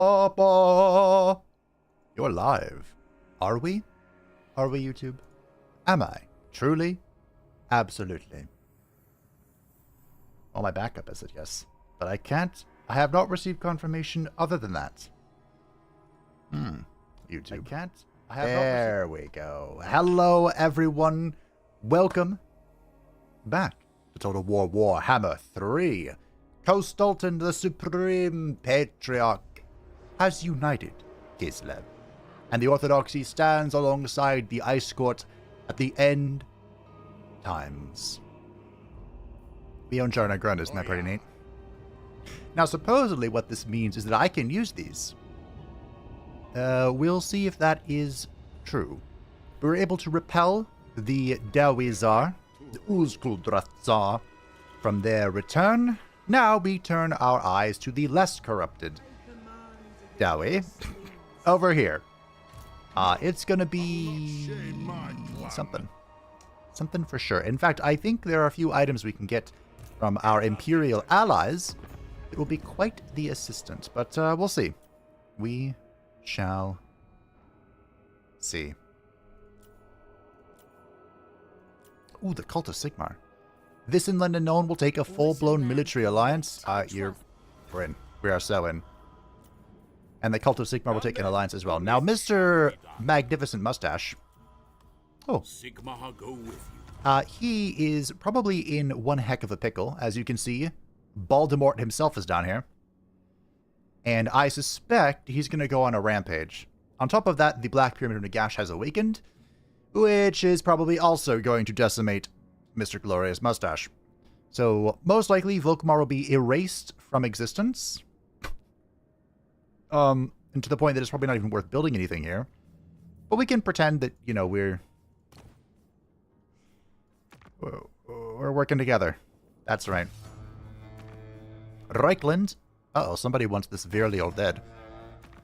Papa! You're live. Are we? Are we, YouTube? Am I? Truly? Absolutely. Well, my backup is it, yes. But I can't. I have not received confirmation other than that. YouTube. I can't. There we go. Hello, everyone. Welcome back to Total War Warhammer 3. Coast Dalton, the Supreme Patriarch, has united Kislev, and the Orthodoxy stands alongside the Ice Court at the end times. Beyond Jarna Grund, isn't that pretty neat? Now, supposedly what this means is that I can use these. We'll see if that is true. We were able to repel the Dawizar, the Uzkuldrathzar, from their return. Now we turn our eyes to the less corrupted Dawi over here. It's gonna be something. Something for sure. In fact, I think there are a few items we can get from our Imperial allies. It will be quite the assistant, but we'll see. We shall see. Ooh, the Cult of Sigmar. This inland unknown will take a full-blown military alliance. We're in. We are so in. And the Cult of Sigmar will take an alliance as well. Now, Mr. Magnificent Mustache. Oh. Sigmar go with you. He is probably in one heck of a pickle. As you can see, Baldemort himself is down here. And I suspect he's going to go on a rampage. On top of that, the Black Pyramid of Nagash has awakened, which is probably also going to decimate Mr. Glorious Mustache. So, most likely, Volkmar will be erased from existence. And to the point that it's probably not even worth building anything here. But we can pretend that, you know, we're working together. That's right. Reichland. Uh-oh, somebody wants this Virlio dead.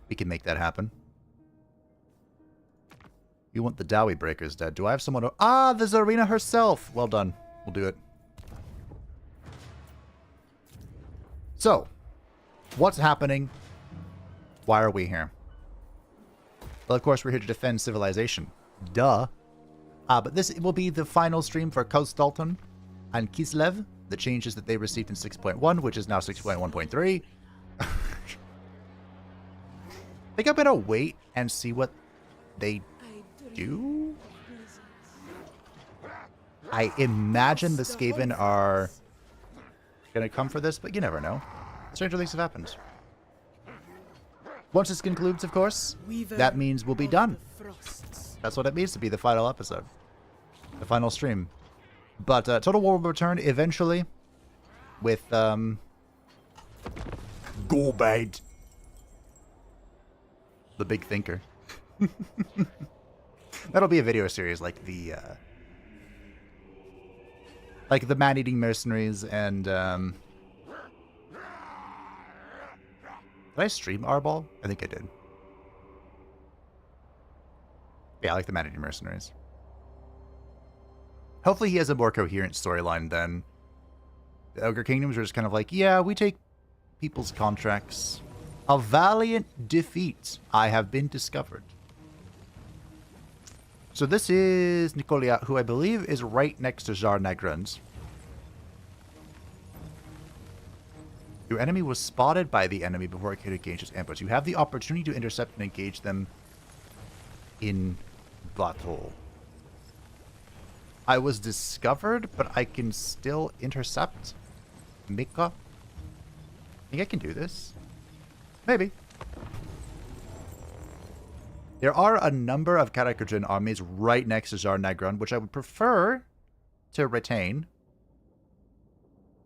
We can make that happen. You want the Dowie Breakers dead. Do I have someone... Ah, the Tsarina herself! Well done. We'll do it. So, what's happening? Why are we here? Well, of course, we're here to defend civilization. Duh. But this will be the final stream for Coast Dalton and Kislev. The changes that they received in 6.1, which is now 6.1.3. I think I'm going to wait and see what they do. I imagine the Skaven are going to come for this, but you never know. Stranger things have happened. Once this concludes, of course, that means we'll be done. That's what it means to be the final episode. The final stream. But Total War will return eventually with Gorbait, the big thinker. That'll be a video series like the man-eating mercenaries and did I stream Arbol? I think I did. Yeah, I like the man-eating mercenaries. Hopefully he has a more coherent storyline than the Ogre Kingdoms are just kind of like, yeah, we take people's contracts. A valiant defeat. I have been discovered. So this is Nicolia, who I believe is right next to Jar Nagrun's. Your enemy was spotted by the enemy before it could engage its ambush. You have the opportunity to intercept and engage them in battle. I was discovered, but I can still intercept Mika. I think I can do this. Maybe. There are a number of Karakurjan armies right next to Jar Nagrund, which I would prefer to retain.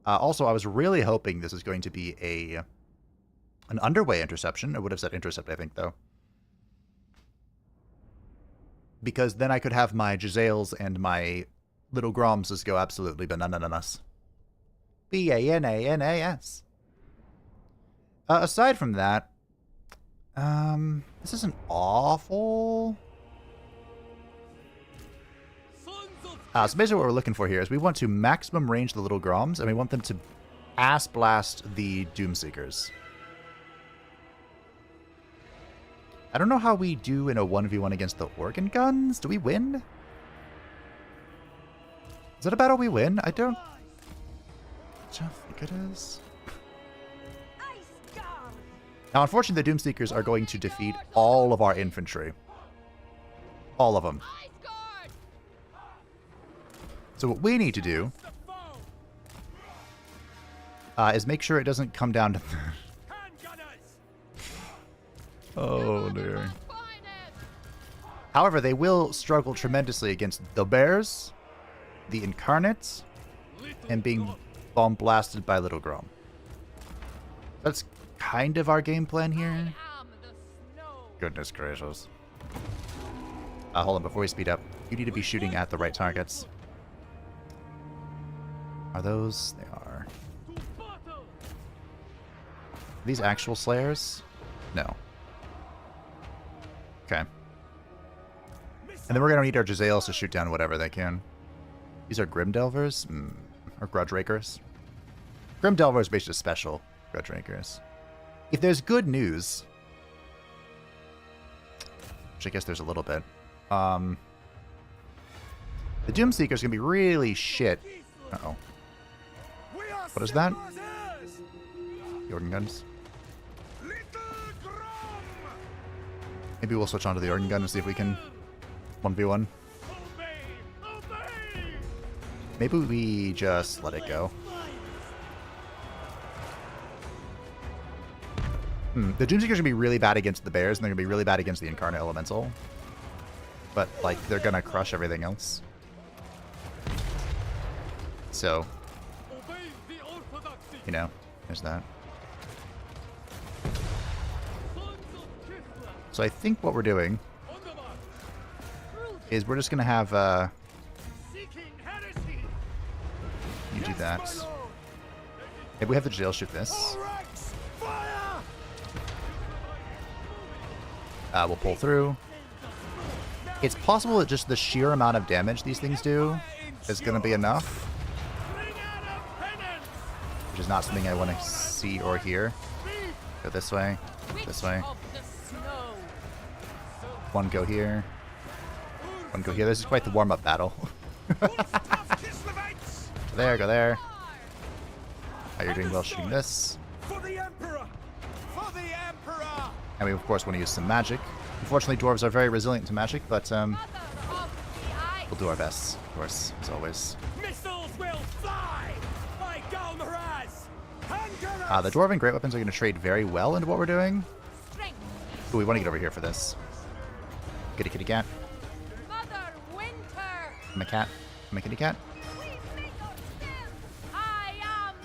Also, I was really hoping this is going to be an underway interception. I would have said intercept, I think, though. Because then I could have my Giselles and my little Gromses go absolutely bananas. B-A-N-A-N-A-S. Aside from that, this isn't awful. So basically what we're looking for here is we want to maximum range the little Groms, and we want them to ass blast the Doomseekers. I don't know how we do in a 1v1 against the organ guns. Do we win? Is that a battle we win? I don't think it is. Now, unfortunately, the Doomseekers are going to defeat all of our infantry. All of them. So what we need to do is make sure it doesn't come down to... Oh, dear. However, they will struggle tremendously against the bears, the incarnates, and being bomb blasted by Little Grom. That's kind of our game plan here. Goodness gracious. Hold on, before we speed up, you need to be shooting at the right targets. Are those? They are. Are these actual slayers? No. Okay. And then we're gonna need our Jezzails to shoot down whatever they can. These are Grimdelvers? Or Grudge Rakers? Grimdelvers basically special Grudge Rakers. If there's good news, which I guess there's a little bit, the Doomseeker's gonna be really shit. Uh-oh. What is that? The organ guns. Maybe we'll switch on to the organ gun and see if we can 1v1. Maybe we just let it go. The Doomseekers are going to be really bad against the bears, and they're going to be really bad against the Incarnate Elemental. But, like, they're going to crush everything else. So, you know, there's that. So I think what we're doing is we're just going to have, you do that. Maybe we have the jail shoot this. We'll pull through. It's possible that just the sheer amount of damage these things do is going to be enough. Which is not something I want to see or hear. Go this way. This way. One go here. One go here. This is quite the warm-up battle. Go there, go there. Oh, you're doing well shooting this. And we, of course, want to use some magic. Unfortunately, dwarves are very resilient to magic, but we'll do our best, of course, as always. The dwarven great weapons are going to trade very well into what we're doing. Ooh, we want to get over here for this. Kitty kitty cat. I'm a cat. I'm a kitty cat.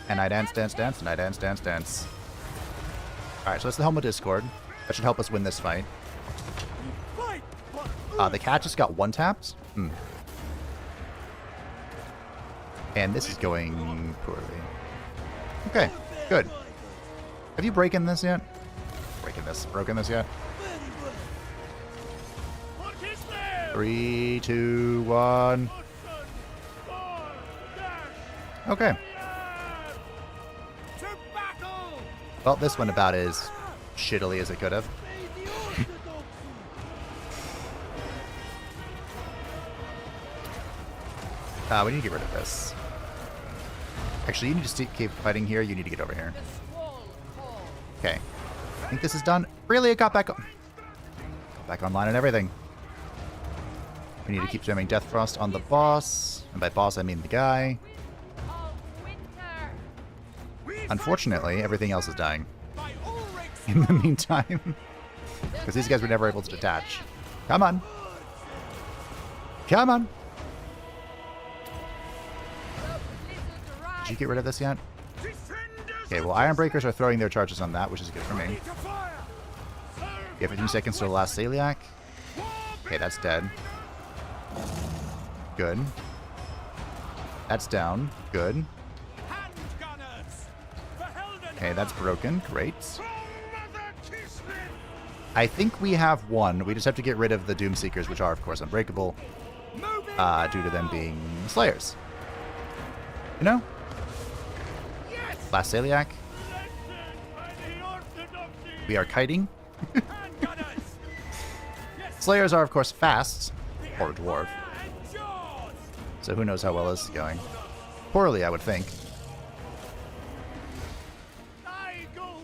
And I dance, dance, dance, and I dance, dance, dance. Alright, so that's the Helm of Discord. That should help us win this fight. The cat just got one-tapped. And this is going poorly. Okay, good. Have you broken this yet? Broken this yet? 3, 2, 1. Okay. Well, this went about as shittily as it could have. We need to get rid of this. Actually, you need to keep fighting here. You need to get over here. Okay. I think this is done. Really? It got back online and everything. We need to keep jamming Death Frost on the boss. And by boss, I mean the guy. Unfortunately, everything else is dying. In the meantime. Because these guys were never able to detach. Come on. Come on. Did you get rid of this yet? Okay, well, Iron Breakers are throwing their charges on that, which is good for me. You have 15 seconds to the last Celiac. Okay, that's dead. Good. That's down. Good. Okay, that's broken. Great. I think we have one. We just have to get rid of the Doomseekers, which are, of course, unbreakable, due to them being Slayers. You know? Last Celiac. We are kiting. Slayers are, of course, fast, or a dwarf. So who knows how well this is going. Poorly, I would think.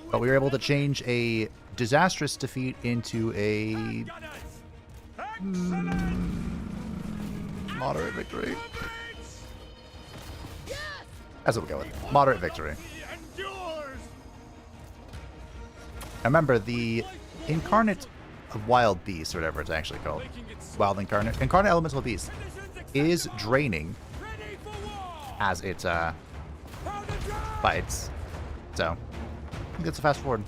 But we were able to change a disastrous defeat into a moderate victory. That's what we'll go with. Moderate victory. Remember, the incarnate wild beast, or whatever it's actually called, wild incarnate elemental beast, is draining as it fights. So, I think that's a fast forward.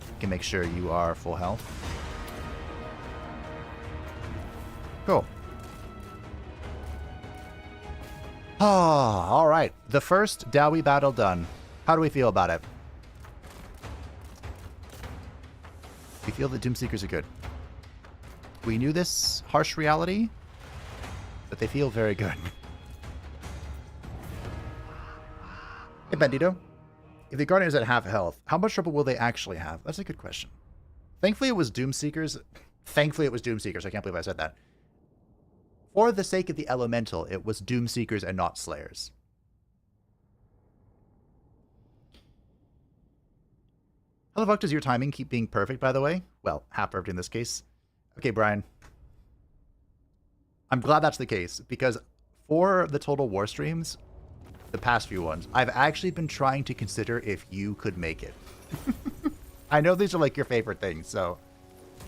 You can make sure you are full health. Cool. Ah, all right. The first Dowie battle done. How do we feel about it? We feel that Doomseekers are good. We knew this harsh reality, but they feel very good. Hey, Bandito. If the Guardians at half health, how much trouble will they actually have? That's a good question. Thankfully, it was Doomseekers. Thankfully, it was Doomseekers. I can't believe I said that. For the sake of the elemental, it was Doomseekers and not Slayers. How the fuck does your timing keep being perfect, by the way? Well, half perfect in this case. Okay, Brian. I'm glad that's the case, because for the Total War streams, the past few ones, I've actually been trying to consider if you could make it. I know these are like your favorite things, so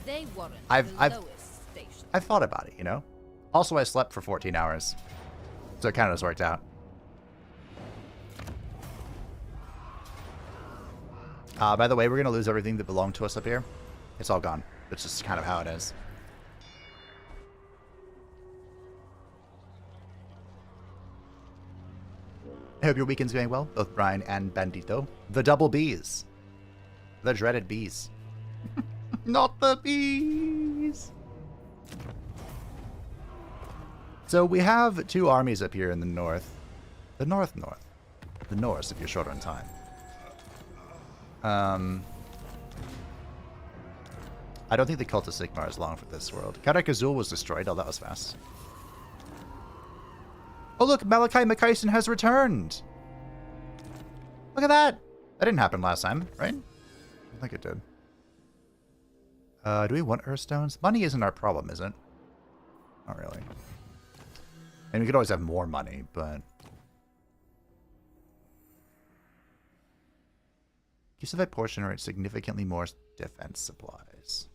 they weren't I've station. I've thought about it, you know? Also, I slept for 14 hours, so it kind of just worked out. By the way, we're going to lose everything that belonged to us up here. It's all gone. It's just kind of how it is. I hope your weekend's going well, both Brian and Bandito. The double Bs. The dreaded bees. Not the bees! So we have two armies up here in the north. The north. The Norse, if you're short on time. I don't think the Cult of Sigmar is long for this world. Karak Azul was destroyed. Oh, that was fast. Oh, look! Malachi McKayson has returned! Look at that! That didn't happen last time, right? I think it did. Do we want Earthstones? Money isn't our problem, is it? Not really. And we could always have more money, but... Kislev portion generates significantly more defense supplies.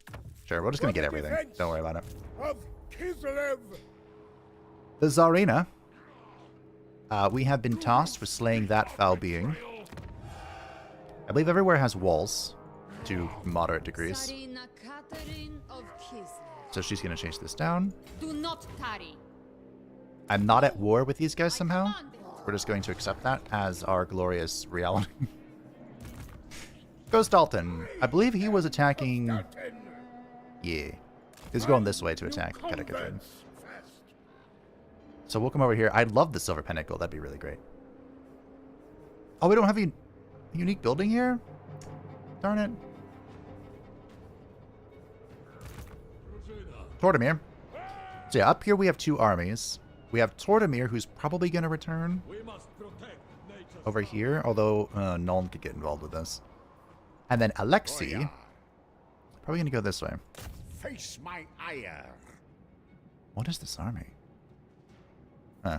Sure, we're just gonna get everything. Don't worry about it. Of Kislev. The Tsarina. We have been tasked with slaying that foul being. I believe everywhere has walls to moderate degrees. So she's gonna chase this down. Do not tarry. I'm not at war with these guys somehow. We're just going to accept that as our glorious reality. Ghost Dalton. I believe he was attacking... Yeah. He's going this way to attack Katakatrin. So we'll come over here. I'd love the Silver Pinnacle. That'd be really great. Oh, we don't have a unique building here? Darn it. Tordomir. So yeah, up here we have two armies. We have Tordomir, who's probably going to return over here, although Nuln could get involved with this. And then Alexei, probably going to go this way. Face my ire. What is this army? Huh.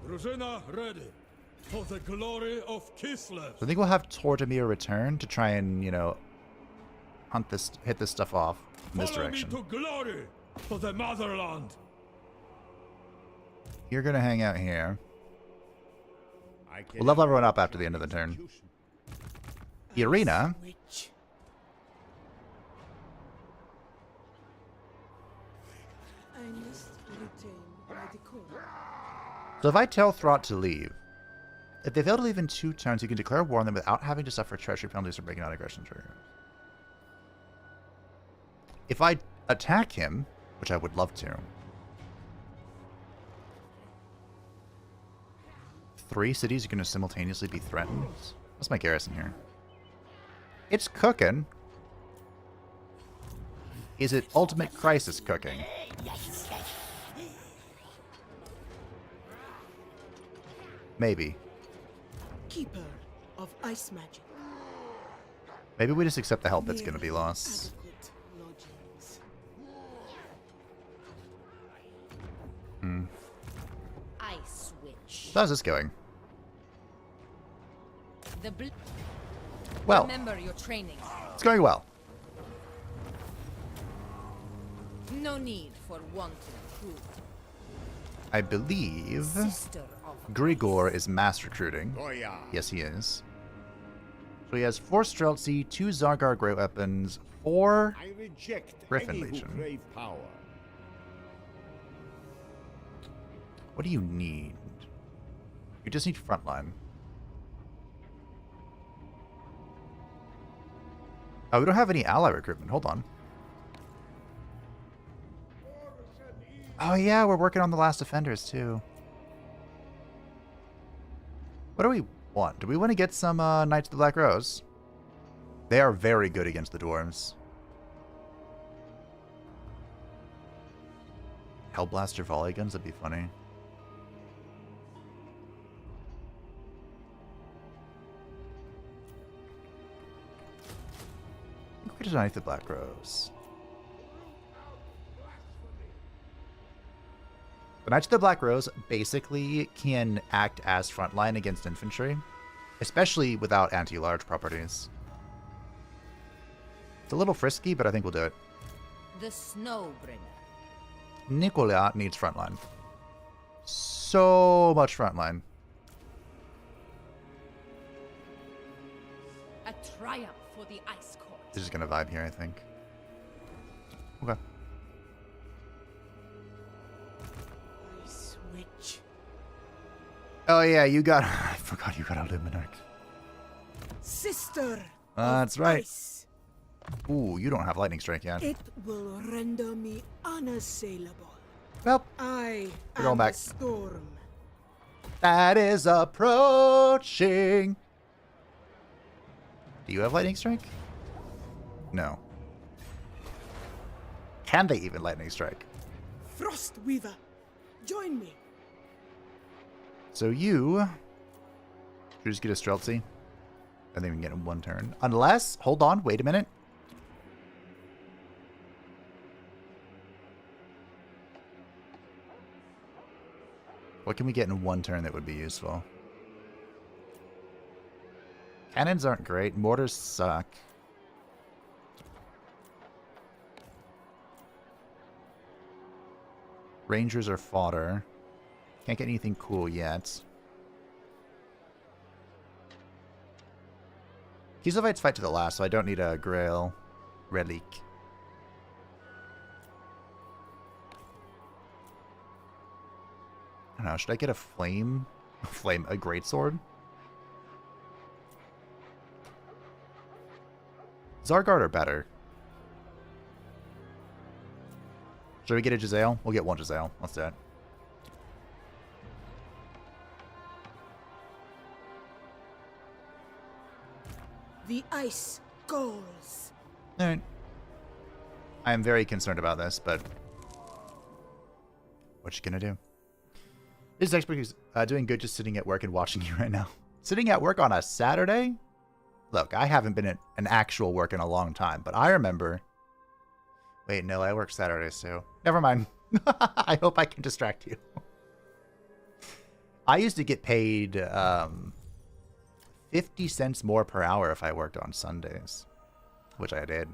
Drużyna ready for the glory of Kislev. So I think we'll have Tordomir return to try and, you know, hit this stuff off in this direction. Follow me to glory for the motherland. You're going to hang out here. We'll level everyone up after the end of the turn. Irina. So if I tell Throt to leave, if they fail to leave in 2 turns, you can declare war on them without having to suffer treachery penalties for breaking out aggression trigger. If I attack him, which I would love to, 3 cities are going to simultaneously be threatened. What's my garrison here? It's cooking. Is it ultimate crisis cooking? Maybe. Keeper of ice magic. Maybe we just accept the help that's going to be lost. Adequate lodgings. I switch. So how's this going? The Well, Remember your training. it's going well. No need for wanton cruelty. I believe Sister of Grigor is mass recruiting. Goya. Yes, he is. So he has 4 Streltsy, 2 Zargar great weapons, 4... I reject Griffin any who Legion. crave power. What do you need? You just need frontline. Oh, we don't have any ally recruitment. Hold on. Oh yeah, we're working on the last defenders too. What do we want? Do we want to get some Knights of the Black Rose? They are very good against the dwarves. Hellblaster volley guns, that'd be funny. I think we could Knights of the Black Rose. The Knights of the Black Rose basically can act as frontline against infantry, especially without anti-large properties. It's a little frisky, but I think we'll do it. the Snowbringer. Nicola needs frontline. So much frontline. A triumph for the Ice Court. This is going to vibe here, I think. Okay. I switch. Oh yeah, you got... I forgot you got Illuminarch. Sister. That's of right. ice. Ooh, you don't have Lightning Strike yet. It will render me unassailable. Well, I We're going am back. the storm. that is approaching. Do you have Lightning Strike? No. Can they even Lightning Strike? Frostweaver, join me. So you should just get a Streltsy. I think we can get in one turn. Unless, hold on, wait a minute. What can we get in one turn that would be useful? Cannons aren't great. Mortars suck. Rangers are fodder. Can't get anything cool yet. Kislevites fight to the last, so I don't need a Grail Relic. I don't know, should I get a flame? A greatsword? Zargard are better. Should we get a Jezzail? We'll get one Jezzail. Let's do it. The ice calls. Alright. I am very concerned about this, but what you gonna do? This textbook is doing good just sitting at work and watching you right now. Sitting at work on a Saturday? Look, I haven't been at an actual work in a long time, but I remember... Wait, no, I work Saturdays too. Never mind. I hope I can distract you. I used to get paid 50 cents more per hour if I worked on Sundays, which I did.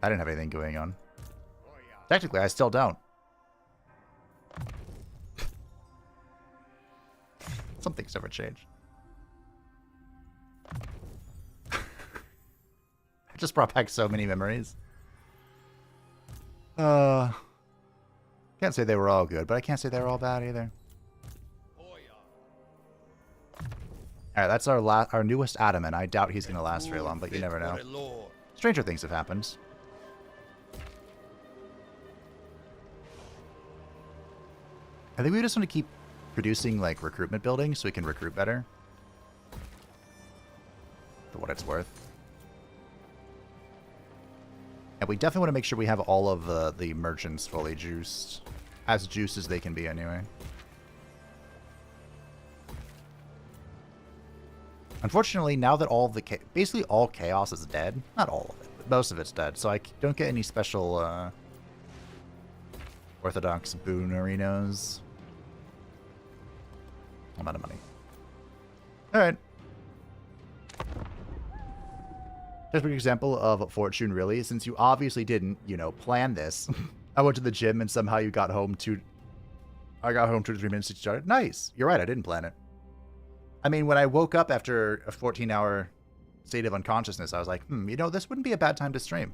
I didn't have anything going on. Technically, I still don't. Some things never change. I just brought back so many memories. Can't say they were all good, but I can't say they were all bad either. Alright, that's our newest Adamant. I doubt he's going to last very long, but you never know. Stranger things have happened. I think we just want to keep producing, like, recruitment buildings so we can recruit better. For what it's worth. And we definitely want to make sure we have all of the merchants fully juiced. As juiced as they can be, anyway. Unfortunately, now that all of the... basically all chaos is dead. Not all of it, but most of it's dead. So I don't get any special Orthodox boon arenas. I'm out of money. Alright. Just an example of fortune, really. Since you obviously didn't, you know, plan this. I went to the gym and somehow you got home I got home 2 to 3 minutes to start. Nice. You're right, I didn't plan it. I mean, when I woke up after a 14-hour state of unconsciousness, I was like, you know, this wouldn't be a bad time to stream.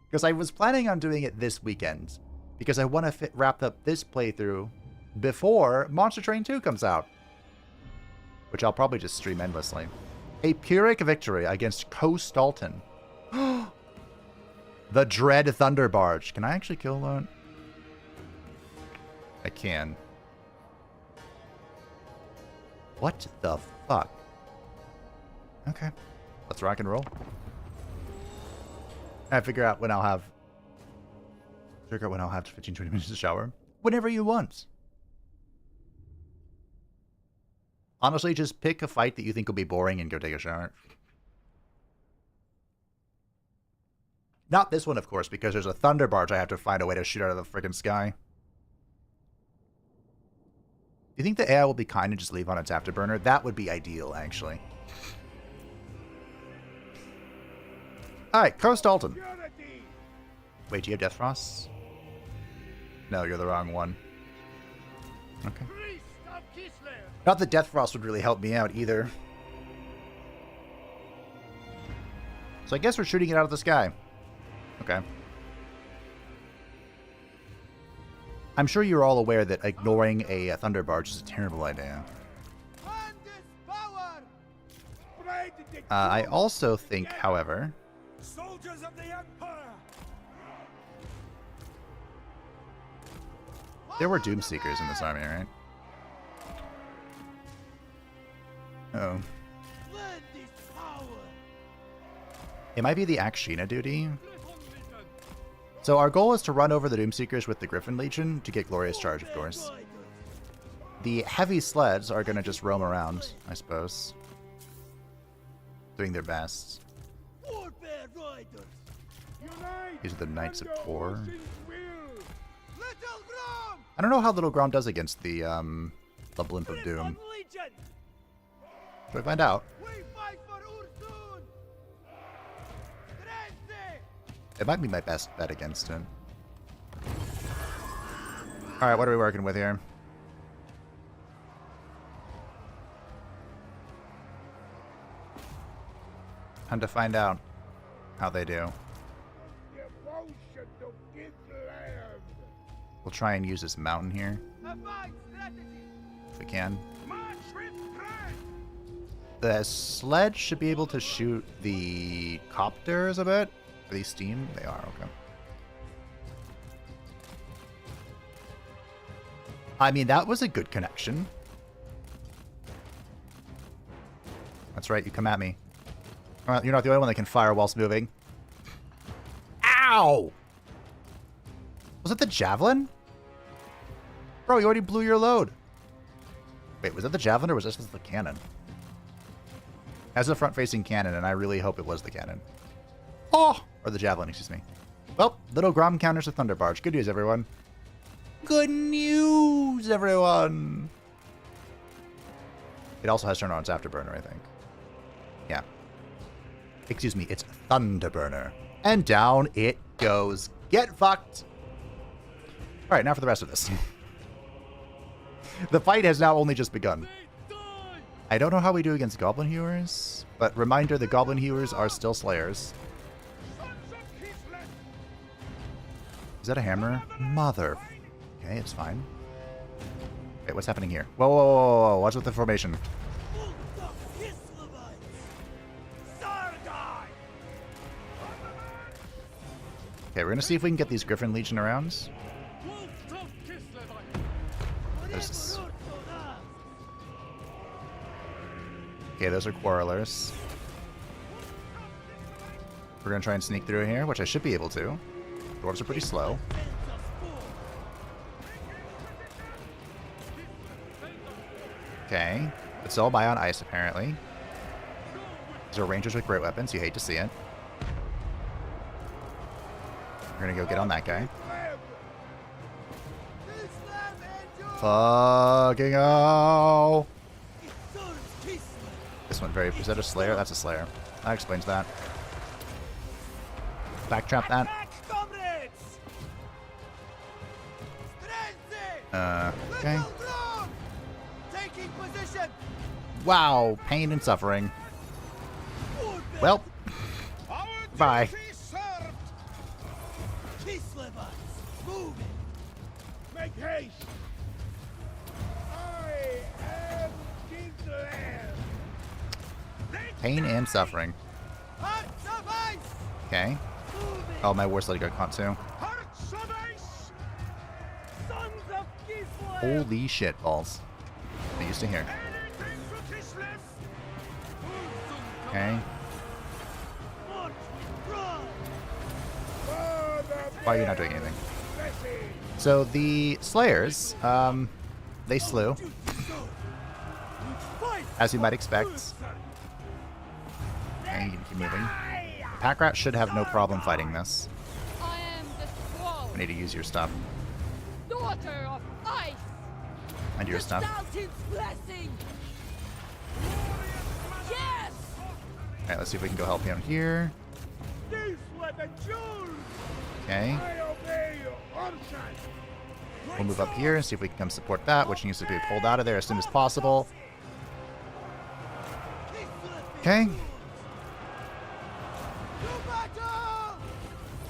Because I was planning on doing it this weekend. Because I want to wrap up this playthrough before Monster Train 2 comes out. Which I'll probably just stream endlessly. A Pyrrhic victory against Coast Dalton. The Dread Thunder Barge. Can I actually kill that? I can. What the fuck? Okay. Let's rock and roll. I figure out when I'll have 15-20 minutes to shower. Whenever you want. Honestly, just pick a fight that you think will be boring and go take a shower. Not this one, of course, because there's a thunder barge I have to find a way to shoot out of the freaking sky. Do you think the AI will be kind and just leave on its afterburner? That would be ideal, actually. Alright, Coast Dalton. Wait, do you have Death Frost? No, you're the wrong one. Okay. Not that Death Frost would really help me out, either. So I guess we're shooting it out of the sky. Okay. I'm sure you're all aware that ignoring a thunder barge is a terrible idea. I also think, however... Soldiers of the Empire! There were Doomseekers in this army, right? Uh-oh. It might be the Akshina duty. So our goal is to run over the Doomseekers with the Griffin Legion to get Glorious Charge, of course. The heavy sleds are going to just roam around, I suppose. Doing their best. These are the Knights of Tor. I don't know how Little Grom does against the Blimp of Doom. Should I find out? It might be my best bet against him. Alright, what are we working with here? Time to find out how they do. We'll try and use this mountain here. If we can. The sled should be able to shoot the copters a bit. Are these steam? They are, okay. I mean, that was a good connection. That's right, you come at me. Well, you're not the only one that can fire whilst moving. Ow! Was it the javelin? Bro, you already blew your load. Wait, was that the javelin or was this the cannon? As a front-facing cannon, and I really hope it was the cannon. Oh! Or the javelin, excuse me. Well, Little Grom counters the Thunder Barge. Good news, everyone. Good news, everyone! It also has turned on its afterburner, I think. Yeah. Excuse me, it's Thunderburner. And down it goes. Get fucked! Alright, now for the rest of this. The fight has now only just begun. I don't know how we do against Goblin Hewers, but reminder, the Goblin Hewers are still Slayers. Is that a hammer? Mother. Okay, it's fine. Wait, what's happening here? Whoa, whoa, whoa, whoa, whoa. What's with the formation? Okay, we're gonna see if we can get these Griffin Legion around. There's... Okay, those are quarrelers. We're gonna try and sneak through here, which I should be able to. Dwarves are pretty slow. Okay. It's all by on ice, apparently. These are rangers with great weapons. You hate to see it. We're gonna go get on that guy. Fucking hell! This one very... Is that a Slayer? That's a Slayer. That explains that. Backtrap that. Okay. Wow, pain and suffering. Well, bye. Kislev, move it. Make haste. I am Kislev. Pain and suffering. Hearts of ice. Okay. Oh, my war sled got caught too. Hearts of ice. Sons of Kislev. Holy shit balls. I'm used to hear. Anything for Kislev. Okay. March, run. Why are you not doing anything? So the Slayers, they slew, as you might expect. Okay, you can keep moving. The pack rat should have no problem fighting this. I am the Squall, I need to use your stuff. daughter of ice. And your stuff. Dalton's blessing. Yes. Alright, let's see if we can go help him here. Kislev and Jules. Okay. I obey your orders. We'll move up here and see if we can come support that, which needs to be pulled out of there as soon as possible. Okay.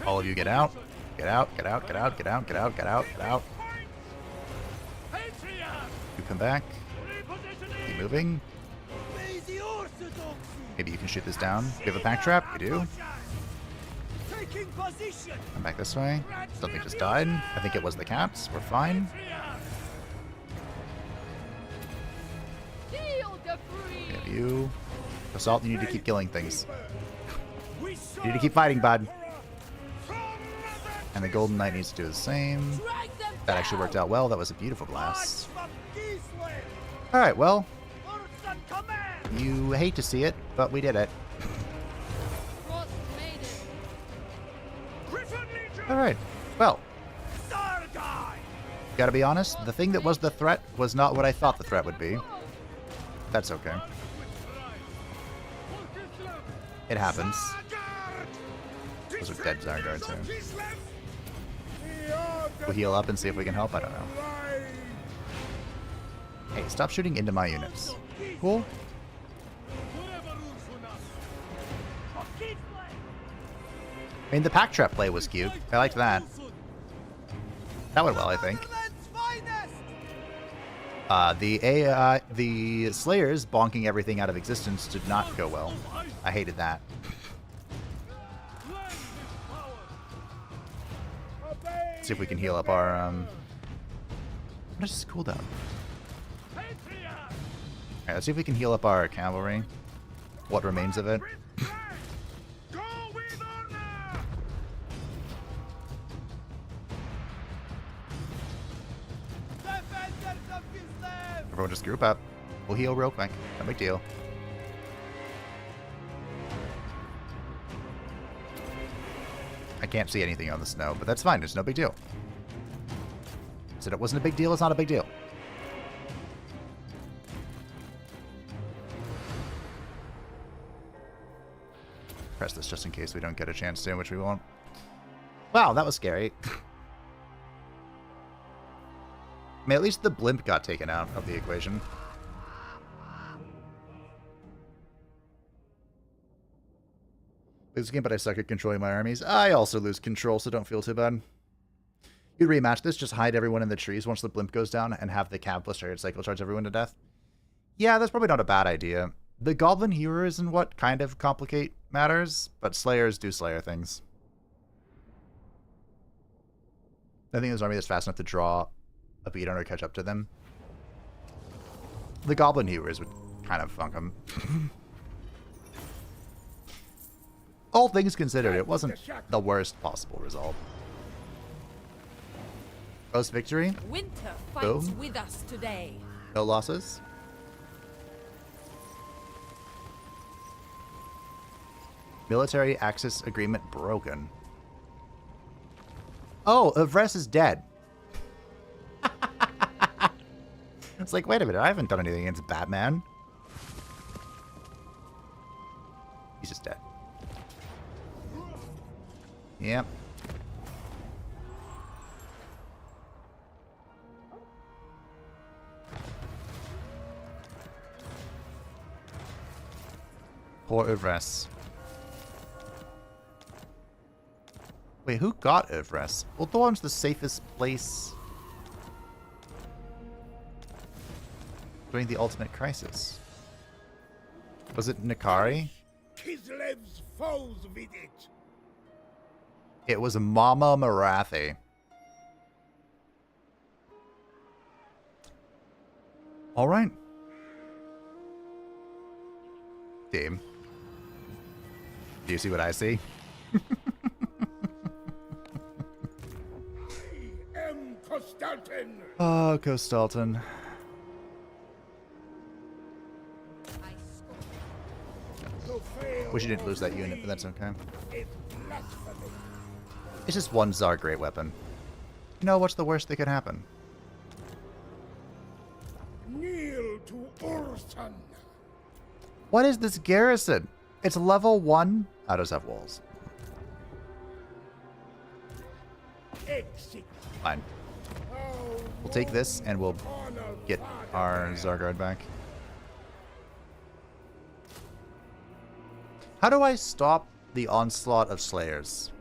All of you get out. Get out, get out, get out, get out, get out, get out, get out. You come back. Keep moving. Maybe you can shoot this down. Do you have a pack trap? You do. Taking position. Come back this way. Something just died. I think it was the cats. We're fine. Feel the free. Have you. Assault, you need to keep killing things. You need to keep fighting, bud. And the Golden Knight needs to do the same. Drag them That actually down. worked out well. That was a beautiful blast. March from Kislev. Alright, well, Orders and command. you hate to see it, but we did it. Frost Maiden. Griffin Legion. Alright, well, Sargai. gotta be honest, the thing that was the threat was not what I thought the threat would be. That's okay. It happens. Those are dead Zargar too. We'll heal up and see if we can help, I don't know. Hey, stop shooting into my units. Cool? I mean, the pack trap play was cute. I liked that. That went well, I think. The Slayers bonking everything out of existence did not go well. I hated that. See if we can heal up our, What is this cooldown? Alright, let's see if we can heal up our cavalry. What remains of it. Go with honor. Defenders of Kislev. Everyone just group up. We'll heal real quick. No big deal. I can't see anything on the snow, but that's fine. It's no big deal. Said it wasn't a big deal. It's not a big deal. Press this just in case we don't get a chance to, which we won't. Wow, that was scary. I mean, at least the blimp got taken out of the equation. Lose game, but I suck at controlling my armies. I also lose control, so don't feel too bad. You'd rematch this, just hide everyone in the trees once the blimp goes down and have the Cav plus Chariot cycle charge everyone to death. Yeah, that's probably not a bad idea. The Goblin Heroes and what kind of complicate matters, but Slayers do Slayer things. I think there's an army that's fast enough to draw a beatdown or catch up to them. The Goblin Hewers would kind of funk them. All things considered, it wasn't the worst possible result. Post victory, Winter fights Boom. with us today. no losses. Military access agreement broken. Oh, Evres is dead. It's like, wait a minute, I haven't done anything against Batman. He's just dead. Yep. Poor Evres. Wait, who got Evres? Well, Thorn's the safest place during the ultimate crisis. Was it Nikari? Kislev's foes with it. It was Mama Marathi. All right. Team. Do you see what I see? M. Constantin. Oh, Kostalton. To fail Wish you didn't lose that unit, but that's okay. is blasphemy. It's just one Tsar Great Weapon. You know, what's the worst that could happen? Kneel to Urson. What is this garrison? It's level 1. How does have walls? Exit. Fine. We'll take this and we'll get our Zargard back. How do I stop the onslaught of Slayers?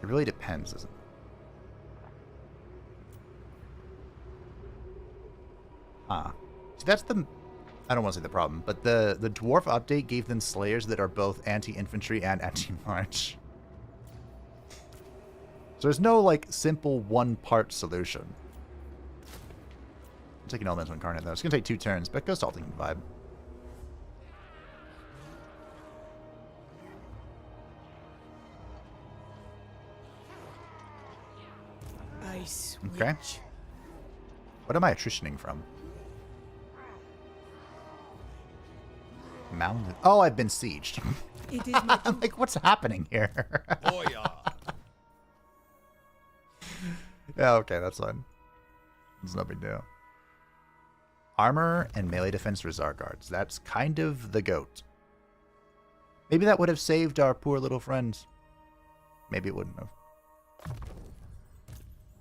It really depends, doesn't it? Ah. See, that's the... I don't want to say the problem, but the Dwarf update gave them Slayers that are both anti-infantry and anti-march. So there's no, like, simple one-part solution. I'm taking Elemental Incarnate, though. It's going to take 2 turns, but Ghost Alting vibe. Ice Okay. Witch. What am I attritioning from? Mountain. Oh, I've been sieged. It is my I'm like, what's happening here? Oh yeah. Yeah, okay, that's fine. It's no big deal. Armor and melee defense for Zargards. That's kind of the goat. Maybe that would have saved our poor little friends. Maybe it wouldn't have.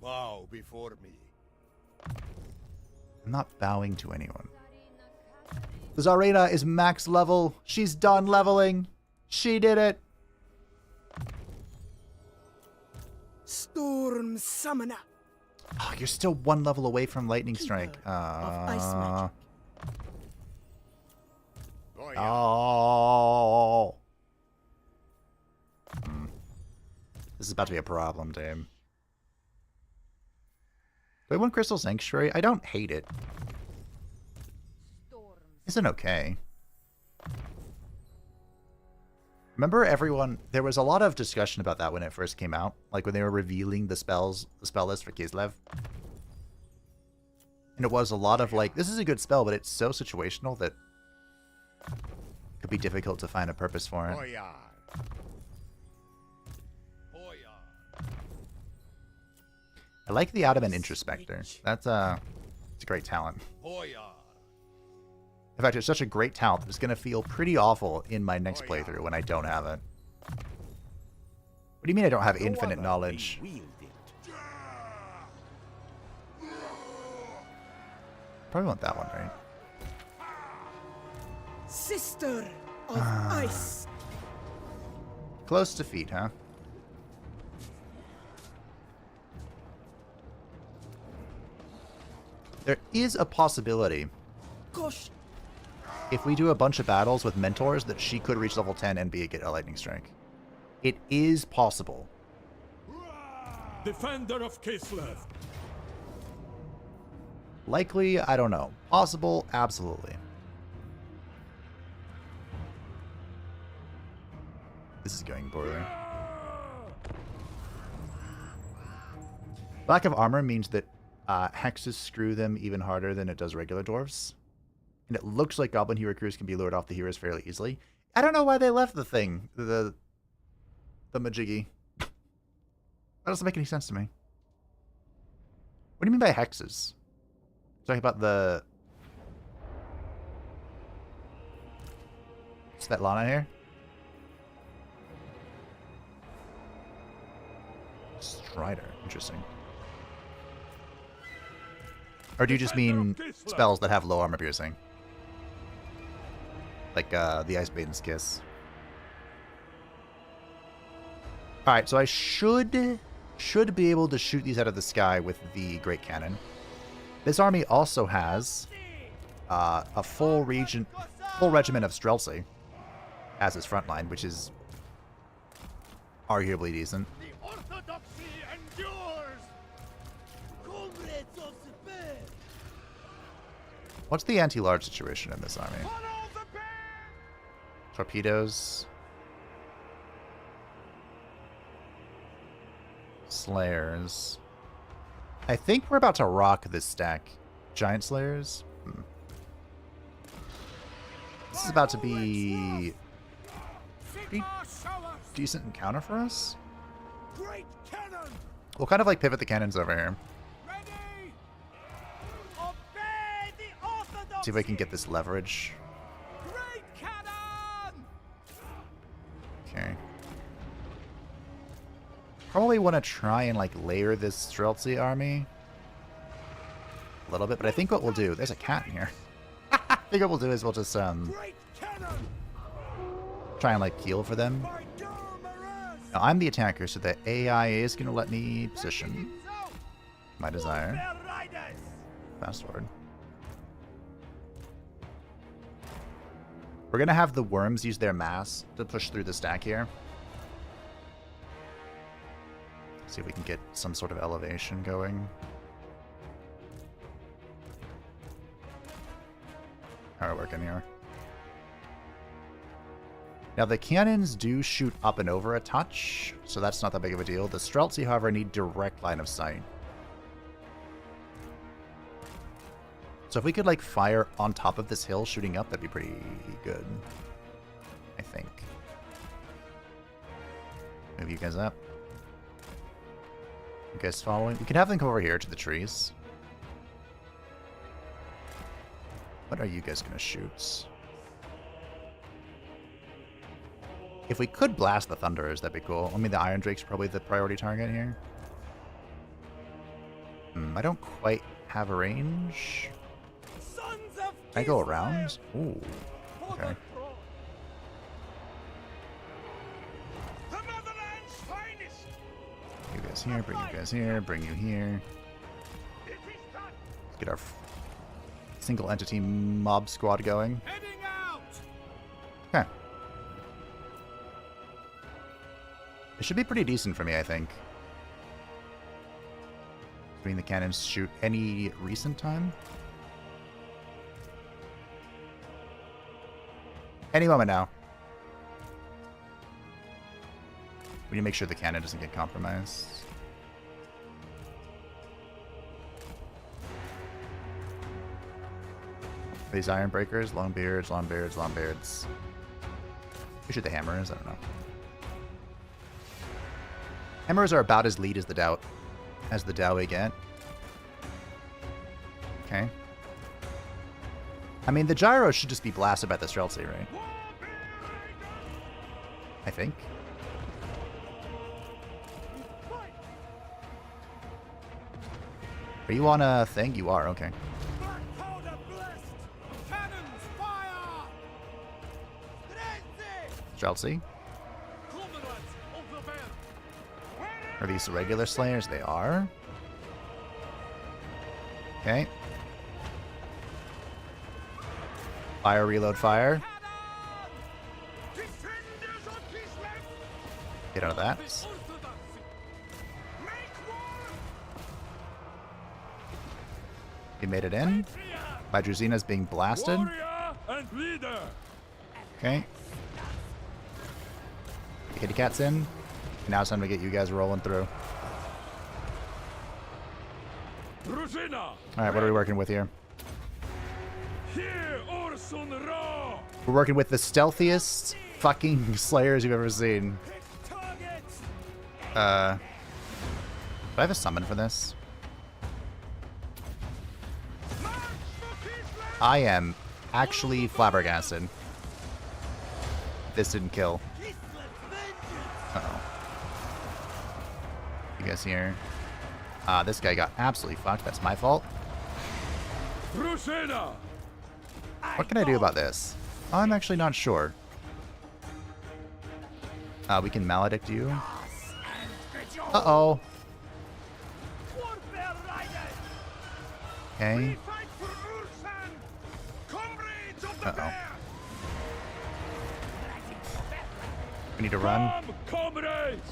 Bow before me. I'm not bowing to anyone. The Tsarina is max level. She's done leveling. She did it. Storm Summoner. Oh, you're still 1 level away from Lightning Strike. Keeper of Ice Magic. Oh yeah. Oh. This is about to be a problem, Dame. Do I want Crystal Sanctuary? I don't hate it. Isn't okay. Remember everyone, there was a lot of discussion about that when it first came out. Like when they were revealing the spells, the spell list for Kislev. And it was a lot of like, this is a good spell, but it's so situational that it could be difficult to find a purpose for Oh it. yeah. Oh yeah. I like the Adamant Introspector. That's it's a great talent. Oh yeah. In fact, it's such a great talent that it's going to feel pretty awful in my next Oh, yeah. playthrough when I don't have it. What do you mean I don't have infinite knowledge? Probably want that one, right? Sister of Ice. Close defeat, huh? There is a possibility Kosh. if we do a bunch of battles with mentors, that she could reach level 10 and get a lightning strike. It is possible. Defender of Kislev. Likely, I don't know. Possible, absolutely. This is going poorly. Lack of armor means that hexes screw them even harder than it does regular dwarves. And it looks like goblin hero crews can be lured off the heroes fairly easily. I don't know why they left the thing. The majiggy. That doesn't make any sense to me. What do you mean by hexes? Talking about the Svetlana here? Strider. Interesting. Or do you just mean spells that have low armor piercing? Like the Ice Maiden's Kiss. Alright, so I should be able to shoot these out of the sky with the Great Cannon. This army also has a full regiment of Streltsy as its front line, which is arguably decent. The orthodoxy endures. Comrades of the bear. What's the anti-large situation in this army? Follow the bear. Torpedoes. Slayers. I think we're about to rock this stack. Giant Slayers. This is about to be pretty decent encounter for us. Great cannon. We'll kind of like pivot the cannons over here. Ready. Obey the orthodoxy. See if we can get this leverage. Great cannon. Okay. Probably want to try and like layer this Streltsy army a little bit, but I think what we'll do, there's a cat in here. I think what we'll do is we'll just Great cannon. try and like heal for them. By Dormerus. Now, I'm the attacker, so the AI is going to let me position my desire. Bear riders. Fast forward. We're going to have the worms use their mass to push through the stack here. See if we can get some sort of elevation going. How are we working here? Now the cannons do shoot up and over a touch, so that's not that big of a deal. The Streltsy, however, need direct line of sight. So if we could like fire on top of this hill shooting up, that'd be pretty good. I think. Move you guys up. You guys following? We can have them come over here to the trees. What are you guys gonna shoot? If we could blast the Thunderers, that'd be cool. I mean, the Iron Drake's probably the priority target here. I don't quite have a range. Sons of Can I go Kislev. around? Ooh. For Okay. the throne. The Netherlands' finest. You guys here, bring you guys here, bring you here. It is done. Let's get our single entity mob squad going. Heading out. Okay. It should be pretty decent for me, I think. Between the cannons shoot any recent time. Any moment now. We need to make sure the cannon doesn't get compromised. These iron breakers, long beards, long beards, long beards. Who should the hammers? I don't know. Hammers are about as lead as the Dow we get. Okay. I mean, the gyro should just be blasted by the Streltsy, right? I think. Are you on a thing? You are, okay. Black powder blast. Cannons fire. Streltsy? Comrades of the bear. Are these regular slayers? They are. Okay. Fire, reload, fire. Defenders of Kislev, Get out of that. make war! He made it in. My Druzina's being blasted. Warrior and leader! Okay. Kitty cat's in. Now it's time to get you guys rolling through. Druzina! Alright, what are we working with here? Here, Orson Ra! We're working with the stealthiest fucking slayers you've ever seen. Targets! Do I have a summon for this? March for Kislev! I am actually flabbergasted. This didn't kill. Uh-oh. You guys here? This guy got absolutely fucked. That's my fault. Druzina! What can I do about this? I'm actually not sure. We can maledict you. Uh-oh. Warfare riders! Okay. We fight for Ursan! Comrades of the Uh-oh. bear! We need to run. Come, comrades!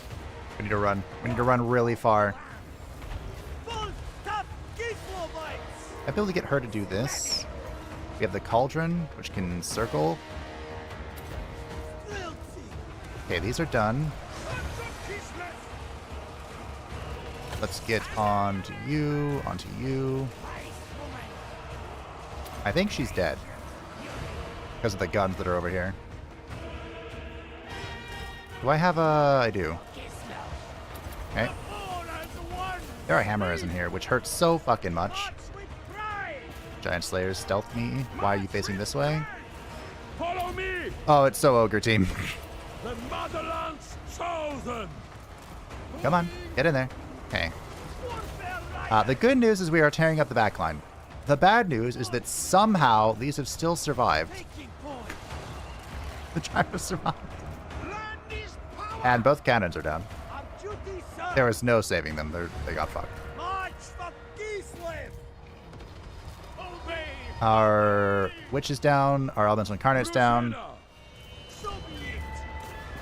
We need to run. We need to run really far. Full stop! Kislevites! I'd be able to get her to do this. We have the cauldron, which can circle. Okay, these are done. Sons of Kislev! Let's get onto you, onto you. I think she's dead. Because of the guns that are over here. Do I have a... I do. Okay. All as one! There are hammers in here, which hurts so fucking much. March with pride! Giant Slayers stealth me. Why are you facing this way? Follow me! Oh, it's so ogre team. The motherland's chosen! Come on, get in there. Okay. Warfare riders! The good news is we are tearing up the backline. The bad news is that somehow these have still survived. Making point! The gyros survived. Land is power! And both cannons are down. On duty, sir! There was no saving them. They got fucked. March for Kislev! Obey! Our witch is down. Our elemental incarnate's down. So be it!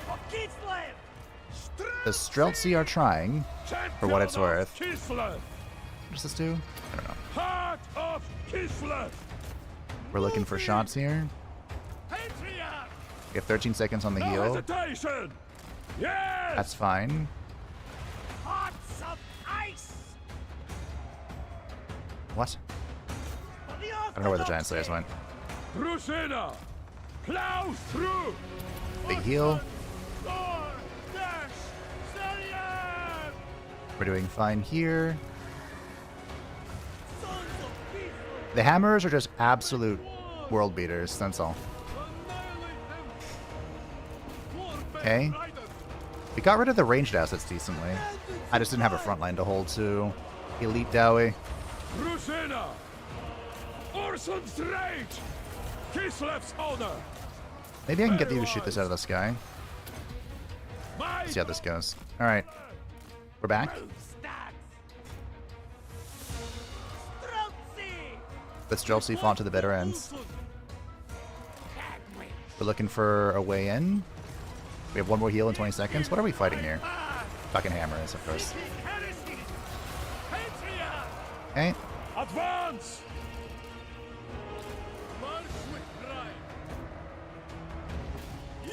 For Kislev! The Streltsy are trying. For what it's worth. Kislev! What does this do? I don't know. Heart of Kislev! We're looking for shots here. Patriarch! We have 13 seconds on the No heel. hesitation! Yes! That's fine. Hearts of ice! What? For the I don't know where the giant slayers went. Druzina! Plow through! Big heal. Sword! Dash! Stallion! We're doing fine here. Sons of Kislev! The hammers are just absolute world beaters. That's all. Okay. We got rid of the ranged assets decently. I just didn't have a front line to hold to. Elite Dowie. Druzina! Orson's rage! Kislev's honor! Maybe I can get you to shoot this out of the sky. My See how this goes. Alright. We're back. Let's Streltsy fall to the bitter ends. We're looking for a way in. We have one more heal in 20 seconds. What are we fighting here? Fucking hammers, of course. Okay. Advance!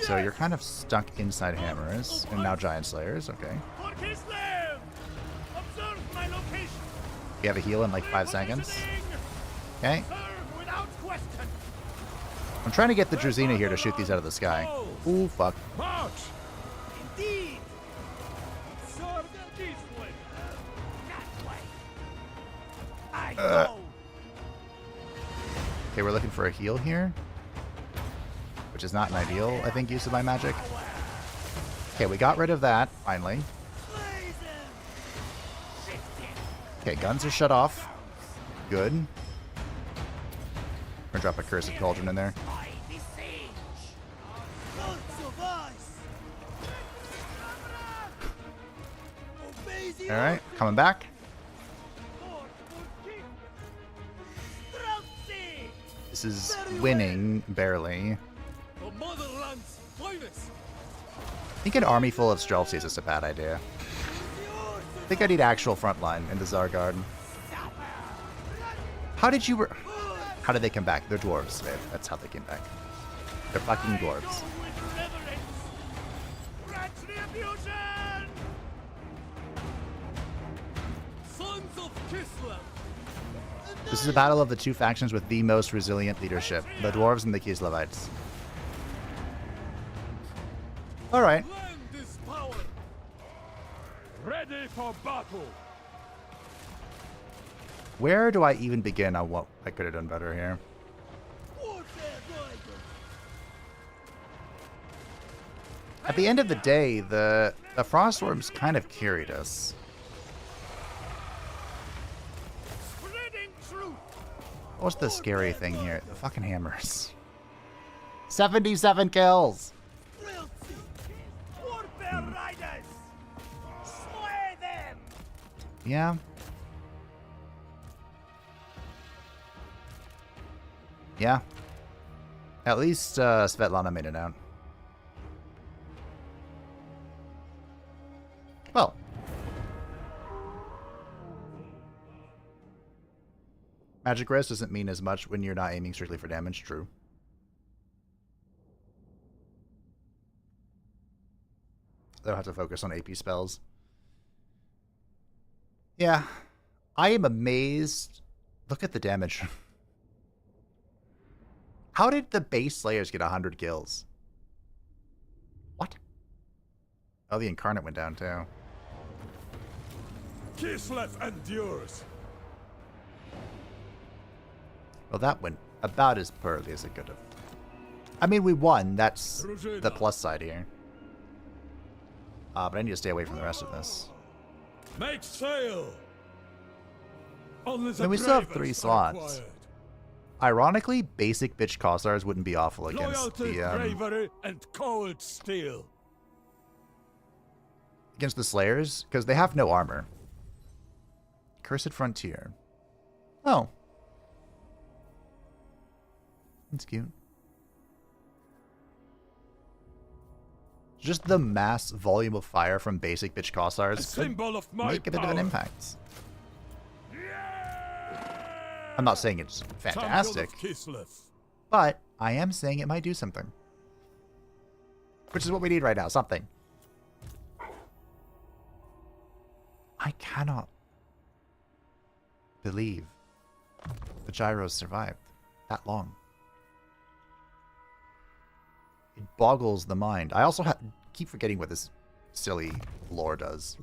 So you're kind of stuck inside hammers, and now giant slayers. Okay. For Kislev! Observe my location! We have a heal in like 5 seconds. Okay. Serve without question! I'm trying to get the Druzina here to shoot these out of the sky. Ooh, fuck. March! Indeed! Serve Kislev! That way! I go! Okay, we're looking for a heal here. Which is not an ideal, I think, use of my magic. Okay, we got rid of that, finally. Blaze him! Shift it! Okay, guns are shut off. Good. We're gonna drop a Cursed Cauldron in there. I besiege! Lords of ice! Obey the Alright, coming back. Lord for King! Streltsy! This This is winning, barely. The motherland's finest. I think an army full of Streltsy is just a bad idea. I think I need actual frontline in the Zargard. How did you... How did they come back? They're dwarves, man. That's how they came back. They're fucking dwarves. Retribution! Sons of Kislev. This is a battle of the two factions with the most resilient leadership. The dwarves and the Kislevites. Alright. Land is power. Ready for battle. Where do I even begin on what I could have done better here? At the end of the day, the Frostworms kind of carried us. Spreading truth. What's the scary thing here? The fucking hammers. 77 kills! Warfare riders. Slay them. Yeah. Yeah. At least Svetlana made it out. Well. Magic res doesn't mean as much when you're not aiming strictly for damage, true. They'll have to focus on AP spells. Yeah. I am amazed. Look at the damage. How did the base Slayers get 100 kills? What? Oh, the Incarnate went down too. Kislev endures. Well, that went about as poorly as it could have. I mean, we won. That's the plus side here. But I need to stay away from the rest of this. Make sail. Only the And we still have bravest 3 are slots. required. Ironically, basic bitch Kossars wouldn't be awful against Loyalty, the bravery, and cold steel. against the Slayers, because they have no armor. Cursed Frontier. Oh. That's cute. Just the mass volume of fire from basic bitch A Kossars could symbol of my make a bit of an power. impact. I'm not saying it's fantastic, Champion of Kislev. but I am saying it might do something. Which is what we need right now, something. I cannot believe the gyros survived that long. It boggles the mind. I also keep forgetting what this silly lore does.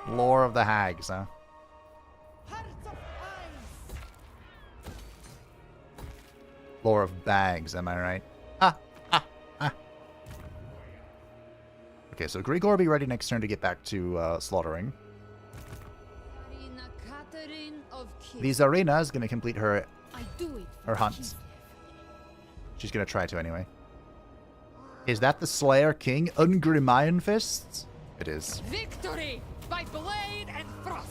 Lore of the hags, huh? Lore of bags, am I right? Okay, so Grigor be ready next turn to get back to slaughtering. The Tsarina is going to complete her hunt. She's going to try to anyway. Is that the Slayer King, Ungrim Iron Fists? It is. Victory by blade and frost.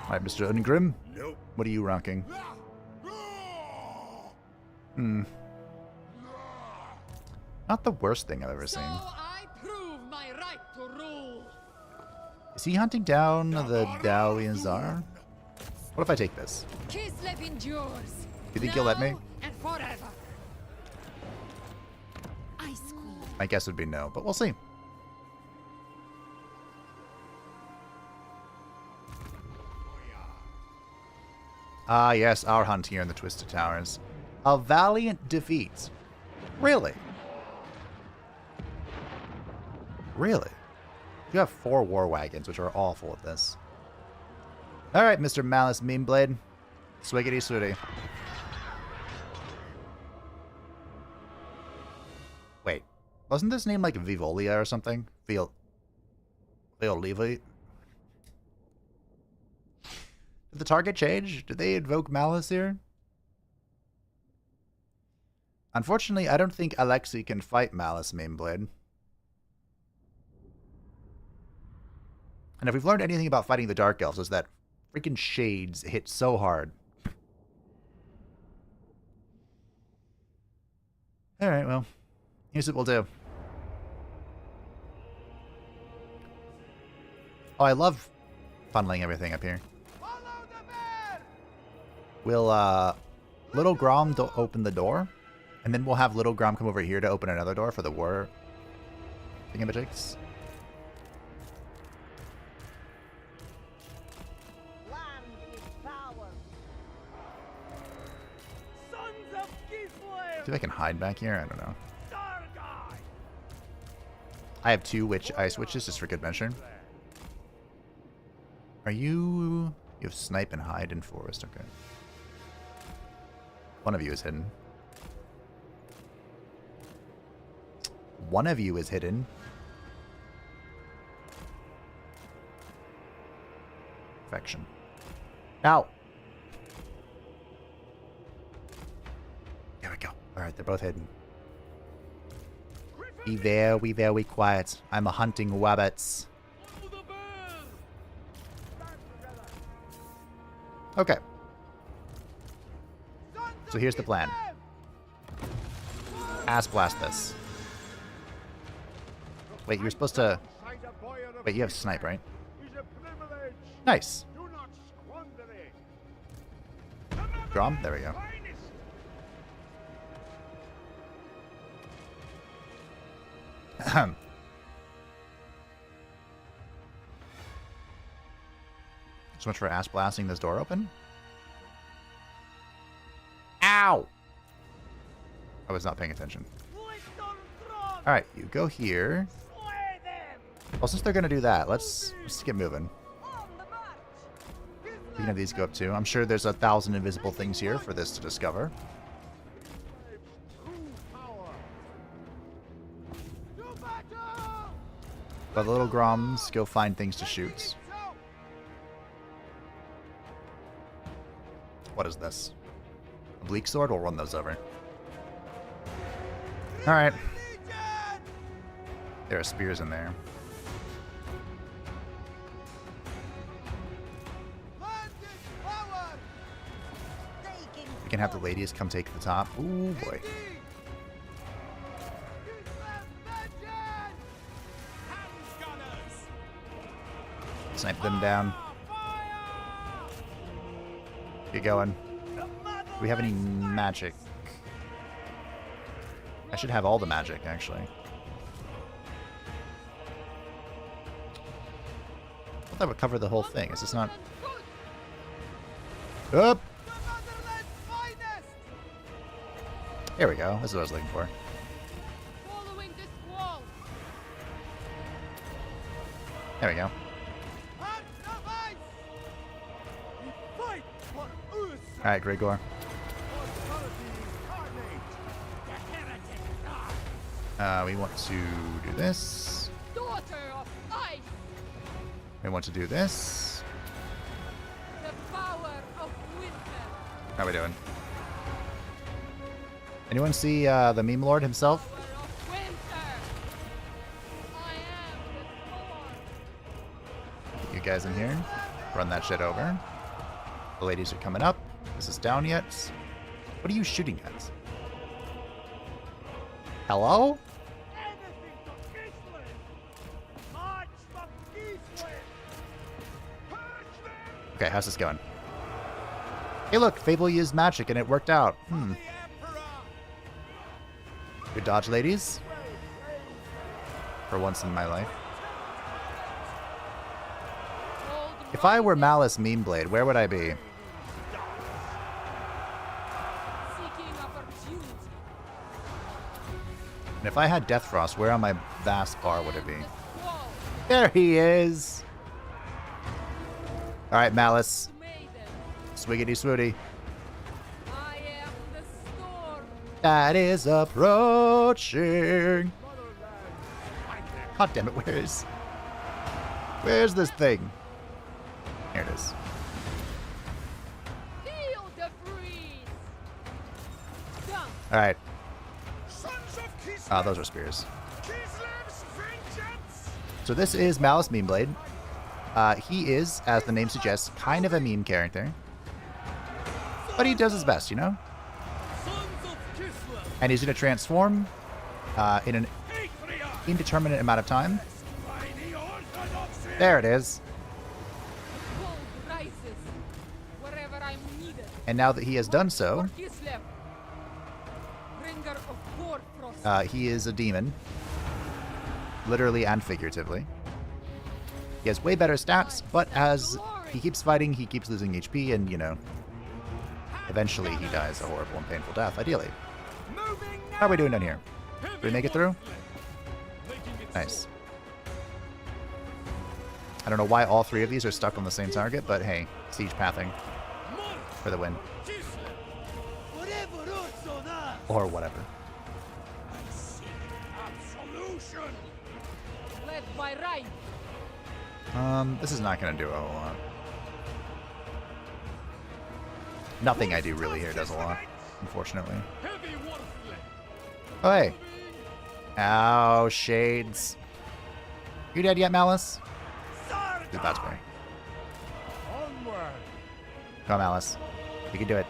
Alright, Mr. Ungrim. Nope. What are you rocking? Not the worst thing I've ever So seen. I prove my right to rule. Is he hunting down the Dawi Tsar? What if I take this? Kislev endures. You think you'll let me? Now and forever. Ice Queen. My guess would be no, but we'll see. Ah, yes, our hunt here in the Twisted Towers. A valiant defeat. Really? Really? You have 4 war wagons, which are awful at this. Alright, Mr. Malice Memeblade. Swiggity swooty. Wait, wasn't this name like Vivolia or something? Violiva? Did the target change? Did they invoke Malice here? Unfortunately, I don't think Alexei can fight Malice Memeblade. And if we've learned anything about fighting the Dark Elves, is that freaking shades hit so hard. Alright, well, here's what we'll do. Oh, I love funneling everything up here. We'll, Little Grom open the door, and then we'll have Little Grom come over here to open another door for the war thingamajigs. Land is power. Sons of Kislev. See if I can hide back here. I don't know. Dargai. I have 2 ice witches just for good measure. Are you... You have snipe and hide in forest. Okay. One of you is hidden. One of you is hidden. Perfection. Ow! There we go. Alright, they're both hidden. Be very quiet. I'm a hunting wabbits. Okay. So here's the plan. Ass blast this. Wait, you're supposed to... Wait, you have snipe, right? Nice. Grom? There we go. So much for ass blasting this door open. Ow! I was not paying attention. Alright, you go here. Well, since they're going to do that, let's get moving. We can have these go up too. I'm sure there's 1,000 invisible things here for this to discover. But the little Groms go find things to shoot. What is this? A bleak sword? We'll run those over. Alright. There are spears in there. We can have the ladies come take the top. Ooh, boy. Snipe them down. Get going. Do we have any magic? I should have all the magic, actually. I thought that would cover the whole thing. Is this not... Up! There we go. This is what I was looking for. There we go. Alright, Grigor. We want to do this. Daughter of ice, We want to do this. the power of winter. How are we doing? Anyone see the meme lord himself? Power of winter. I am the sword. You guys in here? Run that shit over. The ladies are coming up. Is this down yet? What are you shooting at? Hello? Okay, how's this going? Hey look, Fable used magic and it worked out. Good dodge, ladies. For once in my life. If I were Malice Meme Blade, where would I be? Seeking opportunity. And if I had Death Frost, where on my vast bar would it be? Wall. There he is! Alright, Malice. Maiden. Swiggity swooty. I am the storm. That is approaching. God damn it, where's this thing? Here it is. Feel the breeze. Done. Alright. Sons of Kislev. Those are spears. Kislev's vengeance. So this is Malice Meme Blade. He is, as the name suggests, kind of a meme character. But he does his best, you know? Sons of Kislev, And he's going to transform in an indeterminate amount of time. by the orthodoxy. There it is. Gold rises wherever I'm needed. And now that he has done so, For Kislev, bringer of war frost. he is a demon. Literally and figuratively. He has way better stats, but as he keeps fighting, he keeps losing HP, and, you know, eventually he dies a horrible and painful death, ideally. How are we doing down here? Did we make it through? Nice. I don't know why all three of these are stuck on the same target, but hey, siege pathing for the win. Or whatever. Absolution. Led by right. This is not going to do a whole lot. Nothing I do really here does a lot, unfortunately. heavy warfare. Oh, hey. Ow, shades. You dead yet, Malice? He's about to be. Onward. Come on, Malice. You can do it.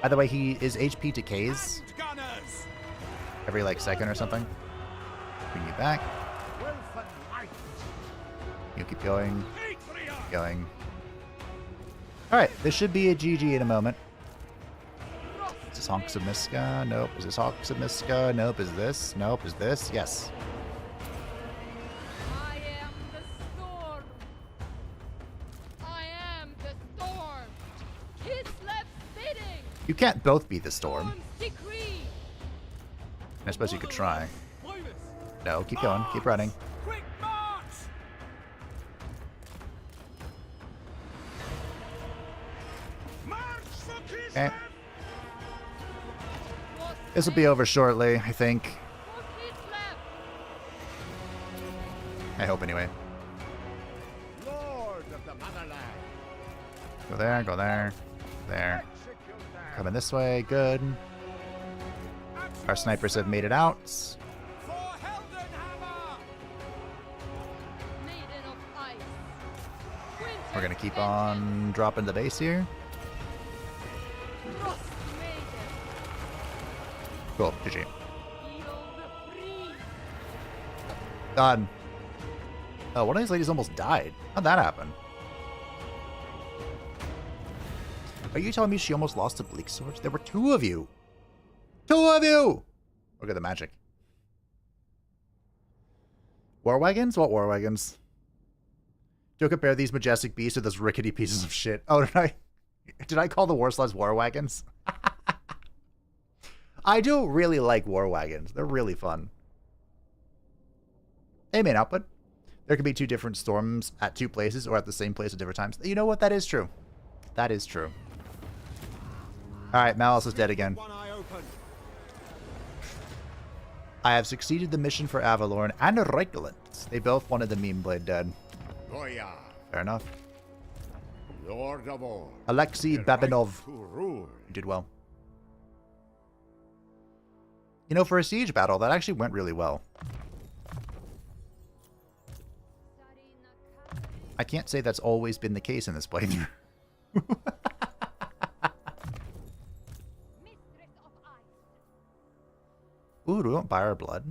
By the way, he is HP decays Gunners. every, like, second or something. Bring you back. Wilson light. You keep going. Patriot. Going. Alright, this should be a GG in a moment. Is this Honks of Miska? Nope. Is this Honks of Miska? Nope. Is this? Nope. Is this? Yes. I am the storm. I am the storm. Kislev bidding. You can't both be the storm. Storm's decree. I suppose you could try. Minus. No, keep going. Keep running. Quick march. March for Kislev. Okay. This will be over shortly, I think. For Kislev. I hope anyway. Lord of the motherland. Go there, go there, there. Execute them. Coming this way, good. Our snipers have made it out. For Heldenhammer. Maiden of ice. We're gonna keep on dropping the base here. Frost maiden. Cool, GG. Feel the breeze. Done. Oh, one of these ladies almost died. How'd that happen? Are you telling me she almost lost to Bleak Swords? There were two of you! Two of you! Look at the magic. War wagons? What war wagons? Do compare these majestic beasts to those rickety pieces of shit. Oh, did I call the war sleds war wagons? I do really like war wagons. They're really fun. Hey, main output. There can be two different storms at two places or at the same place at different times. You know what? That is true. That is true. Alright, Malice is dead again. One eye open. I have succeeded the mission for Avalorn and Reikland. They both wanted the meme blade dead. Goya. Fair enough. Lord of all. Alexei The right Babinov. to rule. You did well. You know, for a siege battle, that actually went really well. I can't say that's always been the case in this playthrough. Ooh, do we want Buyer Blood?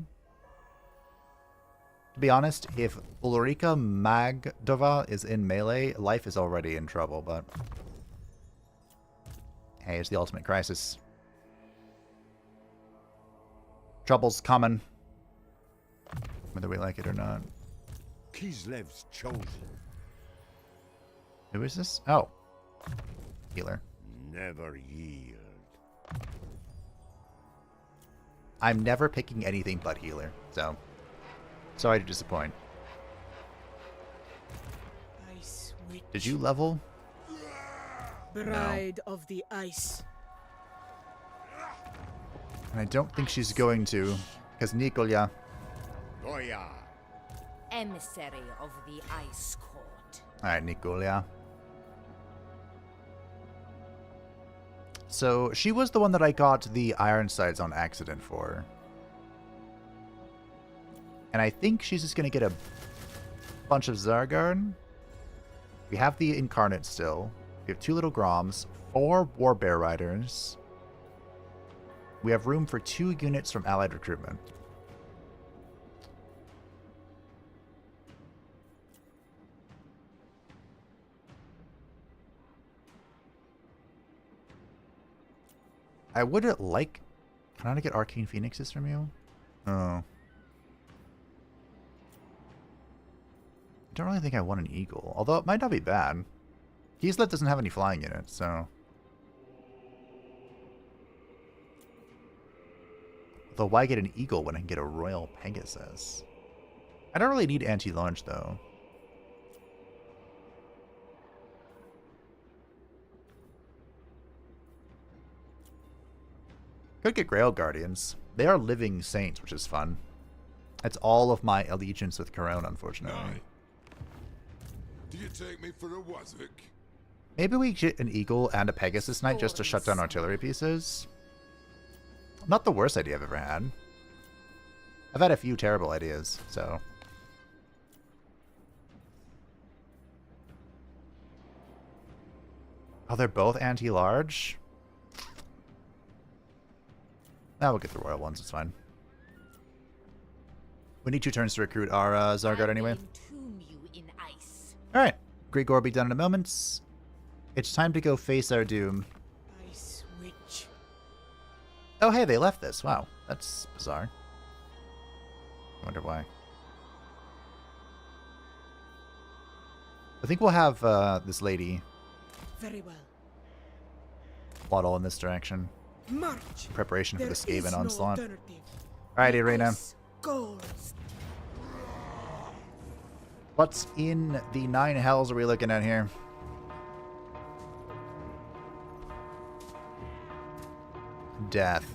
To be honest, if Ulrika Magdova is in melee, life is already in trouble, but... Hey, it's the ultimate crisis. Trouble's coming. Whether we like it or not. Kislev's chosen. Who is this? Oh. Healer. Never yield. I'm never picking anything but healer, so... Sorry to disappoint. Ice witch. Did you level? Bride of the ice. And I don't think she's going to, because Nikolya... Goya. Emissary of the Ice Court. Alright, Nikolya. So, she was the one that I got the Ironsides on accident for. And I think she's just going to get a bunch of Zargarn. We have the Incarnate still. We have 2 Little Groms, 4 War Bear Riders. We have room for 2 units from Allied Recruitment. I would like... Can I get Arcane Phoenixes from you? Oh. I don't really think I want an Eagle. Although it might not be bad. Kislev doesn't have any flying units, so... Although why get an Eagle when I can get a Royal Pegasus? I don't really need anti-launch, though. Could get Grail Guardians. They are living saints, which is fun. That's all of my allegiance with Corona, unfortunately. Aye. Do you take me for a Wazvik? Maybe we get an Eagle and a Pegasus Knight just to shut down artillery pieces. Not the worst idea I've ever had. I've had a few terrible ideas, so... Oh, they're both anti-large? Now we'll get the royal ones, it's fine. We need 2 turns to recruit our Zargard anyway. Alright, Great Gore will be done in a moment. It's time to go face our doom. Ice Witch. Oh hey, they left this. Wow, that's bizarre. I wonder why. I think we'll have this lady Very well. waddle in this direction. March. In preparation for the Skaven no onslaught. alternative. Alright, The Irina. ice goes. What's in the 9 hells are we looking at here? Death.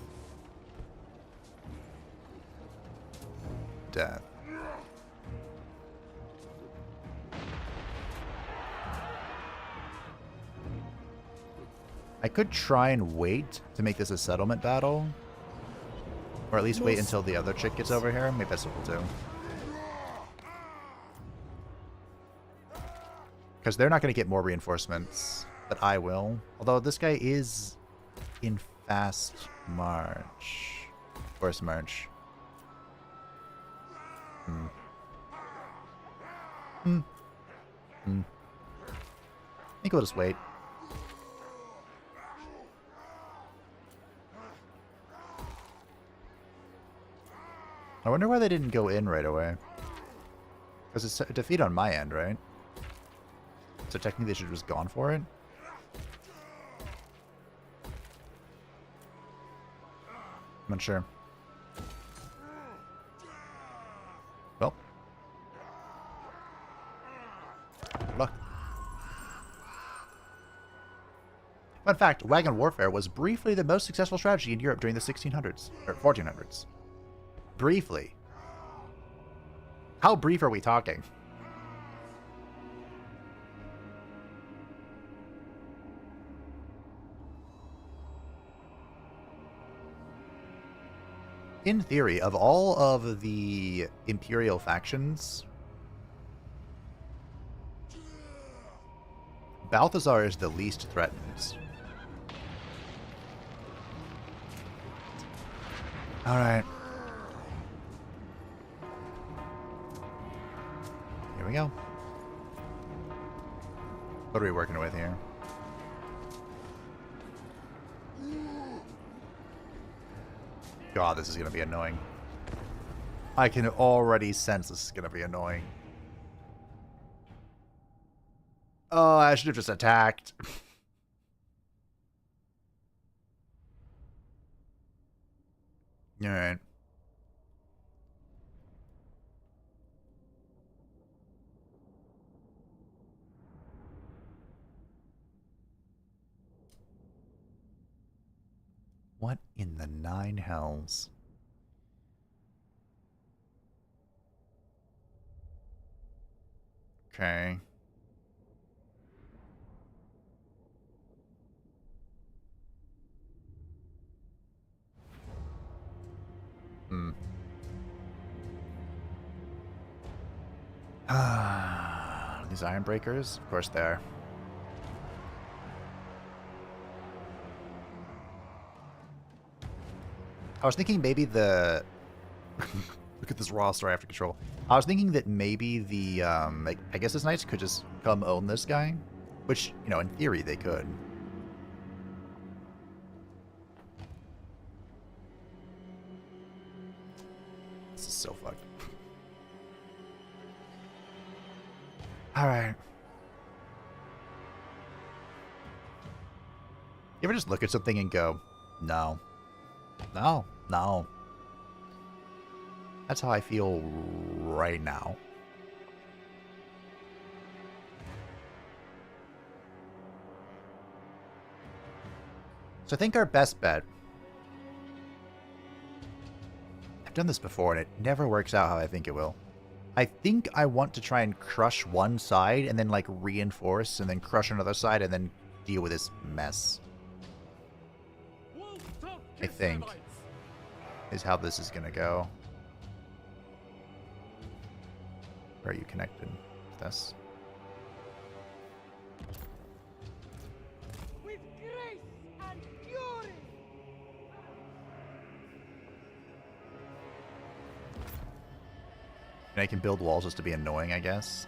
Death. I could try and wait to make this a settlement battle. Or at least wait until the other chick gets over here. Maybe that's what we'll do. Because they're not going to get more reinforcements, but I will. Although this guy is in fast march. Forced march. I think we'll just wait. I wonder why they didn't go in right away. Because it's a defeat on my end, right? So technically they should have just gone for it? I'm not sure. Well. Good luck. Fun fact, wagon warfare was briefly the most successful strategy in Europe during the 1600s, or 1400s. Briefly. How brief are we talking? In theory, of all of the Imperial factions, Balthazar is the least threatened. Alright. Here we go. What are we working with here? God, this is going to be annoying. I can already sense this is going to be annoying. Oh, I should have just attacked. Alright. What in the 9 hells? Okay. these iron breakers? Of course they are. I was thinking maybe the... Look at this roster I have to control. I was thinking that maybe the, I guess his knights could just come own this guy. Which, you know, in theory they could. This is so fucked. Alright. You ever just look at something and go, no. No. No. That's how I feel right now. So I think our best bet... I've done this before and it never works out how I think it will. I think I want to try and crush one side and then like reinforce and then crush another side and then deal with this mess. I think is how this is gonna go. Where are you connected to this? With grace and fury. And I can build walls just to be annoying, I guess.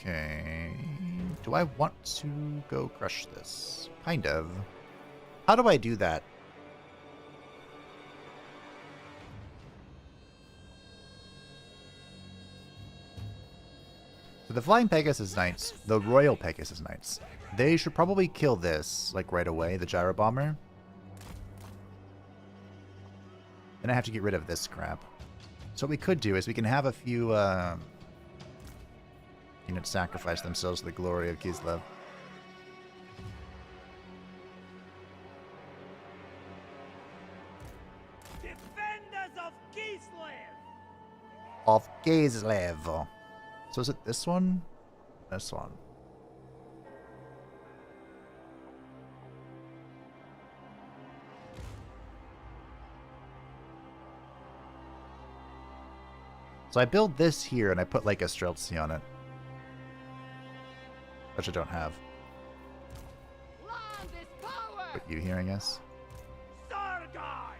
Okay. Do I want to go crush this? Kind of. How do I do that? So the Flying Pegasus Knights, the Royal Pegasus Knights, they should probably kill this, like, right away, the Gyro Bomber. Then I have to get rid of this crap. So what we could do is we can have a few, units sacrifice themselves to the glory of Kislev. Defenders of Kislev! Of Kislev. So is it this one? This one. So I build this here and I put like a Streltsy on it. Which I don't have. Land is power. Put you here, I guess. Sargai!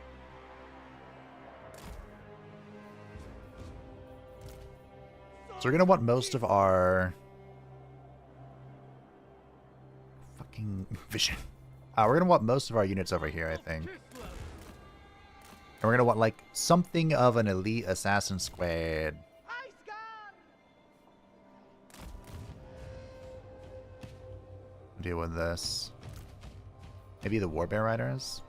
So we're gonna want most of our fucking vision. We're gonna want most of our units over here, I think. And we're gonna want like something of an elite assassin squad. Ice gun. Deal with this. Maybe the Warbear Riders?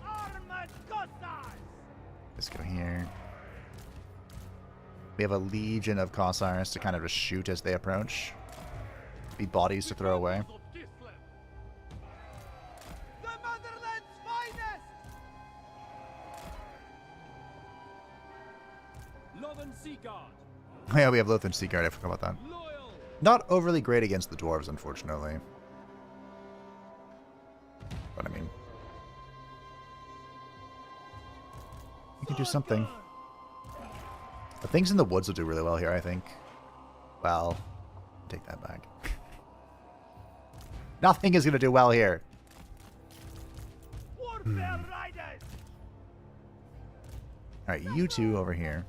Armored Cossars! Let's go here. We have a legion of Cossars to kind of just shoot as they approach. Be bodies to throw away. The motherland's finest. Lothern Seaguard! Yeah, we have Lothern Seaguard, I forgot about that. Loyal! Not overly great against the dwarves, unfortunately. But I mean... we can do something. The things in the woods will do really well here, I think. Well, take that back. Nothing is going to do well here. Warfare Riders! Alright, you two over here.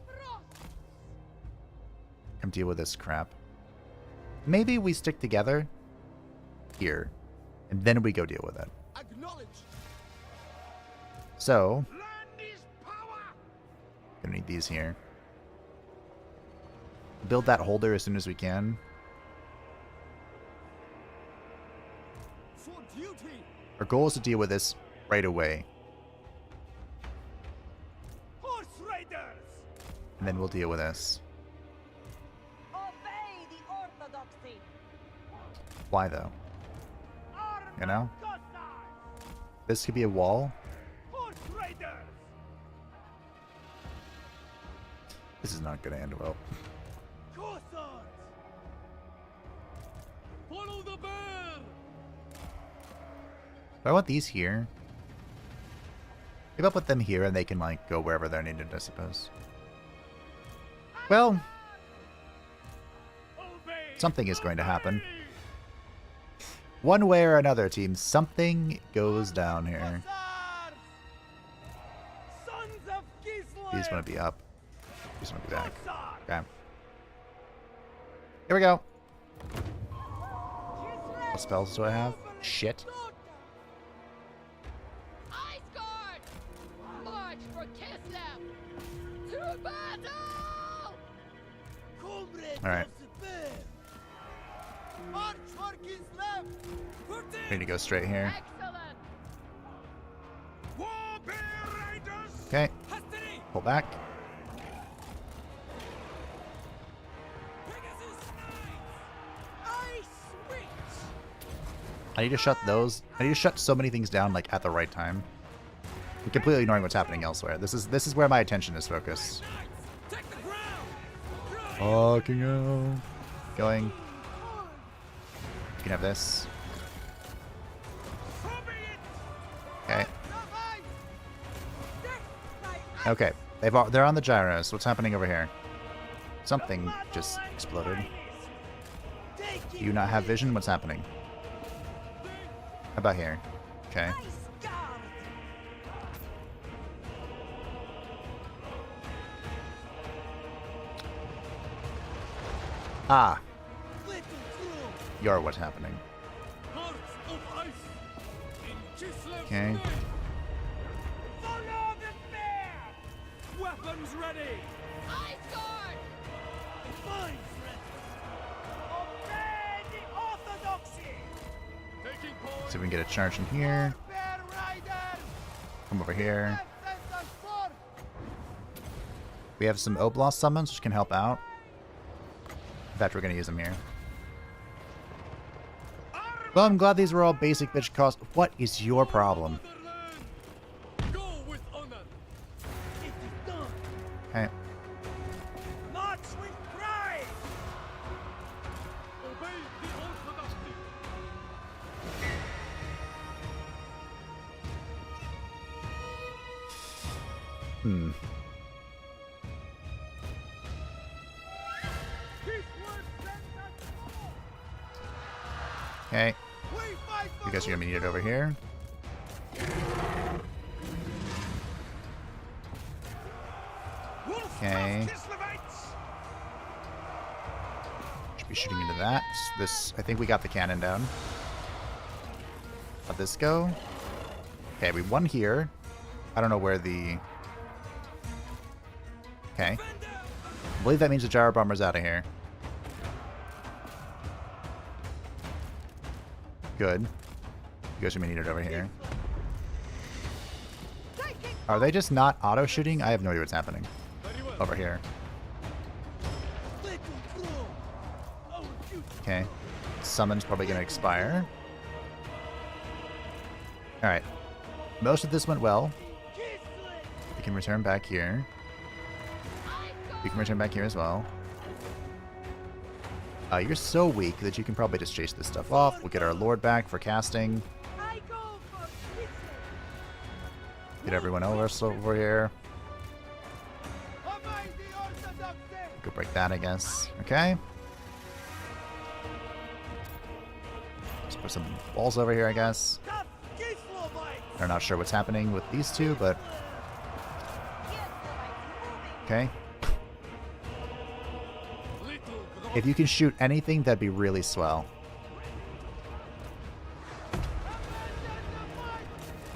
Come deal with this crap. Maybe we stick together here, and then we go deal with it. Acknowledge. So, Land is power. gonna need these here. Build that holder as soon as we can. For duty. Our goal is to deal with this right away, Horse Raiders! and then we'll deal with this. Obey the orthodoxy. Why though? Armored You know? Cossars! This could be a wall. Horse Raiders! This is not gonna end well. To the bear! Do I want these here? Maybe I'll put them here and they can, like, go wherever they're needed, I suppose. Well, Obey! something is going to happen. One way or another, team, something goes down here. Hussars! Sons of Kislev! These want to be up. These want to be back. Hussars! Okay. Here we go. What spells do I have? Shit. Ice Guard! March for Kislev! To battle! Alright. March for Kislev! We need to go straight here. Excellent! War bear riders! Okay. Pull back. I need to shut those. I need to shut so many things down, like, at the right time. I'm completely ignoring what's happening elsewhere. This is where my attention is focused. Fucking hell. Going. You can have this. Okay. Okay. They're on the gyros. What's happening over here? Something just exploded. Do you not have vision? What's happening? How about here? Okay. Ah. You're what's happening. Hearts of ice! In Kislev's Okay. name! Follow the bear! Weapons ready! Ice Guard! Mines ready! Obey the orthodoxy! Taking point! See if we can get a charge in here. Bear riders! Come over here. Send us forth! We have some Oblast summons which can help out. In fact, we're going to use them here. Well, I'm glad these were all basic bitch cost. What is your problem? Motherland! Go with honor! It is done! Okay. March with pride! Obey the orthodoxy! Hmm. Okay. You guys are going to be needed over here. Okay. Should be shooting into that. This, I think we got the cannon down. How'd this go? Okay, we won here. I don't know where the... Okay. I believe that means the gyro bomber's out of here. Good. You guys are gonna need it over here. Are they just not auto shooting? I have no idea what's happening over here. Okay. Summon's probably gonna expire. Alright. Most of this went well. We can return back here. We can return back here as well. You're so weak that you can probably just chase this stuff off. We'll get our Lord back for casting. Get everyone else over here. Go break that, I guess. Okay. Let's put some walls over here, I guess. I'm not sure what's happening with these two, but... Okay. If you can shoot anything, that'd be really swell.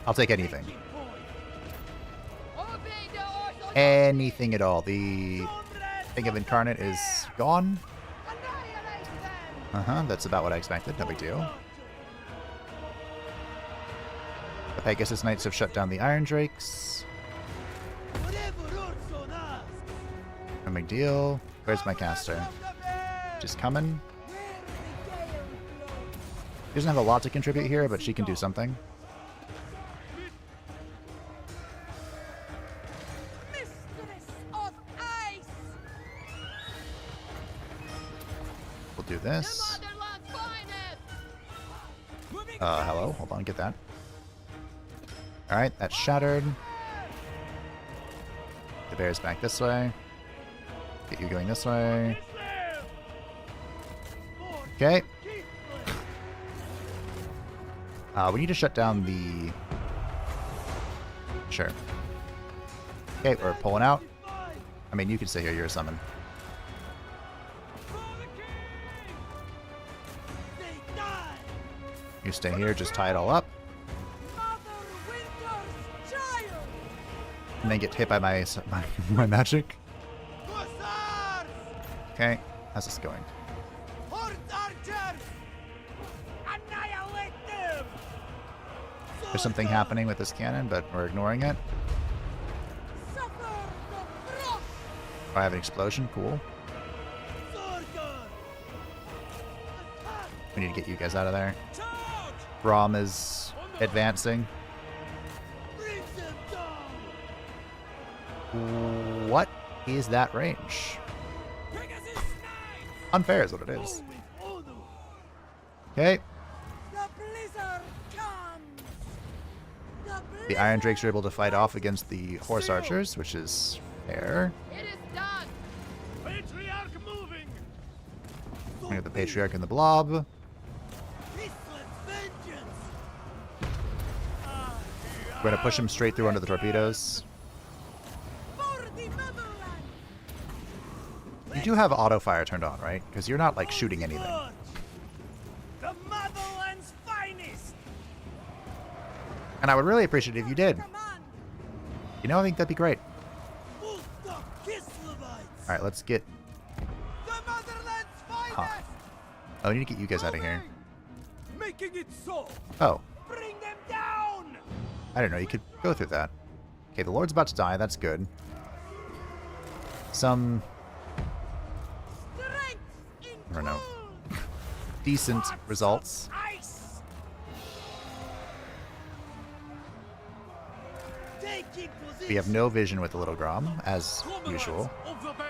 I'll take anything. Anything at all. The thing of Incarnate is gone. That's about what I expected. No big deal. The Pegasus Knights have shut down the Iron Drakes. No big deal. Where's my caster? Just coming. She doesn't have a lot to contribute here, but she can do something. We'll do this. Hello? Hold on, get that. Alright, that's shattered. The bear's back this way. Get you going this way. Okay. We need to shut down the... Sure. Okay, we're pulling out. I mean, you can stay here, you're a summon. You stay here, just tie it all up. And then get hit by my magic. Okay, how's this going? There's something happening with this cannon, but we're ignoring it. Oh, I have an explosion. Cool. We need to get you guys out of there. Braum is advancing. What is that range? Unfair is what it is. Okay. The Iron Drakes are able to fight off against the Horse Archers, which is fair. It is done. Patriarch moving. We have the Patriarch and the Blob. We're going to push him straight through under the torpedoes. You do have auto fire turned on, right? Because you're not like shooting anything. The motherland's finest. And I would really appreciate it if you did. You know, I think that'd be great. Alright, let's get... The motherland's finest. Huh. Oh, I need to get you guys out of here. Making it so. Oh, Bring them down. I don't know. You could go through that. Okay, the Lord's about to die. That's good. Some... I don't know. Decent results. Ice. Taking position. We have no vision with the little Grom, as usual. Of the bear.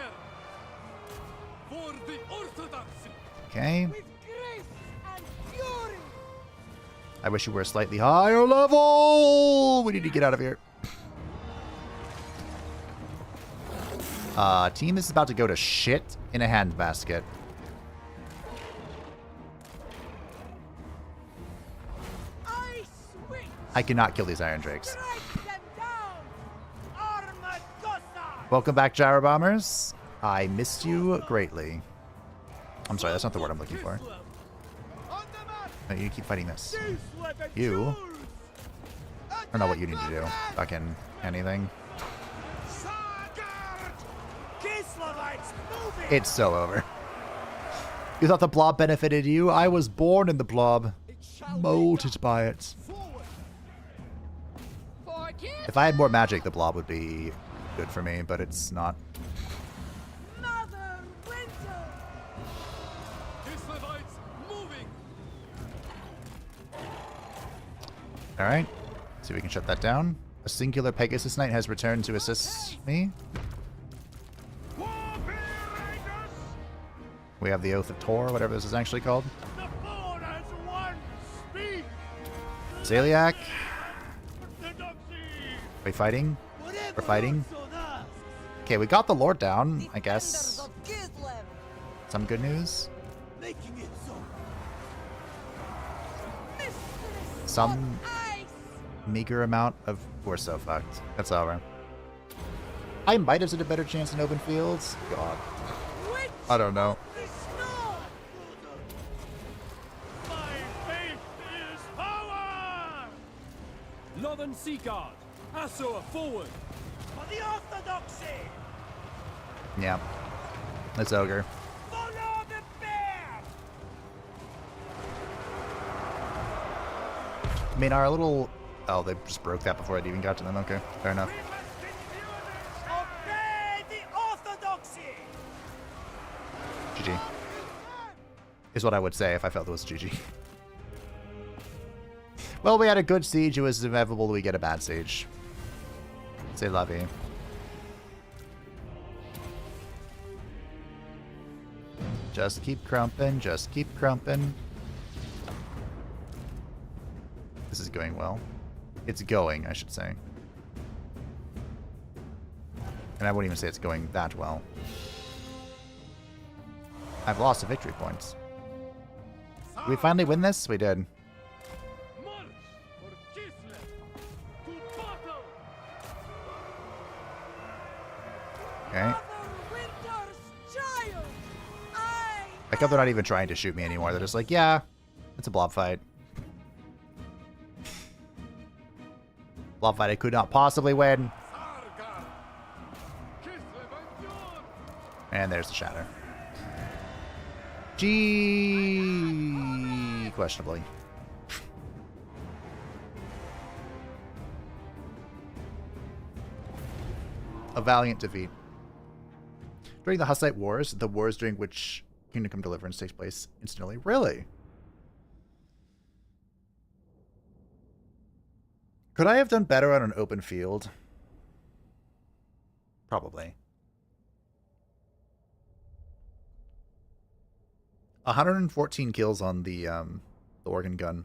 For the orthodoxy. Okay. With grace and fury. I wish you were a slightly higher level! We need to get out of here. Team is about to go to shit in a handbasket. I cannot kill these Iron Drakes. Welcome back, Gyro Bombers. I missed you greatly. I'm sorry, that's not the word I'm looking for. No, you keep fighting this. You. I don't know what you need to do. Fucking anything. It's so over. You thought the blob benefited you? I was born in the blob. Molded by it. If I had more magic, the blob would be good for me, but it's not. Mother Winter. Kislevites moving. Alright. See if we can shut that down. A singular Pegasus Knight has returned to assist me. We have the Oath of Tor, whatever this is actually called. The Lord has won. Speak. Zaliak. Orthodoxy. Are we fighting? Whatever We're fighting. also does. Okay, we got the Lord down, I guess. Of Kislev. Some good news. Making it so. Some meager amount of... We're so fucked. That's over. I might have stood a better chance in open fields. God. I don't know. My faith is power. Northern Sea Guard. Asur forward. For the orthodoxy. Yeah. It's ogre. Follow the bear. I mean, our little... Oh, they just broke that before it even got to them. Okay, fair enough. We must endure this. Obey the orthodoxy. GG. Is what I would say if I felt it was GG. Well, we had a good siege. It was inevitable we get a bad siege. C'est la vie. Just keep crumping. Just keep crumping. going well. It's going, I should say. And I wouldn't even say it's going that well. I've lost the victory points. Did we finally win this? We did. March for Kislev! To battle! Okay. Winter's child! Like how they're not even trying to shoot me anymore. They're just like, yeah, it's a blob fight. Blob fight I could not possibly win. Sargar! Kislev and York! And there's the shatter. G questionably. A valiant defeat. During the Hussite Wars, the wars during which Kingdom Come Deliverance takes place instantly. Really? Could I have done better on an open field? Probably. 114 kills on the organ gun.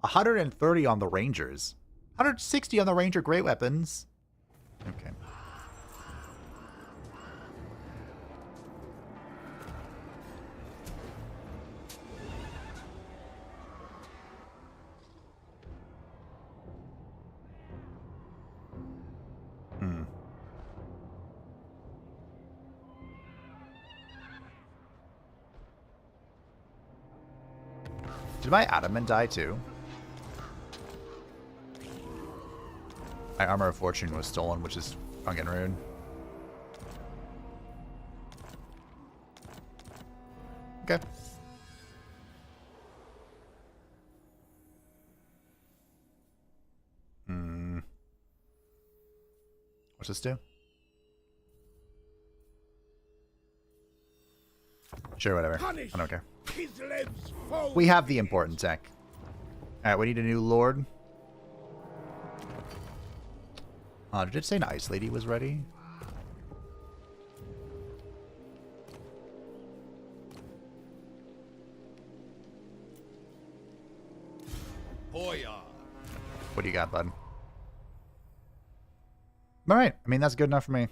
130 on the Rangers. 160 on the Ranger Great Weapons. Okay. Did my adamant die too? My armor of fortune was stolen, which is fucking rude. Okay. What's this do? Sure, whatever. I don't care. Kislev's foe. We have the important tech. Alright, we need a new lord. Did it say an ice lady was ready? Hoya! What do you got, bud? Alright, I mean, that's good enough for me.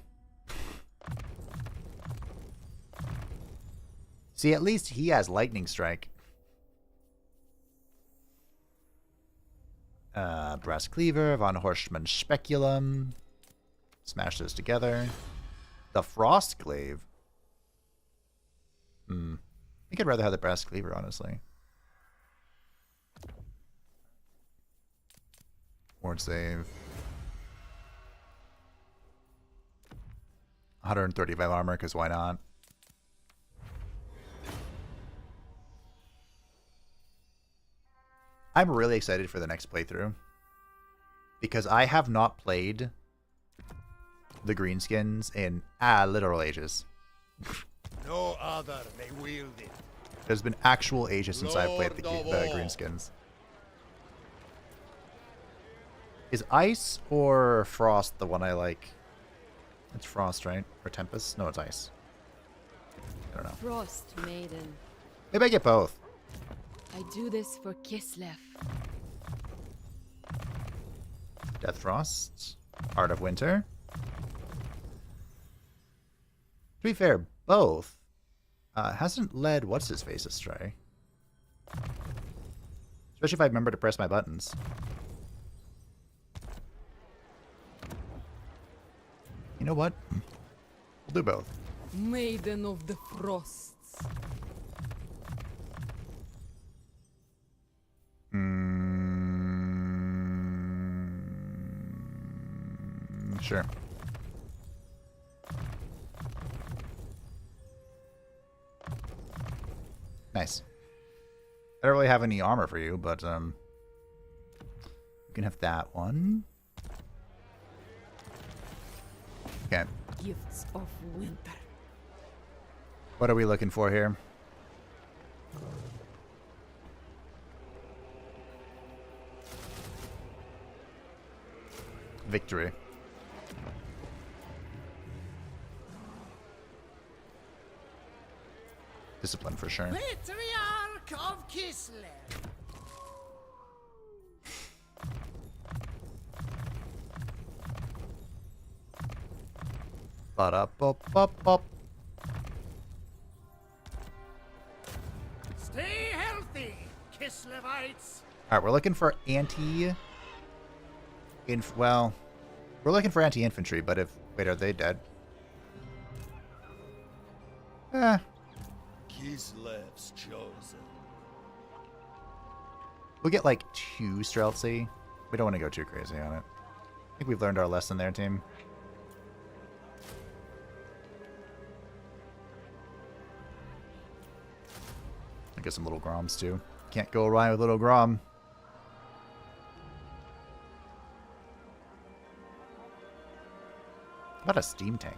See, at least he has lightning strike. Brass cleaver, von Horstmann speculum. Smash those together. The frost glaive. I think I'd rather have the brass cleaver, honestly. Ward save. 135 armor, because why not? I'm really excited for the next playthrough. Because I have not played the greenskins in literal ages. No other may wield it. There's been actual ages since I've played the Lord of all. greenskins. Is ice or frost the one I like? It's frost, right? Or tempest? No, it's ice. I don't know. Frost Maiden. Maybe I get both. I do this for Kislev. Death Frost. Heart of Winter. To be fair, both. Hasn't led what's-his-face astray. Especially if I remember to press my buttons. You know what? We'll do both. Maiden of the Frosts. Sure. Nice. I don't really have any armor for you, but you can have that one. Okay. Gifts of winter. What are we looking for here? Victory. Discipline for sure. Patriarch of Kislev! Ba-da-ba-ba-ba. Stay healthy, Kislevites. Alright, we're looking for well, we're looking for anti-infantry, but if... Wait, are they dead? Eh. Kislev's chosen. We'll get like 2 Streltsy. We don't want to go too crazy on it. I think we've learned our lesson there, team. I get some little Groms too. Can't go awry with little Grom. How about a steam tank?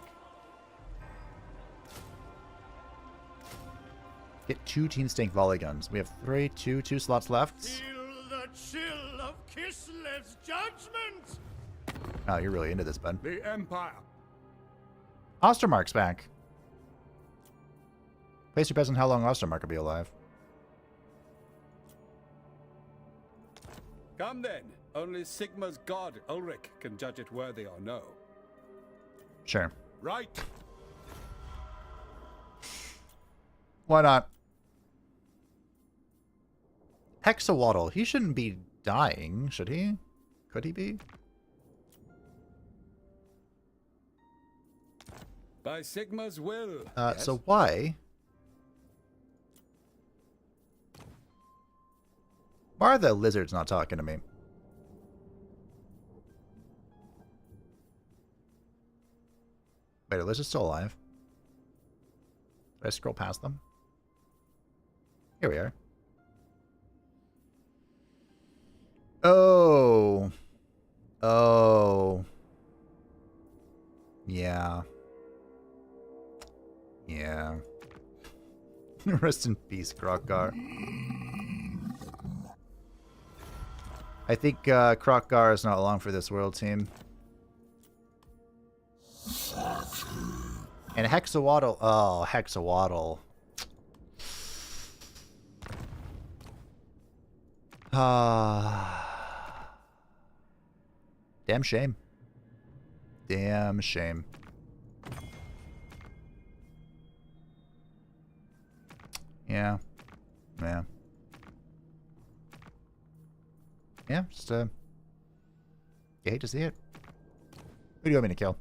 Get 2 Team Stank volley guns. We have 2 slots left. Feel the chill of Kislev's judgment. Oh, you're really into this, bud. The Empire. Ostermark's back. Place your bets on how long Ostermark will be alive. Come then. Only Sigma's god, Ulrich, can judge it worthy or no. Sure. Right. Why not? Hexawaddle. He shouldn't be dying, should he? Could he be? By Sigma's will. Yes. So why? Why are the lizards not talking to me? Wait, are lizards still alive? Did I scroll past them? Here we are. Oh. Oh. Yeah. Yeah. Rest in peace, Krokgar. I think Krokgar is not long for this world, team. And Hexawaddle. Oh, Hexawaddle. Damn shame. Damn shame. Yeah. Yeah. Yeah, just, you hate to see it. Who do you want me to kill?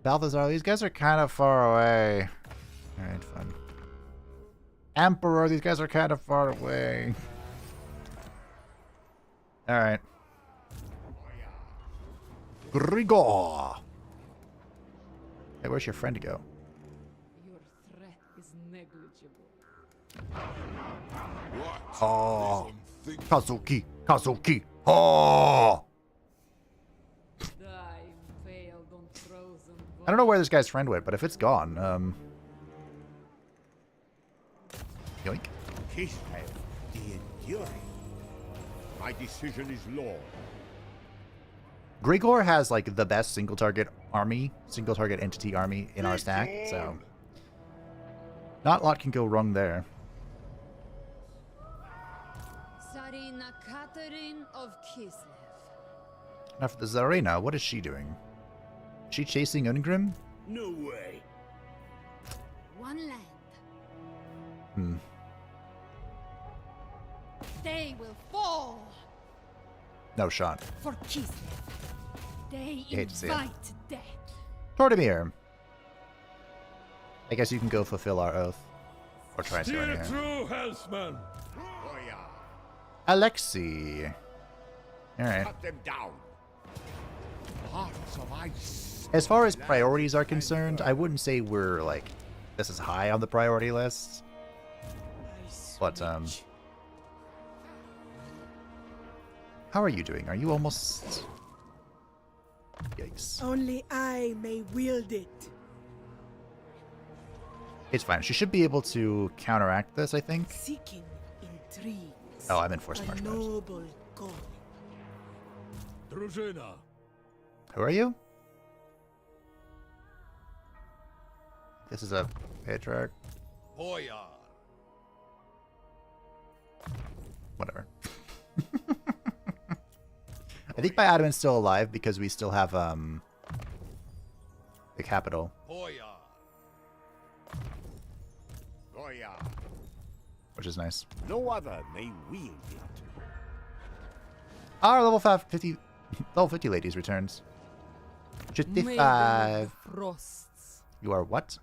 Balthazar, these guys are kind of far away. Alright, fine. Emperor, these guys are kind of far away. Alright. Grigor! Hey, where's your friend to go? Your threat is negligible. Oh, Kazuki, Kazuki. Oh! Die impaled on frozen I don't know where this guy's friend went, but if it's gone, yoink. Kislev, the enduring. My decision is law. Grigor has like the best single target entity army in our stack, so not a lot can go wrong there. Tsarina Catherine of Kislev. Now for the Tsarina, what is she doing? Is she chasing Ungrim? No way. One land. Hmm. They will fall No shot. for Kislev. They hate to see it. invite death. Tortimir. I guess you can go fulfill our oath. Or try to Steer anyway. through, Hellsman. Oh yeah. Alexi. Alright. Cut them down. Hearts of ice. As far as priorities are concerned, I wouldn't say we're like this is high on the priority list. But how are you doing? Are you almost Yikes. Only I may wield it. It's fine. She should be able to counteract this, I think. Seeking intrigues. Oh, I'm in forced A march mode. noble calling. Drużyna. Who are you? This is a patriarch. Hoya. Whatever. I think my admin's still alive because we still have the capital. Hoya. Goya. Which is nice. No other may wield it. Our level 50 level 50 ladies returns. 55. Frosts. You are what?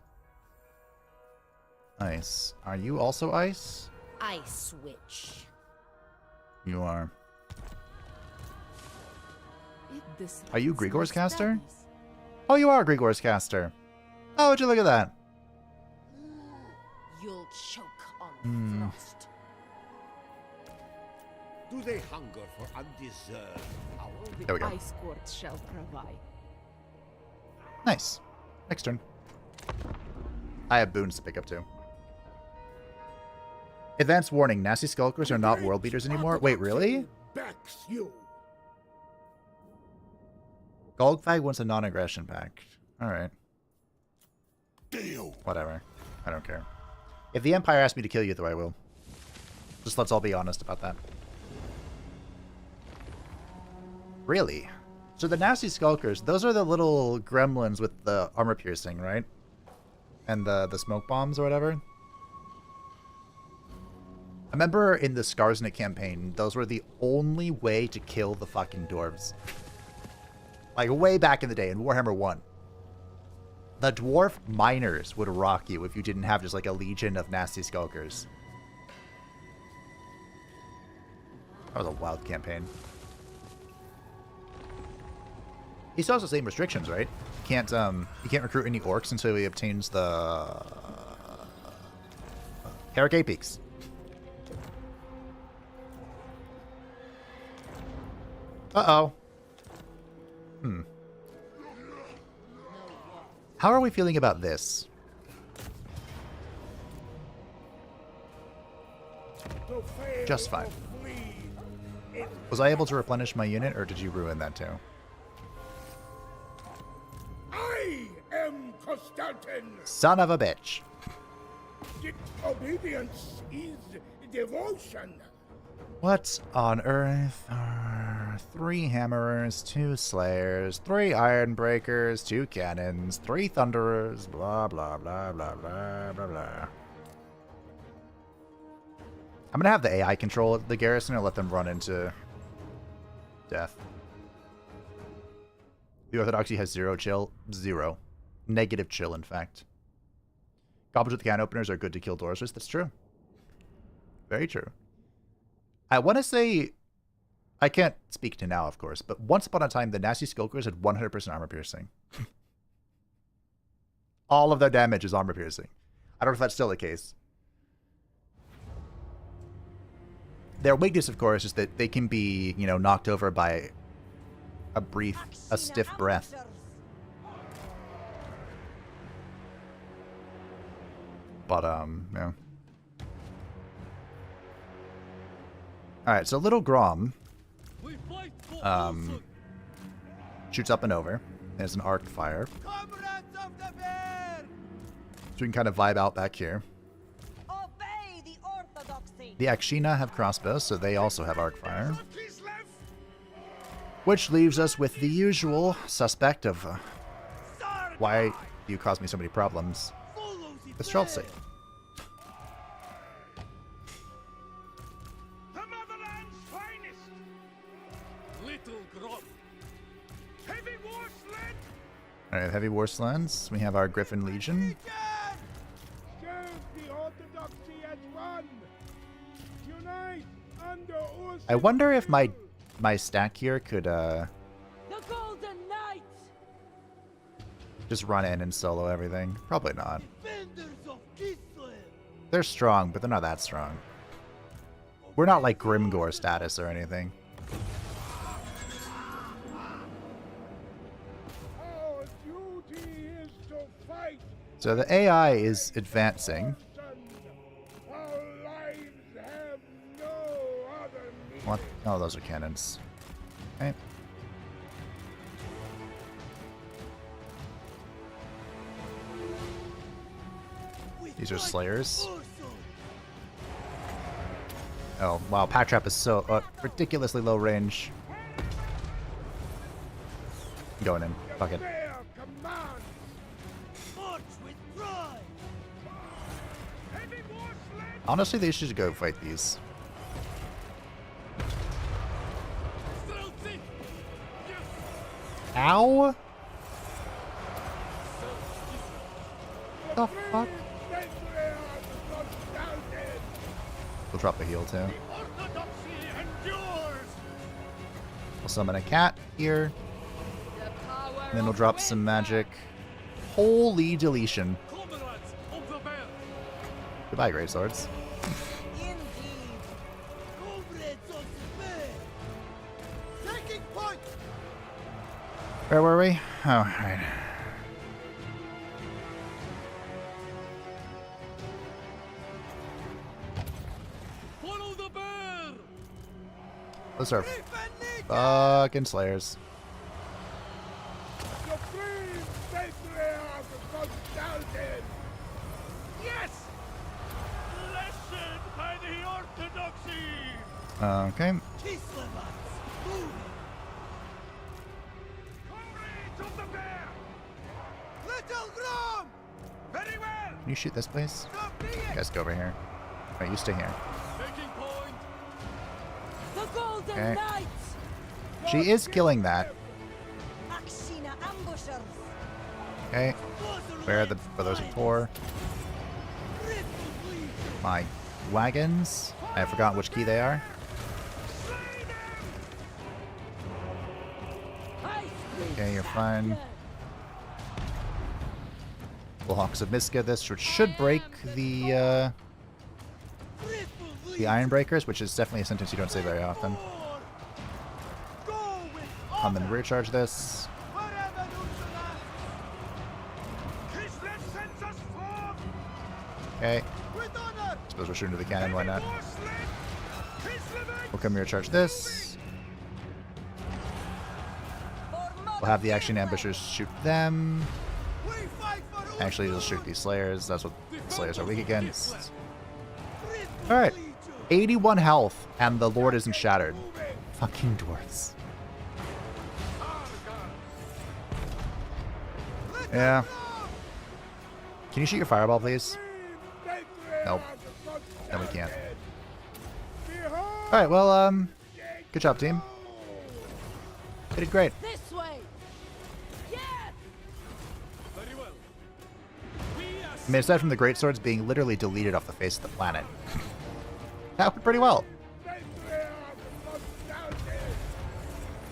Ice. Are you also ice? Ice witch. You are. It Are you disrupts Grigor's my caster? studies. Oh, you are Grigor's caster. Oh, would you look at that? You'll choke on frost. Do they hunger for undeserved power? There we go. Ice court shall provide. Nice. Next turn. I have boons to pick up too. Advanced warning. Nasty Skulkers are not world beaters anymore. Wait, really? Backs you. Goldfag wants a non-aggression pact. Alright. Deal. Whatever. I don't care. If the Empire asks me to kill you, though, I will. Just let's all be honest about that. Really? So the Nasty Skulkers, those are the little gremlins with the armor piercing, right? And the smoke bombs or whatever? I remember in the Skarsnik campaign, those were the only way to kill the fucking dwarves. Like, way back in the day, in Warhammer 1. The dwarf miners would rock you if you didn't have just, like, a legion of Nasty Skulkers. That was a wild campaign. He still has the same restrictions, right? You can't recruit any orcs until he obtains the Herrick Peaks. Uh-oh. How are we feeling about this? Just fine. Was I able to replenish my unit, or did you ruin that too? I am Constantin. Son of a bitch. Obedience is devotion. What on earth are 3 hammerers, 2 slayers, 3 iron breakers, 2 cannons, 3 thunderers, blah blah blah blah blah blah blah. I'm gonna have the AI control the garrison and let them run into death. The Orthodoxy has 0 chill. 0. Negative chill, in fact. Goblins with can openers are good to kill doors with. That's true. Very true. I want to say, I can't speak to now, of course, but once upon a time, the Nasty Skulkers had 100% armor piercing. All of their damage is armor piercing. I don't know if that's still the case. Their weakness, of course, is that they can be, you know, knocked over by a stiff breath. But, yeah. Alright, so Little Grom We fight for Ulster. shoots up and over. There's an arc fire. Comrades of the bear. So we can kind of vibe out back here. Obey the orthodoxy. The Akshina have crossbows, so they also have arc fire. Kislev. Which leaves us with the usual suspect of why do you cause me so many problems? The Streltsy. The motherland's finest. Little Grom. Heavy war sled. Alright, heavy war sleds. We have our Griffin Legion. Serve the orthodoxy as one. Unite under Ursul. I wonder if my stack here could The Golden Knights. just run in and solo everything. Probably not. Defenders of Kislev. They're strong, but they're not that strong. We're not like Grimgore status or anything. Our duty is to fight. So the AI is advancing. Son. Our lives have no other meaning. What? Oh, those are cannons. Okay. These are slayers. Oh, wow. Pack Trap is so ridiculously low range. Going in. Fuck it. Their command. March with pride. Heavy war sled. Honestly, they should go fight these. Streltsy. Yes. Ow! The fuck? We'll drop a heal too. Orthodoxy endures. We'll summon a cat here. The power And then we'll of drop wind. some magic. Holy deletion. Comrades of the bear. Goodbye, great swords. Indeed. Comrades of the bear. Taking point. Where were we? Oh, right. Follow the bear. Those are fucking slayers. Supreme patriarch of Constantine. Yes. Blessed by the orthodoxy. Okay. Kislevites, move. Comrades of the bear. Little Grom. Very well. Can you shoot this, please? So be You it. guys go over here. Alright, you stay here. Taking point. The Golden Okay. Knights. She is killing that. Akshina ambushers. Okay. Where are the brothers of Tor? My wagons. I have forgotten which key they are. Okay, you're fine. Hawks of Miska, this which should break the Iron Breakers, which is definitely a sentence you don't say very often. And then rear charge this. Kislev sends us forth. Okay. With honor. Suppose we're shooting to the cannon, why not? War sled. Kislev. We'll come rear charge this. We'll have the action ambushers shoot them. We fight for Actually, they'll shoot these slayers. That's what slayers are weak against. Alright. 81 health, and the Lord isn't shattered. Fucking dwarves. Yeah. Can you shoot your fireball, please? Nope. No, we can't. Alright, well, good job, team. You did great. this way. Yes. Very well. We are I mean, aside from the great swords being literally deleted off the face of the planet. That went pretty well.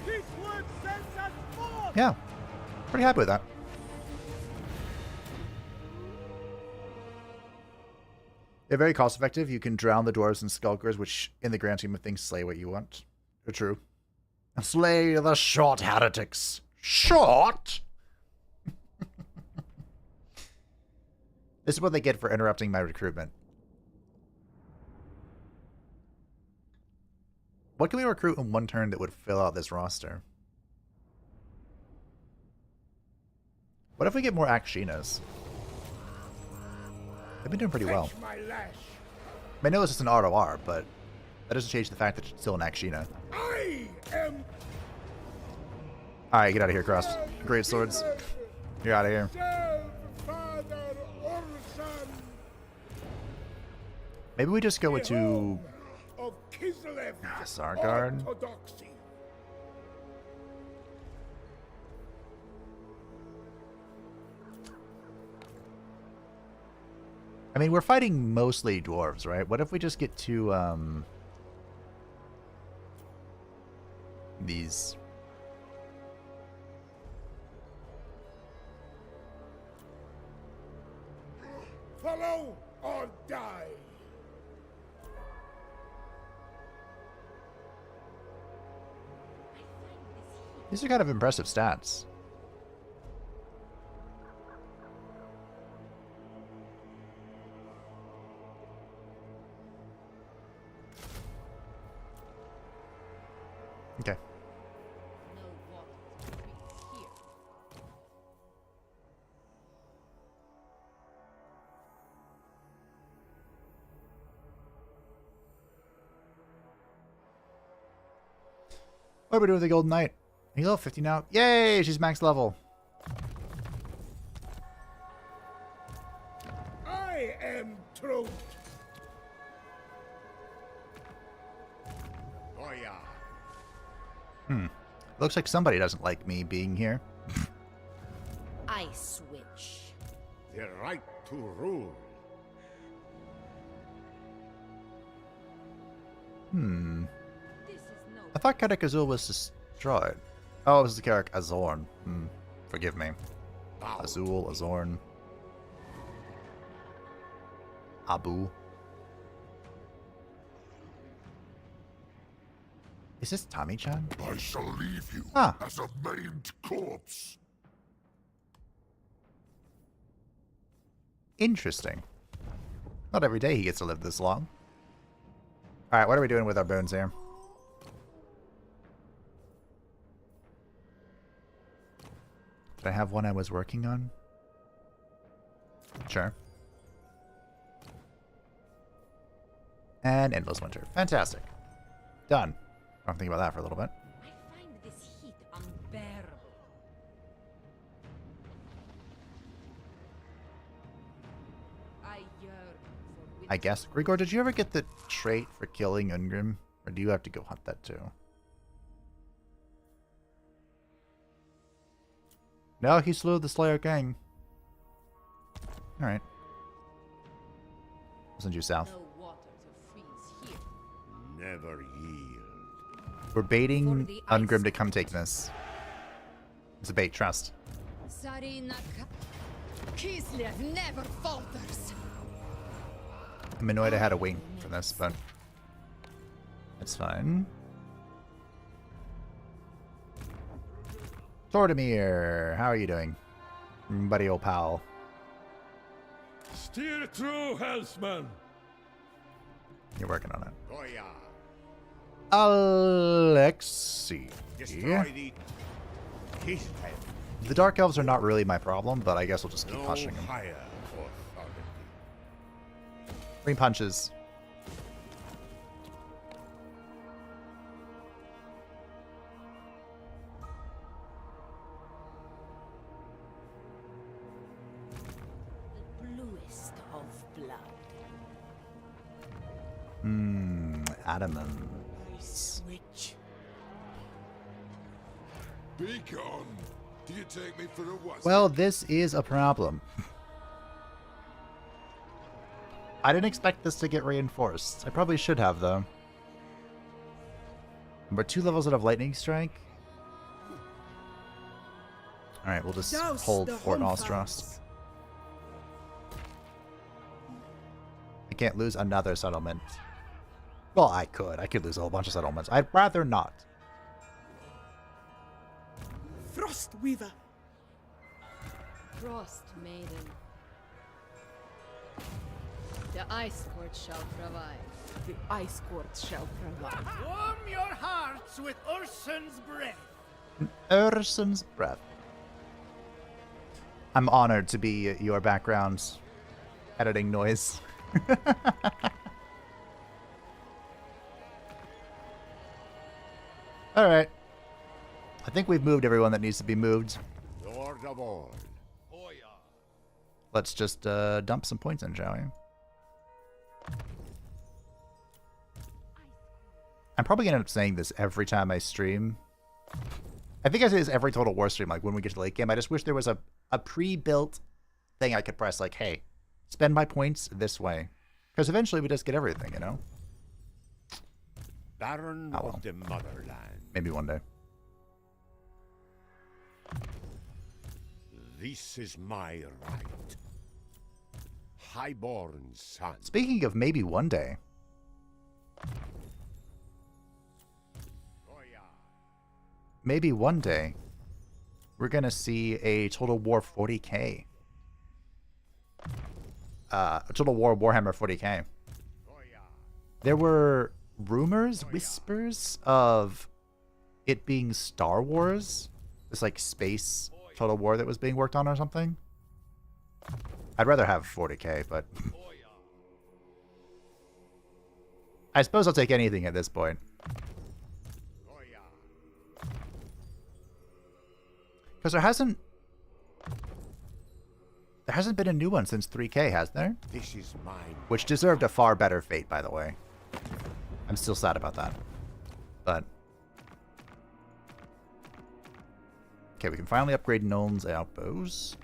This word sends us forth. Yeah. Pretty happy with that. They're very cost effective. You can drown the dwarves and skulkers, which in the grand scheme of things slay what you want. True. Slay the short heretics. Short? This is what they get for interrupting my recruitment. What can we recruit in one turn that would fill out this roster? What if we get more Akshinas? They've been doing pretty well. Fetch my lash. I know this is an ROR, but that doesn't change the fact that it's still an Akshina. I am Alright, get out of here, Cross. Great swords. You're out of here. serve Father Orson Maybe we just go into of Kislev. Sargard. Orthodoxy. I mean, we're fighting mostly dwarves, right? What if we just get to, these... Follow or die. These are kind of impressive stats. Okay. No water to drink here. What are we doing with the Golden Knight? Are you level 50 now? Yay! She's max level. I am truth. Oh yeah. Looks like somebody doesn't like me being here. I switch. The right to rule. This is no I thought Karak Azul was destroyed. Oh, it was the Karak Azorn. Forgive me. Azul, Azorn. Abu. Is this Tommy-chan? I shall leave you Ah. as a maimed corpse. Interesting. Not every day he gets to live this long. Alright, what are we doing with our bones here? Did I have one I was working on? Sure. And Endless Winter. Fantastic. Done. I'll think about that for a little bit. I find this heat unbearable. I yearn for winter. I guess. Grigor, did you ever get the trait for killing Ungrim? Or do you have to go hunt that too? No, he slew the Slayer Gang. Alright. I'll send you south. No water to freeze here. Never yield. We're baiting For the ice Ungrim to come take this. It's a bait, trust. Sarina Kislev never falters. I'm annoyed I had to wait for this, but it's fine. Tortimir, how are you doing? Buddy old pal. Steer through, Hellsman. You're working on it. Oh yeah. Alexi. Destroy the Kislev. The Dark Elves are not really my problem, but I guess we'll just keep No punching them. higher authority. 3 punches. The bluest of blood. Adamants. Switch. Be gone. Do you take me for a wuss? Well, this is a problem. I didn't expect this to get reinforced. I probably should have, though. We're 2 levels out of Lightning Strike. Alright, we'll just hold Fort Nostrost. I can't lose another settlement. Well, I could. I could lose a whole bunch of settlements. I'd rather not. Frost Weaver. Frost Maiden. The Ice Court shall provide. The Ice Court shall provide. Warm your hearts with Ursun's breath. Urson's breath. I'm honored to be your background editing noise. Alright. I think we've moved everyone that needs to be moved. Lord of all. Oh yeah. Let's just dump some points in, shall we? I'm probably going to end up saying this every time I stream. I think I say this every Total War stream, like when we get to late game. I just wish there was a pre-built thing I could press, like, hey, spend my points this way. Because eventually we just get everything, you know? Baron Oh, well. of the motherland. Maybe one day. This is my right. Highborn son. Speaking of maybe one day, Oh yeah. maybe one day, we're going to see a Total War 40k. Total War Warhammer 40k. Oh yeah. There were rumors, whispers of it being Star Wars. This like space Total War that was being worked on or something. I'd rather have 40k, but Oh yeah. I suppose I'll take anything at this point. Oh yeah. Because there hasn't been a new one since 3K, has there? This is mine. Which deserved a far better fate, by the way. I'm still sad about that. But... okay, we can finally upgrade Nolan's Outpost.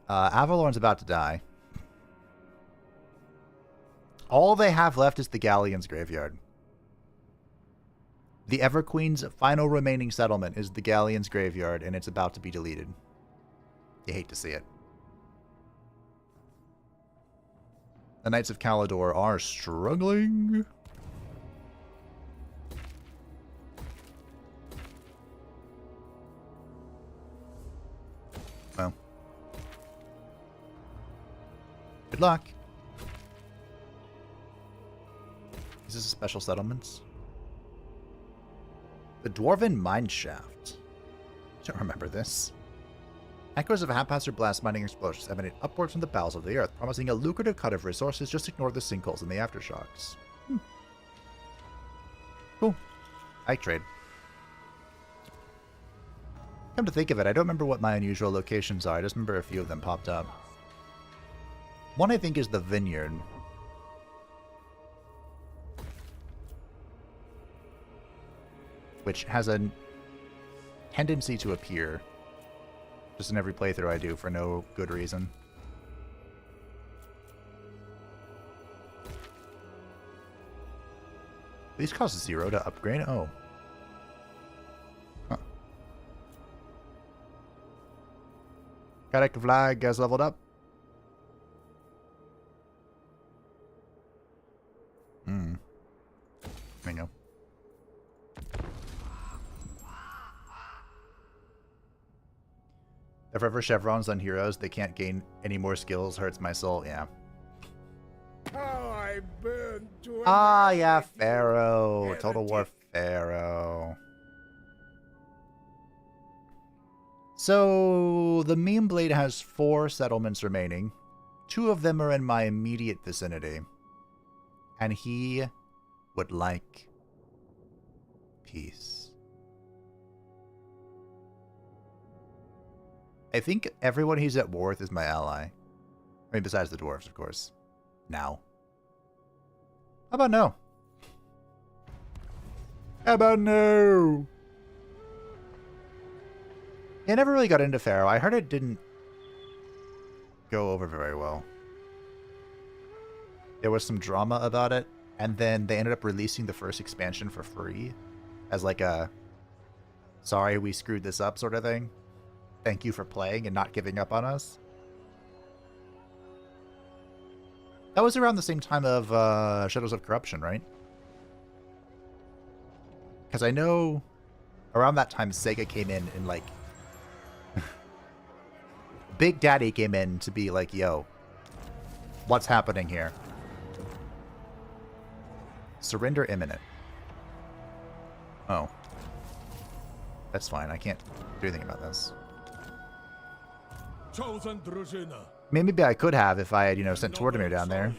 Avalorn's about to die. All they have left is the Galleon's Graveyard. The Everqueen's final remaining settlement is the Galleon's Graveyard, and it's about to be deleted. You hate to see it. The Knights of Caledor are struggling. Well. Good luck. Is this a special settlements? The Dwarven Mineshaft. I don't remember this. Echoes of haphazard blast mining explosions emanate upwards from the bowels of the earth, promising a lucrative cut of resources. Just ignore the sinkholes and the aftershocks. Cool. I trade. Come to think of it, I don't remember what my unusual locations are. I just remember a few of them popped up. One I think is the Vineyard. Which has a tendency to appear just in every playthrough I do for no good reason. These cost 0 to upgrade? Oh. Huh. Cadec Flag has leveled up. There you go. If ever chevrons on heroes, they can't gain any more skills. Hurts my soul. Yeah. How I burn to Ah, yeah, Pharaoh. Total War Pharaoh. So, the Meme Blade has 4 settlements remaining. 2 of them are in my immediate vicinity. And he would like peace. I think everyone he's at war with is my ally. I mean, besides the dwarves, of course. Now. How about no? How about no? Yeah, I never really got into Pharaoh. I heard it didn't go over very well. There was some drama about it, and then they ended up releasing the first expansion for free as like a sorry we screwed this up sort of thing. Thank you for playing and not giving up on us. That was around the same time of Shadows of Corruption, right? Because I know around that time Sega came in and like... Big Daddy came in to be like, yo, what's happening here? Surrender imminent. Oh. That's fine. I can't do anything about this. Chosen Drużyna. Maybe I could have if I had, you know, sent Tortimir down there.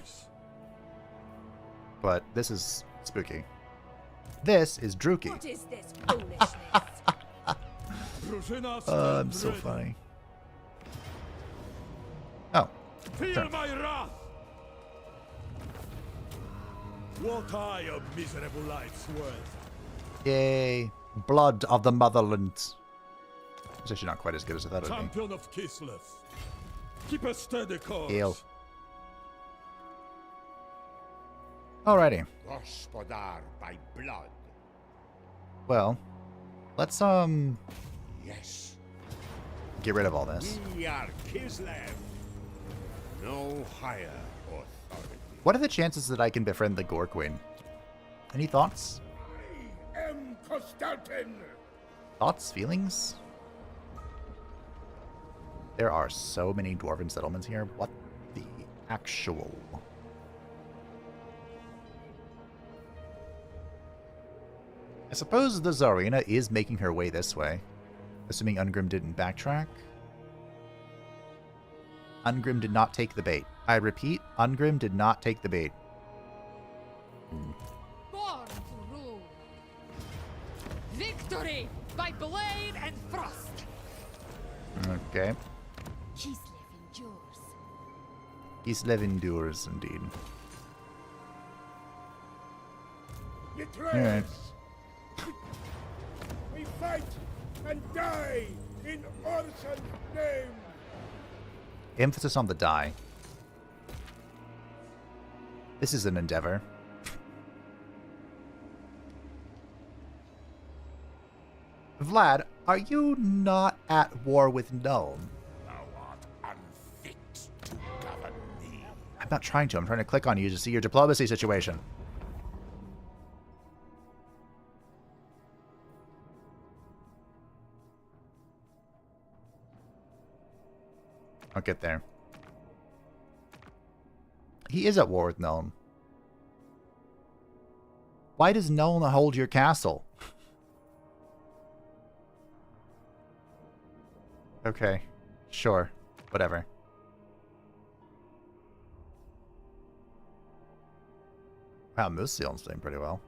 But this is spooky. This is Druki. What is this foolishness? I'm so funny. Oh. Feel Turn. my wrath! What are your miserable lives worth? Yay. Blood of the motherland. It's actually not quite as good as I thought it would be. Champion of Kislev. Keep a steady course. Heal. Alrighty. Gospodar by blood. Well, let's Yes. get rid of all this. We are Kislev. No higher authority. What are the chances that I can befriend the Gore Queen? Any thoughts? I am Constantin. Thoughts? Feelings? There are so many dwarven settlements here. What the actual... I suppose the Tsarina is making her way this way. Assuming Ungrim didn't backtrack. Ungrim did not take the bait. I repeat, Ungrim did not take the bait. Born to rule. Victory by blade and frost. Okay. Kislev endures. Kislev endures, indeed. Betrayers! We fight and die in Orsan's name! Emphasis on the die. This is an endeavor. Vlad, are you not at war with Null? Thou art unfit to govern me. I'm not trying to. I'm trying to click on you to see your diplomacy situation. I'll get there. He is at war with Nuln. Why does Nuln hold your castle? Okay. Sure. Whatever. Wow, Musil's doing pretty well.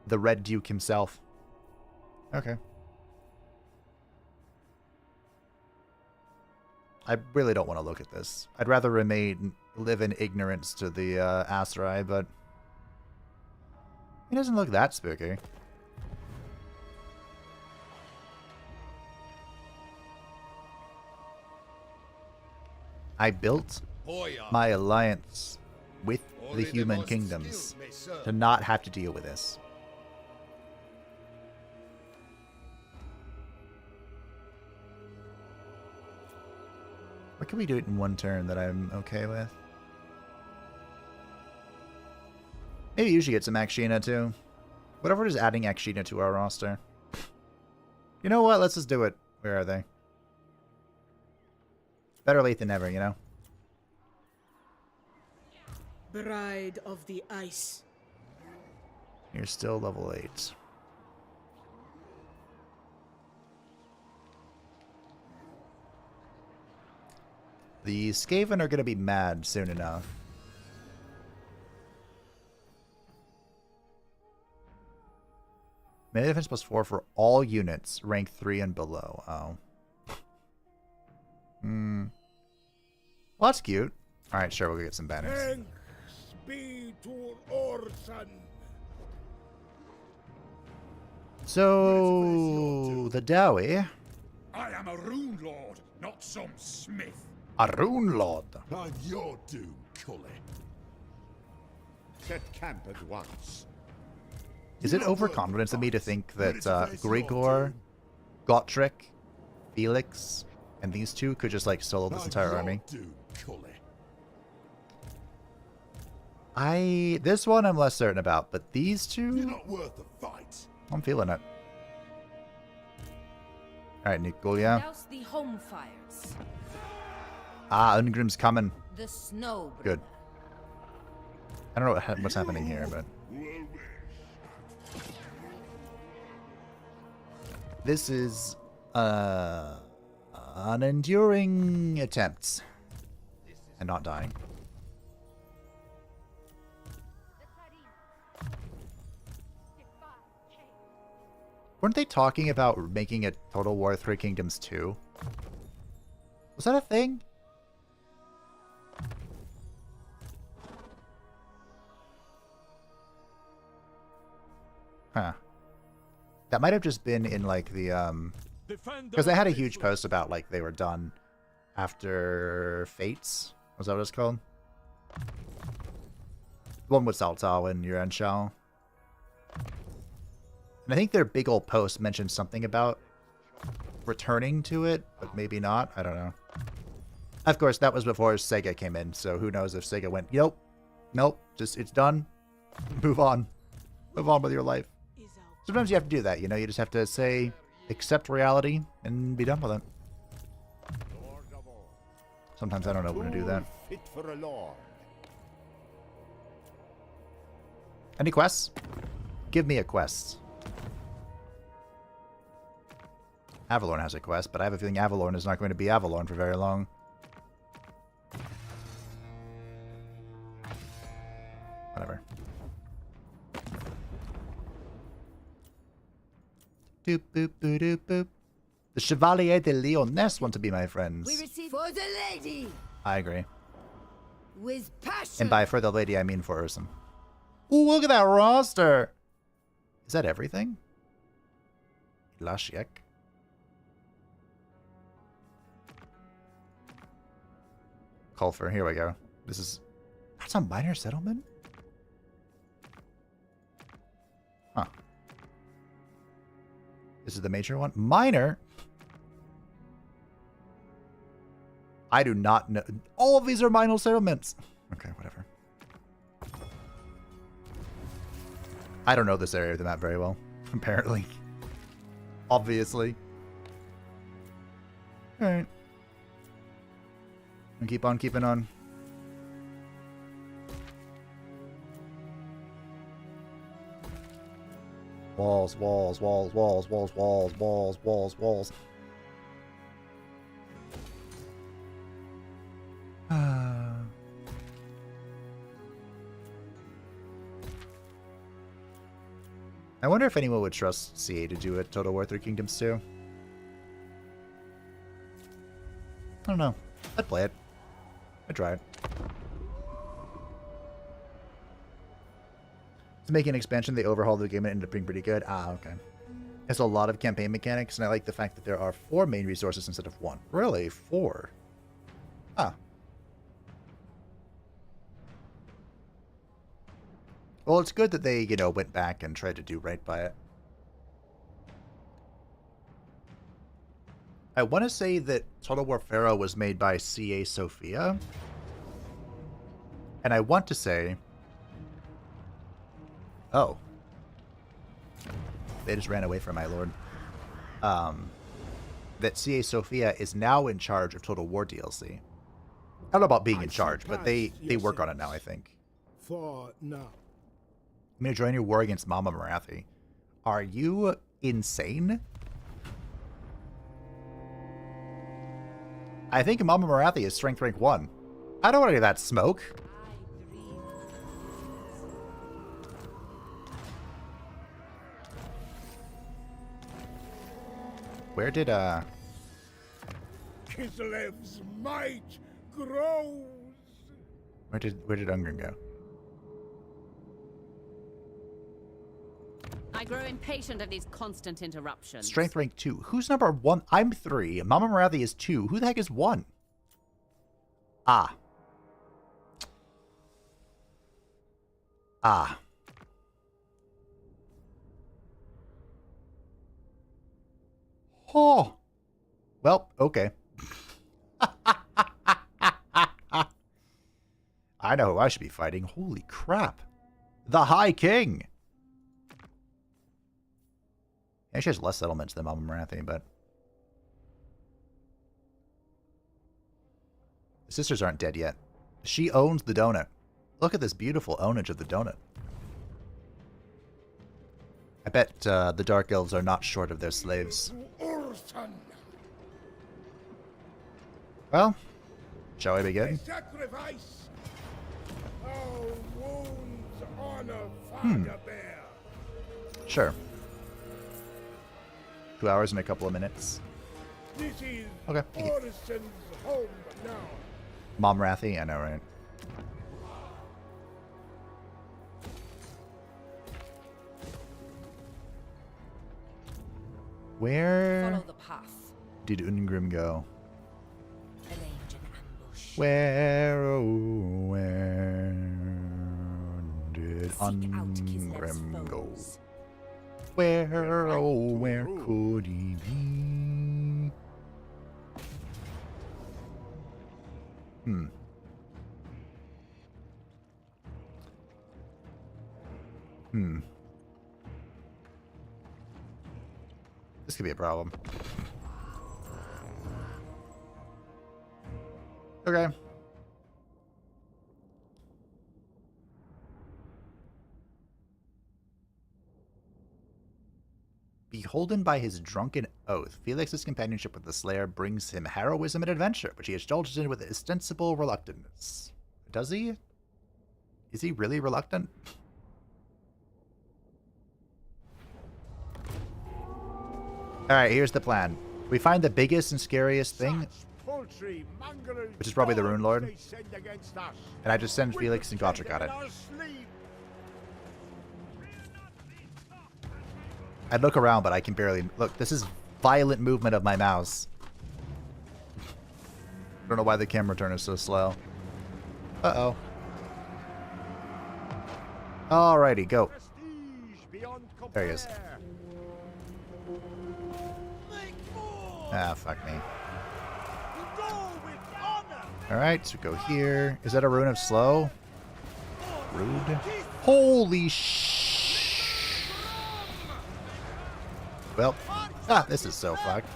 The Red Duke himself. Okay. I really don't want to look at this. I'd rather live in ignorance to the Aserai, but he doesn't look that spooky. I built my alliance with the human kingdoms to not have to deal with this. What can we do it in one turn that I'm okay with? Maybe you should get some Akshina too. Whatever is adding Akshina to our roster. You know what? Let's just do it. Where are they? Better late than never, you know? Bride of the Ice. You're still level 8. The Skaven are going to be mad soon enough. Melee defense +4 for all units, rank 3 and below. Oh. Well, that's cute. Alright, sure, we'll get some banners. Thanks be to Orsan! So, the Dowie. I am a rune lord, not some smith. A Rune Lord. I'm your doom, Cully. Set camp at once. Is it overconfidence of me to think that Grigor, Gotrek, Felix, and these two could just like solo this entire army? Doom, Cully. This one I'm less certain about, but these You're two, not worth the fight. I'm feeling it. Alright, Nikolia. Douse the home fires. Ah, Ungrim's coming. The snow. Good. I don't know what's happening here, but this is an enduring attempt and not dying. Weren't they talking about making a Total War 3 Kingdoms 2? Was that a thing? Huh. That might have just been in like the because they had a huge post about like they were done after Fates. Was that what it's called? The one with Saltal and Yuranshao. And I think their big old post mentioned something about returning to it, but maybe not. I don't know. Of course, that was before Sega came in, so who knows if Sega went, nope, nope, just it's done. Move on. Move on with your life. Sometimes you have to do that, you know? You just have to say, accept reality, and be done with it. Sometimes I don't know when to do that. Fit for a lord. Any quests? Give me a quest. Avalorn has a quest, but I have a feeling Avalorn is not going to be Avalorn for very long. Whatever. Doop, boop, boop, doop, boop. The Chevalier de Lyonesse want to be my friends. We receive for the lady I agree. with passion. And by for the lady, I mean for Urson. Ooh, look at that roster! Is that everything? Lashiek. Culfer, here we go. This is... That's a minor settlement? Huh. This is the major one? Minor? I do not know. All of these are minor settlements. Okay, whatever. I don't know this area of the map very well, apparently. Obviously. Alright. And keep on keeping on. Walls, walls, walls, walls, walls, walls, walls, walls, walls. I wonder if anyone would trust CA to do a Total War 3 Kingdoms 2. I don't know. I'd play it. I'd try it. To make an expansion, they overhauled the game and ended up being pretty good. Ah, okay. There's a lot of campaign mechanics, and I like the fact that there are 4 main resources instead of 1. Really? 4? Ah. Well, it's good that they, you know, went back and tried to do right by it. I want to say that Total War Pharaoh was made by CA Sophia. And I want to say... Oh. They just ran away from my lord. That CA Sophia is now in charge of Total War DLC. I don't know about being in charge, but they work on it now, I think. For now. I'm going to join your war against Mama Marathi. Are you insane? I think Mama Marathi is strength rank 1. I don't want any of that smoke. Where did, Kislev's might grows. Where did Ungrim go? I grow impatient of these constant interruptions. Strength rank 2. Who's number 1? I'm 3. Mama Marathi is 2. Who the heck is 1? Ah. Ah. Oh. Well, okay. I know who I should be fighting. Holy crap. The High King. Yeah, she has less settlements than Mama Marathi, but... The sisters aren't dead yet. She owns the donut. Look at this beautiful ownage of the donut. I bet the Dark Elves are not short of their slaves. Well, shall we begin? Sacrifice. Our wounds honor Father Bear. Sure. 2 hours and a couple of minutes. This is Okay. Orison's home now. Mom Rathi? I know, right? Where Follow the path. did Ungrim go? Arrange an ambush. Where, oh, where did Seek out Kislev's Ungrim go? foes. Where, oh, where could he be? This could be a problem. Okay. Beholden by his drunken oath, Felix's companionship with the Slayer brings him heroism and adventure, which he indulges in with ostensible reluctance. Does he? Is he really reluctant? Alright, here's the plan. We find the biggest and scariest thing, Poultry, mongrel which is probably the Rune Lord, dogs they send against us. and I just send We Felix and protect Gotrek on them it. in our sleep. I'd look around, but I can barely... Look, this is violent movement of my mouse. I don't know why the camera turn is so slow. Uh-oh. Alrighty, go. Prestige beyond There he is. compare. Ah, fuck me. Go with honor. Alright, so go here. Is that a rune of slow? Rude. Holy sh... Well, this is so fucked.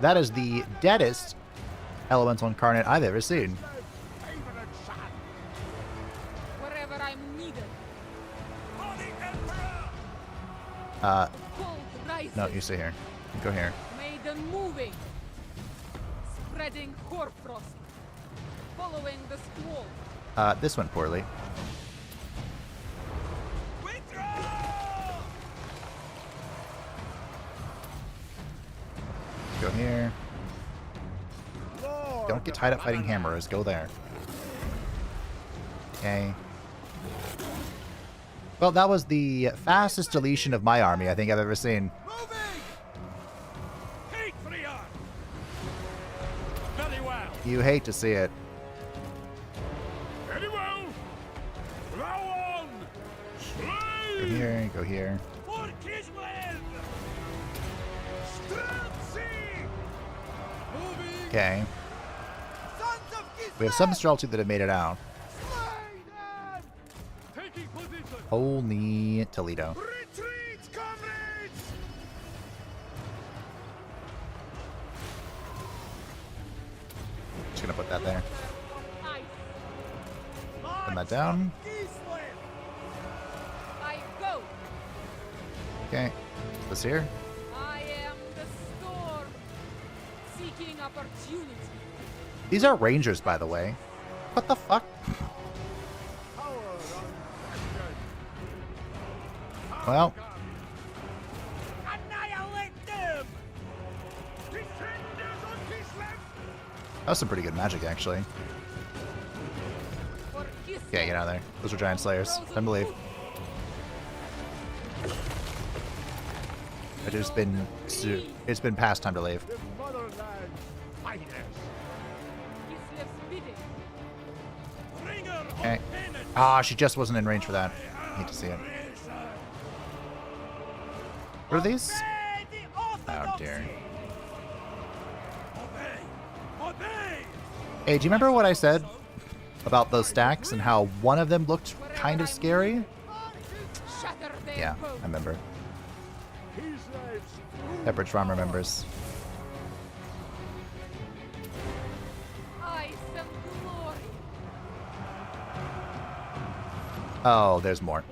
That is the deadest elemental incarnate I've ever seen. Favorite son. Wherever I'm needed. Cold rises. No, you stay here. You go here. Made them moving. Spreading hoarfrost. Following the squall. This went poorly. Go here. Lord Don't get tied up fighting hammerers. Go there. Okay. Well, that was the fastest deletion of my army I think I've ever seen. Moving! Hate for the arm! Very well. You hate to see it. Very well. Row on! Go Slay! here, go here. For Kislev! Streltsy! Moving! Okay. Sons of Kislev! We have some Streltsy that have made it out. Slay them! Taking position! Holy Toledo. Retreat, comrades! Just gonna put that there. Ice. Put that down. Kislev! I go. Okay. This here. I am the storm. Seeking opportunity. These are rangers, by the way. What the fuck? Power unquestioned. Well, Annihilate them! Defenders on Kislev! that was some pretty good magic, actually. For Kislev. Yeah, get out of there. Those are giant slayers. Time to leave. It's been past time to leave. The motherland's finest. Kislev's bidding. Bringer of Okay. penance! Ah, she just wasn't in range for that. Hate to see it. What are these? Obey the Oh orthodoxy! dear. Obey! Obey! Hey, do you remember what I said about those stacks and how one of them looked kind of scary? Shatter their Yeah, bones. I remember. Kislev's Pepperidge Farm remembers. Ice and glory. Oh, there's more.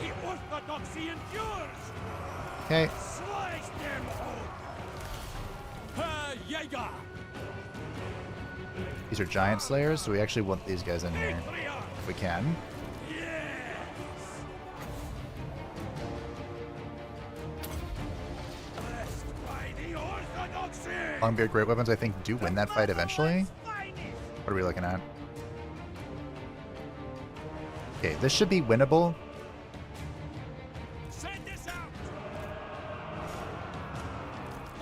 The orthodoxy endures! Okay. Slice them all! Herr Jäger! These are giant slayers, so we actually want these guys in here if we can. Blessed by the orthodoxy! Longbeard Great Weapons, I think, do win that fight eventually. Finest! What are we looking at? Okay, this should be winnable. Send this out!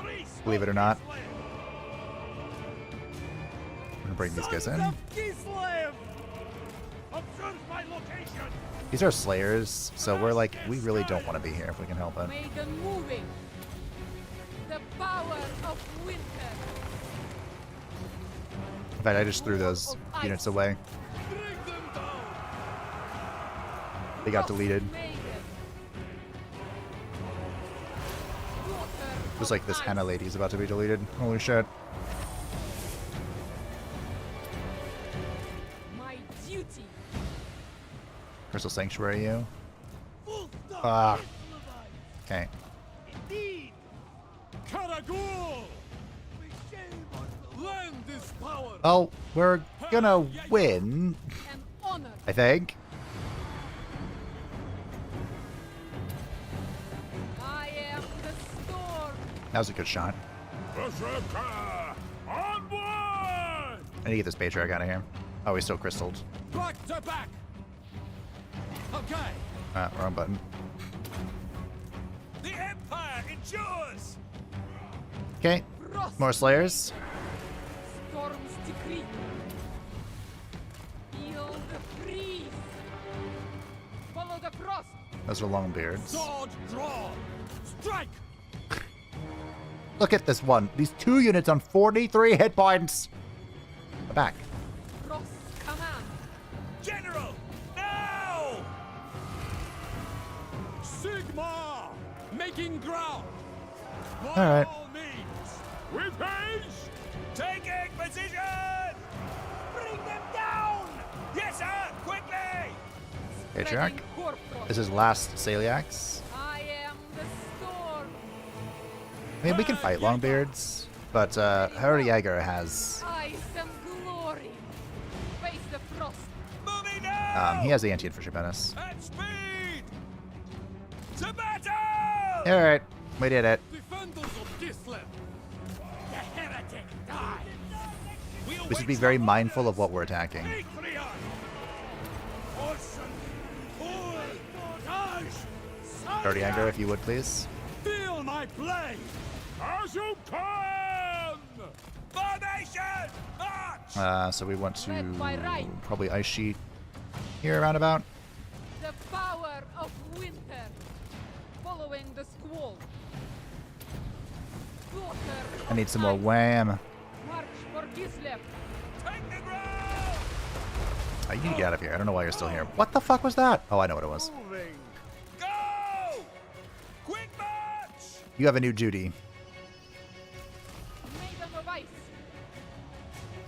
Priest Believe it or of not. Kislev! I'm gonna bring these guys Sons in. of Kislev! Observe my location! These are slayers, so we're like, we really don't want to be here if we can help it. Made them moving. The power of winter. In fact, I just threw those units away. Bring them down! They got deleted. Maiden. Just like this Hannah lady is about to be deleted. Holy shit. My duty. Crystal Sanctuary, you. Full stop! Ah. Okay. Indeed! Karagul! Land is power! Oh, we're gonna win, An honor. I think. That was a good shot. Berserker! Onward! I need to get this patriarch out of here. Oh, he's still crystalled. Back to back. Okay. Wrong button. The Empire endures. Okay, more slayers. Storm's decree. Feel the breeze. Follow the frost. Those are long beards. Sword drawn. Strike. Look at this one. These 2 units on 43 hit points. Back. Frost command. General. Now. Sigma. Making ground. By All right. all means. With haste. Taking position. Bring them down. Yes, sir. Quickly. Patriarch. Spreading Hoarfrost. This is last Celiax. I am the storm. I mean, we can fight Longbeards, but Harry Jaeger has Ice and glory. Face the frost. Moving now. he has the anti-infantry menace. At speed. To battle. All right, we did it. Defenders of Kislev. The heretic dies. We should be very mindful of what we're attacking. Patriarch. Orson. Pull. Dodge. Harry Jaeger, if you would, please. Feel my blade. As you can. Formation. March. So we want to Led by right. probably ice sheet here around about. The power of winter. Following the squall. Daughter I need of some more ice. wham. March for Kislev. Take the ground. You need to get out of here. I don't know why you're still here. What the fuck was that? Oh, I know what it was. Moving. Go. Quick march. You have a new duty. Maiden of ice.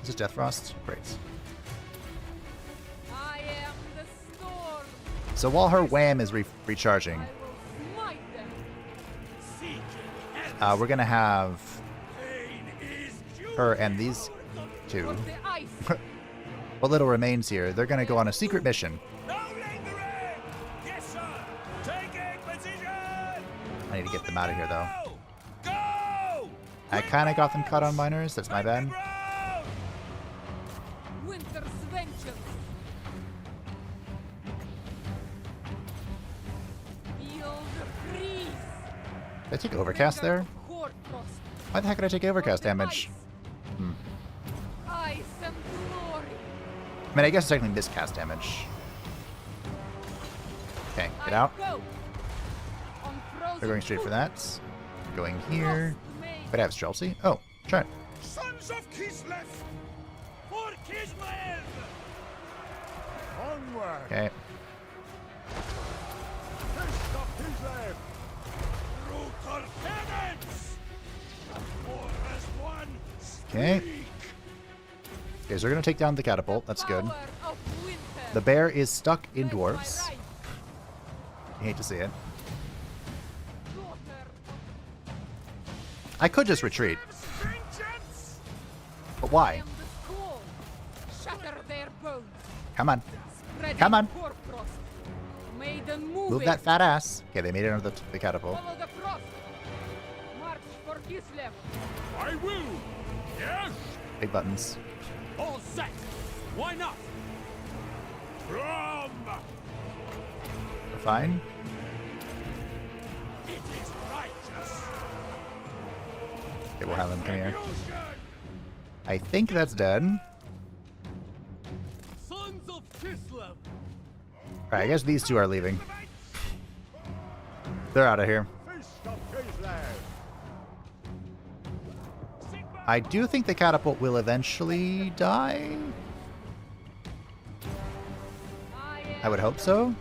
Is this Death Frost? Great. I am the storm. So while her wham is recharging, I will smite them. Seeking help. we're gonna have Pain is due. her and these two. For the ice. What little remains here, they're gonna go on a secret mission. No lingering. Yes, sir. Taking position. I need to get them out of here, though. Go. I kind of got them cut on miners. That's my bad. Winter's vengeance. Feel the breeze. Did I take overcast there? Hoarfrost. Why the heck did I take overcast damage? Ice and glory. I mean, I guess it's technically miscast damage. Okay, get out. I go. On frozen They're going straight for foot. that. Going here. Frost made. But I have Chelsea. Oh, try it. Sons of Kislev. For Kislev. Onward! Okay. Fist of Kislev! Brutal penance. War as one. Okay. Okay, so we're gonna take down the catapult. That's good. Power of winter. The bear is stuck in Led by dwarves. right. I hate to see it. Daughter I could just retreat, Vengeance. but of why? am the squall. Shatter their bones. Come on. Spreading Come on. Hoarfrost. Made them move. Move that fat ass. Okay, they made it under the catapult. Follow the frost. March for Kislev. I will. Yes. Big buttons. All set. Why not? From. We're fine. It is righteous. Okay, we'll have them come here. Revolution. I think that's dead. Sons of Kislev. Alright, I guess these two are leaving. They're out of here. Fist of Kislev! Sigma. I do think the catapult will eventually die. I would hope so.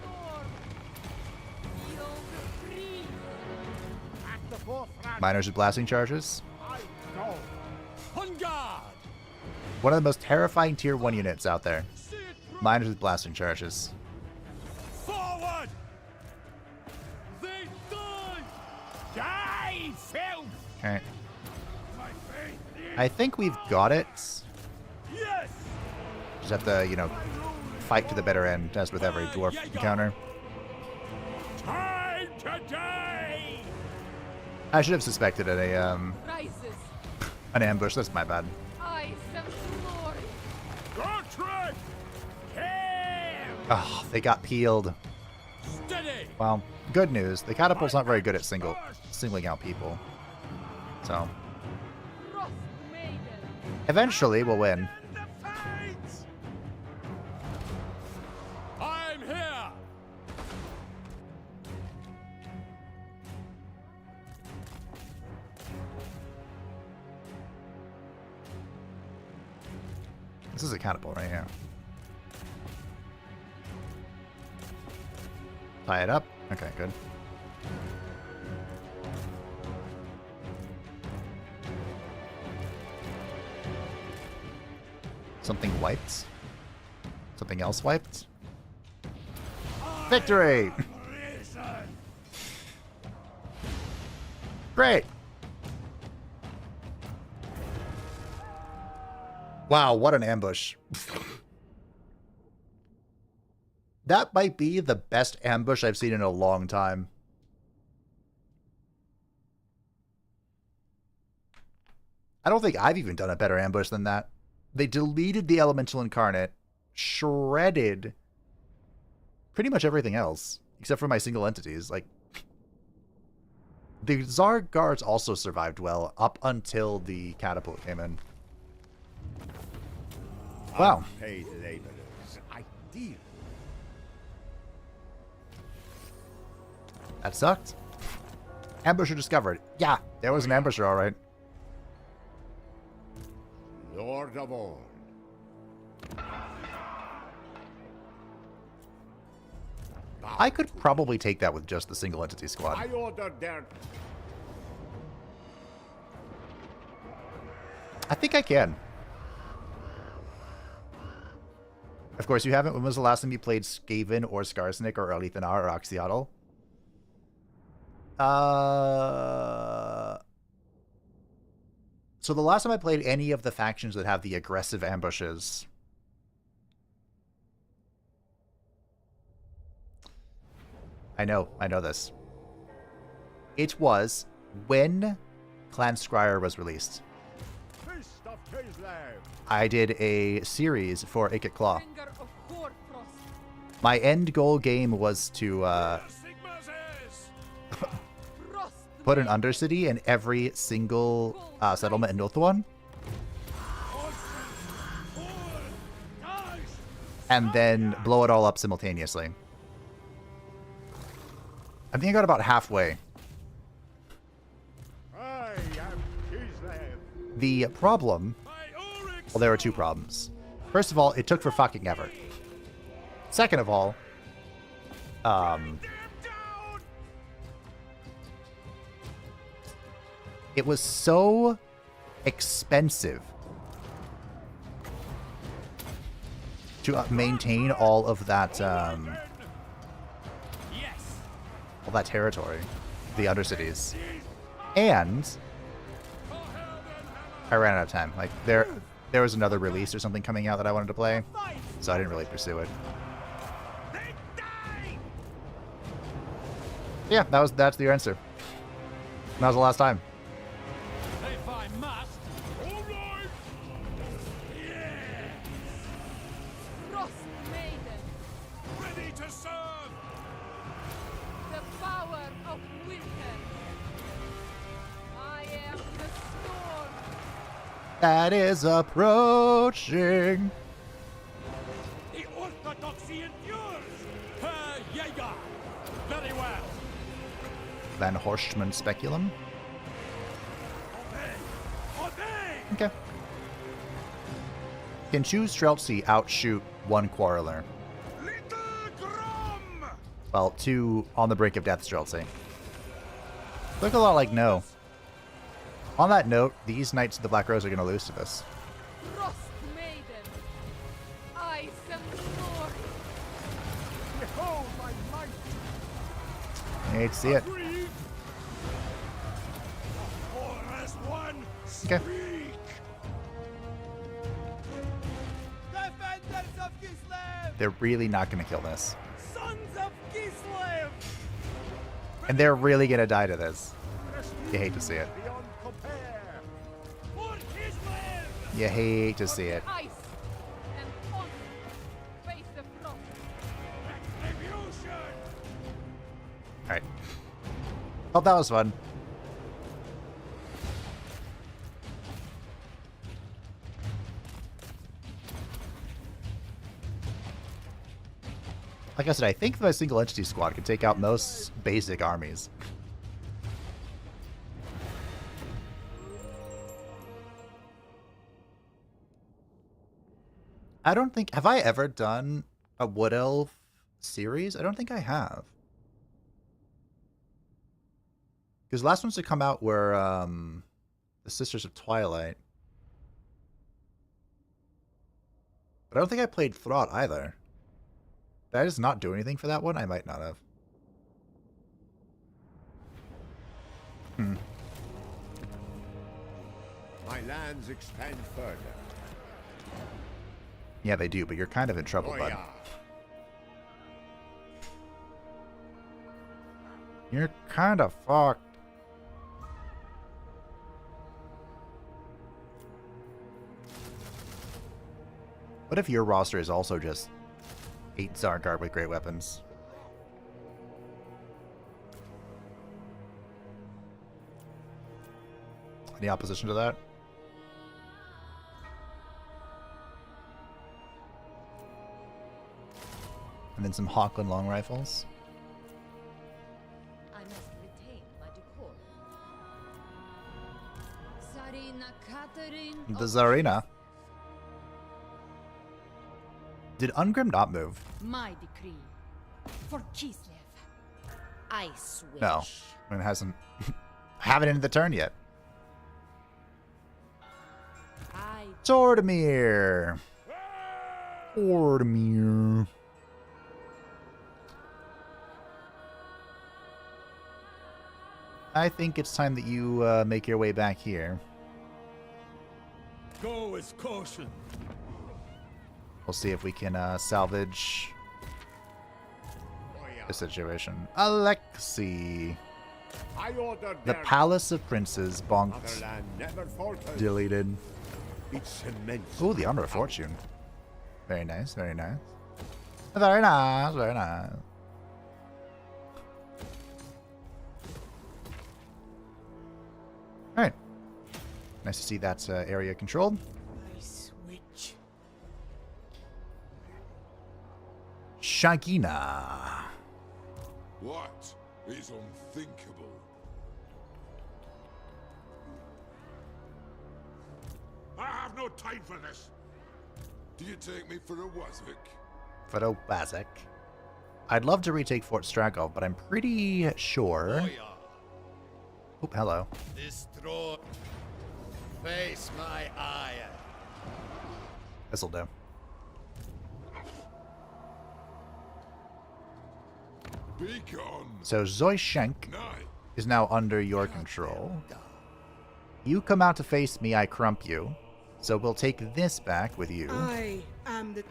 Feel the breeze. At the forefront! Miners with blasting charges. I go! On guard. One of the most terrifying tier 1 units out there. See it through. Miners with blasting charges. Forward. They die. Die, filth. Alright. My faith is. I think we've got it. Yes. Just have to, you know, fight to the bitter end, as with every dwarf encounter. Time to die. I should have suspected Rises. an ambush. That's my bad. Ice and glory. Gotrek! Here! Oh, they got peeled. Steady! Well, good news. The catapult's not very good at singling out people. So, Frost maiden. eventually we'll win. The fates! I'm here! This is a catapult right here. Tie it up. Okay, good. Something wiped. Something else wiped. Victory! Great! Wow, what an ambush. That might be the best ambush I've seen in a long time. I don't think I've even done a better ambush than that. They deleted the Elemental Incarnate, shredded pretty much everything else, except for my single entities. Like, the Tsar guards also survived well up until the catapult came in. Wow. Unpaid laborers. Ideal. That sucked. Ambusher discovered. Yeah, there was an ambusher, all right. Lord of all. I could probably take that with just the single entity squad. I order their I think I can. Of course, you haven't. When was the last time you played Skaven or Skarsnik or Erlithanar or Oxyotl? So the last time I played any of the factions that have the aggressive ambushes, I know this. It was when Clan Scryer was released. Fist of Kislev. I did a series for Ikit Claw. Finger of Hoarfrost. My end goal game was to Sigma's is! Frost put an Undercity in every single settlement in Ulthuan, and then blow it all up simultaneously. I think I got about halfway. I am Kislev. The problem, well, there were two problems. First of all, it took for fucking ever. Second of all, it was so expensive to maintain all of that, all that territory, the Undercities, and I ran out of time. Like there was another release or something coming out that I wanted to play, so I didn't really pursue it. Yeah, that's the answer. That was the last time. If I must. All right. Frost maiden. Ready to serve. The power of winter. I am the storm. That is approaching. The orthodoxy endures. Herr Jaeger. Very well. Van Horstman Speculum. Obey. Obey. Okay. Can choose Streltsy outshoot one Quarreler. Little Grom. Well, two on the brink of death Streltsy. Look a lot like no. On that note, these Knights of the Black Rose are going to lose to this. Frost maiden. Ice and glory. Behold my might. I hate to see it. Breathe. Or as one. Okay. Speak. Defenders of Kislev! They're really not going to kill this. Sons of Kislev! And they're really going to die to this. You hate to see it. Beyond compare. For Kislev! You hate to see it. Ice and on face the frost. Retribution! Alright. Well, that was fun. Like I said, I think my single entity squad can take out most basic armies. I don't think... Have I ever done a Wood Elf series? I don't think I have. Because the last ones to come out were the Sisters of Twilight. But I don't think I played Thraught either. Did I just not do anything for that one? I might not have. My lands extend further. Yeah, they do, but you're kind of in trouble, Oh, bud. yeah. You're kind of fucked. What if your roster is also just 8 Zargard with great weapons? Any opposition to that? And then some Hawkland long rifles. I must retain my decorum. Tsarina Catherine The of Tsarina. Did Ungrim not move? my decree. For Kislev. I swish. No. It hasn't. Haven't ended the turn yet. I Tordomir. Tordomir. I think it's time that you make your way back here. Go with caution. We'll see if we can salvage Oh, yeah. the situation. Alexei. I ordered The their Palace of Princes bonked. motherland never falters. Deleted. It's immense. Ooh, the Honor of Fortune. Very nice, very nice. Very nice, very nice. Alright. Nice to see that area controlled. I switch. Shagina. What is unthinkable? I have no time for this. Do you take me for a Wazvik? Fedobazek. I'd love to retake Fort Stragov, but I'm pretty sure... Oh, hello. Destroy. Face my ire. This'll do. Be gone. So Zoishenk Night. is now under your control. You come out to face me, I crump you. So we'll take this back with you. I am the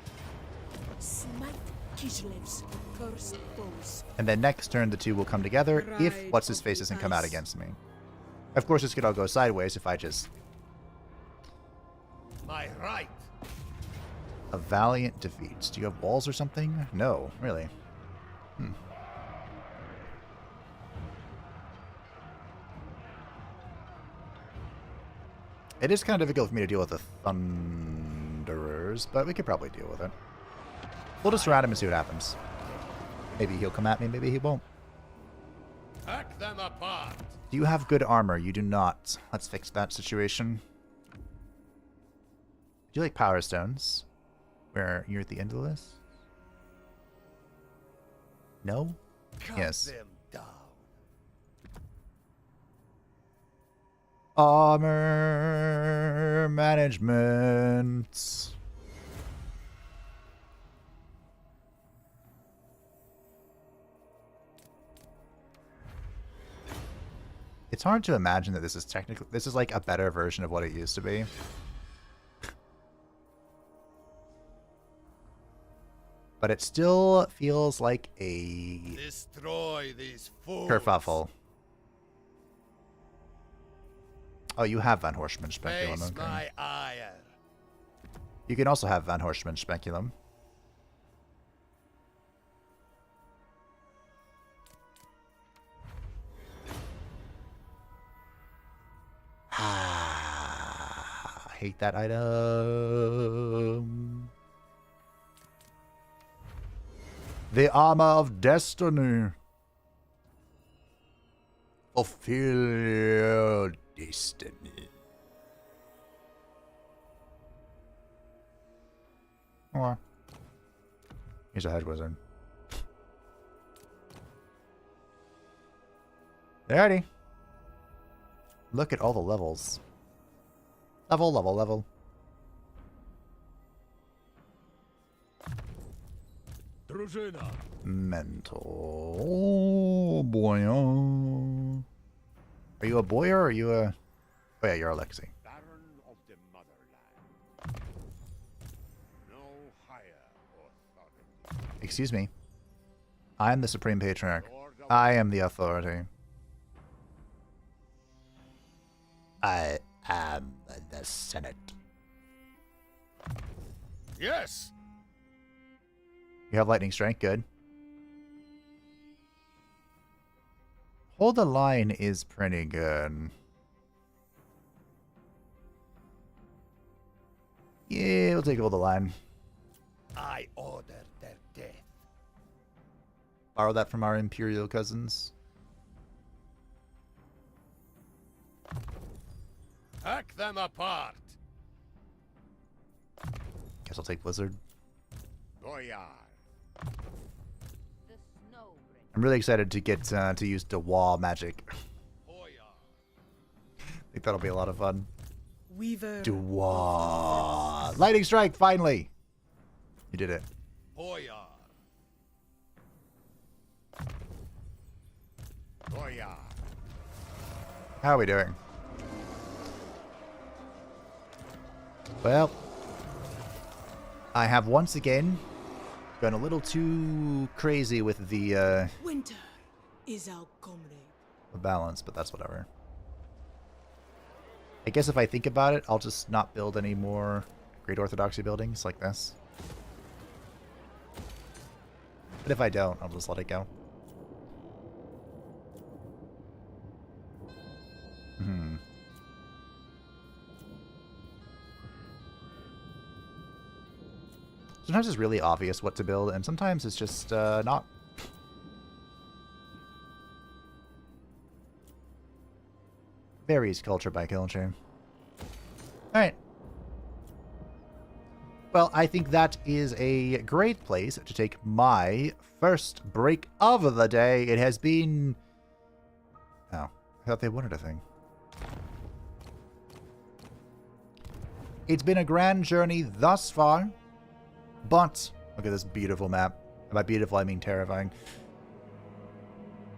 smite Kislev's cursed foes. And then next turn, the two will come together if Pride What's-His-Face of the doesn't come out ice. against me. Of course, this could all go sideways if I just... My right. A valiant defeat. Do you have walls or something? No, really. It is kind of difficult for me to deal with the Thunderers, but we could probably deal with it. We'll just surround him and see what happens. Maybe he'll come at me, maybe he won't. Hack them apart. Do you have good armor? You do not. Let's fix that situation. Do you like Power Stones? Where you're at the end of the list? No? Cut Yes. them down. Armor management. It's hard to imagine that this is technically... This is like a better version of what it used to be. But it still feels like a Destroy these fools. kerfuffle. Oh, you have Van Horstman Speculum. Face Okay. my ire. You can also have Van Horstman Speculum. I hate that item. The Armor of Destiny. Fulfill your destiny. Or he's a head wizard. Alrighty. Look at all the levels. Level, level, level. Drużyna. Mental boy. Are you a boy or are you a... Oh yeah, you're Alexei. Baron of the Motherland. No higher authority. Excuse me. I am the Supreme Patriarch. Lord of I am the authority. I am the Senate. Yes. You have lightning strike, good. Hold the line is pretty good. Yeah, we'll take hold the line. I order their death. Borrow that from our Imperial cousins. Hack them apart. Guess I'll take Blizzard. Boyar. The snow brings I'm really excited to get to use Dewa magic. Boyar. I think that'll be a lot of fun. Weaver. Dewa. Lightning strike, finally. You did it. Boyar. Boyar. How are we doing? Well, I have once again gone a little too crazy with the Winter is our comrade. balance, but that's whatever. I guess if I think about it, I'll just not build any more Great Orthodoxy buildings like this. But if I don't, I'll just let it go. Sometimes it's really obvious what to build, and sometimes it's just not. Varies culture by culture. Alright. Well, I think that is a great place to take my first break of the day. It has been... Oh, I thought they wanted a thing. It's been a grand journey thus far. But, look at this beautiful map. And by beautiful, I mean terrifying.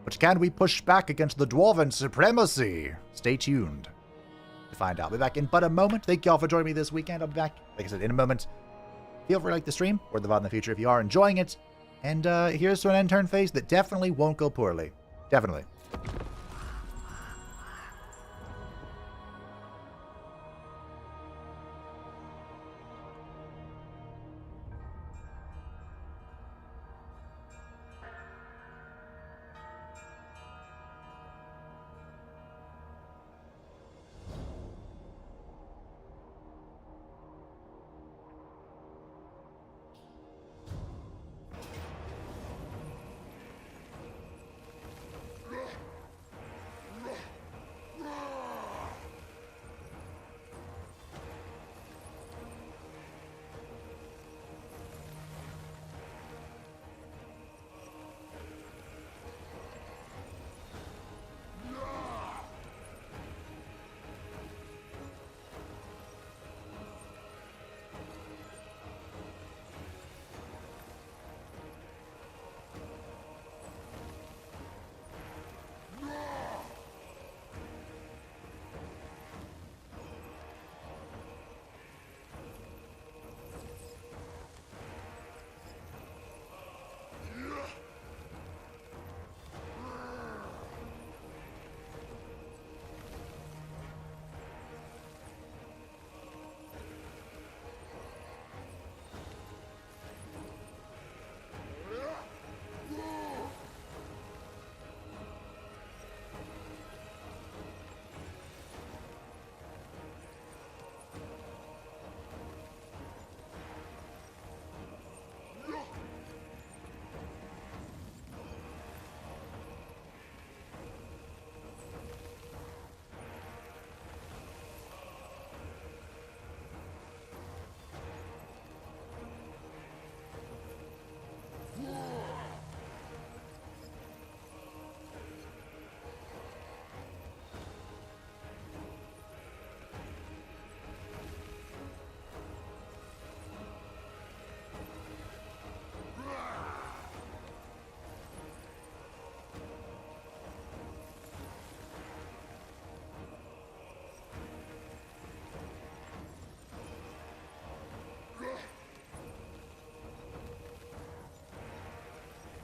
But can we push back against the Dwarven supremacy? Stay tuned to find out. I'll be back in but a moment. Thank you all for joining me this weekend. I'll be back, like I said, in a moment. Feel free to like the stream or the VOD in the future if you are enjoying it. And here's to an end turn phase that definitely won't go poorly. Definitely.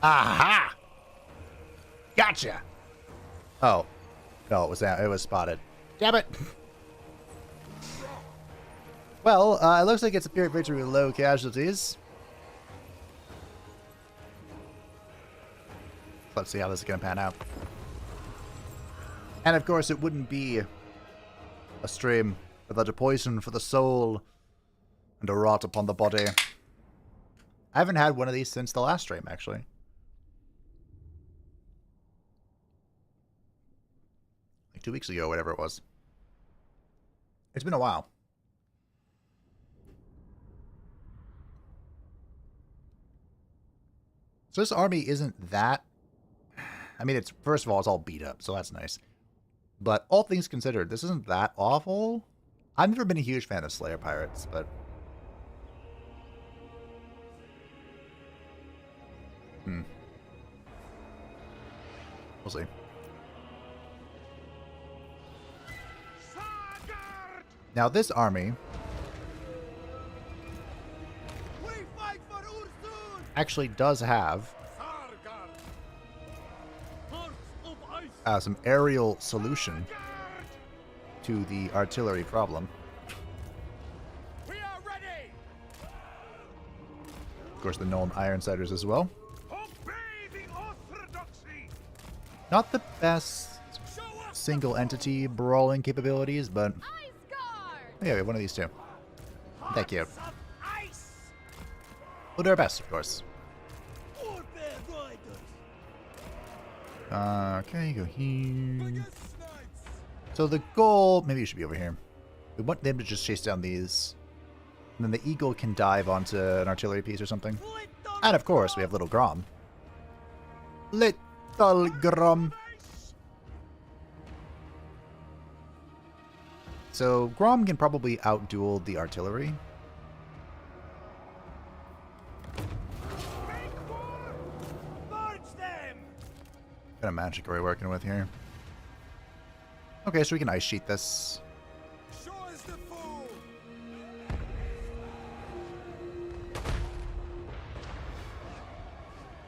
Aha! Gotcha! Oh. No, it was spotted. Damn it! Well, it looks like it's a Pyrrhic victory with low casualties. Let's see how this is going to pan out. And of course, it wouldn't be a stream without a poison for the soul and a rot upon the body. I haven't had one of these since the last stream, actually. Like 2 weeks ago, whatever it was. It's been a while. So this army isn't that... I mean, it's first of all, it's all beat up, so that's nice. But all things considered, this isn't that awful. I've never been a huge fan of Slayer Pirates, but... We'll see. Now this army... actually does have some aerial solution to the artillery problem. We are ready. Of course, the Gnome Ironsiders as well. Obey the orthodoxy. Not the best single entity brawling capabilities, but oh, yeah, we have one of these too. Thank you. We'll do our best, of course. Okay, go here. So the goal, maybe you should be over here. We want them to just chase down these. And then the eagle can dive onto an artillery piece or something. And of course, we have little Grom. Little Grom. So Grom can probably outduel the artillery. What kind of magic are we working with here? Okay, so we can ice sheet this.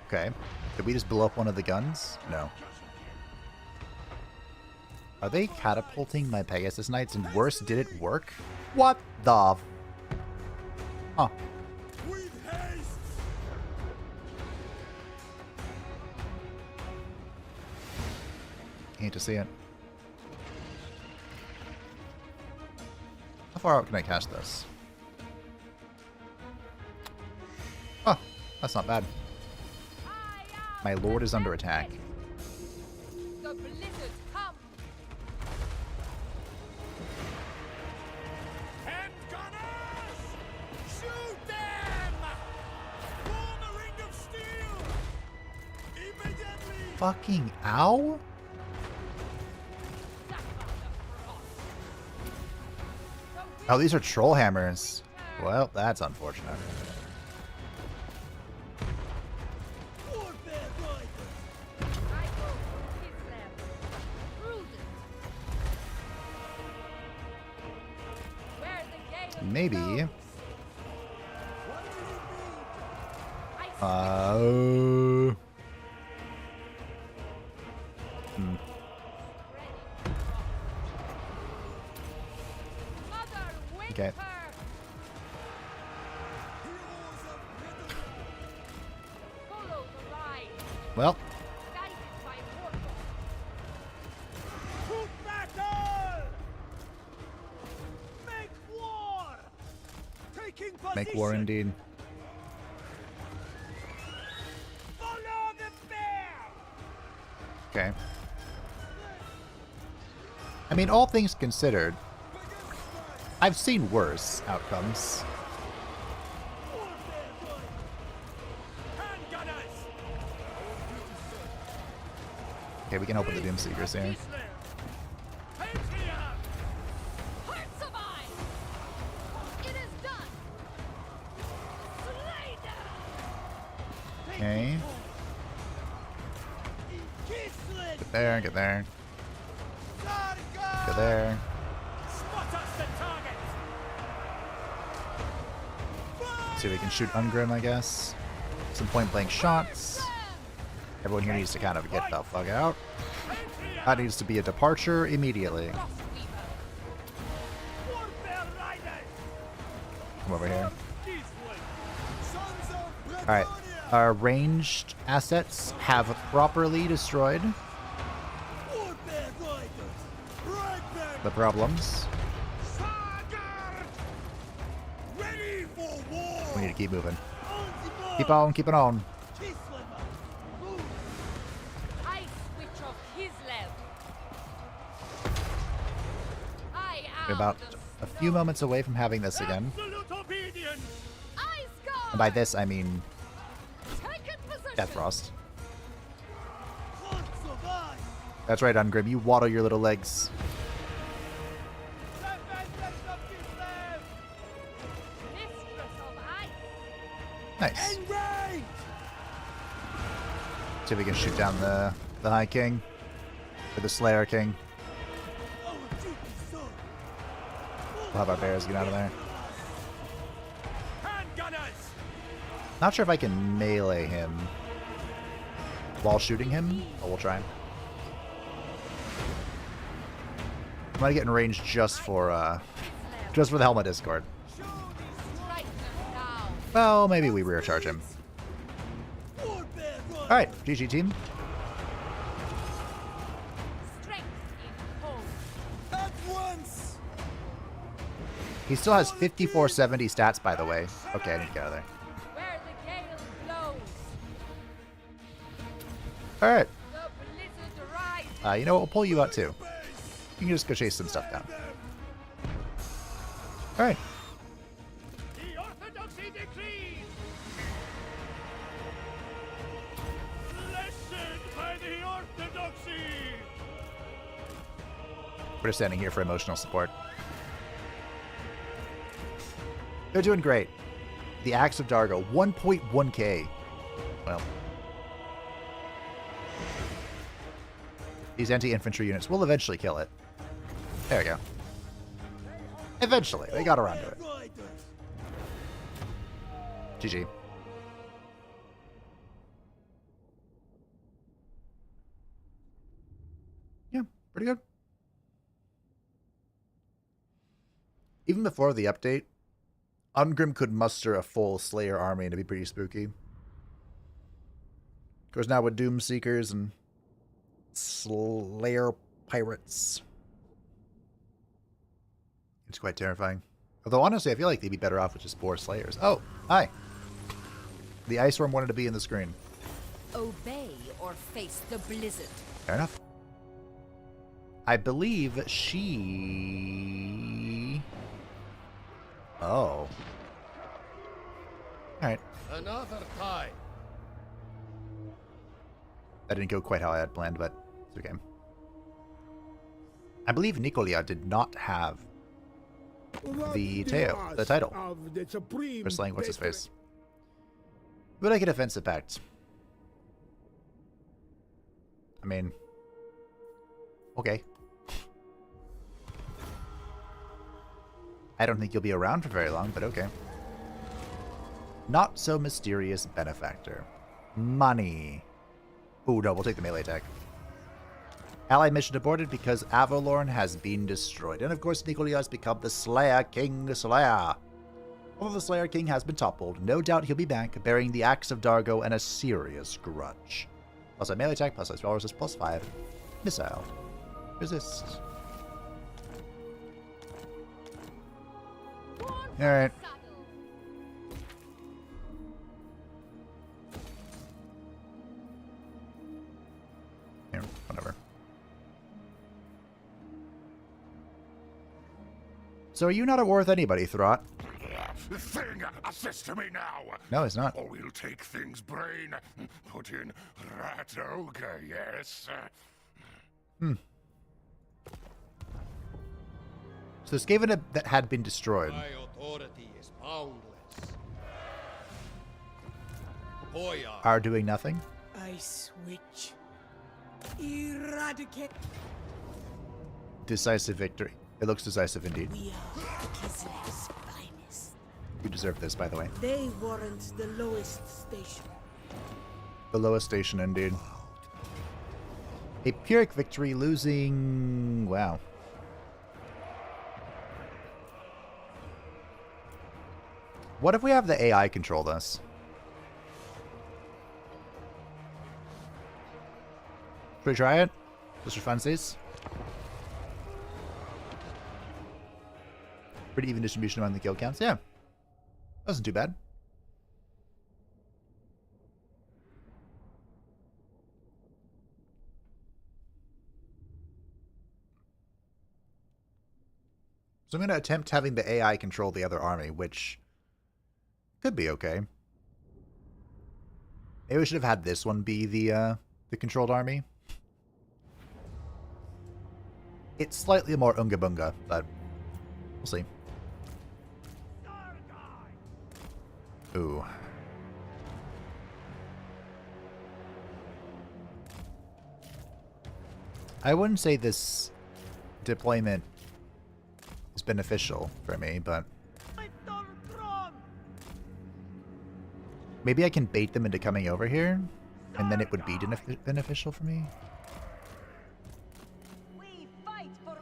Okay. Did we just blow up one of the guns? No. Are they catapulting my Pegasus Knights? And worse, did it work? What the... Huh. Hate to see it. How far out can I cast this? Oh, that's not bad. My lord is under attack. The blizzards come. Hand gunners! Shoot them! Form a ring of steel! Immediately! Fucking ow? Oh, these are troll hammers. Well, that's unfortunate. Maybe. Okay. Well. Make war indeed. Okay. I mean, all things considered, I've seen worse outcomes. Okay, we can open the Doomseekers here. Okay. Get there, get there. Get there. See if we can shoot Ungrim, I guess. Some point-blank shots. Everyone here needs to kind of get the fuck out. That needs to be a departure immediately. Come over here. Alright. Our ranged assets have properly destroyed the problems. We need to keep moving. Keep on, keep it on. Ice Witch of Kislev. We're about a few moments away from having this again. And by this, I mean Death Frost. That's right, Ungrim. You waddle your little legs. Nice. See if we can shoot down the High King. Or the Slayer King. We'll have our bears get out of there. Not sure if I can melee him while shooting him, but we'll try. I'm gonna get in range just for the Helmet Discord. Well, maybe we rear charge him. Alright, GG team. He still has 5470 stats, by the way. Okay, I need to get out of there. Alright. You know what? We'll pull you out too. You can just go chase some stuff down. Alright. The Orthodoxy decrees! Blessed by the Orthodoxy! We're just standing here for emotional support. They're doing great. The Axe of Dargo, 1.1k. Well. These anti-infantry units will eventually kill it. There we go. Eventually. They got around to it. GG. Yeah, pretty good. Even before the update, Ungrim could muster a full Slayer army and it'd be pretty spooky. Of course, now with Doom Seekers and Slayer Pirates, it's quite terrifying. Although, honestly, I feel like they'd be better off with just 4 Slayers. Oh, hi. The Ice Worm wanted to be in the screen. Obey or face the blizzard. Fair enough. I believe she... Oh. Alright. Another time. That didn't go quite how I had planned, but it's okay. I believe Nikolia did not have the title for slaying what's-his-face. But I get offensive pact. I mean... Okay. I don't think you'll be around for very long, but okay. Not so mysterious benefactor. Money. Ooh, no, we'll take the melee attack. Allied mission aborted because Avalorn has been destroyed. And of course, Nikolia has become the Slayer King Slayer. Although the Slayer King has been toppled, no doubt he'll be back, bearing the Axe of Dargo and a serious grudge. Plus a melee attack, plus a spell resist, plus 5. Missile. Resist. Alright. Here, whatever. So are you not at war with anybody, Throt? Thing, assist to me now. No, he's not. Or we'll take thing's brain, put in rat ogre, yes. So this Skaven that had been destroyed. My authority is boundless. Boyar. Are doing nothing? Ice Witch. Eradicate. Decisive victory. It looks decisive indeed. We are Kislev's finest. You deserve this, by the way. They warrant the lowest station. The lowest station indeed. A Pyrrhic victory, losing... Wow. What if we have the AI control this? Should we try it? Just for funsies? Pretty even distribution among the kill counts. Yeah. Wasn't too bad. So I'm going to attempt having the AI control the other army, which could be okay. Maybe we should have had this one be the controlled army. It's slightly more Unga Bunga, but we'll see. Ooh. I wouldn't say this deployment is beneficial for me, but maybe I can bait them into coming over here, and then it would be beneficial for me. We fight for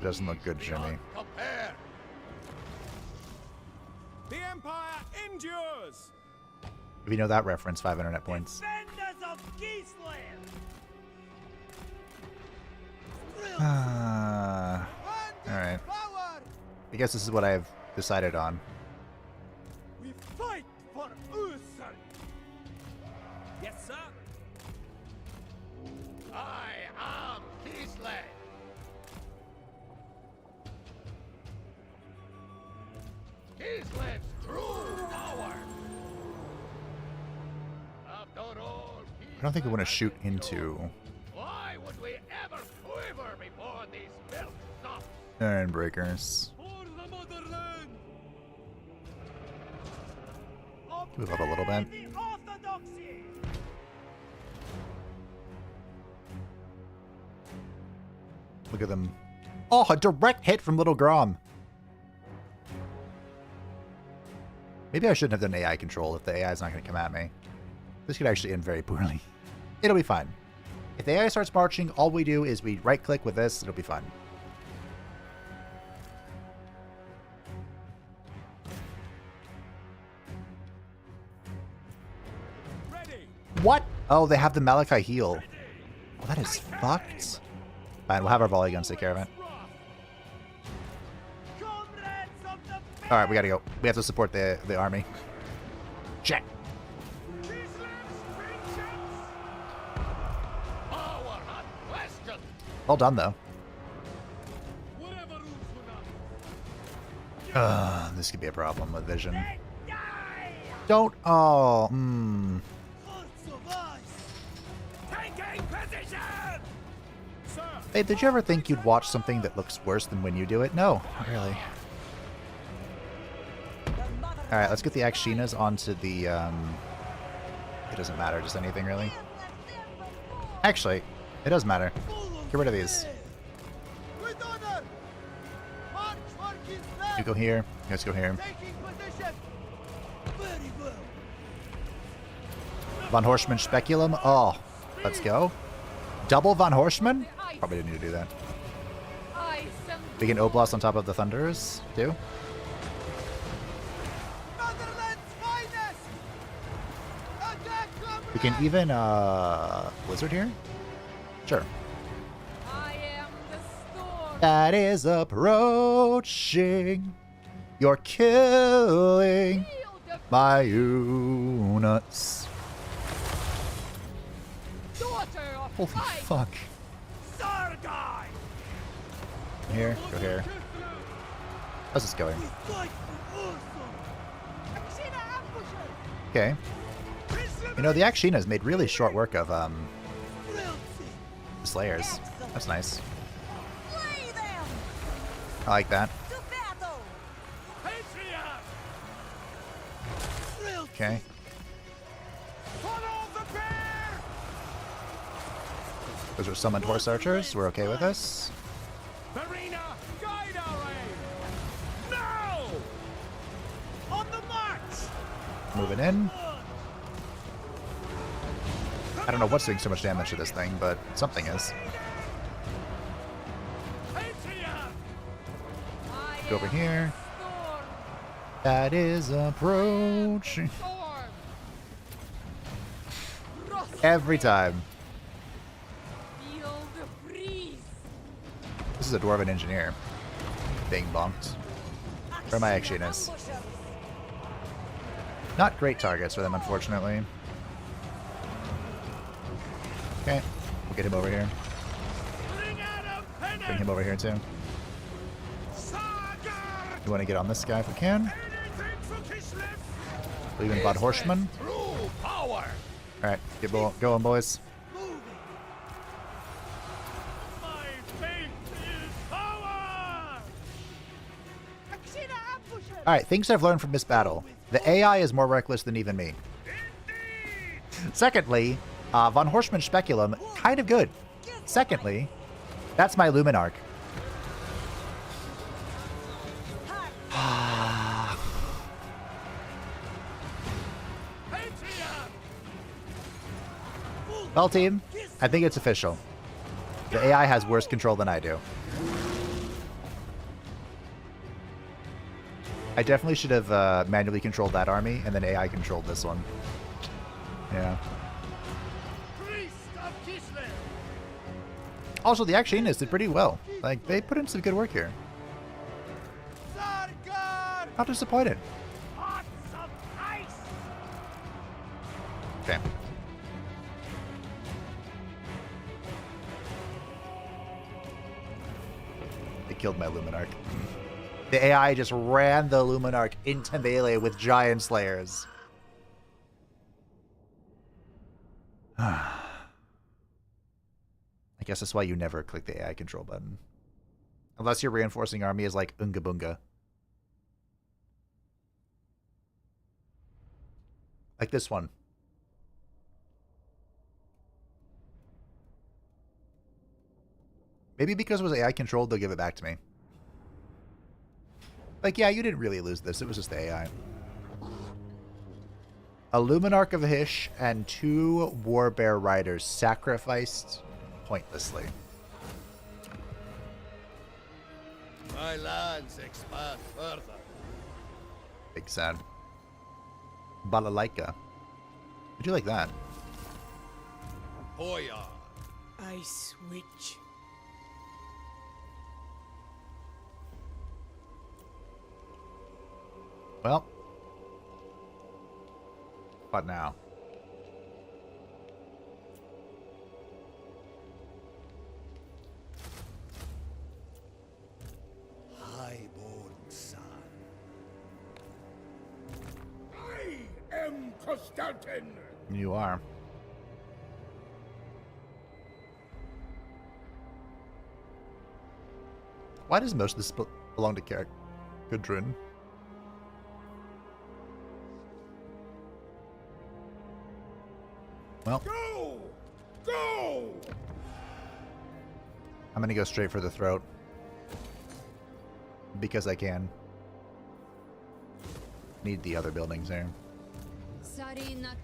Doesn't look good, Jimmy. Compare. The Empire endures! If you know that reference, 500 net points. Defenders of Kislev! Alright. I guess this is what I've decided on. We fight for Usul! Yes, sir! I am Kislev. Kislev's true power. After all, I don't think I want to shoot into why would we ever quiver before these milk stops? iron breakers. For the motherland! Move up a little bit. The orthodoxy! Look at them. Oh, a direct hit from Little Grom. Maybe I shouldn't have done AI control if the AI is not going to come at me. This could actually end very poorly. It'll be fine. If the AI starts marching, all we do is we right-click with this. It'll be fine. Ready! What? Oh, they have the Malachi heal. Oh, that is fucked. Fine, we'll have our volley guns take care of it. Comrades of the Alright, we gotta go. We have to support the army. Check. Kislev's patience! Power had question. Well done, though. Whatever rules for now. This could be a problem with vision. They die! Don't. Oh, Hearts of ice! Taking position! Sir! Hey, did you ever think you'd watch something that looks worse than when you do it? No, not really. Alright, let's get the Akshinas onto the, it doesn't matter, just anything, really. Actually, it does matter. Get rid of these. With honor! March for Kislev! You go here, you guys go here. Taking position! Very well! Von Horstmann Speculum. Oh, let's go. Double Von Horstmann? Probably didn't need to do that. We can Oblast on top of the Thunderers, too. Motherland's finest! Attack them! We can even, Blizzard here? Sure. I am the storm. That is approaching. You're killing my units. Daughter of Holy fight. fuck. Sargai! Here, go here. How's this going? Fight for Usul! Okay. You know, the Akshinas made really short work of, the Slayers. That's nice. Slay them! I like that. To battle! Patriot! Okay. Follow the bear! Those are summoned horse archers. We're okay with this. Marina, guide our aim! Now! On the march! moving in. I don't know what's doing so much damage to this thing, but something is. Go over here. That is approaching. Every time. This is a dwarven engineer being bonked. Where my action is. Not great targets for them, unfortunately. Okay, we'll get him over here. Bring him over here too. We want to get on this guy if we can. Leaving Von Horseman. Alright, get going, boys. Alright, things I've learned from this battle. The AI is more reckless than even me. Secondly, Von Horseman Speculum, kind of good. Secondly, that's my Luminarch. Well, team, I think it's official. The AI has worse control than I do. I definitely should have manually controlled that army, and then AI controlled this one. Yeah. Also, the Actionists did pretty well. Like, they put in some good work here. Not disappointed. Okay. They killed my Luminarch. The AI just ran the Luminarch into melee with Giant Slayers. I guess that's why you never click the AI control button. Unless your reinforcing army is like Unga Bunga. Like this one. Maybe because it was AI controlled, they'll give it back to me. Like, yeah, you didn't really lose this. It was just the AI. A Luminarch of Hish and 2 Warbear Riders sacrificed pointlessly. My lands expand further. Big sad. Balalaika. How'd you like that? Hoya. I switch. Well. What now? Highborn son. I am Constantin. You are. Why does most of this belong to Carrick? Gudrun? Well, Go! Go! I'm gonna go straight for the throat. Because I can. Need the other buildings there. Sarina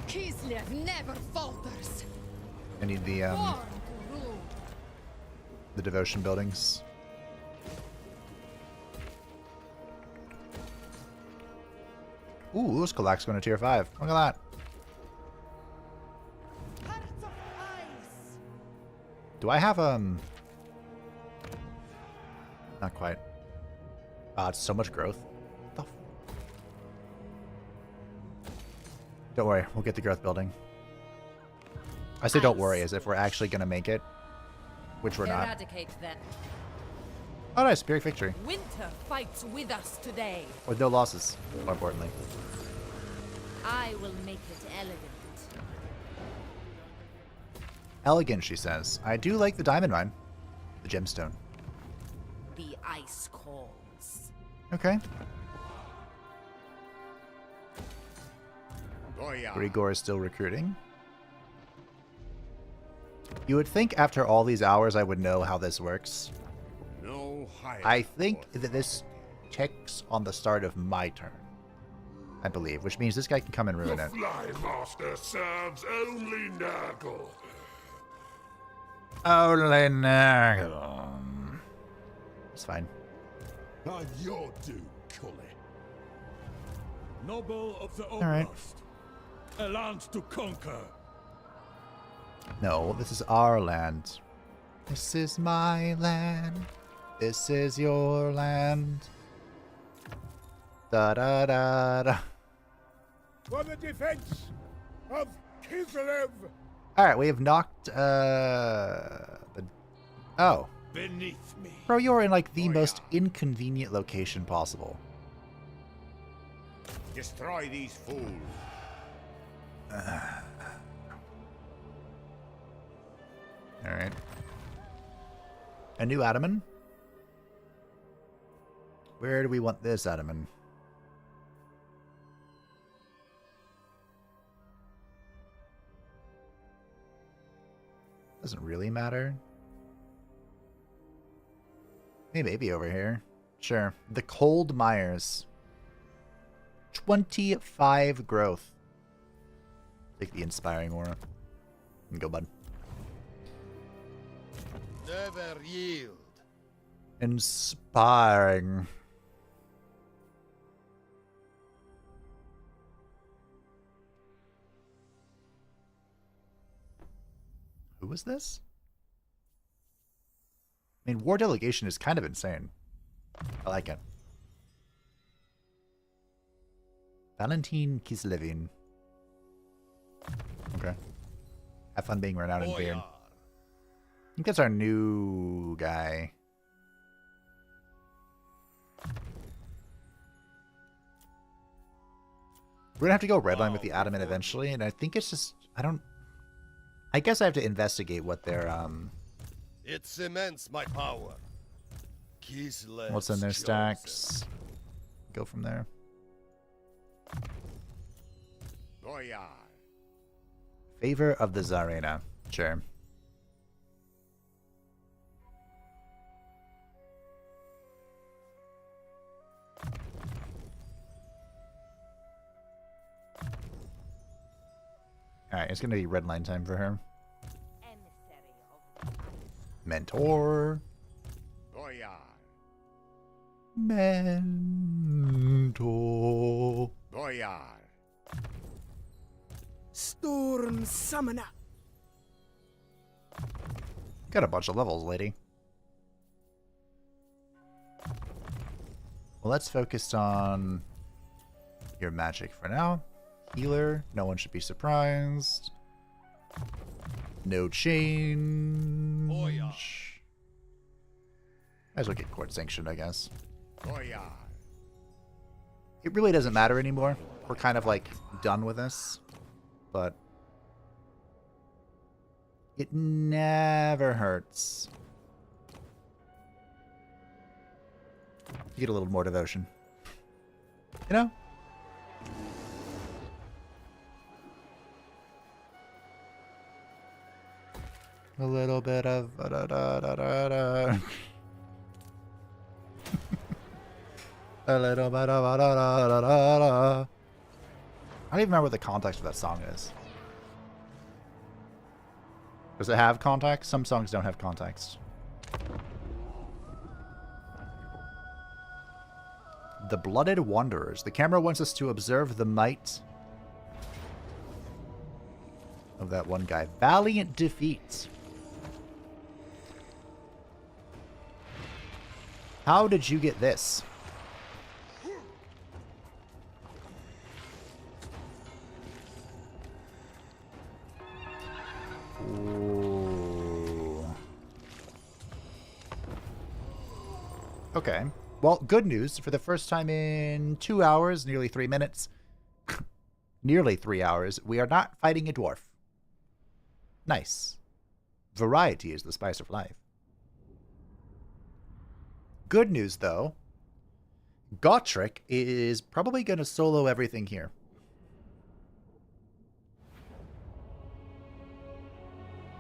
Kislev never falters. I need the Born to rule. devotion buildings. Ooh, Uskalak's going to tier 5. Look at that. Hearts of ice. Do I have, not quite. It's so much growth. What the Don't worry, we'll get the growth building. I say don't worry as if we're actually going to make it. Which we're not. Eradicate them. Oh nice, Pyrrhic victory. Winter fights with us today. With no losses, more importantly. I will make it elegant. Elegant, she says. I do like the diamond mine. The gemstone. The ice calls. Okay. Hoya. Grigor is still recruiting. You would think after all these hours I would know how this works. No higher. I think that this checks on the start of my turn. I believe, which means this guy can come and ruin The it. Fly Master serves only Nurgle. Only Nurgle. It's fine. On your doom, Cully. Noble of the Oblast. right. A land to conquer. No, this is our land. This is my land. This is your land. Da da da da. For the defense of Kislev. Alright, we have knocked, Oh. Beneath me. Bro, you're in, like, the most inconvenient location possible. Destroy these fools. Alright. A new Ataman? Where do we want this Ataman? Doesn't really matter. Maybe over here. Sure. The Cold Mires. 25 growth. Take the Inspiring Aura. And go, bud. Never yield. Inspiring. Who was this? I mean, War Delegation is kind of insane. I like it. Valentin Kislevin. Okay. Have fun being run out in vain. I think that's our new guy. We're gonna have to go redline with the Adamant eventually, and I think it's just I guess I have to investigate what their It cements my power. Kislev. what's in their stacks. Go from there. Boyar. Favor of the Tsarina. Sure. Alright, it's gonna be red line time for her. Mentor. Boyar. Mentor. Boyar. Storm Summoner. Got a bunch of levels, lady. Well, let's focus on your magic for now. Healer. No one should be surprised. No change. Boyar. Might as well get court sanctioned, I guess. Boyar. It really doesn't matter anymore. We're kind of like done with this. But it never hurts. You get a little more devotion. You know? A little bit of da-da-da-da-da. A little bit of da-da-da-da-da. I don't even remember what the context of that song is. Does it have context? Some songs don't have context. The Blooded Wanderers. The camera wants us to observe the might of that one guy. Valiant defeat. How did you get this? Ooh. Okay. Well, good news. For the first time in 2 hours, nearly 3 minutes, nearly 3 hours, we are not fighting a dwarf. Nice. Variety is the spice of life. Good news, though. Gotrek is probably going to solo everything here.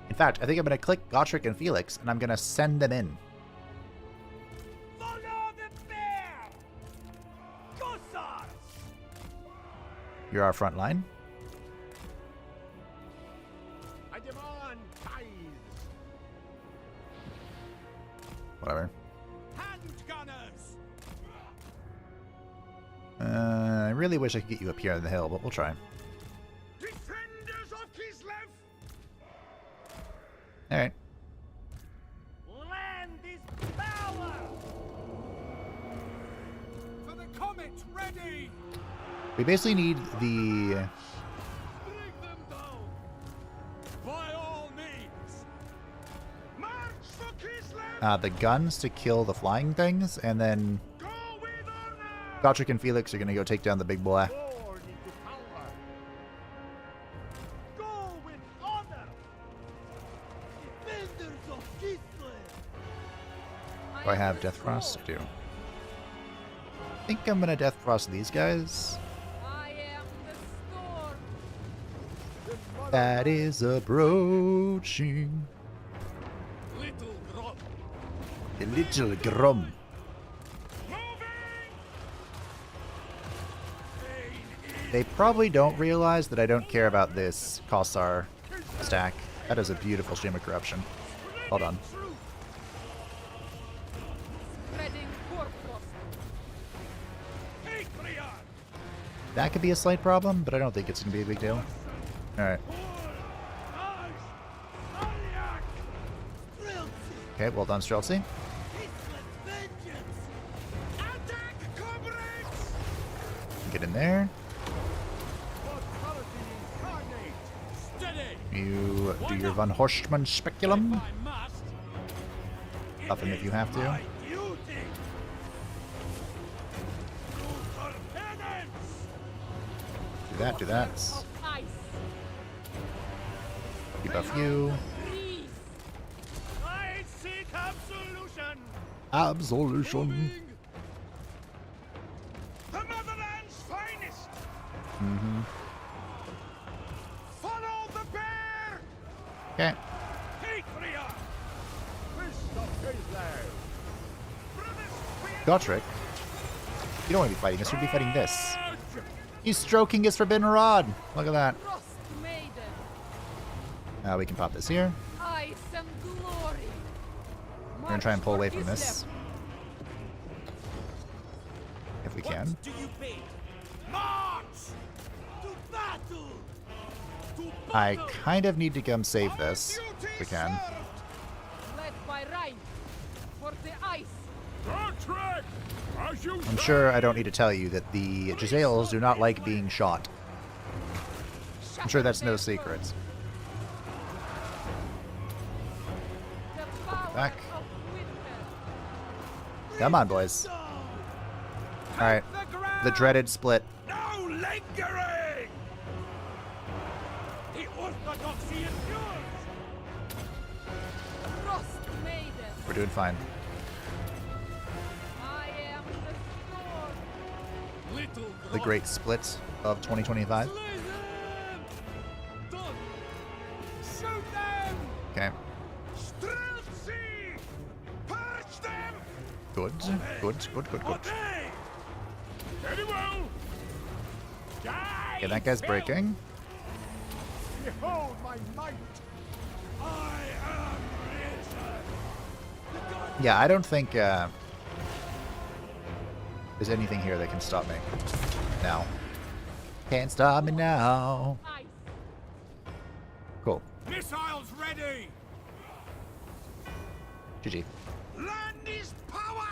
In fact, I think I'm going to click Gotrek and Felix, and I'm going to send them in. Follow the bear! Gossards! You're our front line. I demand ties. Whatever. Hand gunners! I really wish I could get you up here on the hill, but we'll try. Defenders of Kislev! Alright. Land is power! For the comet, ready! We basically need the... Bring them down! By all means! March for Kislev! the guns to kill the flying things, and then Go with honor! Gotrek and Felix are going to go take down the big boy. Born into power! Go with honor! Defenders of Kislev! Do I have Death Frost? I do. I think I'm going to Death Frost these guys. I am the storm. That is approaching. Little Grom! The little Grum. They probably don't realize that I don't care about this Kossar stack. That is a beautiful Stream of Corruption. Hold on. Spreading Warfrost. Patreon! That could be a slight problem, but I don't think it's going to be a big deal. Alright. Okay, well done, Streltsy. Attack, comrades! Get in there. Steady! You do your Von Horstmann Speculum. I must! Up him if you have to. My duty! For penance! Do that, do that. Of ice. Debuff you. Freeze. I seek absolution! Absolution. The motherland's finest! Mm-hmm. Follow the bear! Okay. Patreon! Gotrek. You don't want to be fighting this, you'd be fighting this. He's stroking his forbidden rod. Look at that. Frost Maiden. We can pop this here. Ice and glory. We're gonna try and pull away from this. If we can. What do you bid? March! To battle! To I battle! kind of need to come save this. If we can. Led by Rhine. For the ice. Gotrek! As you I'm sure I don't need to tell you that the Giselles do not like being shot. I'm sure that's no secret. The power Back. of winter. Come on, boys. Alright. The dreaded split. No lingering! The orthodoxy is yours! Frost Maiden. We're doing fine. I am the storm. Little The great split of 2025. Slay them! Done! Shoot them! Okay. Streltsy! Purge them! Good. Good, good, good, good. Obey! very well. Okay, that guy's breaking. Behold my might! I am risen! Yeah, I don't think there's anything here that can stop me. Now. Can't stop me now. Ice. Cool. Missiles ready! GG. Land is power!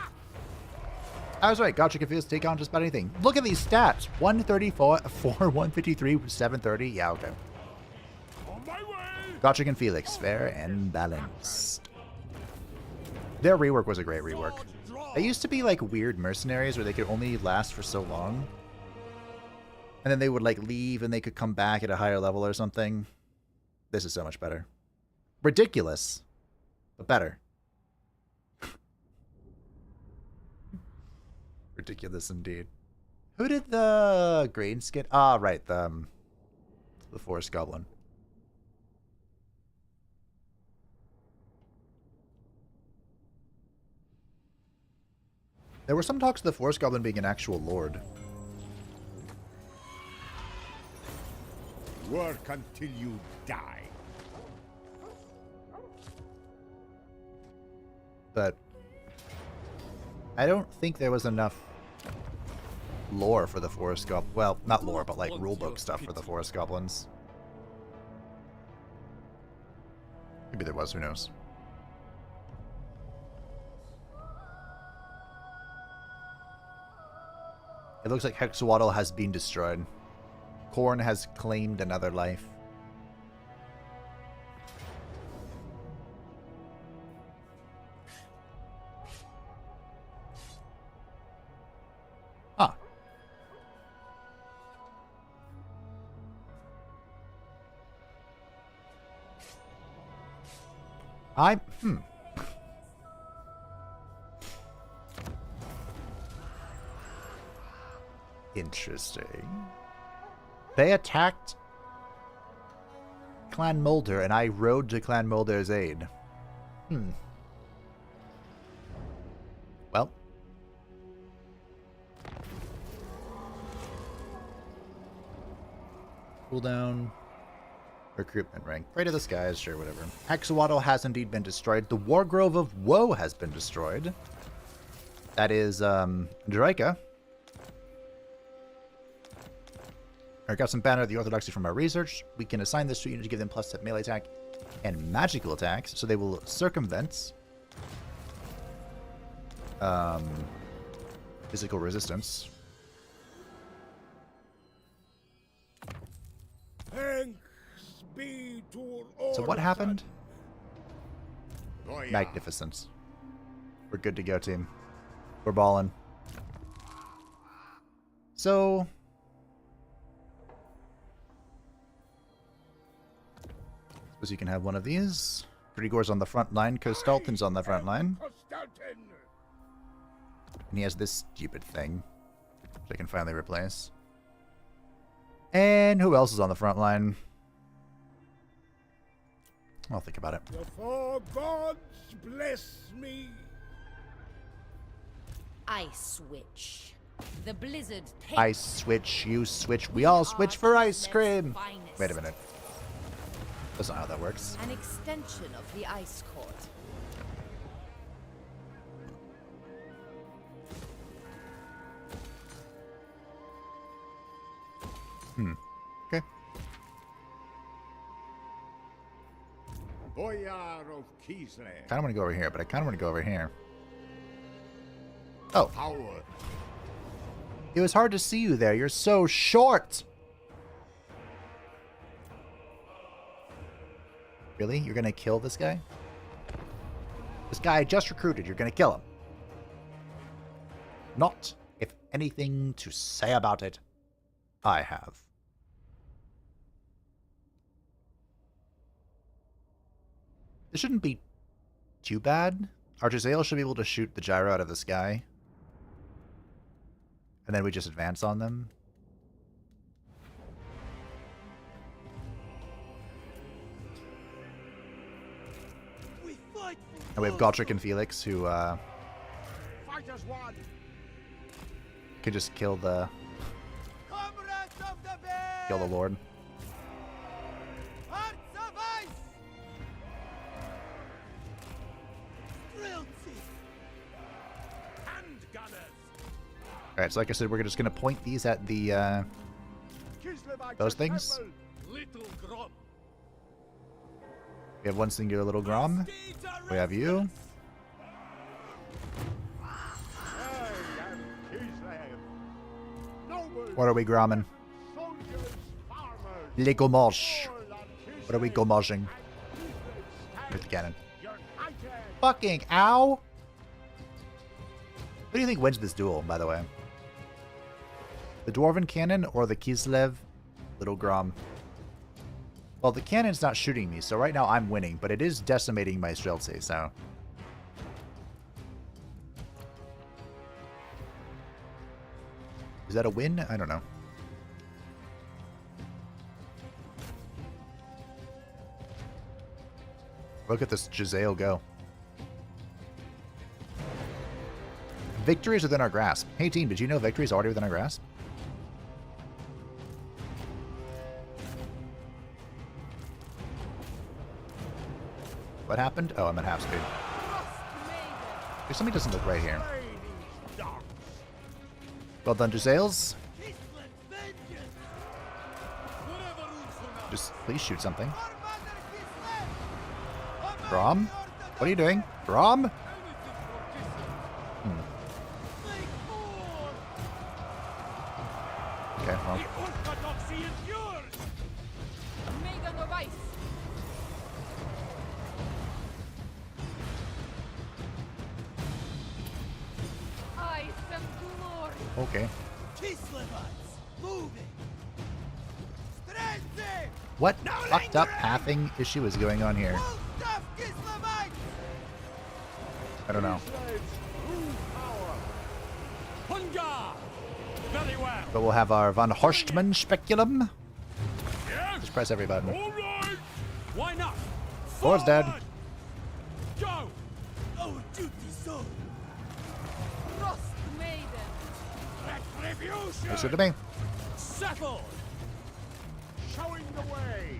I was right. Gotcha confused to take on just about anything. Look at these stats. 134, 153, 730. Yeah, okay. On my way. Gotcha and Felix. Fair and balanced. Their rework was a great rework. They used to be like weird mercenaries where they could only last for so long. And then they would like leave and they could come back at a higher level or something. This is so much better. Ridiculous, but better. Ridiculous indeed. Who did the grain skit? Ah, right, the forest goblin. There were some talks of the forest goblin being an actual lord. Work until you die. But I don't think there was enough lore for the forest goblins. Well, not lore, but like rulebook stuff for the forest goblins. Maybe there was, who knows. It looks like Hexawaddle has been destroyed. Khorne has claimed another life. Ah. Interesting. They attacked Clan Mulder, and I rode to Clan Mulder's aid. Well. Cooldown. Recruitment rank. Right to the skies, sure, whatever. Hexawaddle has indeed been destroyed. The Wargrove of Woe has been destroyed. That is, Draika. I got some banner of the Orthodoxy from our research. We can assign this to unit to give them +7 melee attack and magical attacks, so they will circumvent physical resistance. Thanks be to So what happened? Goya. Magnificent. We're good to go, team. We're balling. So suppose you can have one of these. Grigor's on the front line, Kostaltin's on the front line. Kostaltin. And he has this stupid thing, which I can finally replace. And who else is on the front line? I'll think about it. The four gods bless me. Ice Switch. The blizzard takes I switch, you switch, we all switch for ice cream. finest. Wait a minute. That's not how that works. An extension of the Ice Court. Okay. Boyar of Kislev. Kind of want to go over here, but I kind of want to go over here. Oh, Power. it was hard to see you there. You're so short. Really? You're gonna kill this guy? This guy I just recruited. You're gonna kill him. Not if anything to say about it, I have. This shouldn't be too bad. Our Giselle should be able to shoot the gyro out of the sky. And then we just advance on them. And we have Gotrek and Felix who Fighters one. can just kill the Lord. Hearts of ice. Alright, so like I said, we're just gonna point these at the those things. Little Grom. We have one singular little Grom. We have you. What are we gromming? Les Gomage. What are we gomaging? With the cannon. Fucking ow! Who do you think wins this duel, by the way? The Dwarven Cannon or the Kislev Little Grom? Well, the cannon's not shooting me, so right now I'm winning, but it is decimating my Streltsy, so... Is that a win? I don't know. Look at this Giselle go. Victory is within our grasp. Hey team, did you know victory is already within our grasp? What happened? Oh, I'm at half speed. There's something doesn't look right here. Well done, Giselles. Just please shoot something. Grom? What are you doing? Grom? Okay, well. Maiden of Ice. Ice and glory. Okay. Kislevites, moving. Strengthen. What fucked up pathing issue is going on here? Full stuff, Kislevites. I don't know. Hunger! Very well. But we'll have our Von Horstmann speculum. Yes. Just press every button. All right. Why not? Thor's dead. Go. Our duty zone. Frost Maiden. Retribution. Listen to me. Settled. Showing the way.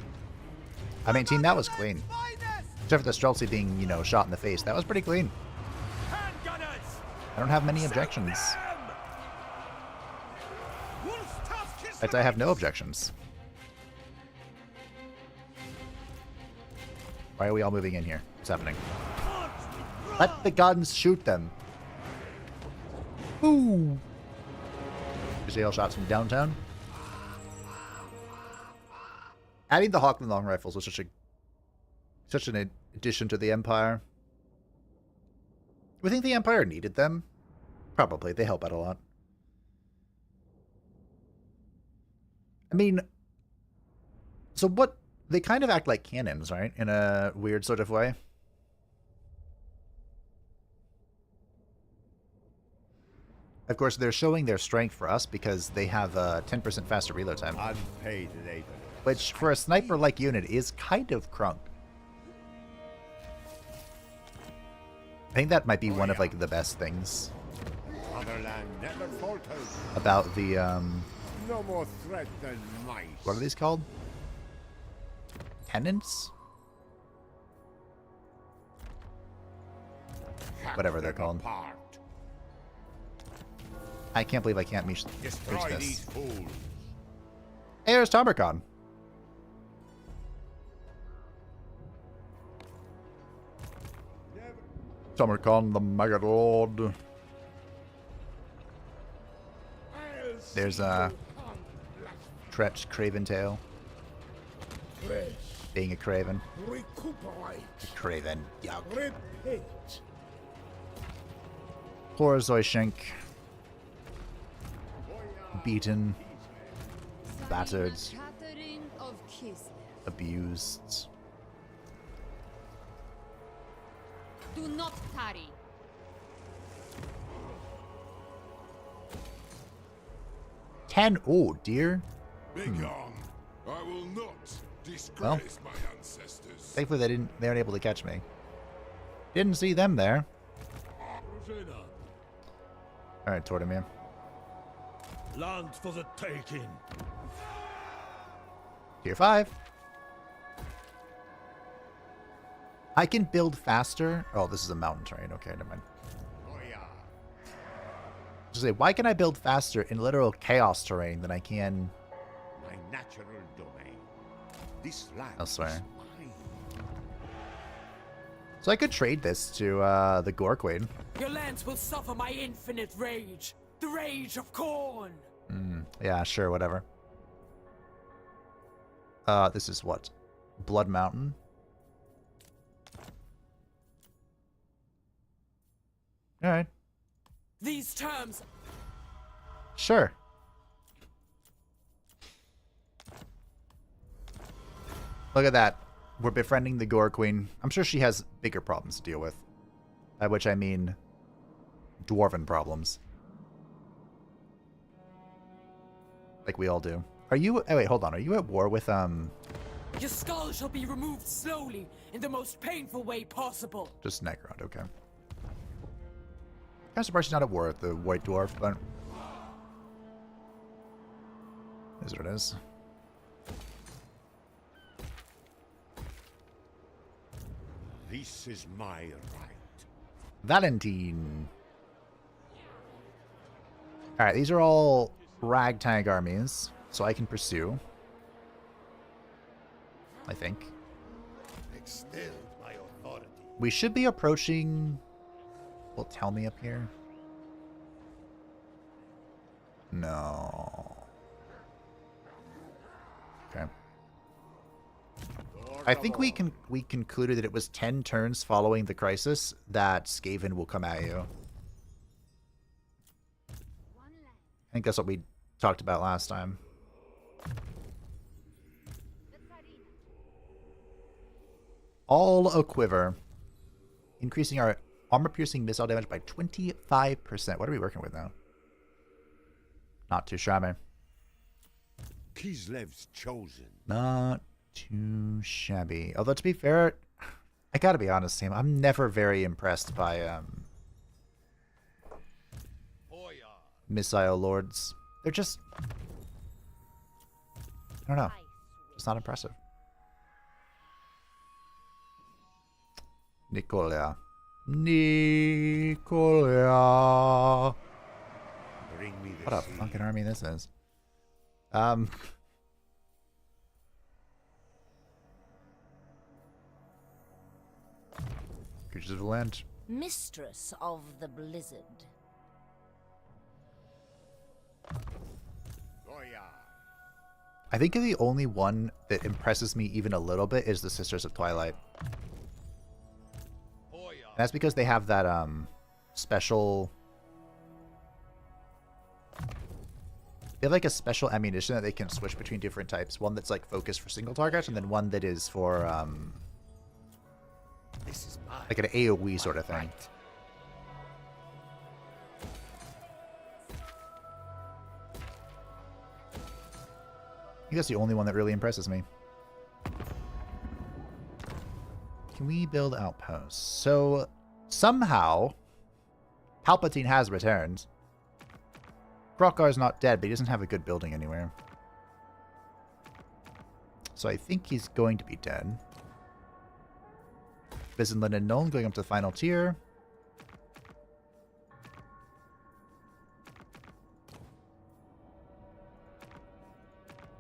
I mean, team, that was clean. Finest. Except for the Streltsy being, you know, shot in the face. That was pretty clean. Handgunners. I don't have many objections. In fact, I have no objections. Why are we all moving in here? What's happening? Let the guns shoot them. Ooh. Giselle shots from downtown. Adding the Hawkman long rifles was such an addition to the Empire. We think the Empire needed them? Probably. They help out a lot. I mean, so what? They kind of act like cannons, right? In a weird sort of way. Of course, they're showing their strength for us because they have a 10% faster reload time. Unpaid labor. Which, for a sniper-like unit, is kind of crunk. I think that might be one of, like, the best things Motherland never falters. about the, No more threat than mice. what are these called? Tenants? Whatever they're called. Apart. I can't believe I can't reach Destroy this. these fools. Hey, there's Tomercon. Tomercon, the Mega Lord. There's Tretch Craventail. Being a Craven. Recuperate. Craven. Yuck. Repent. Poor Zoishenk. Beaten. Battered. Shattering of Kislev. Abused. Do not tarry. Oh, dear. Begone. I will not disgrace my ancestors. Thankfully they weren't able to catch me. Didn't see them there. Alright, Tortamir. Land for the taking. Tier 5. I can build faster. Oh, this is a mountain terrain. Okay, never mind. Just say, why can I build faster in literal chaos terrain than I can My natural domain. This land elsewhere? is mine. So I could trade this to the Gorquade. Your lands will suffer my infinite rage. The rage of corn. Yeah, sure, whatever. This is what? Blood Mountain? Alright. These terms. Sure. Look at that. We're befriending the Gore Queen. I'm sure she has bigger problems to deal with. By which I mean dwarven problems. Like we all do. Are you... Oh, wait, hold on. Are you at war with, Your skull shall be removed slowly in the most painful way possible. just Necrod, okay. I'm surprised she's not at war with the White Dwarf, but... Is what it is. This is my right. Valentine. Alright, these are all ragtag armies, so I can pursue. I think. Extend my authority. We should be approaching... Well, tell me up here. No. Okay. I think we concluded that it was 10 turns following the crisis that Skaven will come at you. I think that's what we talked about last time. All a quiver. Increasing our armor-piercing missile damage by 25%. What are we working with now? Not too shabby. Kislev's chosen. Not too shabby. Although, to be fair, I gotta be honest, Sam, I'm never very impressed by missile lords. They're just... I don't know. It's not impressive. Nicolia. Nicolia. Bring me the What a sea. fucking army this is. Creatures of the land. Mistress of the Blizzard. I think the only one that impresses me even a little bit is the Sisters of Twilight. And that's because they have that special... They have like a special ammunition that they can switch between different types. One that's like focused for single targets, and then one that is for This is mine. like an AoE sort of thing. Right. I think that's the only one that really impresses me. Can we build outposts? So, somehow, Palpatine has returned. Krokar's not dead, but he doesn't have a good building anywhere. So I think he's going to be dead. Bizenlin and Nuln going up to the final tier.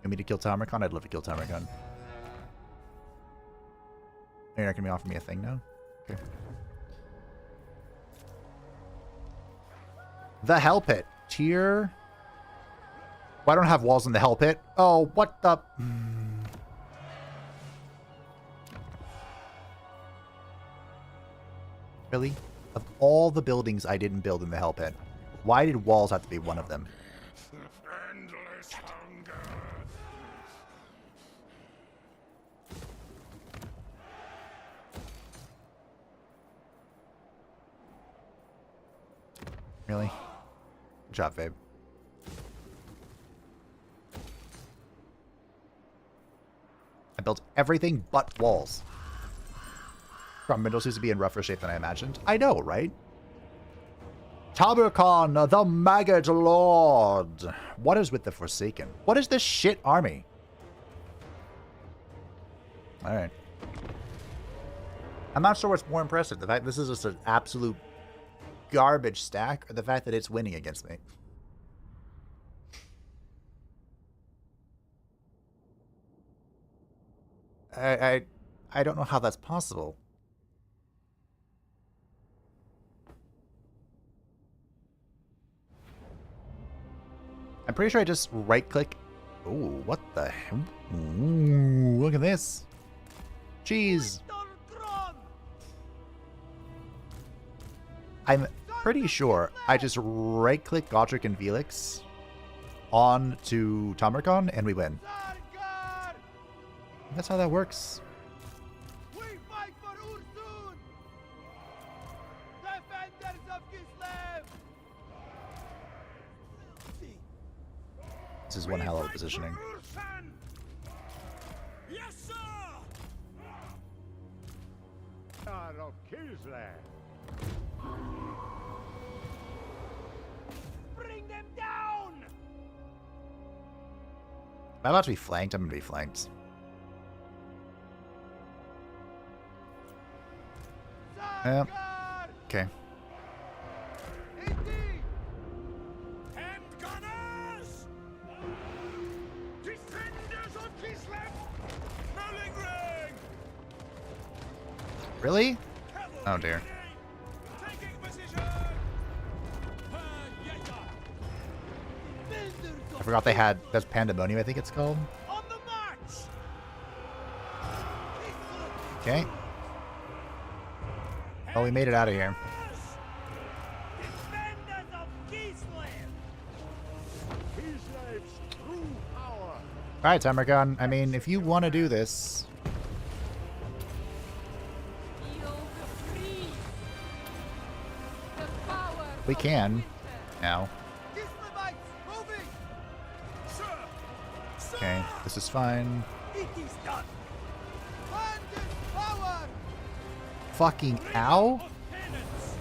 You want me to kill Tamarkon? I'd love to kill Tamarkon. You're not going to be offering me a thing now? Okay. The Hell Pit. Tier... Well, I don't have walls in the Hell Pit. Oh, what the... Really? Of all the buildings I didn't build in the Hell Pit, why did walls have to be one of them? Endless hunger. Really? Good job, babe. I built everything but walls. Middle seems to be in rougher shape than I imagined. I know, right? Tamarkon, the Maggot Lord. What is with the Forsaken? What is this shit army? Alright. I'm not sure what's more impressive. The fact this is just an absolute garbage stack, or the fact that it's winning against me. I don't know how that's possible. I'm pretty sure I just right-click. Ooh, what the hell? Ooh, look at this. Jeez. I'm pretty sure I just right-click Godric and Felix on to Tamarkon, and we win. That's how that works. We fight for Ursun! Defenders of Kislev! This is one hell of a positioning. Yes, sir! Of Kislev. Bring them down! Am I about to be flanked? I'm going to be flanked. Yep. Okay. Hand gunners! Defenders of Kislev! Rolling ring! Really? Cavalry Oh dear. ready! Taking position! I forgot they had, that's Pandemonium, I think it's called. On the march! Okay. Oh, we made it out of here. Defenders of Kislev! Kislev's true power. Alright, Tamargon. I mean, if you want to do this, Feel the breeze. The power we of can. winter. Now. Kislevites moving! Sir! Sir! Okay, this is fine. It is done! Bandit power! Fucking ow. Of penance!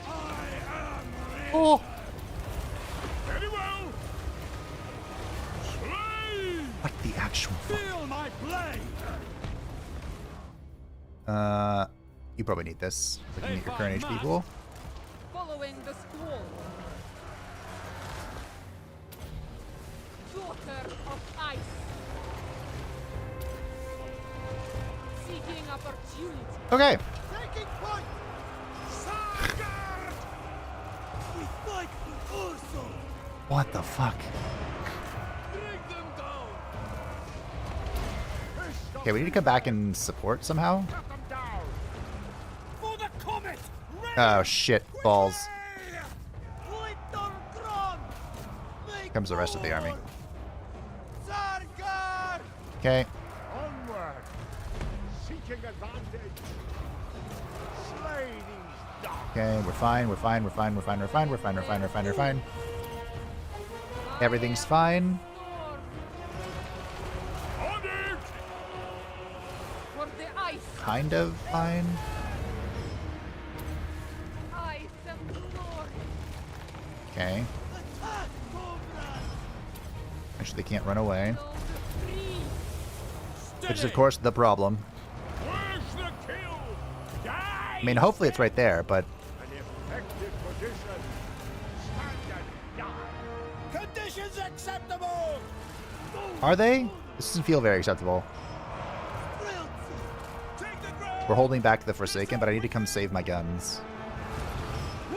I am ready! Oh! Very well! Slay! What the actual fuck? Feel my blade! You probably need this. Looking at your If current I HP pool. Following the squall. Daughter of ice. Seeking opportunity. Okay. Taking point! Sargard! We fight for Urso! What the fuck? Bring them down! Okay, we need to come back and support somehow. Cut them down! For the comet! Ready! Oh shit, balls. Comes the rest of the army. Sargard! Okay. Onward. Seeking advantage. Slay these dogs. Okay, we're fine, we're fine, we're fine, we're fine, we're fine, we're fine, we're fine, we're fine, we're fine. Everything's fine. On it! For the ice. Kind of fine. Ice and glory. Okay. Attack, comrades! Actually, they can't run away. Feel the breeze. Which is, of course, the problem. Where's the kill? Die! I mean, hopefully it's right there, but An effective position. Stand and die. Conditions acceptable! are they? This doesn't feel very acceptable. Take the ground! We're holding back the Forsaken, but I need to come save my guns.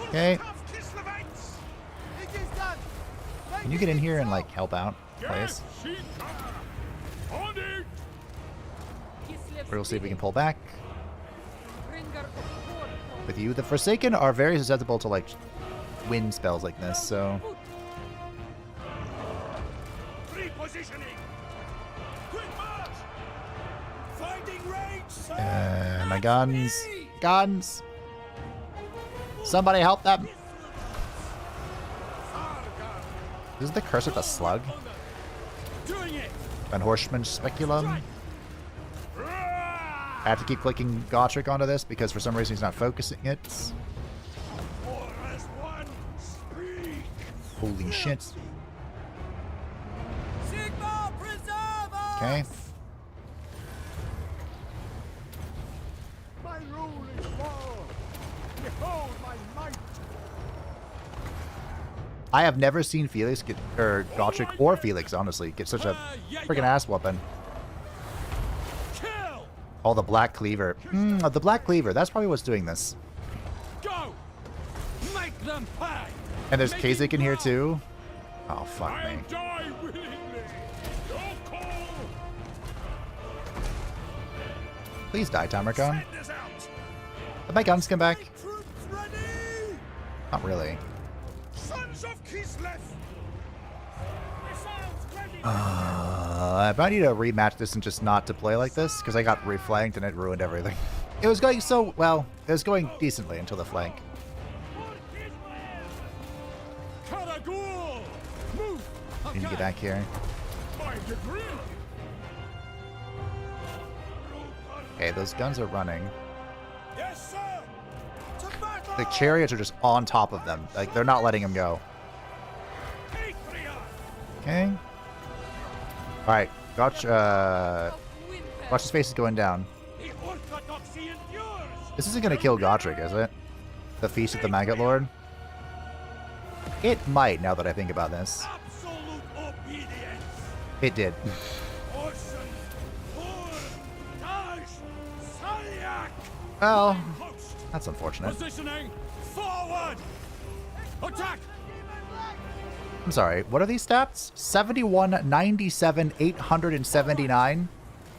Okay. Tough Kislevites! It is done! Can you get in here and, like, help out, please? Yes, on it! Kislev We'll see if we can pull back. bringer of war. With you, the Forsaken are very susceptible to, like, wind spells like this, so... Repositioning! Quick march! Finding range, sir! My guns. Guns! Somebody help them! This is the Curse of the Slug. Doing it! Van Horseman Speculum. I have to keep clicking Gotrek onto this because for some reason he's not focusing it. Or as one, speak! Holy shit. Sigma, preserve us! Okay. My rule is war. Behold my might. I have never seen Felix get, or Gotrek or Felix, honestly, get such a freaking ass whooping. Kill! Oh, the Black Cleaver. The Black Cleaver. That's probably what's doing this. Go! Make them pay! And there's Make Kasich it in here blow. too. Oh, fuck I'll me. die willingly! Your call! Please die, Tamargon. Send us out! Did my guns come back? Troops ready! Not really. Sons of Kislev! Missiles ready! I might need to rematch this and just not to play like this, because I got reflanked and it ruined everything. It was going so well. It was going decently until the flank. Karagul! Move! I need to get back here. By degree! Okay, those guns are running. Yes, sir! To battle! The chariots are just on top of them. Like, they're not letting them go. Patria! Okay. Alright, watch his face is going down. The orthodoxy endures! This isn't going to kill Gotrek, is it? The Feast of the Maggot Lord? It might, now that I think about this. Absolute obedience. It did. Oceans, Dash, Salyak. Well, Post. that's unfortunate. Positioning. Forward. Attack. I'm sorry, what are these stats? 71, 97, 879?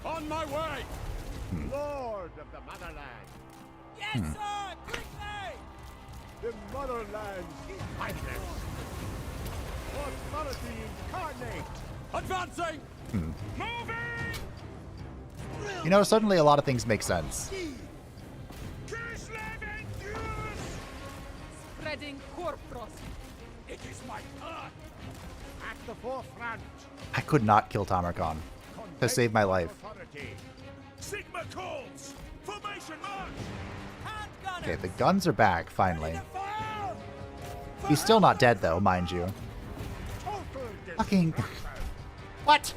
On my way. Lord of the motherland. Yes, sir. Quickly. The motherland's finest. Authority incarnate. Advancing. Moving. You know, suddenly a lot of things make sense. Kislev endures. Spreading corpus. It is my turn. At the forefront. I could not kill Tamarkon to save my life. Authority. Sigma calls. Formation march. Hand gunner. Okay, the guns are back, finally. Fire. He's still not dead, though, mind you. Total Fucking... What?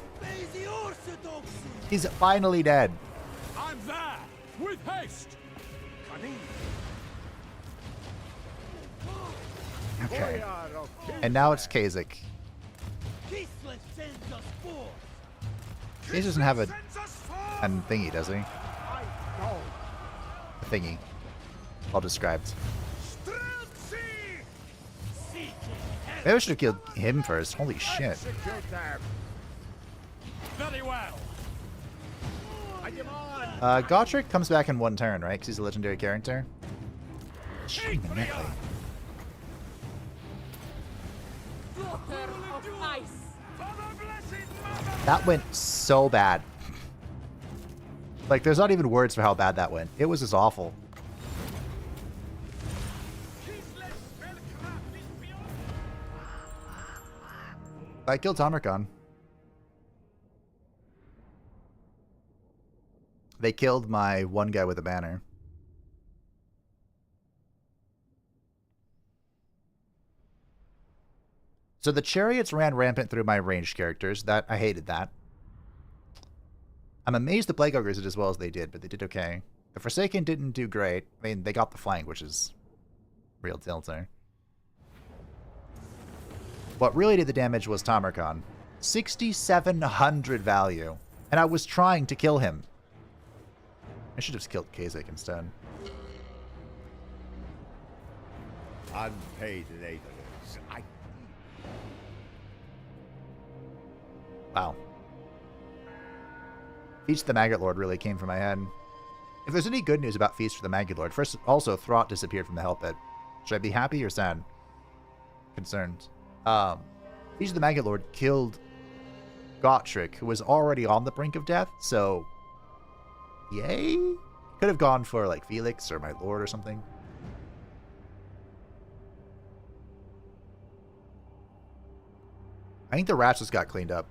The orthodoxy. He's finally dead. I'm there. With haste. Okay. And now it's Kasich. Kislev sends us forth. He doesn't have a Sends us forth. thingy, does he? A thingy. All described. Streltsy. Seeking help. Maybe I should have killed him first. Holy shit. execute them. Very well. I demand. Gotrek comes back in one turn, right? Because he's a legendary character. Adrian. Daughter of ice. For the blessed mother. That went so bad. Like, there's not even words for how bad that went. It was just awful. Kislev spellcraft is beyond. I killed Tamarkon. They killed my one guy with a banner. So the chariots ran rampant through my ranged characters. I hated that. I'm amazed the Plague Ogres did as well as they did, but they did okay. The Forsaken didn't do great. I mean, they got the flank, which is real tilter. What really did the damage was Tamarkon. 6,700 value. And I was trying to kill him. I should have killed Kasich instead. Unpaid laborers. Wow. Feast of the Maggot Lord really came from my head. If there's any good news about Feast of the Maggot Lord, first, also, Throt disappeared from the Hell Pit. Should I be happy or sad? Concerned. Feast of the Maggot Lord killed Gotrek, who was already on the brink of death, so... Yay? Could have gone for, like, Felix or my lord or something. I think the rats just got cleaned up.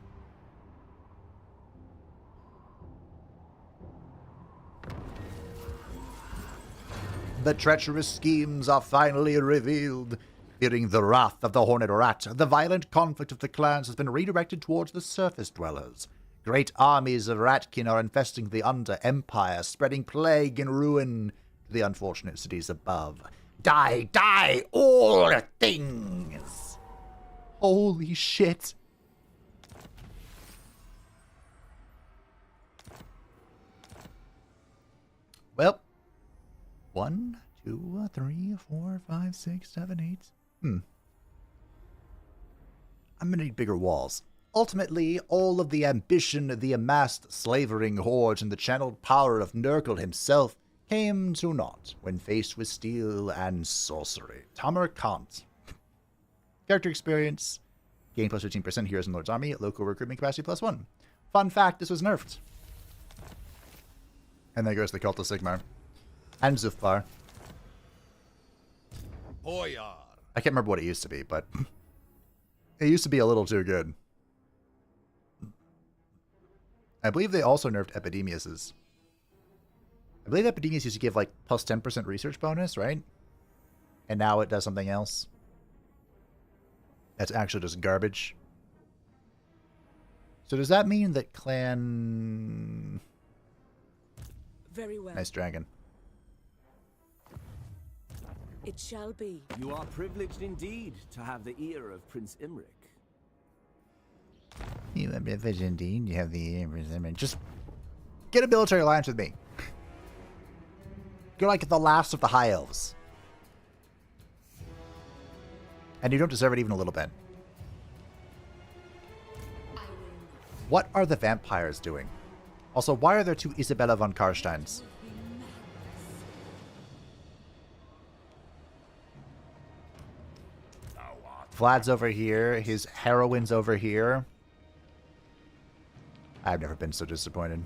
The treacherous schemes are finally revealed. Fearing the wrath of the Horned Rat, the violent conflict of the clans has been redirected towards the surface dwellers. Great armies of Ratkin are infesting the Under-Empire, spreading plague and ruin to the unfortunate cities above. Die, die, all things! Holy shit. Well, 1, 2, 3, 4, 5, 6, 7, 8. I'm gonna need bigger walls. Ultimately, all of the ambition of the amassed slavering hordes and the channeled power of Nurgle himself came to naught when faced with steel and sorcery. Tamarkon. Character experience. Gain plus 15% Heroes in Lord's Army. Local recruitment capacity plus 1. Fun fact, this was nerfed. And there goes the Cult of Sigmar. And Zufbar. Boyar. I can't remember what it used to be, but it used to be a little too good. I believe they also nerfed Epidemiuses. I believe Epidemius used to give like plus 10% research bonus, right? And now it does something else. That's actually just garbage. So does that mean that Clan... Very well. Nice dragon. It shall be. You are privileged indeed to have the ear of Prince Imric. You have indeed. You have the just get a military alliance with me. You're like the last of the High Elves. And you don't deserve it even a little bit. What are the vampires doing? Also, why are there two Isabella von Karsteins? Vlad's over here. His heroine's over here. I've never been so disappointed.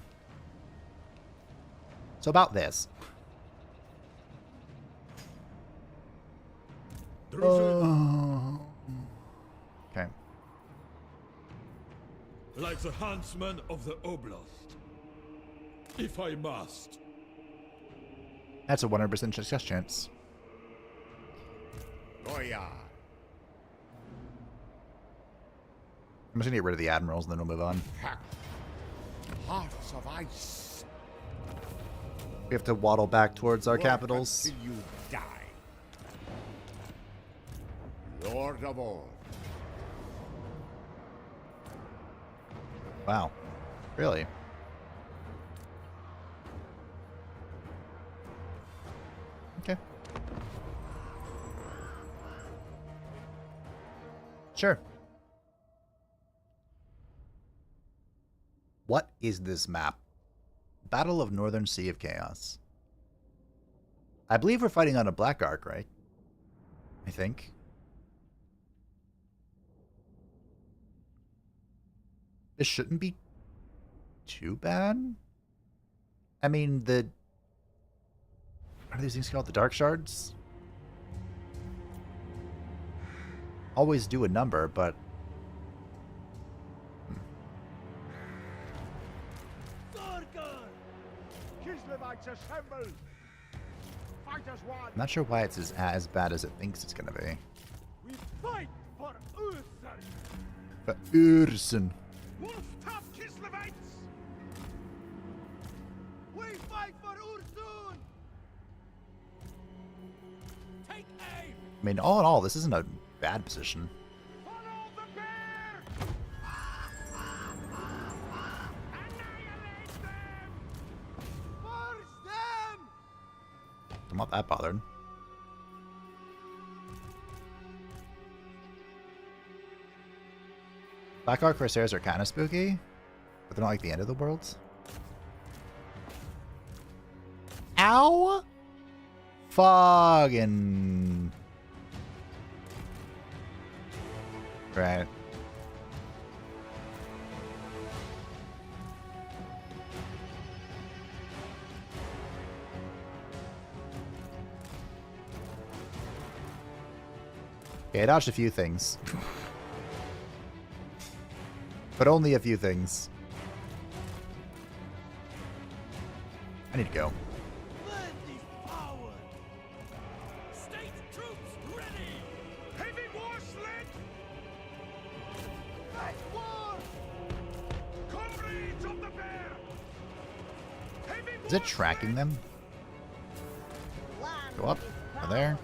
So about this. Okay. Like the huntsman of the Oblast. If I must. That's a 100% success chance. Oh yeah. I'm just gonna get rid of the admirals and then we'll move on. Hearts of ice. We have to waddle back towards our Work capitals. until you die. Lord of all. Wow. Really? Okay. Sure. What is this map? Battle of Northern Sea of Chaos. I believe we're fighting on a Black Ark, right? I think. This shouldn't be too bad. I mean, what are these things called? The Dark Shards? Always do a number, but... I'm not sure why it's as bad as it thinks it's gonna be. We fight for Ursun. For Ursun. Wolf-tough Kislevites. We fight for Ursun. Take aim. I mean, all in all, this isn't a bad position. Follow the bear. Annihilate them. Force them. I'm not that bothered. Black Ark Corsairs are kind of spooky, but they're not like the end of the world. Ow! Fucking... Right. Okay, I dodged a few things. But only a few things. I need to go. Land is power. State troops ready. Heavy war sled. Fight war. Comrades of the bear. Heavy Is it tracking them? Go up. Go there.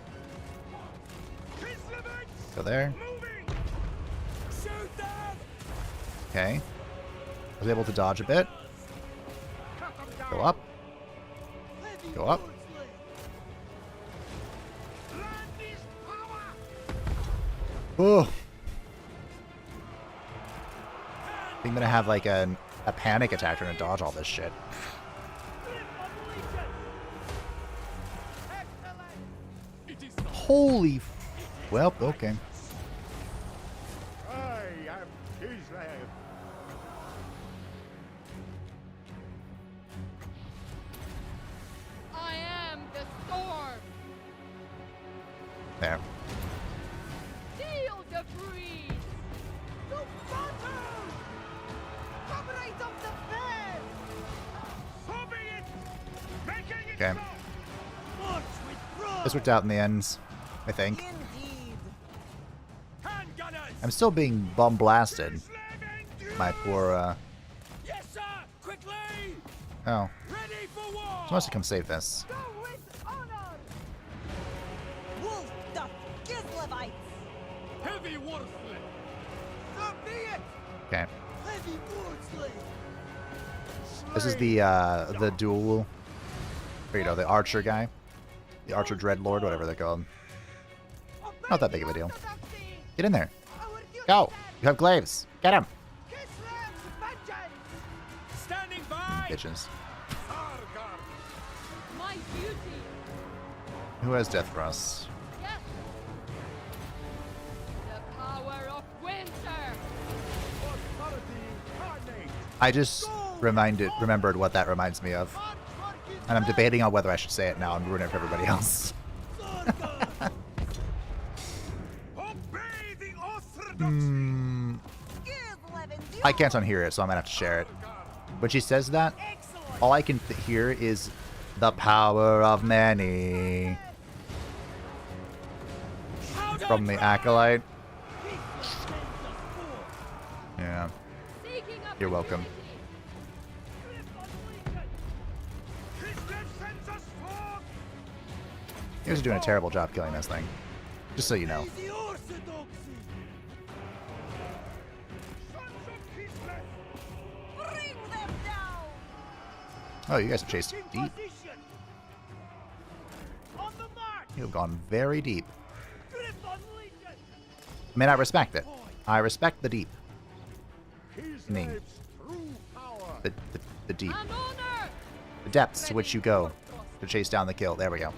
Go there. Shoot them. Okay. I was able to dodge a bit. Go up. Go up. Oh. I think I'm gonna have like a panic attack trying to dodge all this shit. Holy. Well, okay. I am Kislev. I am the storm. There. Feel the breeze. To battle. Comrades of the bear. So be it. Making it Okay. so. March with pride. This worked out in the end, I think. Indeed. Handgunners. I'm still being bum blasted. My poor, Yes, sir. Quickly. Oh. Ready for war. Someone has to come save this. Go with honor. Cult of Kislevites! Heavy water sled. So be it. Okay. Heavy board slave! This is the dual, or, you know, the archer guy. The archer dreadlord, whatever they're called. Not that big of a deal. Get in there. Go. You have glaives. Get him. Standing by. Bitches. My beauty. Who has death thrust? Yes. The power of winter. I just remembered what that reminds me of. And I'm debating on whether I should say it now and ruin it for everybody else. I can't unhear it, so I'm gonna have to share it. When she says that, all I can hear is the power of many from the acolyte. Yeah, you're welcome. You guys are doing a terrible job killing this thing. Just so you know. Oh, you guys have chased deep. You've gone very deep. I mean, I respect it. I respect the deep. I mean, the deep. The depths to which you go to chase down the kill. There we go.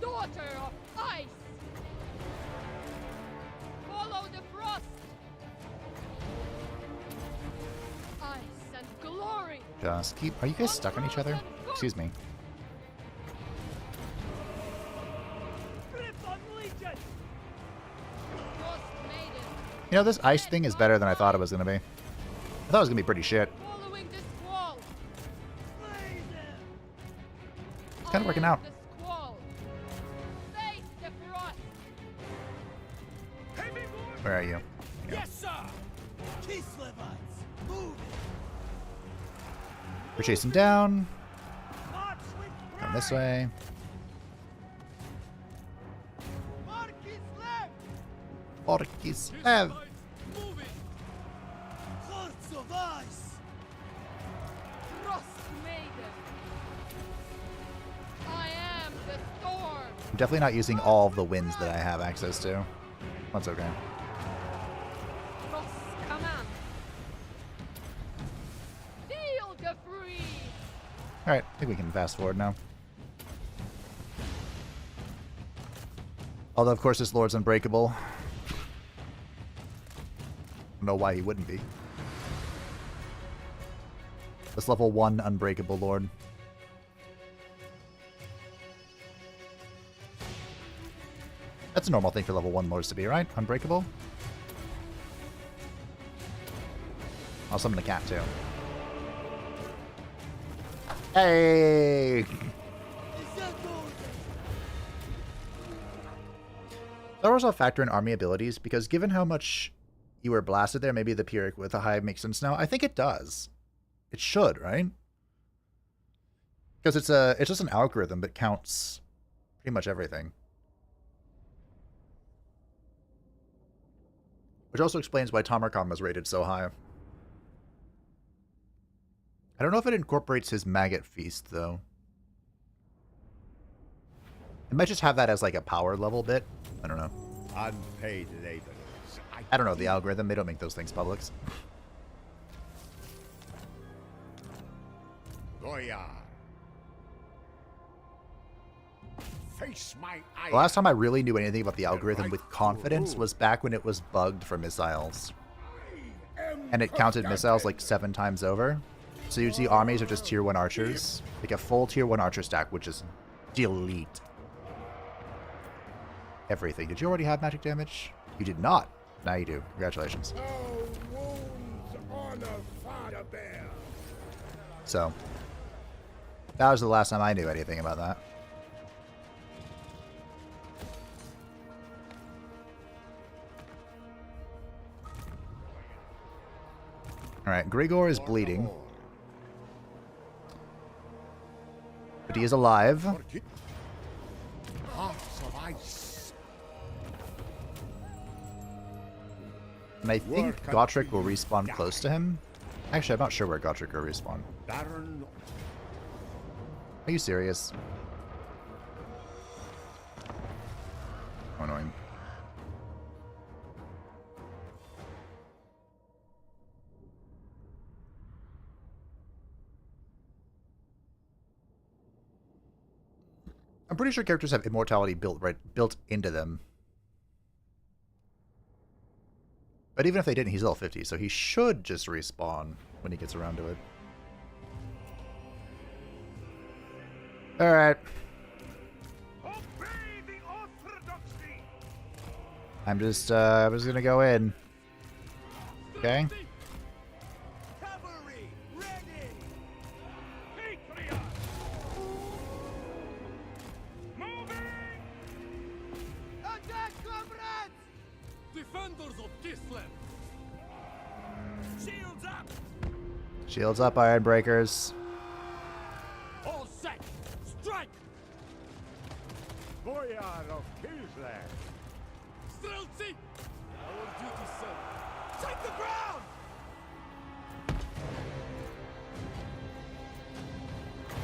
Daughter of ice. Follow the frost. Ice and glory. Just keep... Are you guys stuck on each other? Excuse me. You know, this ice thing is better than I thought it was going to be. I thought it was going to be pretty shit. It's kind of working out. Where are you? Yes, sir. We're chasing down. Come this way. Or Kislev. Hearts of ice! Frost maiden. I am the storm. I'm definitely not using all of the winds that I have access to. That's okay. Frost command. Feel the free. Alright, I think we can fast forward now. Although, of course, this Lord's unbreakable. I don't know why he wouldn't be. This level 1 unbreakable Lord. That's a normal thing for level 1 Lords to be, right? Unbreakable? I'll summon the cat, too. Hey! There was also a factor in army abilities, because given how much you were blasted there, maybe the Pyrrhic with a hive makes sense now. I think it does. It should, right? Because it's just an algorithm that counts pretty much everything. Which also explains why Tamarkam was rated so high. I don't know if it incorporates his maggot feast, though. It might just have that as like a power level bit. I don't know. Unpaid laborers. I don't know the algorithm. They don't make those things publics. Goya. Face my eye. The last time I really knew anything about the algorithm with confidence was back when it was bugged for missiles. And it counted missiles like 7 times over. So you'd see armies are just tier 1 archers. Like a full tier 1 archer stack would just delete everything. Did you already have magic damage? You did not. Now you do. Congratulations. So, that was the last time I knew anything about that. Alright, Grigor is bleeding. But he is alive. ice. And I think Gotrek will respawn close to him. Actually, I'm not sure where Gotrek will respawn. Baron. Are you serious? Oh, annoying. I'm pretty sure characters have immortality built into them. But even if they didn't, he's level 50, so he should just respawn when he gets around to it. Alright. I'm just gonna go in. Okay. Cavalry, ready! Patriot! Moving! Attack, comrades! Defenders of Kislev! Shields up! Shields up, Iron Breakers. All set! Strike! Boyar of Kislev. Streltsy! Our duty, sir. Take the ground!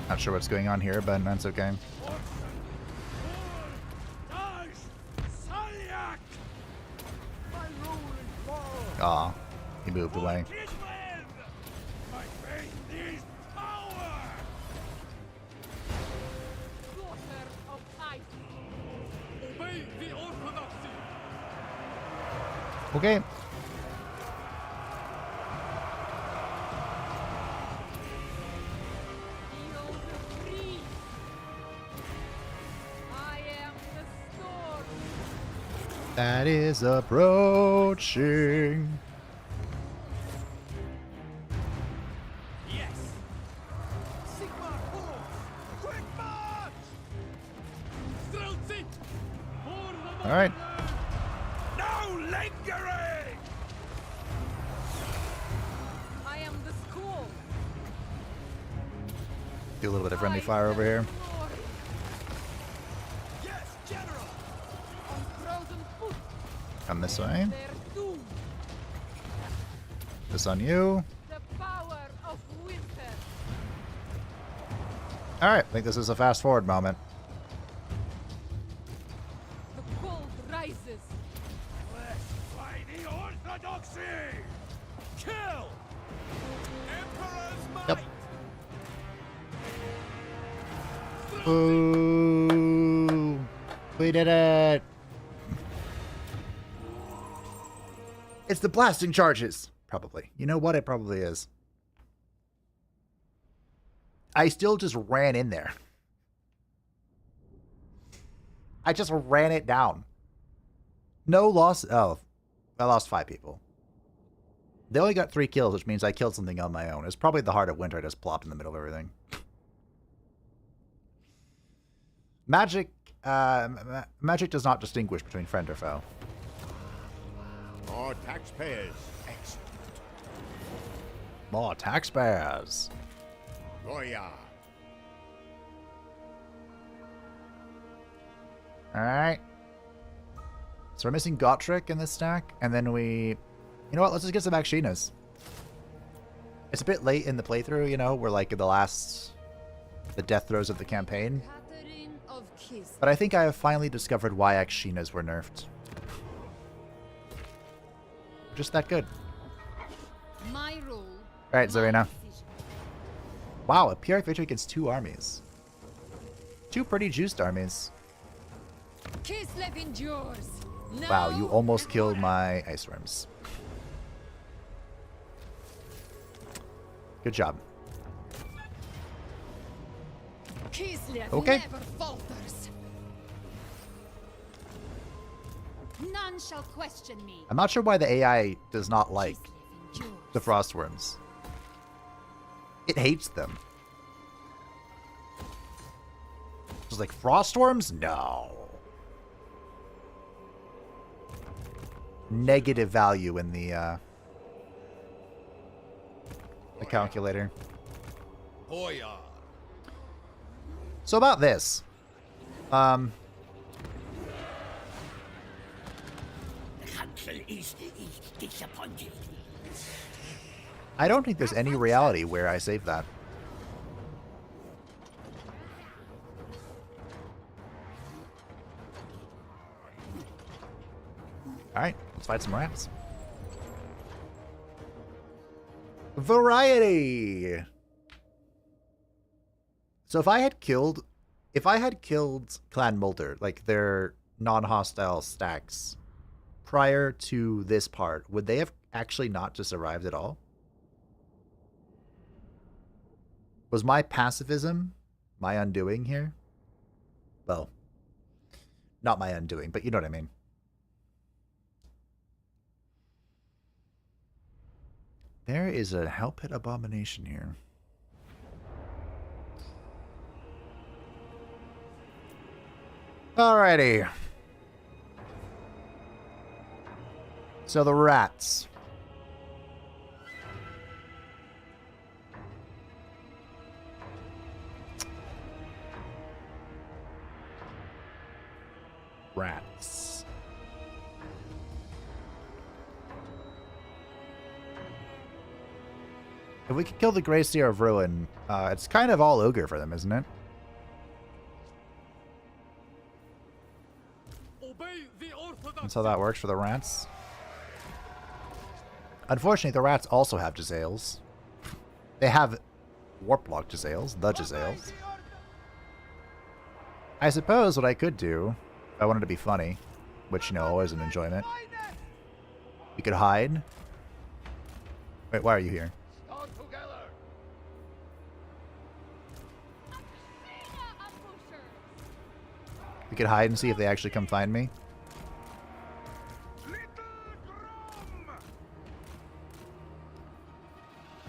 Not sure what's going on here, but that's okay. Aw, he moved away. Kislev! My faith is power! Slaughter of ice! Obey the orthodoxy! Okay. Feel the breeze. I am the storm. That is approaching. Yes! Sigmar Horse! Quick march! Streltsy! For the All right. No lingering! I am the school. Do a little bit of friendly fire over here. Yes, General! On frozen foot. Come this way. Their doom. This on you. The power of winter. All right. I think this is a fast forward moment. The cold rises. Blessed by the orthodoxy! Kill! Emperor's might! Yep. Ooh, we did it. It's the blasting charges. Probably. You know what? It probably is. I still just ran in there. I just ran it down. No loss. Oh, I lost 5 people. They only got 3 kills, which means I killed something on my own. It's probably the Heart of Winter I just plopped in the middle of everything. Magic, magic does not distinguish between friend or foe. More taxpayers. Excellent. More taxpayers. Boyar. Alright. So we're missing Gotrek in this stack, and then we... You know what, let's just get some Akshinas. It's a bit late in the playthrough, you know, we're like in the death throes of the campaign. Catherine of Kislev. But I think I have finally discovered why Akshinas were nerfed. Just that good. My rule. Alright, my Zarina. decision. Wow, a Pyrrhic victory against 2 armies. 2 pretty juiced armies. Kislev endures. Wow, Now you almost and killed forever. my ice worms. Good job. Kislev Okay. never falters. None shall question me. I'm not sure why the AI does not like Kislev endures. the frostworms. It hates them. It's like, frostworms? No. Negative value in the calculator. Boyar! So about this. council is disappointed. I don't think there's any reality where I saved that. Alright, let's fight some rats. Variety! So if I had killed Clan Mulder, like their non-hostile stacks, prior to this part, would they have actually not just arrived at all? Was my pacifism my undoing here? Well, not my undoing, but you know what I mean. There is a Hell Pit Abomination here. Alrighty. So the rats. Rats. If we could kill the Grey of Ruin, it's kind of all ogre for them, isn't it? That's how that works for the rats. Unfortunately, the rats also have Jezzails. They have Warplock Jezzails, the Jezzails. I suppose what I could do, if I wanted to be funny, which, you know, always an enjoyment, we could hide. Wait, why are you here? We could hide and see if they actually come find me.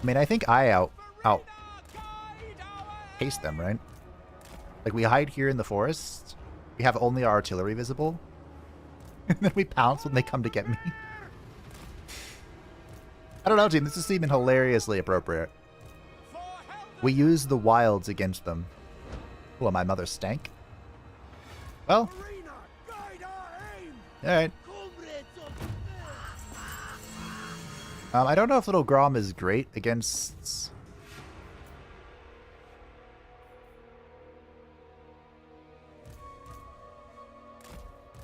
I mean, I think I outpace them, right? Like, we hide here in the forest. We have only our artillery visible. And then we pounce when they come to get me. I don't know, team. This is seeming hilariously appropriate. We use the wilds against them. Oh, my mother stank. Well. Alright. I don't know if Little Grom is great against...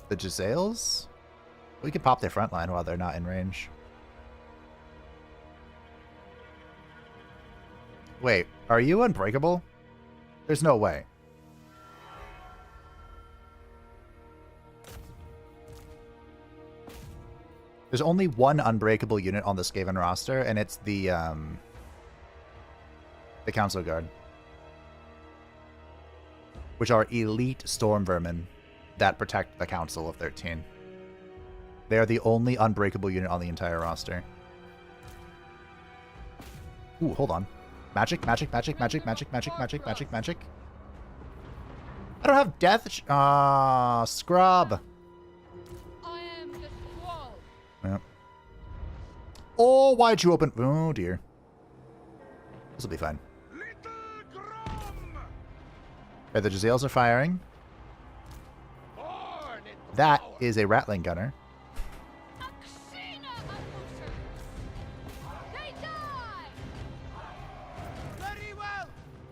the Jezzails? We could pop their front line while they're not in range. Wait, are you unbreakable? There's no way. There's only one unbreakable unit on the Skaven roster, and it's the Council Guard. Which are elite Storm Vermin that protect the Council of 13. They are the only unbreakable unit on the entire roster. Ooh, hold on. Magic, magic, magic, magic, magic, magic, magic, magic, magic. I don't have death. Scrub. I am the squall. Yep. Oh, why'd you open? Oh dear. This will be fine. Okay, the Jezzails are firing. That is a Rattling Gunner.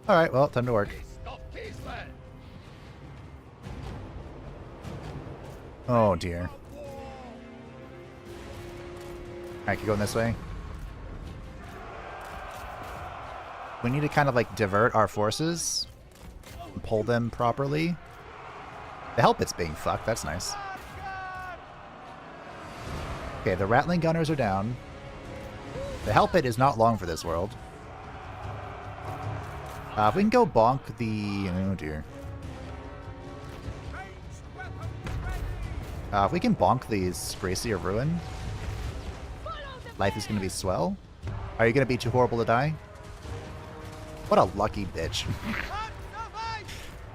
Alright, well, time to work. Oh dear. Alright, keep going this way. We need to kind of like divert our forces and pull them properly. The Hell Pit's being fucked, that's nice. Okay, the Rattling Gunners are down. The Hell Pit is not long for this world. If we can go bonk the... oh dear. If we can bonk these Gracie of Ruin, life is going to be swell. Are you going to be too horrible to die? What a lucky bitch.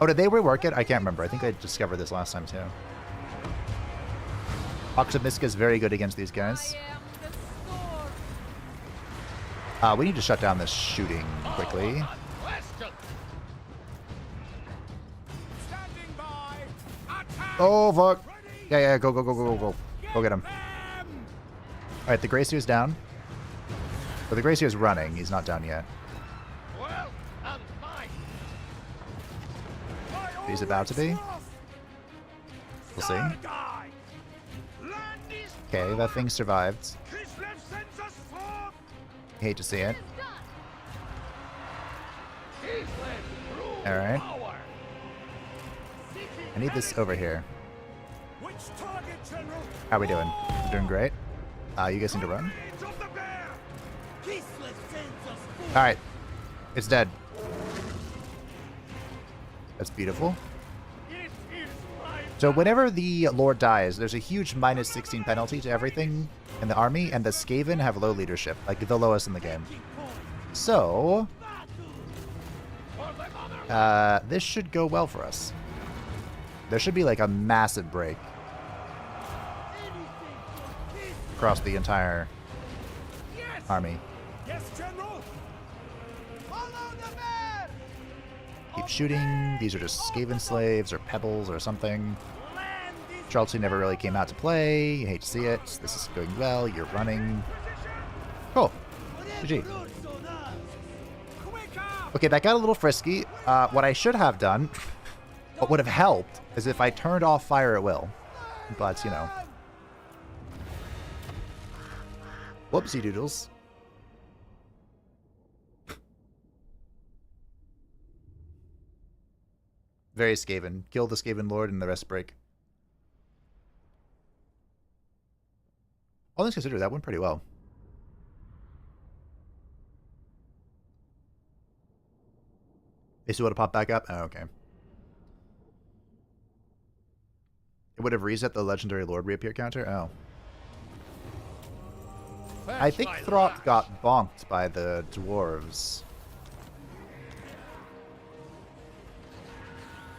Oh, did they rework it? I can't remember. I think I discovered this last time too. Oxamiska is very good against these guys. We need to shut down this shooting quickly. Oh, fuck. Yeah, go, go, go, go, go, go. Go get him. Alright, the Gracier's down. But the Gracier's running. He's not down yet. Well, and fight. He's about to be. We'll see. Okay, that thing survived. Hate to see it. Alright. I need this over here. How we doing? Doing great. You guys need to run. Alright. It's dead. That's beautiful. So whenever the Lord dies, there's a huge minus 16 penalty to everything in the army, and the Skaven have low leadership, like the lowest in the game. So, this should go well for us. There should be like a massive break across the entire army. Yes, General. Keep shooting. These are just Skaven slaves or pebbles or something. Charlton never really came out to play. You hate to see it. This is going well. You're running. Cool. GG. Okay, that got a little frisky. What I should have done, what would have helped, is if I turned off fire at will. But, you know. Whoopsie doodles. Very Skaven. Kill the Skaven Lord and the rest break. All things considered, that went pretty well. They still would have popped back up? Oh, okay. It would have reset the Legendary Lord reappear counter? Oh. I think Throt got bonked by the dwarves.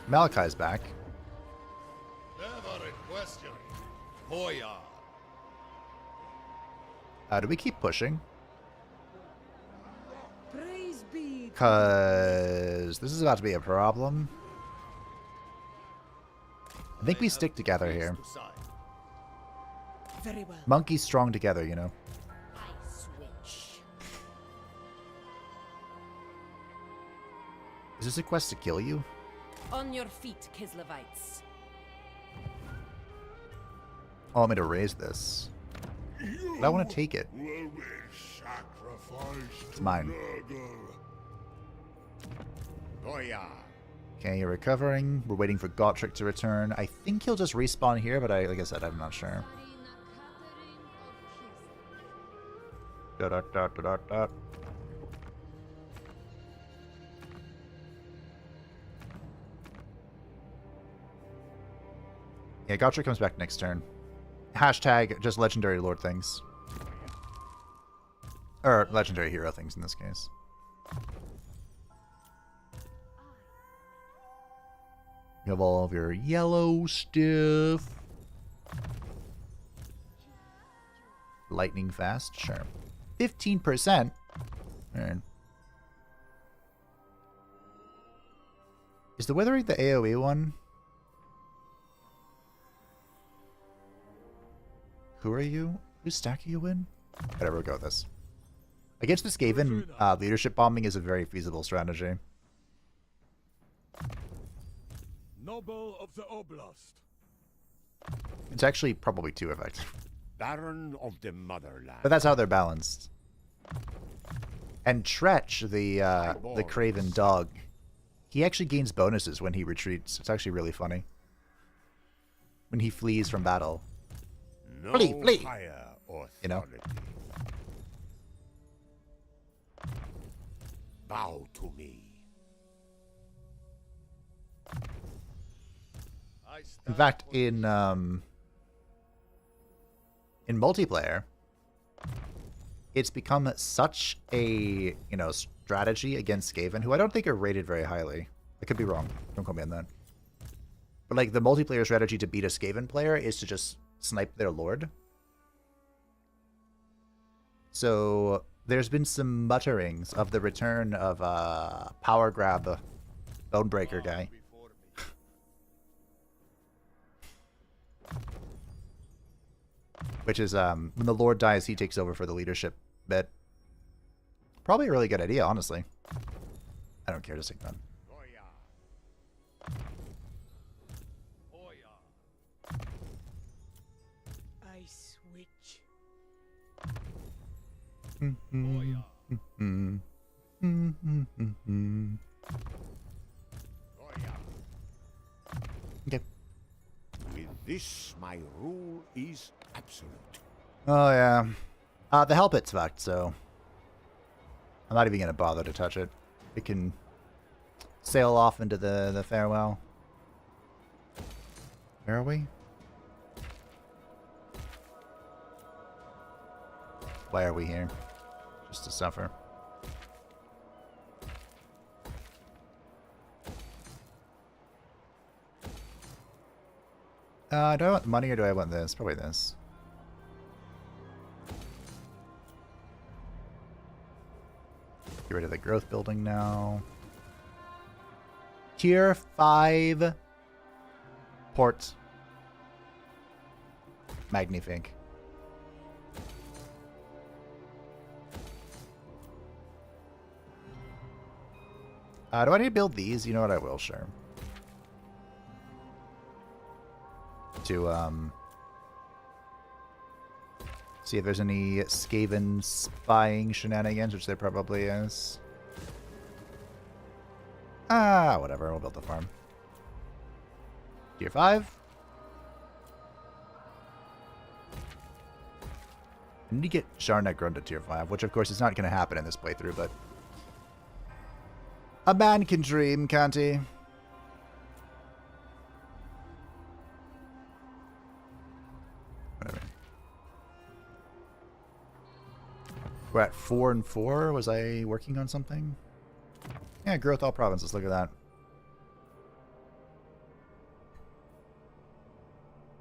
Malachi's back. Never a question. Boya. Do we keep pushing? Praise be. Because this is about to be a problem. I think we stick together here. Very well. Monkeys strong together, you know. I switch. Is this a quest to kill you? On your feet, Kislevites. Oh, want me to raise this. But I want to take it. It's mine. Okay, you're recovering. We're waiting for Gotrek to return. I think he'll just respawn here, but like I said, I'm not sure. Da, da, da, da, da, da. Yeah, Gotrek comes back next turn. Hashtag just Legendary Lord things. Or Legendary Hero things in this case. You have all of your yellow stuff. Lightning fast, sure. 15%. Alright. Is the Withering the AoE one? Who are you? Whose stack are you in? Whatever, we'll go with this. Against this Skaven, leadership bombing is a very feasible strategy. Noble of the Oblast. It's actually probably too effective. Baron of the Motherland. But that's how they're balanced. And Tretch, the Craven dog, he actually gains bonuses when he retreats. It's actually really funny. When he flees from battle. No Flee, flee! higher You know? authority. Bow to me. In fact, in multiplayer, it's become such a, you know, strategy against Skaven, who I don't think are rated very highly. I could be wrong. Don't quote me on that. But like the multiplayer strategy to beat a Skaven player is to just snipe their lord. So there's been some mutterings of the return of Power Grab Bonebreaker guy. Which is, when the Lord dies, he takes over for the leadership bit. Probably a really good idea, honestly. I don't care to take that. I switch. Okay. With this, my rule is absolute. Oh, yeah. The hell pit's fucked, so I'm not even going to bother to touch it. It can sail off into the farewell. Where are we? Why are we here? Just to suffer. Do I want money or do I want this? Probably this. Get rid of the growth building now. Tier 5 port. Magnifique. Do I need to build these? You know what, I will, sure. To, see if there's any Skaven spying shenanigans, which there probably is. Ah, whatever, we'll build the farm. Tier 5. I need to get Sharnak grown to tier 5, which of course is not going to happen in this playthrough, but a man can dream, can't he? Whatever. We're at 4 and 4. Was I working on something? Yeah, growth all provinces. Look at that.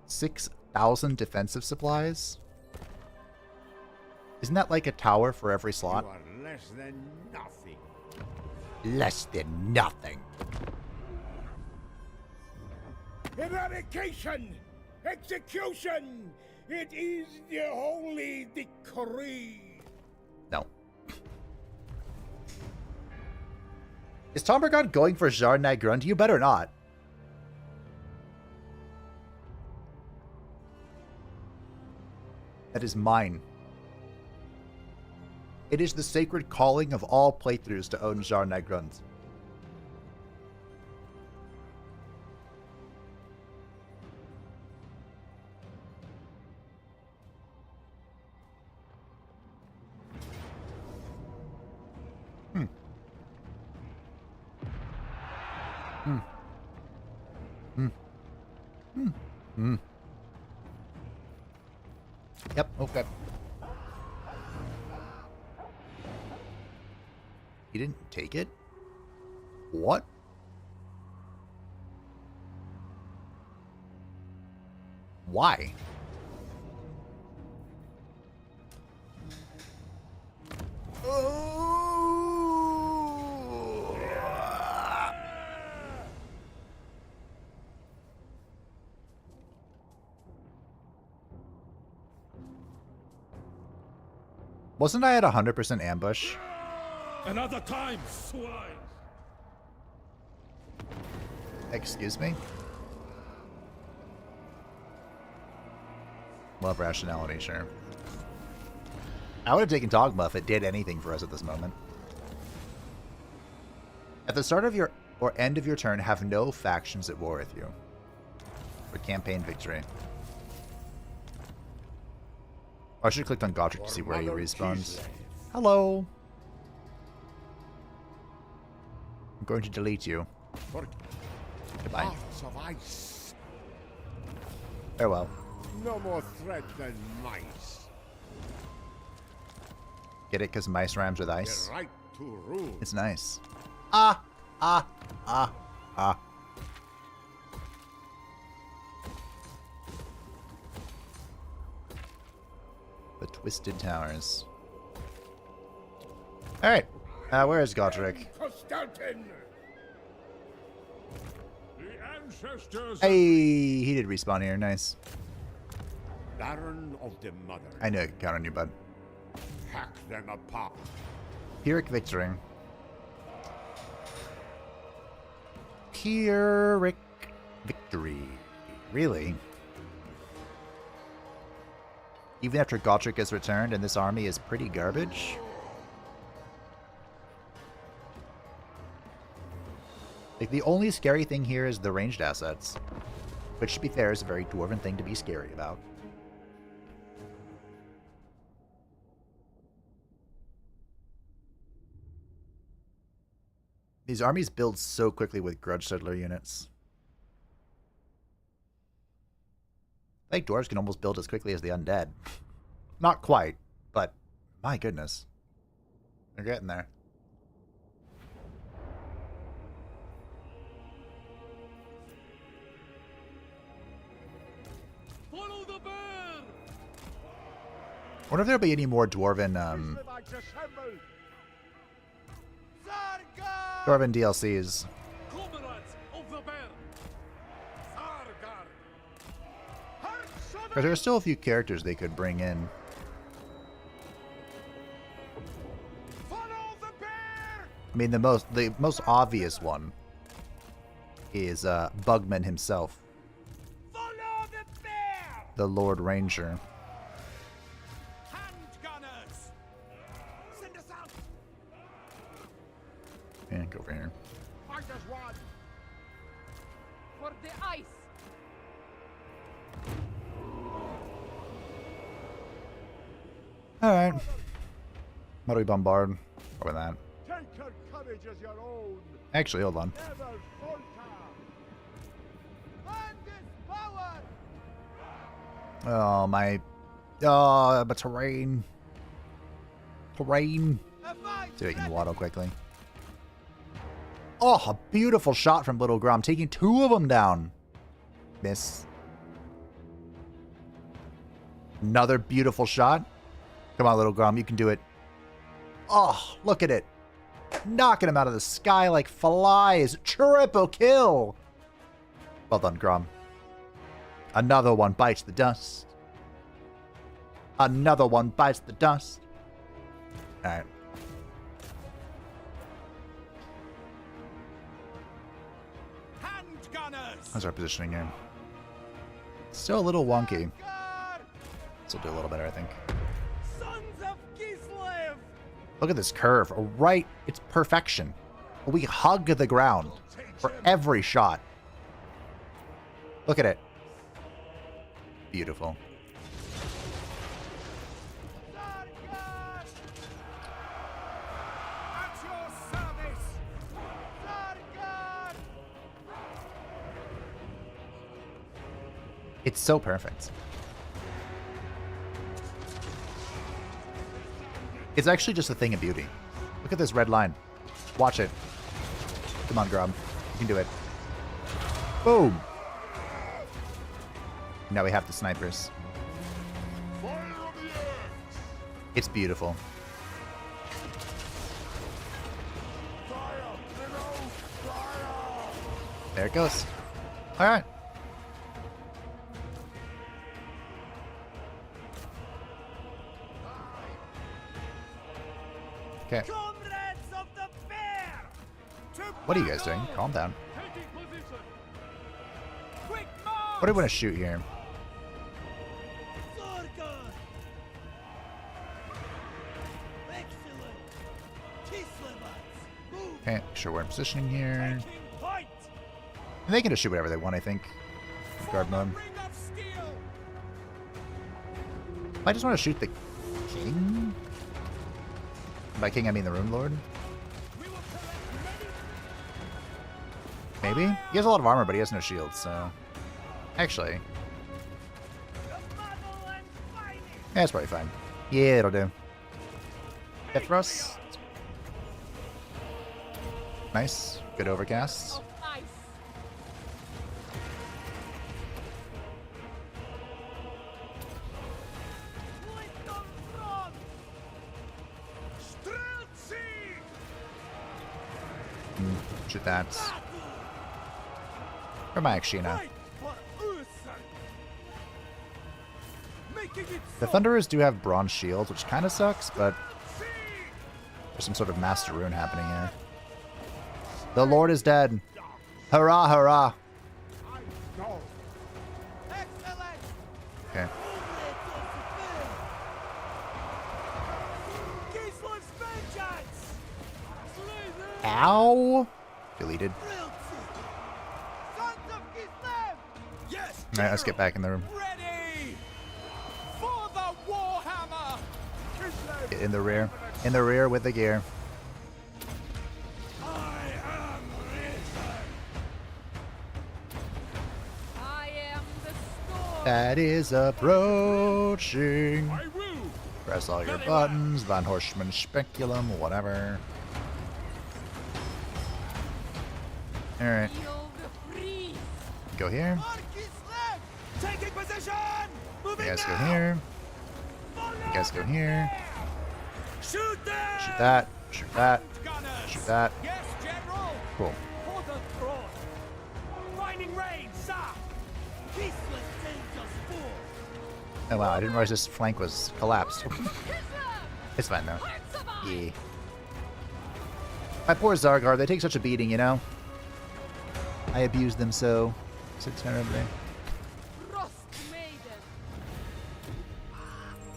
6,000 defensive supplies. Isn't that like a tower for every slot? You are less than nothing. Less than nothing. Eradication! Execution! It is the holy decree! No. Is Tombergon going for Jarnag Grund? You better not. That is mine. It is the sacred calling of all playthroughs to own Jarnag Grund. Yep, okay. He didn't take it? What? Why? Wasn't I at 100% ambush? Another time, swine! Excuse me? Love rationality, sure. I would have taken Dogma if it did anything for us at this moment. At the start of your or end of your turn, have no factions at war with you. For campaign victory. I should have clicked on Godric to see where he respawns. Hello! I'm going to delete you. Goodbye. Of ice. Farewell. No more threat than mice. Get it? Because mice rhymes with ice? The right to rule. It's nice. Ah! Ah! Ah! Ah. The Twisted Towers. Alright. Where is Godric? Constantin! The ancestors... Hey! He did respawn here. Nice. Baron of the Mother. I know I can count on you, bud. Hack them apart. Pyrrhic victory. Pyrrhic victory. Really? Even after Gotrek has returned and this army is pretty garbage? Like, the only scary thing here is the ranged assets. Which, to be fair, is a very dwarven thing to be scary about. These armies build so quickly with grudge settler units. I think dwarves can almost build as quickly as the undead. Not quite, but my goodness. They're getting there. Follow the bear! I wonder if there'll be any more dwarven dwarven DLCs. Comrades of the bear! Sargar! Because there are still a few characters they could bring in. Follow the bear! I mean, the most obvious one is Bugman himself, Follow the bear! the Lord Ranger. Handgunners! Send us out! And go over here. Fight as one! For the ice. Alright. What do we bombard? Over that. Take her courage as your own. Actually, hold on. Never falter. And this power. Oh, my... Oh, but terrain. Terrain. See if we can waddle quickly. Oh, a beautiful shot from Little Grom, taking 2 of them down. Miss. Another beautiful shot. Come on, Little Grom, you can do it. Oh, look at it. Knocking him out of the sky like flies. Triple kill. Well done, Grom. Another one bites the dust. Another one bites the dust. Alright. Handgunners! How's our positioning here? Still a little wonky. This will do a little better, I think. Sons of Kislev! Look at this curve. Right. It's perfection. We hug the ground for every shot. Look at it. Beautiful. At your service! It's so perfect. It's actually just a thing of beauty. Look at this red line. Watch it. Come on, Grom. You can do it. Boom! Now we have the snipers. It's beautiful. There it goes. Alright. Okay. Comrades of the bear! What are you guys doing? Calm down. Taking position! Quick march! What do I want to shoot here? Zorgon! Excellent! Kislevites! Move! Okay, make sure we're in positioning here. Taking point! And they can just shoot whatever they want, I think. Guard mode. Ring of steel! I just want to shoot the king? By king, I mean the Rune Lord. We will collect many... Maybe? He has a lot of armor, but he has no shield, so... Actually... Yeah, that's probably fine. Yeah, it'll do. Hit thrust. Nice. Good overcasts. Of ice. Shoot that. Where am I actually now? Fight for Ursa! The Thunderers do have bronze shields, which kind of sucks, but there's some sort of master rune happening here. The Lord is dead. Hurrah, hurrah. Okay. Ow! Deleted. Yes. Alright, let's get back in the room. Ready for the Warhammer. Get in the rear. In the rear with the gear. I am the storm. That is approaching. I will. Press all your buttons. Von Horstmann Speculum, whatever. Alright. Feel the breeze. Go here. Taking position. You Moving guys go now. here. You guys go here. Shoot them. Shoot that. Shoot that. Gunners. Shoot that. Yes, General. Cool. For the throne. Finding range, sir. Oh wow, I didn't realize this flank was collapsed. It's fine though. Yeah. My poor Zargar, they take such a beating, you know? I abused them so terribly. Frost maiden.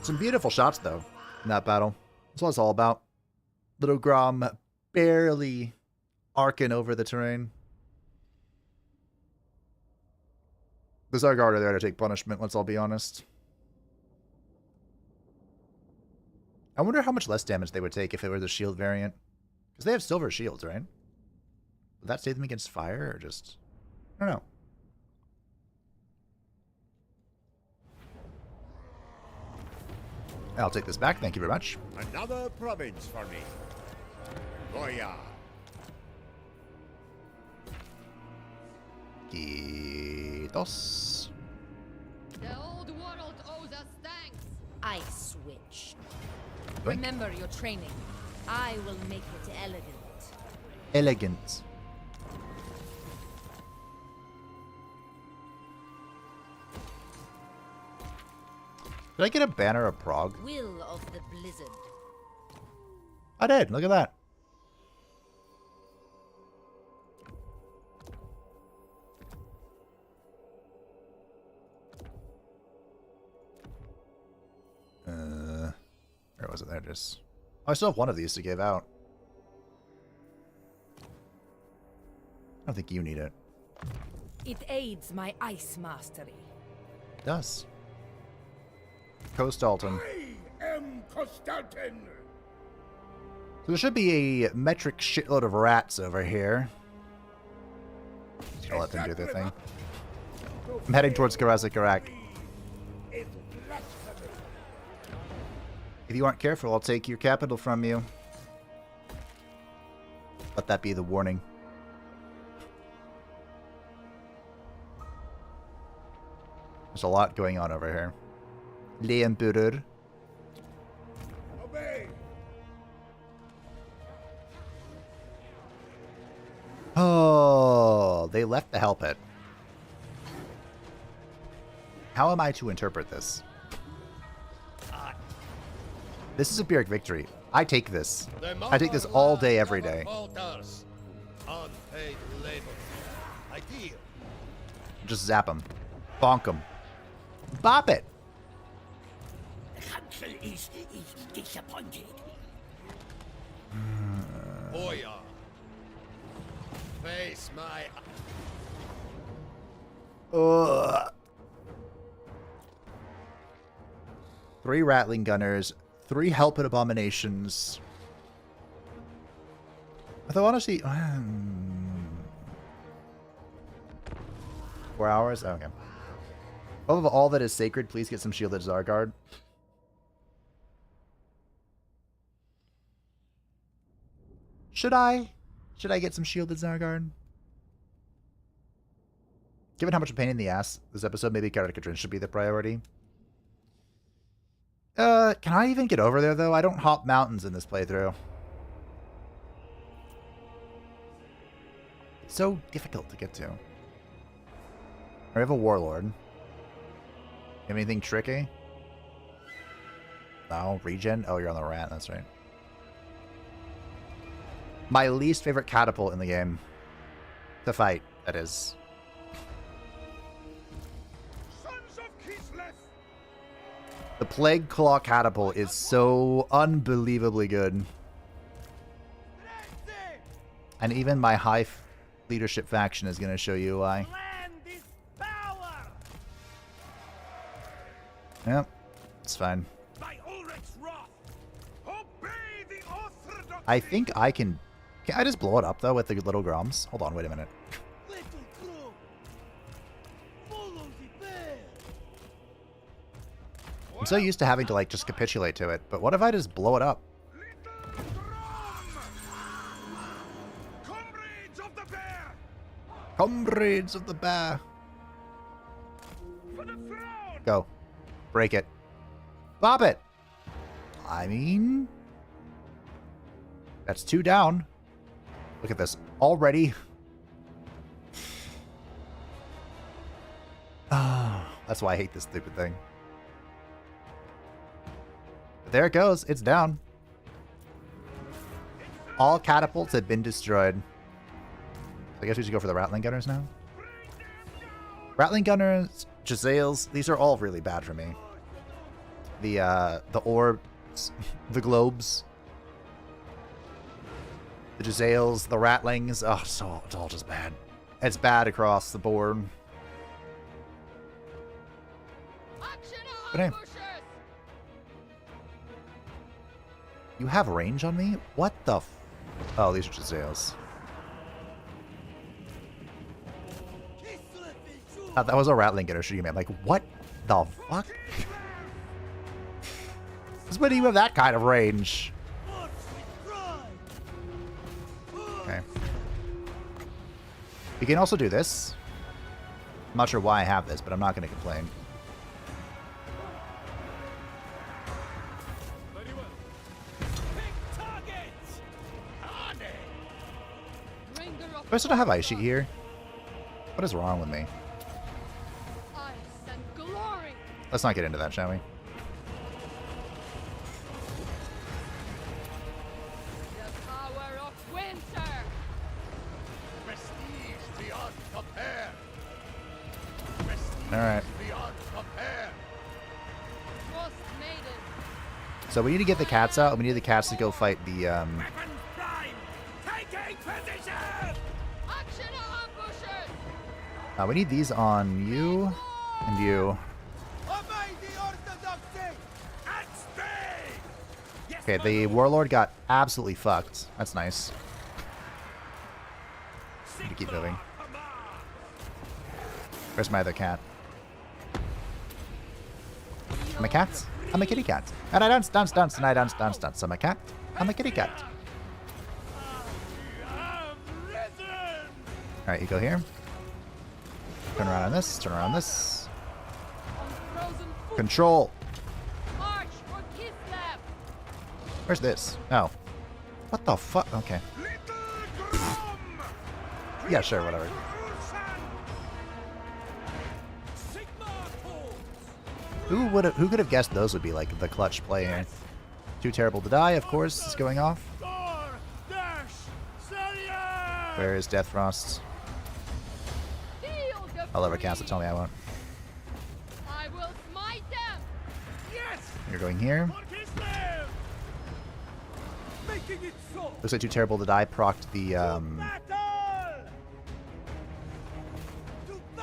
Some beautiful shots though in that battle. That's what it's all about. Little Grom barely arcing over the terrain. The Zargar are there to take punishment, let's all be honest. I wonder how much less damage they would take if it were the shield variant. Because they have silver shields, right? Would that save them against fire, or just... I don't know. I'll take this back, thank you very much. Another province for me. Goya. Quitos. The old world owes us thanks. I switch. Doink. Remember your training. I will make it elegant. Elegant. Did I get a banner of Prague? Will of the blizzard. I did. Look at that. Where was it? There it is. Oh, I still have one of these to give out. I don't think you need it. It aids my ice mastery. It does. Coast Alton. I am Kostalton. So there should be a metric shitload of rats over here. Just gonna let them do their thing. I'm heading towards Karazakarak. Is blasphemy. If you aren't careful, I'll take your capital from you. Let that be the warning. There's a lot going on over here. Le Emperor. Obey. Oh, they left to help it. How am I to interpret this? This is a Pyrrhic victory. I take this. I take this all day, every day. Unpaid labor. Ideal. Just zap him. Bonk him. Bop it. The council is disappointed. Boya. Face my... Ugh. 3 Rattling Gunners. 3 Helpet Abominations. Although honestly... 4 hours? Oh, okay. Of all that is sacred, please get some shielded Zargard. Should I? Should I get some shielded Zargard? Given how much a pain in the ass this episode, maybe Karakatrin should be the priority. Can I even get over there, though? I don't hop mountains in this playthrough. It's so difficult to get to. I have a Warlord. You have anything tricky? No, regen? Oh, you're on the rat, that's right. My least favorite catapult in the game. To fight, that is. Sons of Kislev! The Plague Claw catapult is so unbelievably good. And even my high leadership faction is going to show you why. Land is power! Yep, it's fine. By Ulrich's wrath, obey the Orthodox. I think I can... Can I just blow it up, though, with the little Groms? Hold on, wait a minute. Little crow, follow the bear. I'm so used to having to, like, just capitulate to it. But what if I just blow it up? Little drum! Comrades of the bear! Comrades of the bear. For the throne! Go. Break it. Bop it! I mean... That's 2 down. Look at this. Already. That's why I hate this stupid thing. But there it goes. It's down. All catapults had been destroyed. I guess we should go for the Rattling Gunners now. Rattling Gunners, Jezzails, these are all really bad for me. The orbs, the globes, the Jezzails, the Rattlings, oh, it's all just bad. It's bad across the board. But hey. You have range on me? What the f... Oh, these are Jezzails. That was a Rattling Gunner shooting me. I'm like, what the fuck? Since when do you have that kind of range? Okay. We can also do this. I'm not sure why I have this, but I'm not going to complain. Do I still have Ice Sheet here? What is wrong with me? Let's not get into that, shall we? The power of winter. Prestige beyond compare. All right. Beyond compare. Frost maiden. So we need to get the cats out. We need the cats to go fight the Weapons prime! Taking position! Action ambushers. we need these on you and you. Obey the orthodoxy. At speed! Yes, Okay, my the lord. warlord got absolutely fucked. That's nice. Need to keep Sigma moving. command! Where's my other cat? I'm a cat. I'm a kitty cat. And I dance, dance, dance, and I dance, dance, dance. I'm a cat. I'm a kitty cat. I'm risen! Alright, you go here. Turn around on this. Turn around on this. Frozen foot. Control. March for Kislev. Where's this? Oh. What the fuck? Okay. Little Grom! Yeah, sure, whatever. Sigma Who could have guessed those would be like the clutch play here? Too terrible to die, of course, is going off. Door! Dash! Celia! Where is Death Frost? Feel the I'll ever cast it, tell me I won't. I will smite them. Yes! You're going here. For Kislev! Making it so! Looks like Too Terrible to Die procced Battle!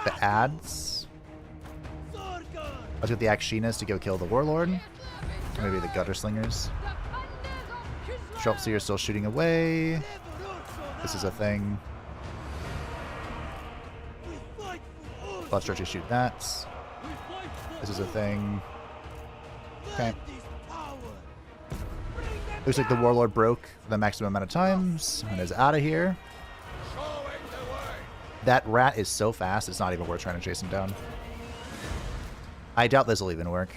the ads. Let's get the Akshinas to go kill the Warlord. Maybe the Gutter Slingers. Shropseer still shooting away. This is a thing. Let's try to shoot that. This is a thing. Okay. Looks like the Warlord broke the maximum amount of times and is out of here. That rat is so fast, it's not even worth trying to chase him down. I doubt this will even work.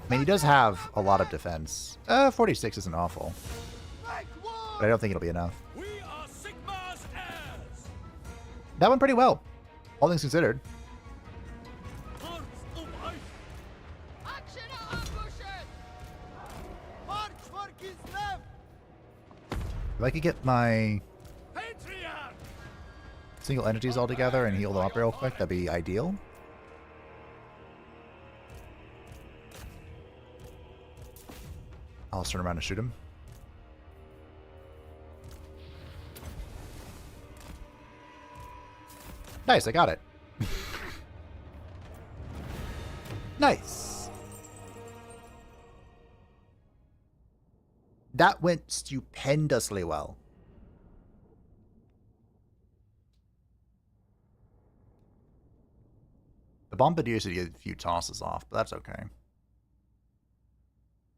I mean, he does have a lot of defense. 46 isn't awful. But I don't think it'll be enough. We are Sigma's heirs! That went pretty well, all things considered. Hearts of for Kislev! If I could get my Patriot! single entities all together and heal them up real quick, that'd be ideal. I'll turn around and shoot him. Nice, I got it. Nice. That went stupendously well. The Bombardiers did get a few tosses off, but that's okay.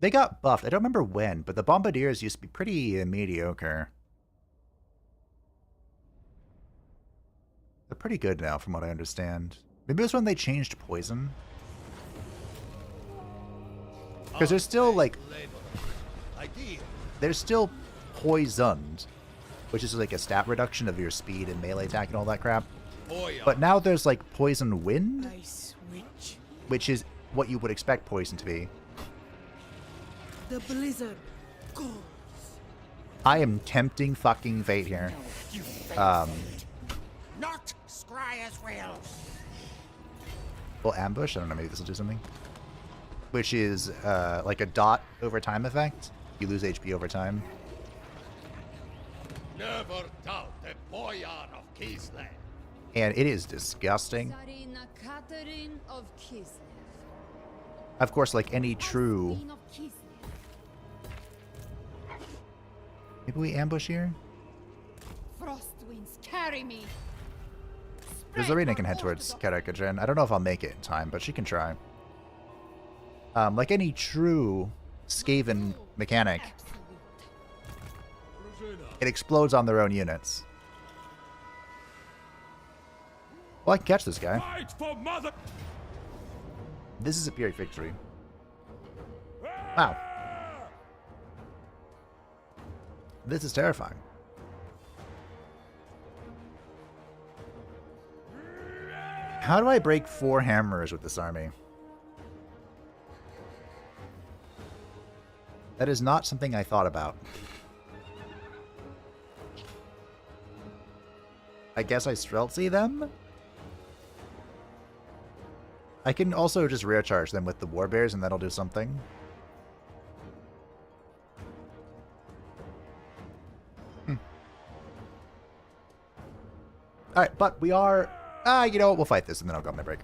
They got buffed. I don't remember when, but the Bombardiers used to be pretty mediocre. They're pretty good now, from what I understand. Maybe it was when they changed poison. Because they're still, like... They're still poisoned, which is like a stat reduction of your speed and melee attack and all that crap. But now there's, like, poison wind, which is what you would expect poison to be. The blizzard calls. I am tempting fucking fate here. Not Scryer's will. Well, ambush? I don't know, maybe this will do something. Which is like a dot over time effect. You lose HP over time. Never doubt the Boyar of Kislev. And it is disgusting. Tsarina Catherine of Kislev. Of course, like any true... Queen of Kislev. Maybe we ambush here? Frost winds carry me. Zarina can head towards Karakajan. I don't know if I'll make it in time, but she can try. Like any true Skaven mechanic, it explodes on their own units. Well, I can catch this guy. Fight for mother. This is a pyrrhic victory. Wow. This is terrifying. How do I break 4 hammers with this army? That is not something I thought about. I guess I Streltsy them? I can also just rear charge them with the Warbears and that'll do something. Alright, but we are... you know what? We'll fight this and then I'll go on my break.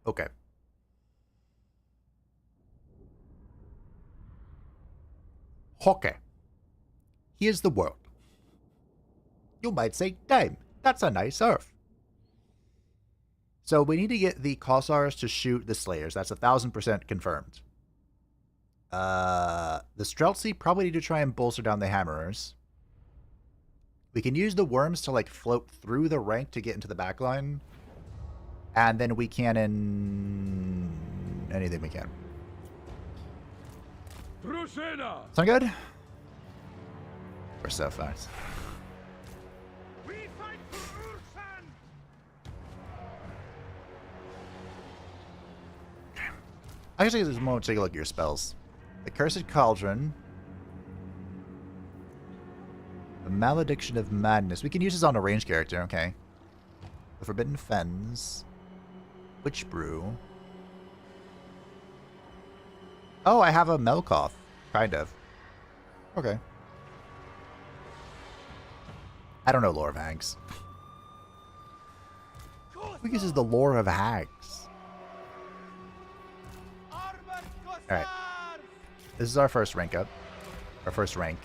Okay. Okay. Here's the world. You might say, damn, that's a nice Earth. So we need to get the Kossars to shoot the Slayers. That's 1,000% confirmed. The Streltsy probably need to try and bolster down the Hammerers. We can use the Worms to, like, float through the rank to get into the back line. And then we cannon anything we can. Sound good? We're so fast. Actually, there's a moment to take a look at your spells. The Cursed Cauldron. The Malediction of Madness. We can use this on a ranged character, okay. The Forbidden Fens. Witch Brew. Oh, I have a Melkoth. Kind of. Okay. I don't know lore of hags. Who uses the lore of hags? Alright. This is our first rank up. Our first rank.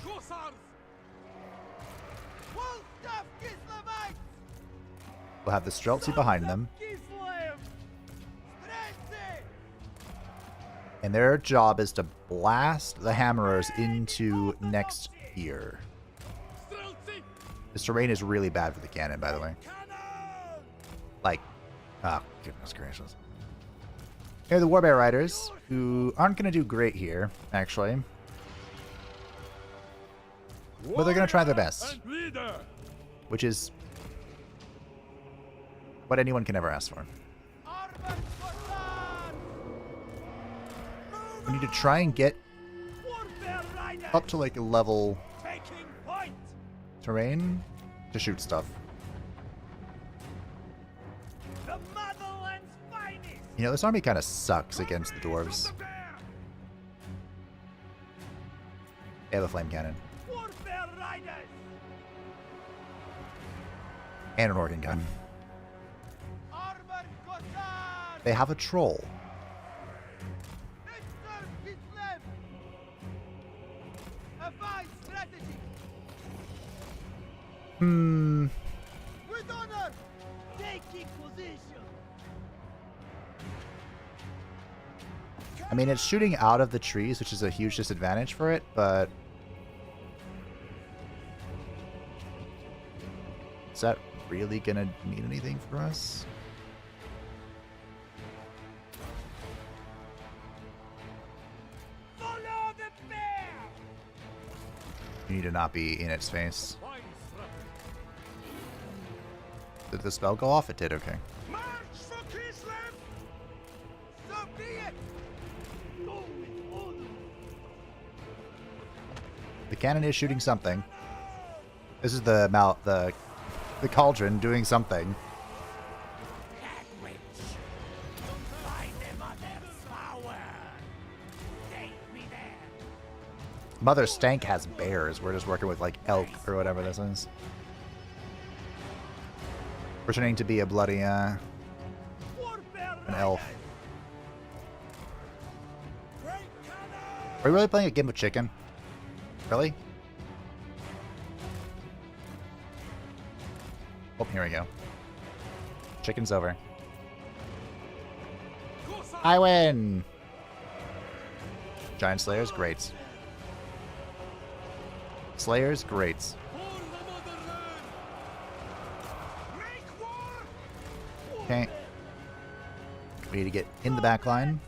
We'll have the Streltsy behind them. And their job is to blast the Hammerers into next year. This terrain is really bad for the cannon, by the way. Like, oh, goodness gracious. Here are the Warbear Riders, who aren't going to do great here, actually. But they're going to try their best. which is what anyone can ever ask for. We need to try and get up to like a level terrain to shoot stuff. You know, this army kind of sucks against the dwarves. They have a flame cannon. And an organ gun. They have a troll. With honor, taking position. I mean, it's shooting out of the trees, which is a huge disadvantage for it, but is that really gonna mean anything for us? Follow the bear! You need to not be in its face. Did the spell go off? It did, okay. March for Kislev! So be it. Go with order. The cannon is shooting something. This is the cauldron doing something. Mother Stank has bears. We're just working with like elk or whatever this is. Pretending to be a bloody an elf. Are we really playing a game of chicken? Really? Oh, here we go. Chicken's over. I win! Giant Slayers, great. Slayers, great. Okay. We need to get in the back line.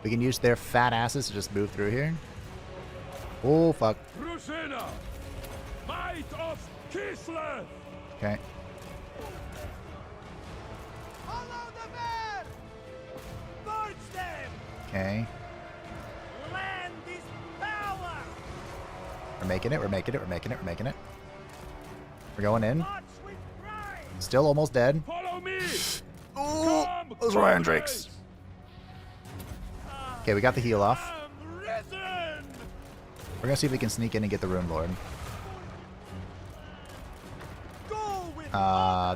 We can use their fat asses to just move through here. Oh, fuck. Rusena! Might of Kislev! Okay. Follow the bear. March them. Okay. Land is power. We're making it, we're making it, we're making it, we're making it. We're going in. March with pride. Still almost dead. Follow me! Oh, those were Andrix. Okay, we got the heal off. I'm risen! We're gonna see if we can sneak in and get the Rune Lord. Go with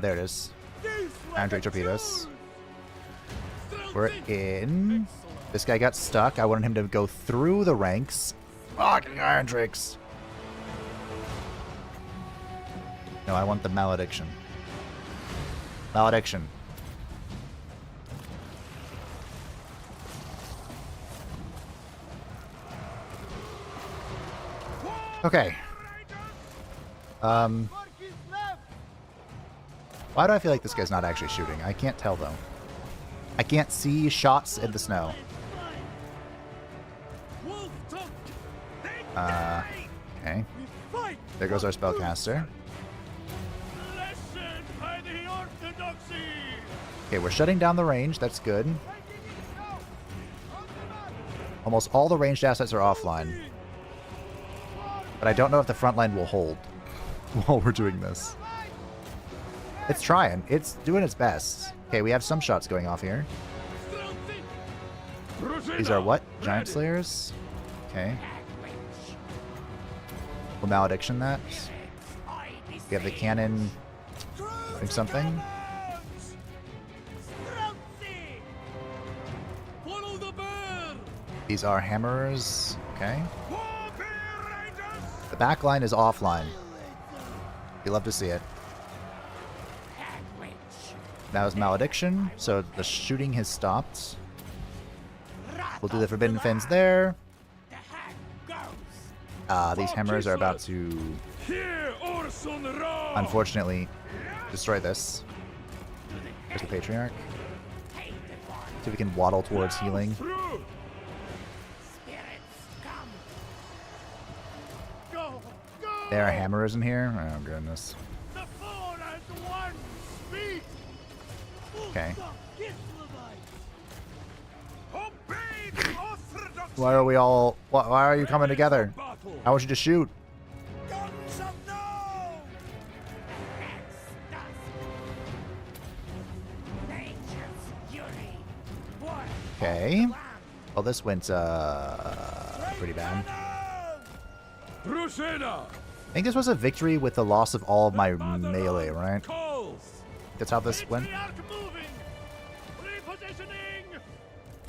There it is. Andrix torpedoes. We're in. This guy got stuck. I wanted him to go through the ranks. Fucking Andrix. No, I want the malediction. Malediction. Okay. Why do I feel like this guy's not actually shooting? I can't tell though. I can't see shots in the snow. Okay. There goes our spellcaster. Okay, we're shutting down the range. That's good. Almost all the ranged assets are offline. But I don't know if the front line will hold while we're doing this. It's trying. It's doing its best. Okay, we have some shots going off here. These are what? Giant Slayers? Okay. We'll malediction that. We have the cannon doing something. These are hammers. Okay. The back line is offline. You love to see it. That was malediction, so the shooting has stopped. We'll do the Forbidden Fins there. These hammers are about to, unfortunately, destroy this. There's the Patriarch. See if we can waddle towards healing. Go. Go. There are hammers in here? Oh, goodness. The four and one speak. Okay. Obey the orthodox Why are we all... Why are you coming together? battle. I want you to shoot. Guns of no! Okay. Well, this went, pretty bad. Drusilla! I think this was a victory with the loss of all of my melee, right? Calls! That's how this went. Patriarch moving. Repositioning.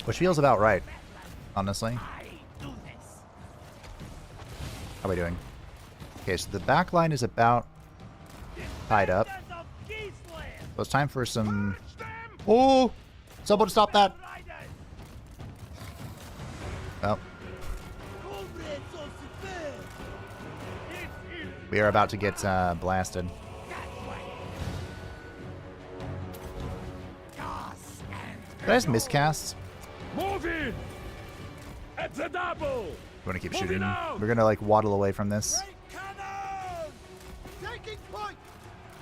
Which feels about right, honestly. How are we doing? Okay, so the back line is about tied up. Of Kislev. So it's time for some... Oh! Someone stop that! Well, Comrades of the fair. we are about to get blasted. Did I just miscast? Move in! At the double! We want to keep Moving shooting. out! We're gonna like waddle away from this. Cannon! Taking point.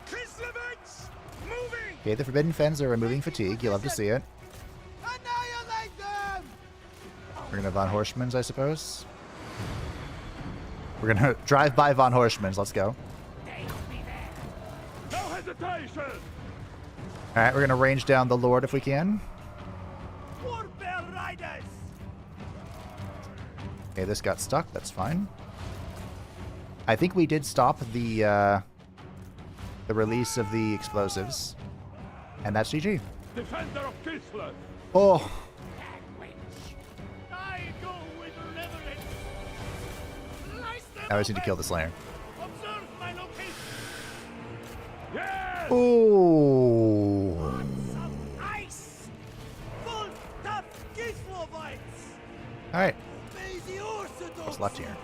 Kislevets! Moving! Okay, the Forbidden Fens are removing fatigue. You'll love to see it. Annihilate them. We're gonna Von Horschmann's, I suppose. We're gonna drive by Von Horschmann's. Let's go. No hesitation! Alright, we're gonna range down the Lord if we can. Warbear riders. Okay, this got stuck. That's fine. I think we did stop the release of the explosives. And that's GG. Defender of Kislev! Oh, I go with reverence. Slice them I just need to open. kill the Slayer. Observe my location. Yes! Oh. Some ice. Full tough Kislevites. Alright, Obey the Orthodox. what's left here?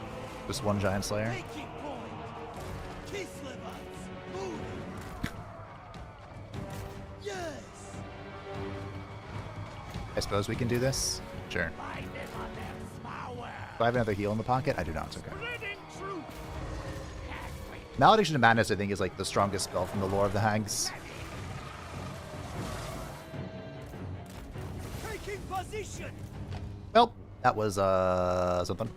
Just one Giant Slayer. Taking point. Kislevites. Moving. Yes. I suppose we can do this? Sure. Find them on their power. Do I have another heal in the pocket? I do not. Okay. Spreading truth. Malediction of Madness, I think, is like the strongest spell from the lore of the Hags. Taking position. Well, that was, something.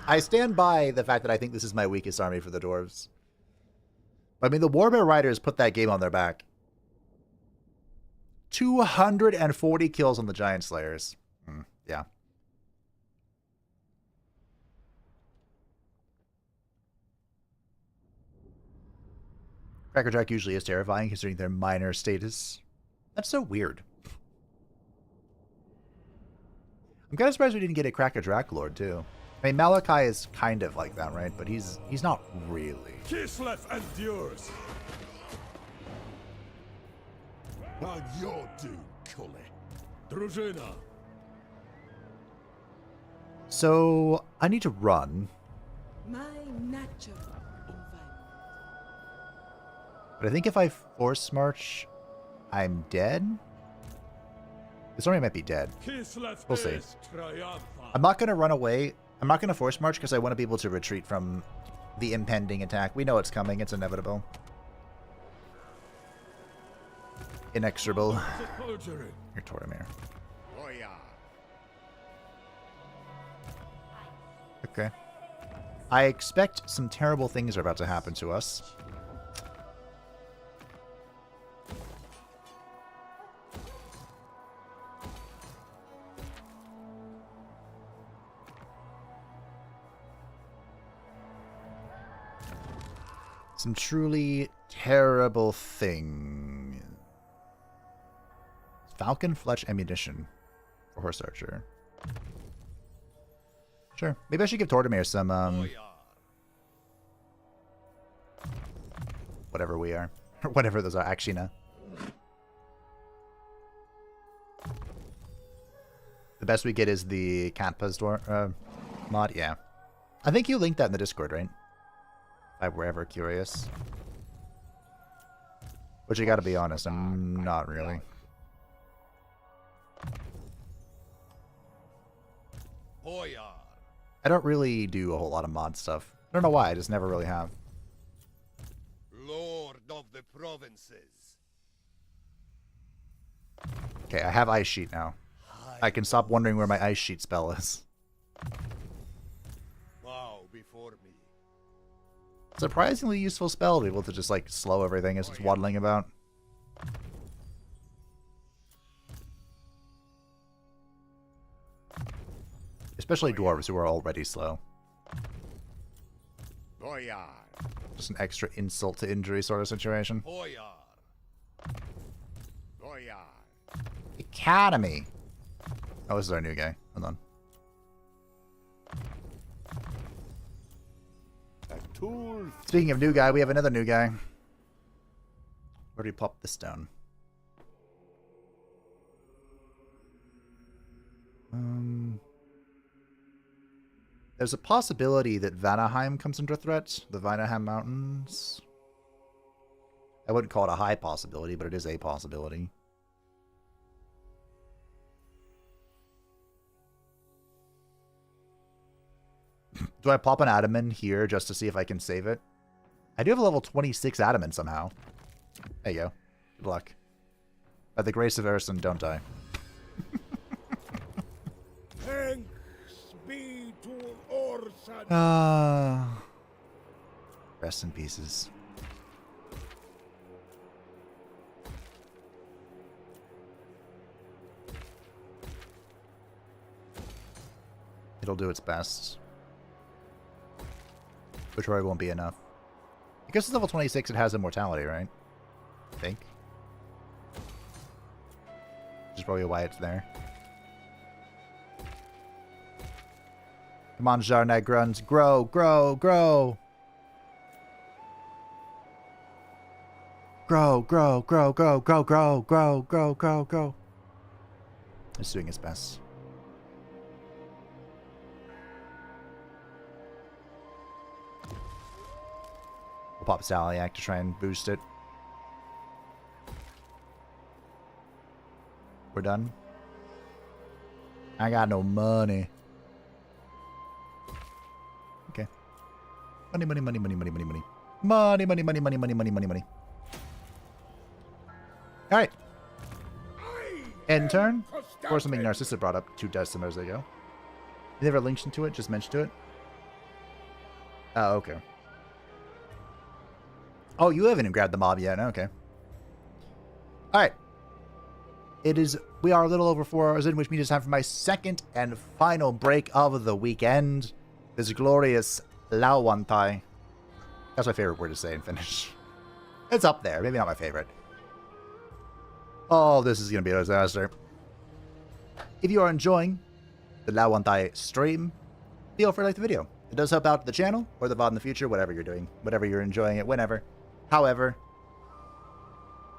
I stand by the fact that I think this is my weakest army for the Dwarves. I mean, the Warbear Riders put that game on their back. 240 kills on the Giant Slayers. Yeah. Crackerjack usually is terrifying considering their minor status. That's so weird. I'm kind of surprised we didn't get a Crackerjack Lord too. I mean, Malachi is kind of like that, right? But he's not really. Kislev endures! On your doom, Cully. Drusilla! So I need to run, My natural environment. but I think if I force march, I'm dead. This army might be dead. Kislev We'll see. is triumphant! I'm not going to run away. I'm not going to force march because I want to be able to retreat from the impending attack. We know it's coming. It's inevitable. Inexorable. Perjury! Your Tortimere. Oh, yeah. Okay. I expect some terrible things are about to happen to us. Some truly terrible thing. Falcon Fletch ammunition for Horse Archer. Sure. Maybe I should give Tortimere some, whatever we are. Or whatever those are. Actually, no. The best we get is the Katpa's mod. Yeah. I think you linked that in the Discord, right? If I were ever curious. Which I gotta be honest, I'm not really. I don't really do a whole lot of mod stuff. I don't know why, I just never really have. Lord of the provinces. Okay, I have Ice Sheet now. I can stop wondering where my Ice Sheet spell is. Bow before me. Surprisingly useful spell to be able to just, like, slow everything as it's waddling about. Especially dwarves who are already slow. Boyar. Just an extra insult to injury sort of situation. Boyar. Boyar. Academy. Oh, this is our new guy. Hold on. Speaking of new guy, we have another new guy. Where do we pop this down? There's a possibility that Vanaheim comes under threat. The Vanaheim Mountains. I wouldn't call it a high possibility, but it is a possibility. Do I pop an Adamant here just to see if I can save it? I do have a level 26 Adamant somehow. There you go. Good luck. By the grace of Erson, don't die. Thanks be to Orson. Rest in pieces. It'll do its best. Which probably won't be enough. Because it's level 26, it has immortality, right? I think. Which is probably why it's there. Come on, Jarnag grunts. Grow, grow, grow! Grow, grow, grow, grow, grow, grow, grow, grow, grow, grow. It's doing its best. We'll pop Salliac to try and boost it. We're done. I got no money. Okay. Money, money, money, money, money, money, money. Money, money, money, money, money, money, money, money. Alright. End turn. Or something Narcissa brought up 2 decimers ago. You never linked into it, just mentioned to it. Oh, okay. Oh, you haven't even grabbed the mob yet. Okay. Alright. We are a little over 4 hours in, which means it's time for my second and final break of the weekend. This glorious Lauwantai. That's my favorite word to say in Finnish. It's up there. Maybe not my favorite. Oh, this is going to be a disaster. If you are enjoying the Lauwantai stream, feel free to like the video. It does help out the channel or the VOD in the future, whatever you're doing. Whatever you're enjoying it, whenever. However,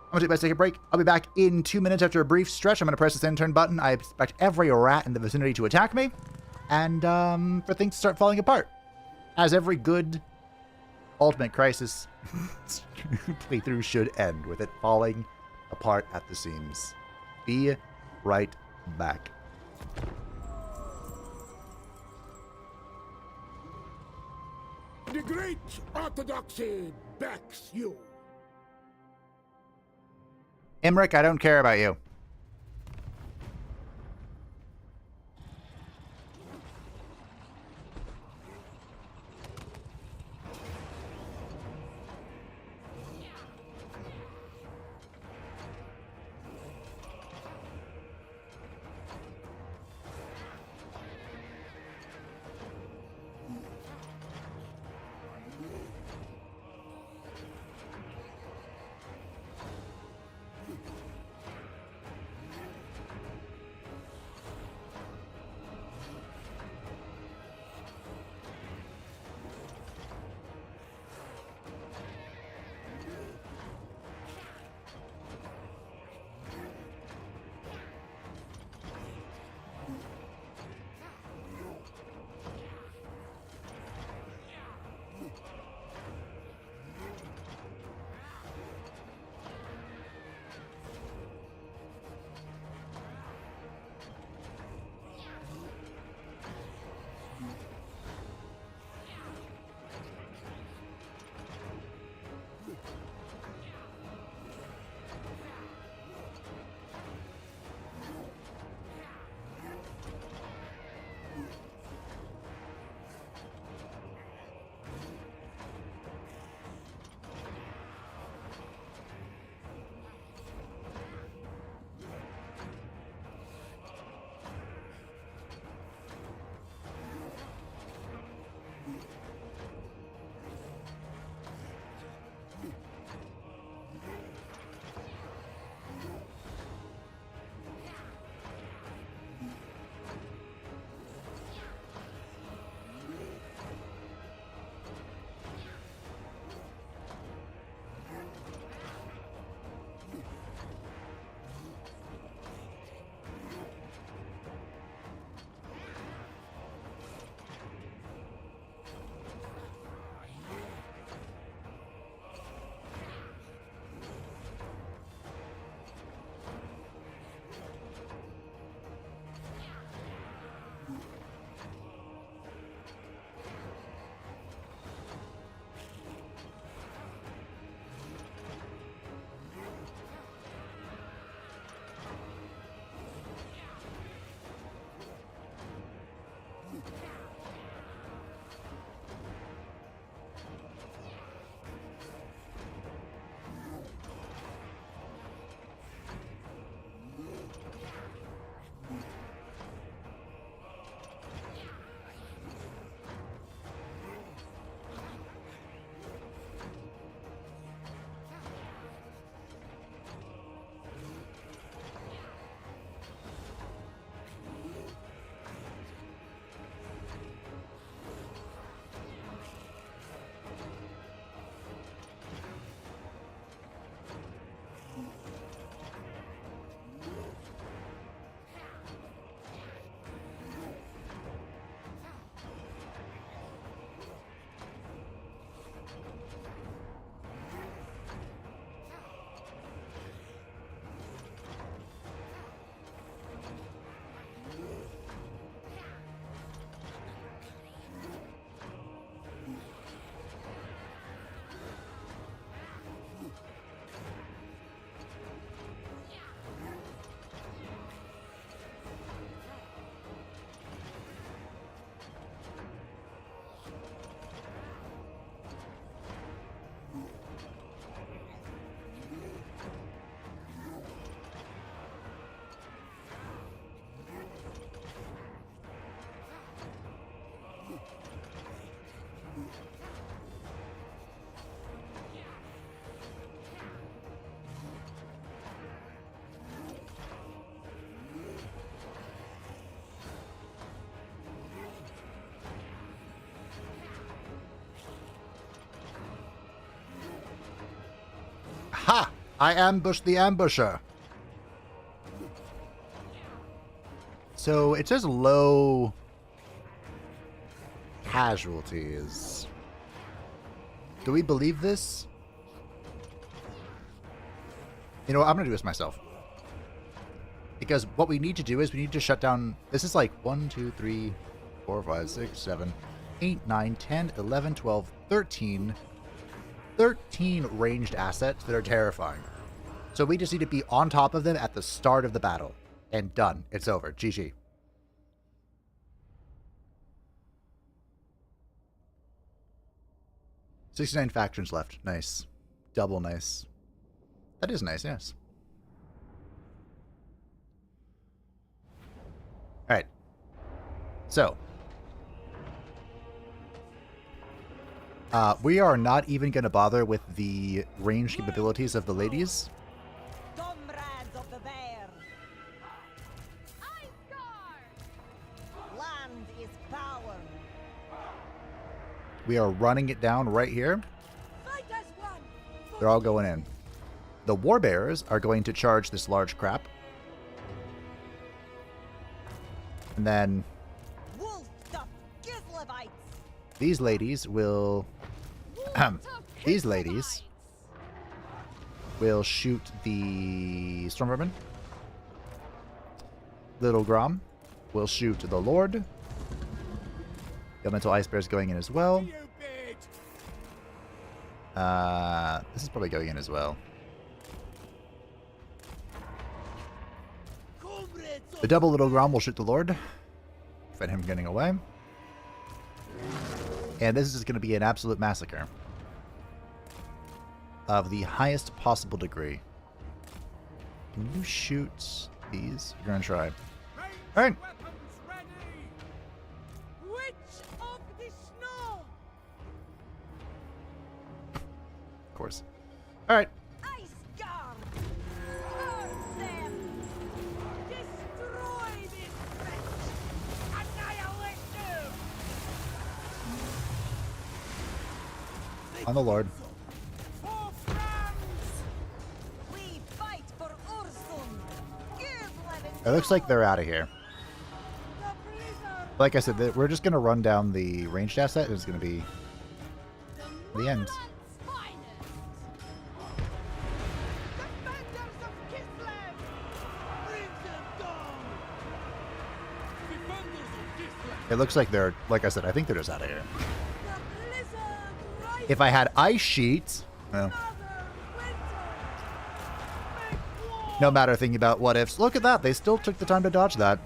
I'm going to take my second break. I'll be back in 2 minutes after a brief stretch. I'm going to press this end turn button. I expect every rat in the vicinity to attack me. And for things to start falling apart. As every good Ultimate Crisis playthrough should end, with it falling apart at the seams. Be right back. The great orthodoxy backs you. Imric, I don't care about you. Ha! I ambushed the ambusher. So it says low casualties. Do we believe this? You know what? I'm going to do this myself. Because what we need to do is we need to shut down... This is like 1, 2, 3, 4, 5, 6, 7, 8, 9, 10, 11, 12, 13. 13 ranged assets that are terrifying. So we just need to be on top of them at the start of the battle. And done. It's over. GG. $69 factions left. Nice. Double nice. That is nice, yes. Alright. So. We are not even going to bother with the range capabilities of the ladies. Comrades of the bear. Land is power. We are running it down right here. Fight as one. They're all going in. The warbearers are going to charge this large crap. And then Wolf-stuffed Kislevites. these ladies will... these ladies will shoot the Stormvermin. Little Grom will shoot the Lord. The Elemental Ice Bear is going in as well. This is probably going in as well. The double Little Grom will shoot the Lord. Prevent him getting away. And this is going to be an absolute massacre. Of the highest possible degree. Can you shoot these? You're going to try. Alright. Of course. Alright. Ice guard. Burn them. Destroy this wretch. Annihilate them. On the Lord. For France. We fight for Ursun. It looks like they're out of here. Like I said, we're just going to run down the ranged asset, and it's going to be the end. Defenders of Kislev. Bring them down. Defenders of Kislev. It looks like they're, like I said, I think they're just out of here. The blizzard rises. If I had ice sheets, well, no matter thinking about what ifs. Look at that. They still took the time to dodge that.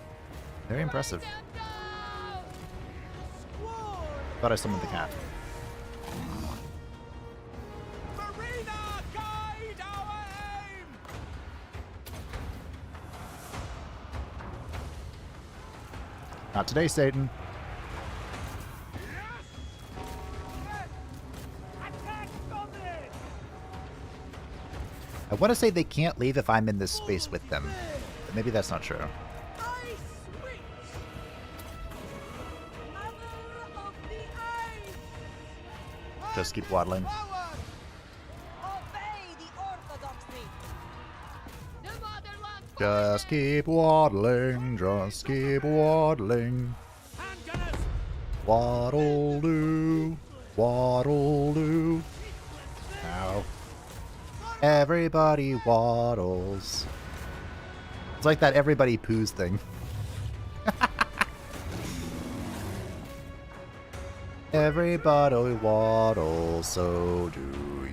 Very impressive. Thought I summoned the cat. Marina, guide our aim! Not today, Satan. Attack, comrades. I want to say they can't leave if I'm in this space with them. But maybe that's not true. Ice witch. Mother of the ice. Just keep waddling. Obey the orthodoxy. Just keep waddling. Just keep waddling. Waddle do. Waddle do. Ow. Everybody waddles. It's like that everybody poos thing. Everybody waddles, so do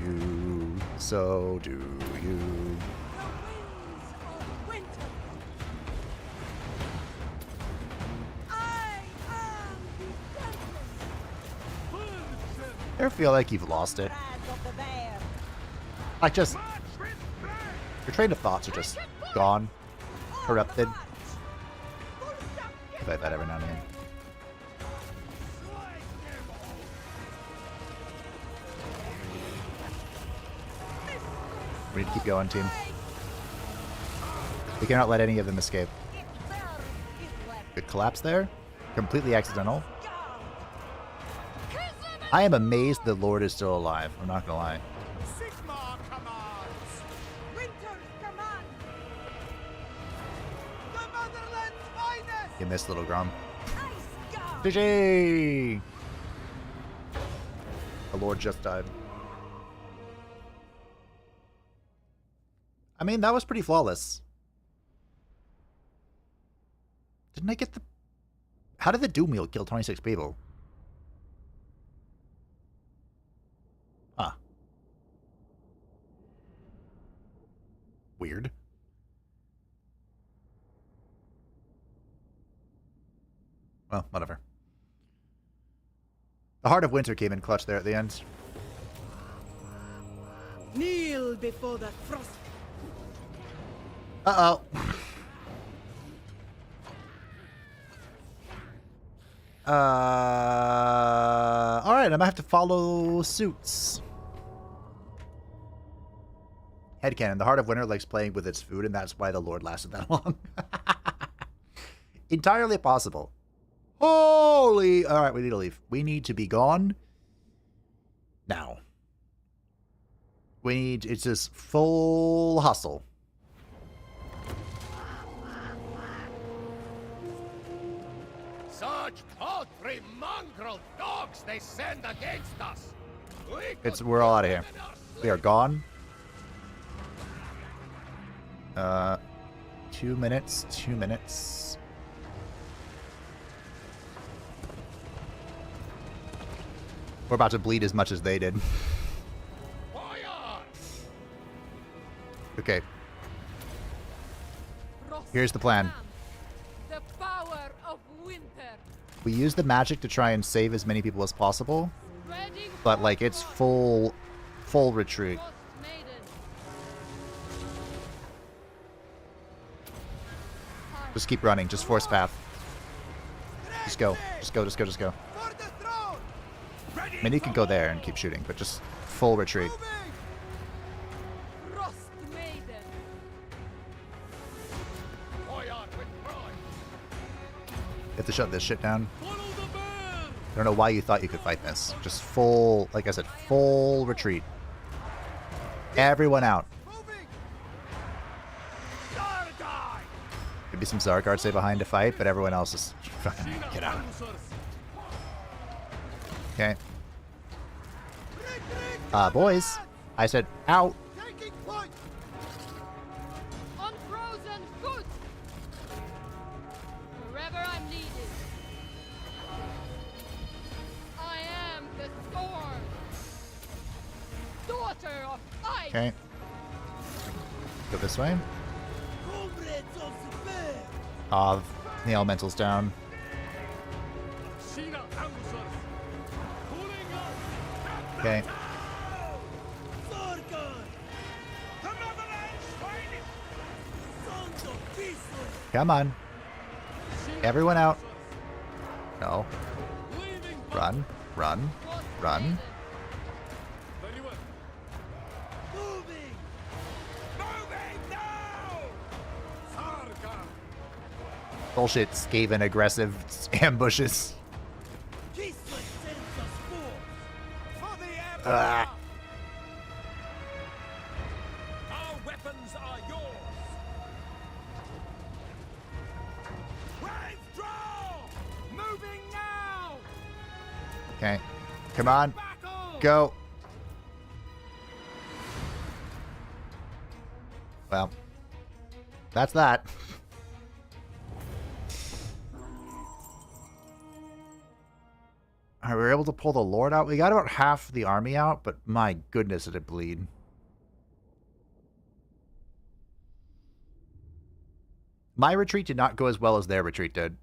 you, so do you. Ever feel like you've lost it? Like just, your train of thoughts are just gone, corrupted. I like that every now and then. We need to keep going, team. We cannot let any of them escape. Good collapse there. Completely accidental. I am amazed the Lord is still alive. I'm not gonna lie. Sigmar commands! Winter's command! The motherland's finest! You missed, little Grom. Ice guard! GG! The Lord just died. I mean, that was pretty flawless. Didn't I get the... How did the Doom Wheel kill 26 people? Huh. Weird. Well, whatever. The Heart of Winter came in clutch there at the end. Kneel before the frost. Uh-oh. Alright, I'm gonna have to follow suits. Headcanon. The Heart of Winter likes playing with its food, and that's why the Lord lasted that long. Entirely possible. Holy... Alright, we need to leave. We need to be gone. Now. We need... It's just full hustle. Such paltry mongrel dogs they send against us. We're all out of here. We are gone. 2 minutes. 2 minutes. We're about to bleed as much as they did. Okay. Here's the plan. The power of winter. We use the magic to try and save as many people as possible. But, like, it's full retreat. Just keep running. Just force path. Just go. Just go, just go, just go. I mean, you can go there and keep shooting, but just full retreat. You have to shut this shit down. I don't know why you thought you could fight this. Just full, like I said, full retreat. Everyone out. Maybe some Zargard stay behind to fight, but everyone else is fucking get out. Okay. Boys, I said out. Unfrozen goods. Wherever I'm needed. I am the storm. Daughter of ice. Okay. Go this way. The elemental's down. Okay. Come on. Everyone out. No. Run. Run. Run. Bullshit, Skaven aggressive ambushes. Our weapons are yours. Withdraw! Moving now! Okay. Come on. Go. Well. That's that. Alright, we were able to pull the Lord out. We got about half the army out, but my goodness, did it bleed. My retreat did not go as well as their retreat did.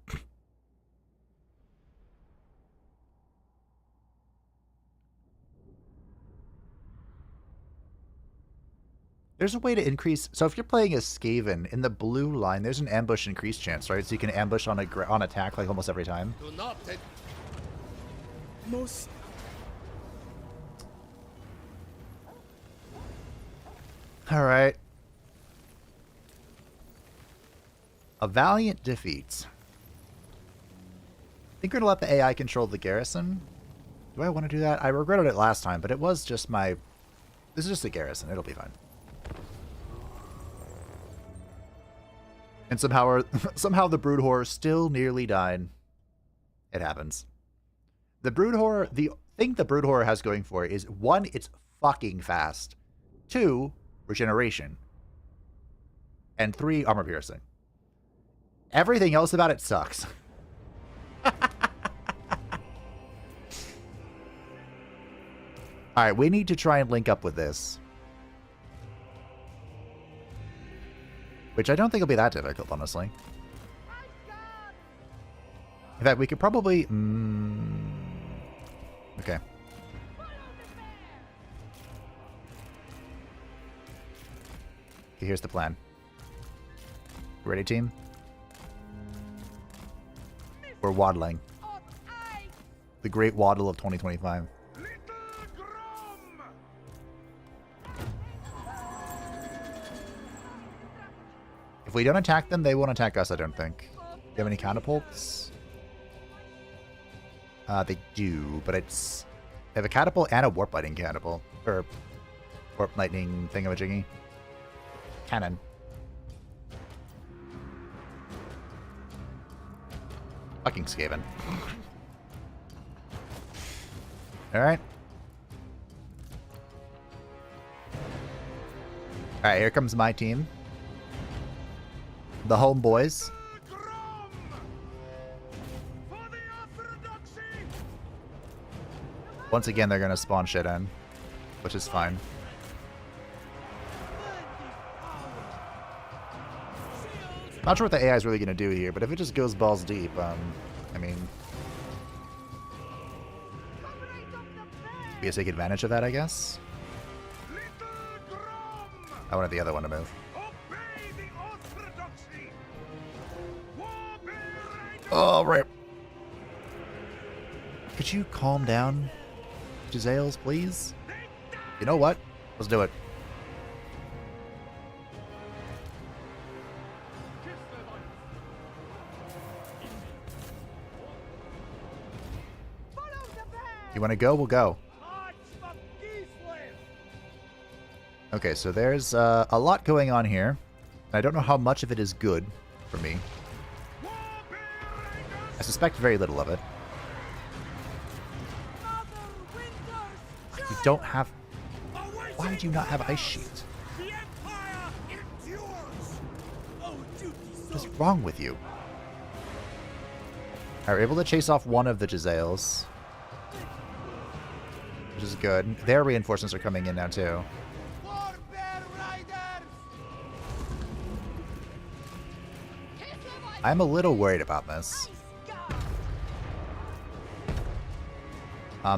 There's a way to increase... So if you're playing as Skaven, in the blue line, there's an ambush increase chance, right? So you can ambush on attack like almost every time. Do not take... Most... Alright. A valiant defeat. I think we're going to let the AI control the garrison. Do I want to do that? I regretted it last time, but it was just my... This is just a garrison. It'll be fine. And somehow the Brood Horror still nearly died. It happens. The Brood Horror... The thing the Brood Horror has going for it is, 1, it's fucking fast. 2, regeneration. And 3, armor piercing. Everything else about it sucks. Alright, we need to try and link up with this. Which I don't think will be that difficult, honestly. In fact, we could probably... Okay. Okay, here's the plan. Ready, team? We're waddling. The great waddle of 2025. If we don't attack them, they won't attack us, I don't think. Do you have any catapults? They do, but it's... They have a catapult and a warp lightning catapult. Or warp lightning thingamajiggy. Cannon. Fucking Skaven. Alright. Alright, here comes my team. The homeboys. Once again, they're gonna spawn shit in, which is fine. Not sure what the AI is really gonna do here, but if it just goes balls deep, I mean, we gotta take advantage of that, I guess. I wanted the other one to move. Oh, right. Could you calm down, Giselles, please? You know what? Let's do it. You want to go? We'll go. Okay, so there's a lot going on here. I don't know how much of it is good for me. I suspect very little of it. You don't have... Why do you not have Ice Sheet? What's wrong with you? Alright, we're able to chase off one of the Giselles. Which is good. Their reinforcements are coming in now, too. I'm a little worried about this.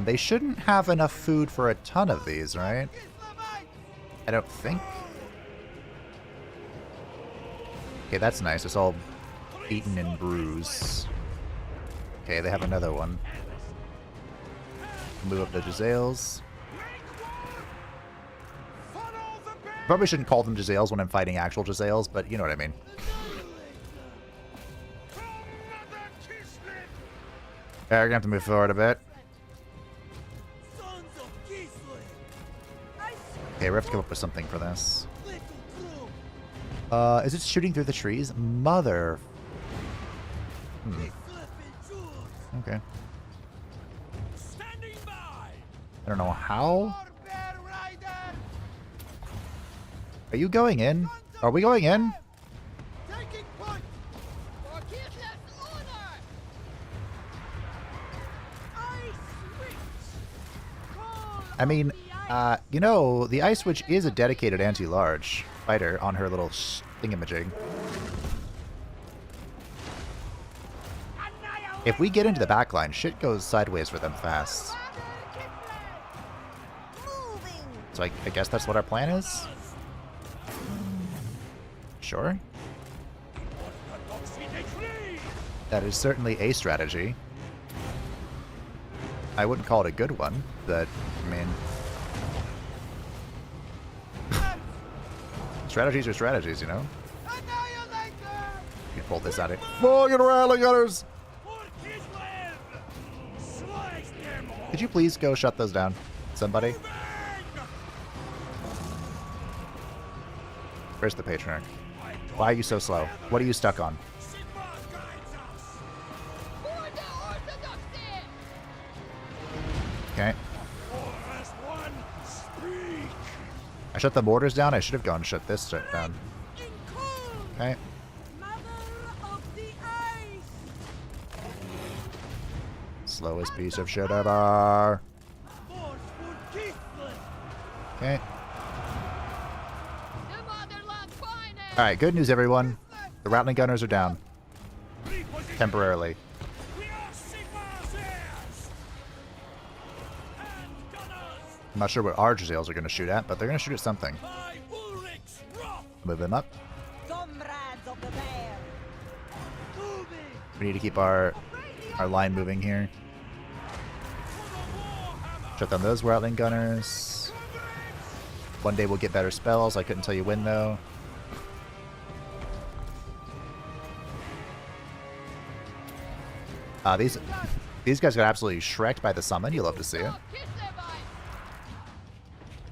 They shouldn't have enough food for a ton of these, right? I don't think. Okay, that's nice. It's all eaten and bruised. Okay, they have another one. Move up the Giselles. Probably shouldn't call them Giselles when I'm fighting actual Giselles, but you know what I mean. Yeah, we're gonna have to move forward a bit. Okay, we have to come up with something for this. Is it shooting through the trees? Mother... Okay. I don't know how. Are you going in? Are we going in? I mean, you know, the Ice Witch is a dedicated anti-large fighter on her little thingamajig. If we get into the backline, shit goes sideways for them fast. So I guess that's what our plan is? Sure. That is certainly a strategy. I wouldn't call it a good one, but, I mean... strategies are strategies, you know? You can pull this out of it. Fucking rally gunners! Could you please go shut those down? Somebody? Where's the Patriarch? Why are you so slow? What are you stuck on? Okay. I shut the mortars down. I should have gone and shut this shit down. Okay. Slowest piece of shit ever. Okay. Alright, good news, everyone. The Rattling Gunners are down. Temporarily. I'm not sure what our Jazales are going to shoot at, but they're going to shoot at something. Move them up. We need to keep our line moving here. Shut down those Rattling Gunners. One day we'll get better spells. I couldn't tell you when, though. These guys got absolutely shreked by the summon. You love to see it.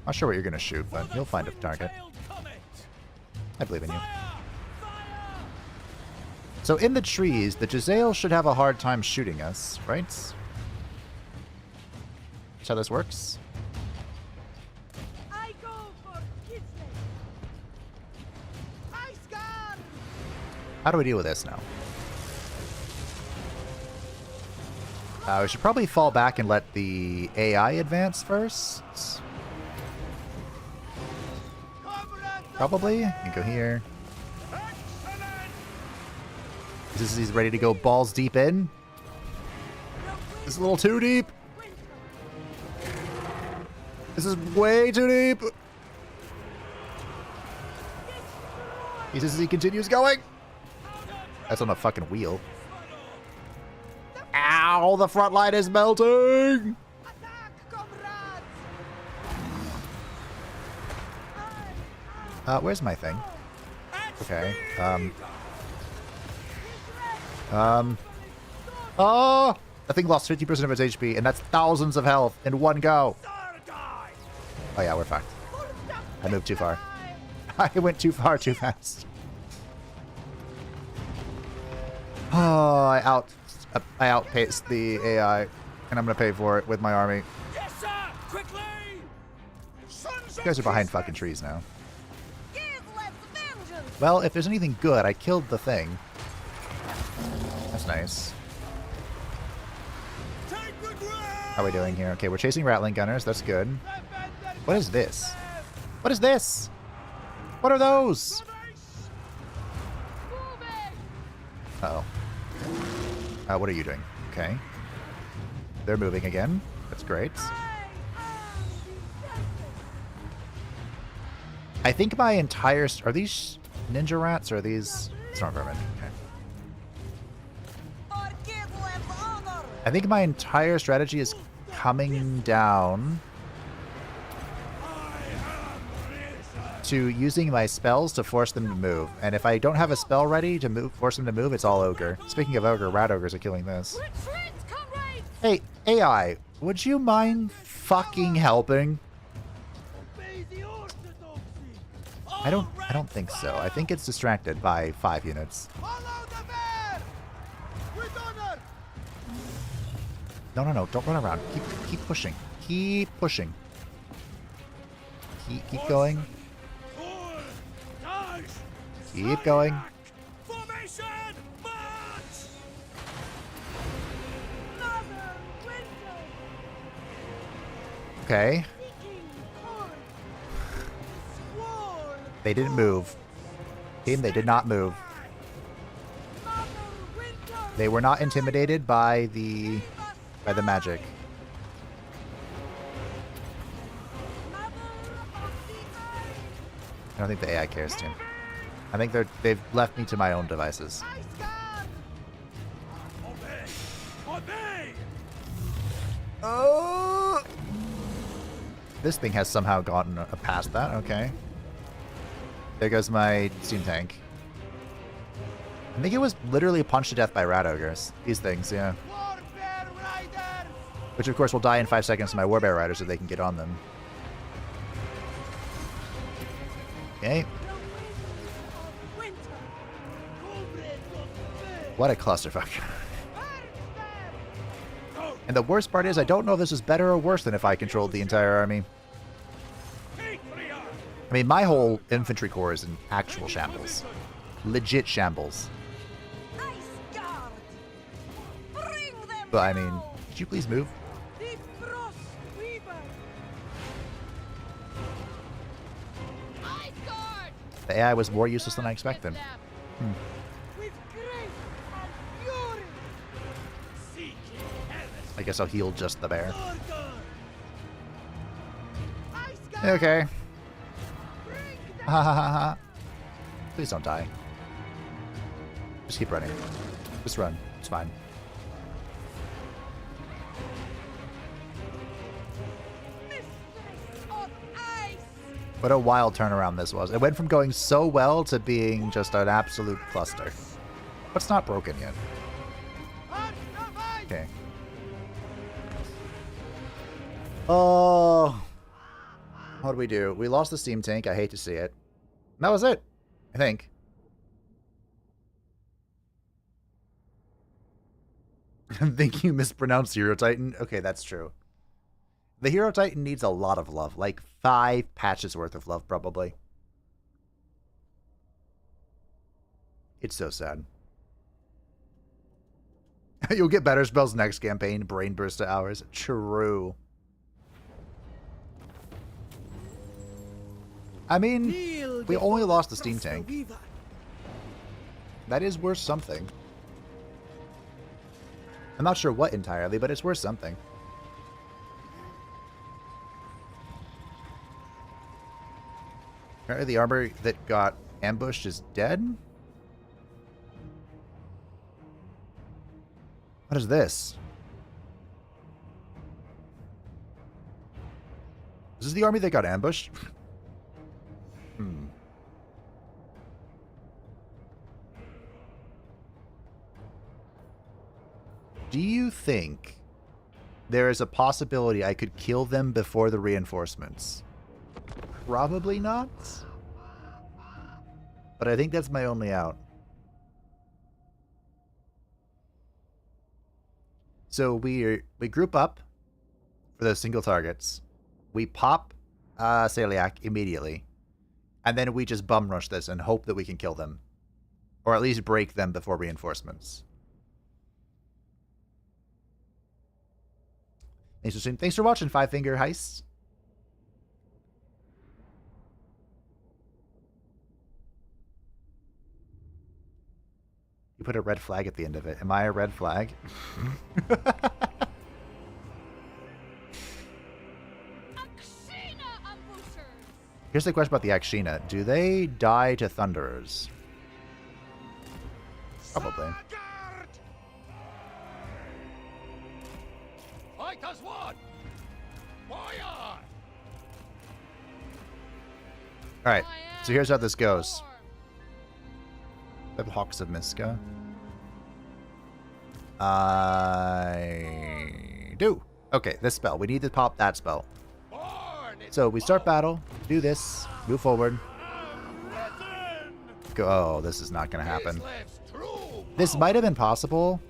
Not sure what you're going to shoot, but you'll find a target. I believe in you. So in the trees, the Jazale should have a hard time shooting us, right? That's how this works. I go for Kislev. How do we deal with this now? We should probably fall back and let the AI advance first. Probably. You can go here. He's ready to go balls deep in. This is a little too deep. This is way too deep. He says as he continues going. That's on a fucking wheel. Ow, the front line is melting! Where's my thing? Okay, oh! The thing lost 50% of its HP, and that's thousands of health in one go. Oh yeah, we're fucked. I moved too far. I went too far too fast. Oh, I outpaced the AI, and I'm gonna pay for it with my army. Yes, sir! Quickly! You guys are behind fucking trees now. Well, if there's anything good, I killed the thing. That's nice. How are we doing here? Okay, we're chasing Rattling Gunners. That's good. What is this? What is this? What are those? Uh-oh. What are you doing? Okay. They're moving again. That's great. I think my entire... Are these ninja rats or are these... Storm vermin. Okay. I think my entire strategy is coming down to using my spells to force them to move. And if I don't have a spell ready to force them to move, it's all ogre. Speaking of ogre, rat ogres are killing this. Hey, AI, would you mind fucking helping? I don't think so. I think it's distracted by 5 units. No, don't run around. Keep pushing. Keep pushing. Keep going. Keep going. Formation! March! Okay. They didn't move. Team, they did not move. They were not intimidated by the magic. I don't think the AI cares, Tim. I think they've left me to my own devices. Oh! This thing has somehow gotten past that. Okay. There goes my steam tank. I think it was literally punched to death by rat ogres. These things, yeah. Which, of course, will die in 5 seconds to my Warbear Riders so they can get on them. Okay. What a clusterfuck. And the worst part is, I don't know if this is better or worse than if I controlled the entire army. I mean, my whole infantry corps is in actual shambles. Legit shambles. But, I mean, could you please move? The AI was more useless than I expected. I guess I'll heal just the bear. Okay. Ha ha ha ha. Please don't die. Just keep running. Just run. It's fine. What a wild turnaround this was. It went from going so well to being just an absolute cluster. But it's not broken yet. Okay. Oh. What do we do? We lost the steam tank. I hate to see it. And that was it, I think. I think you mispronounced Hero Titan. Okay, that's true. The Hero Titan needs a lot of love. Like 5 patches worth of love, probably. It's so sad. You'll get better spells next campaign. Brain burst to hours. True. I mean, we only lost the steam tank. That is worth something. I'm not sure what entirely, but it's worth something. Apparently the armor that got ambushed is dead? What is this? Is this the army that got ambushed? Do you think there is a possibility I could kill them before the reinforcements? Probably not. But I think that's my only out. So we group up for those single targets. We pop Celiac immediately. And then we just bum rush this and hope that we can kill them. Or at least break them before reinforcements. Thanks for watching, Five Finger Heists. You put a red flag at the end of it. Am I a red flag? Here's the question about the Akshina. Do they die to Thunderers? Probably. Alright, so here's how this goes. The Hawks of Miska. I do. Okay, this spell. We need to pop that spell. So we start battle, do this, move forward. Go. Oh, this is not going to happen. This might have been possible.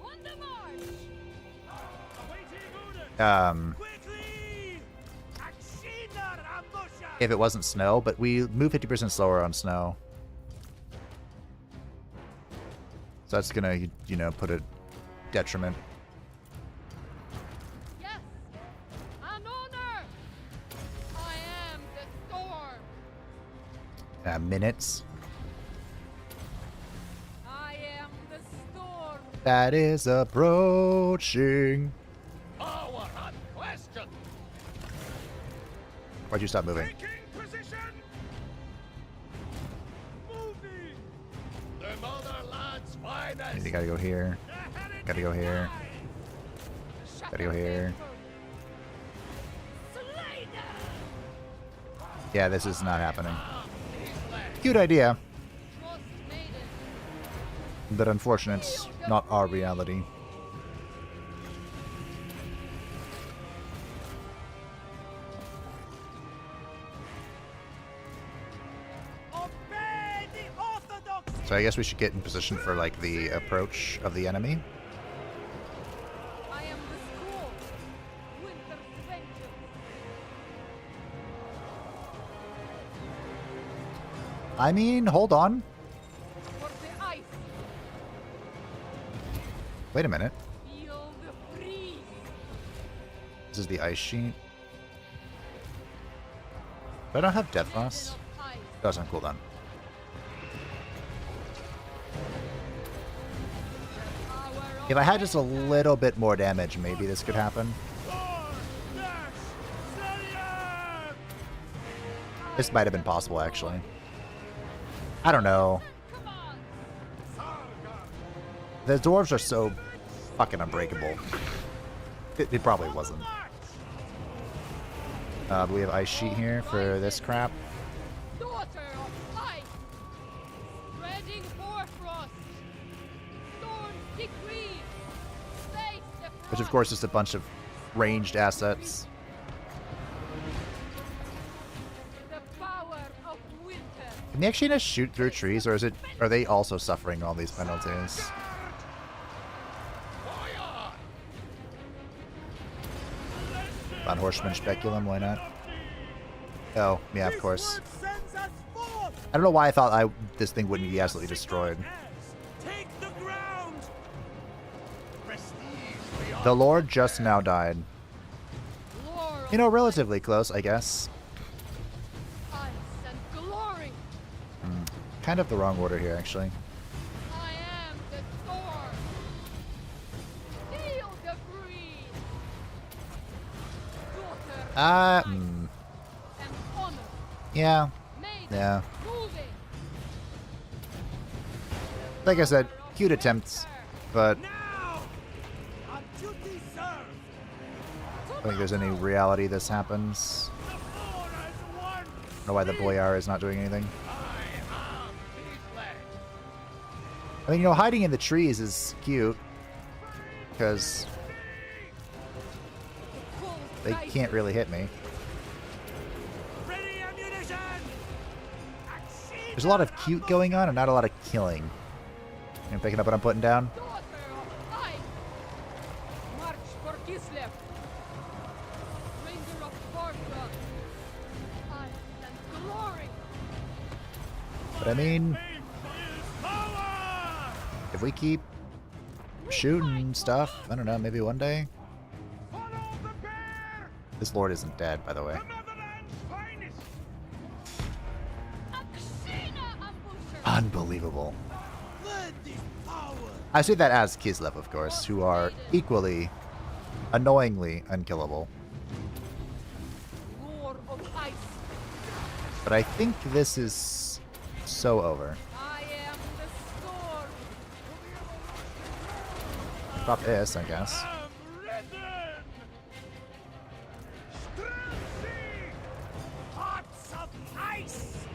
If it wasn't snow, but we move 50% slower on snow. So that's going to, you know, put a detriment. Yes, an honor. I am the storm. Minutes. I am the storm. That is approaching. Why'd you stop moving? You gotta go here. Gotta go here. Gotta go here. Yeah, this is not happening. Cute idea. But unfortunate, it's not our reality. So I guess we should get in position for, like, the approach of the enemy. I am the school. Winter's vengeance. I mean, hold on. For the ice. Wait a minute. Feel the breeze. This is the ice sheet. But I don't have Death Frost. Doesn't cool down. If I had just a little bit more damage, maybe this could happen. This might have been possible, actually. I don't know. The dwarves are so fucking unbreakable. It probably wasn't. We have ice sheet here for this crap. Daughter of ice. Spreading hoarfrost. Storm's decree. Face the Which, of course, is a bunch of ranged assets. The power of winter. Can they actually just shoot through trees, or are they also suffering all these penalties? On Horseman Speculum, why not? Oh, yeah, of course. I don't know why I thought this thing wouldn't be absolutely destroyed. Take the ground. The Lord just now died. Laurel. You know, relatively close, I guess. Ice and glory. Kind of the wrong order here, actually. I am the storm. Feel the breeze. Daughter Hmm. and honor. Yeah. Maiden Yeah. moving. Like I said, cute attempts, but Now. Our duty served. I don't think there's any reality this happens. The four as one. I don't know why the Boyar is not doing anything. I mean, you know, hiding in the trees is cute, because they can't really hit me. Ready ammunition. There's a lot of cute going on and not a lot of killing. You picking up what I'm putting down? Daughter of ice. March for Kislev. Ranger of Warhammer. Ice and glory. But I mean, Power. if we keep shooting stuff, I don't know, maybe one day. Follow the bear. This Lord isn't dead, by the way. The Motherland's finest. Aksina ambusher. Unbelievable. Lead this power. I say that as Kislev, of course, who are equally, annoyingly unkillable. Roar of ice. But I think this is so over. I am the storm. Pop this, I guess. I'm risen. Streltsy. Hearts of ice.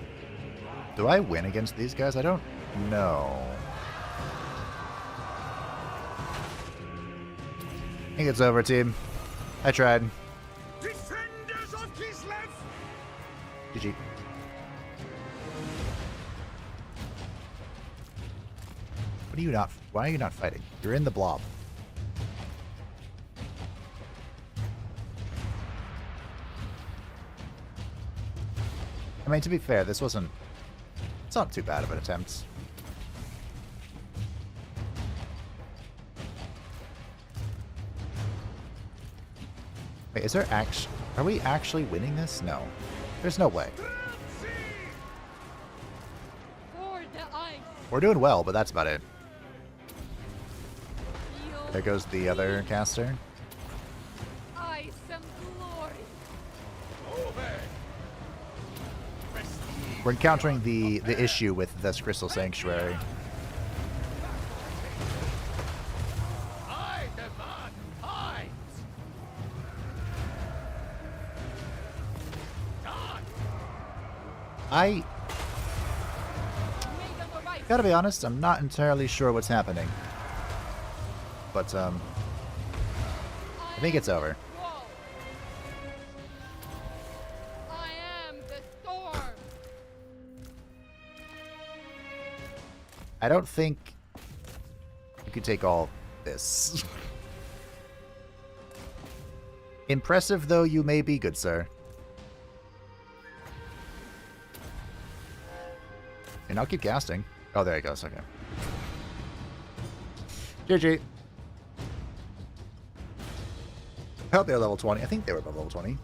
Do I win against these guys? I don't know. I think it's over, team. I tried. Defenders of Kislev. GG. What are you not? Why are you not fighting? You're in the blob. I mean, to be fair, this wasn't... It's not too bad of an attempt. Wait, is there actually... Are we actually winning this? No. There's no way. For the ice. We're doing well, but that's about it. Feel There goes the other caster. ice and glory. We're encountering the issue with this Crystal Sanctuary. I demand ice. I Maiden of ice. gotta be honest, I'm not entirely sure what's happening. But, I think it's over. Wall. I am the storm. I don't think you could take all this. Impressive though you may be, good sir. And I'll keep casting. Oh, there he goes. Okay. GG. I hope they're level 20. I think they were above level 20.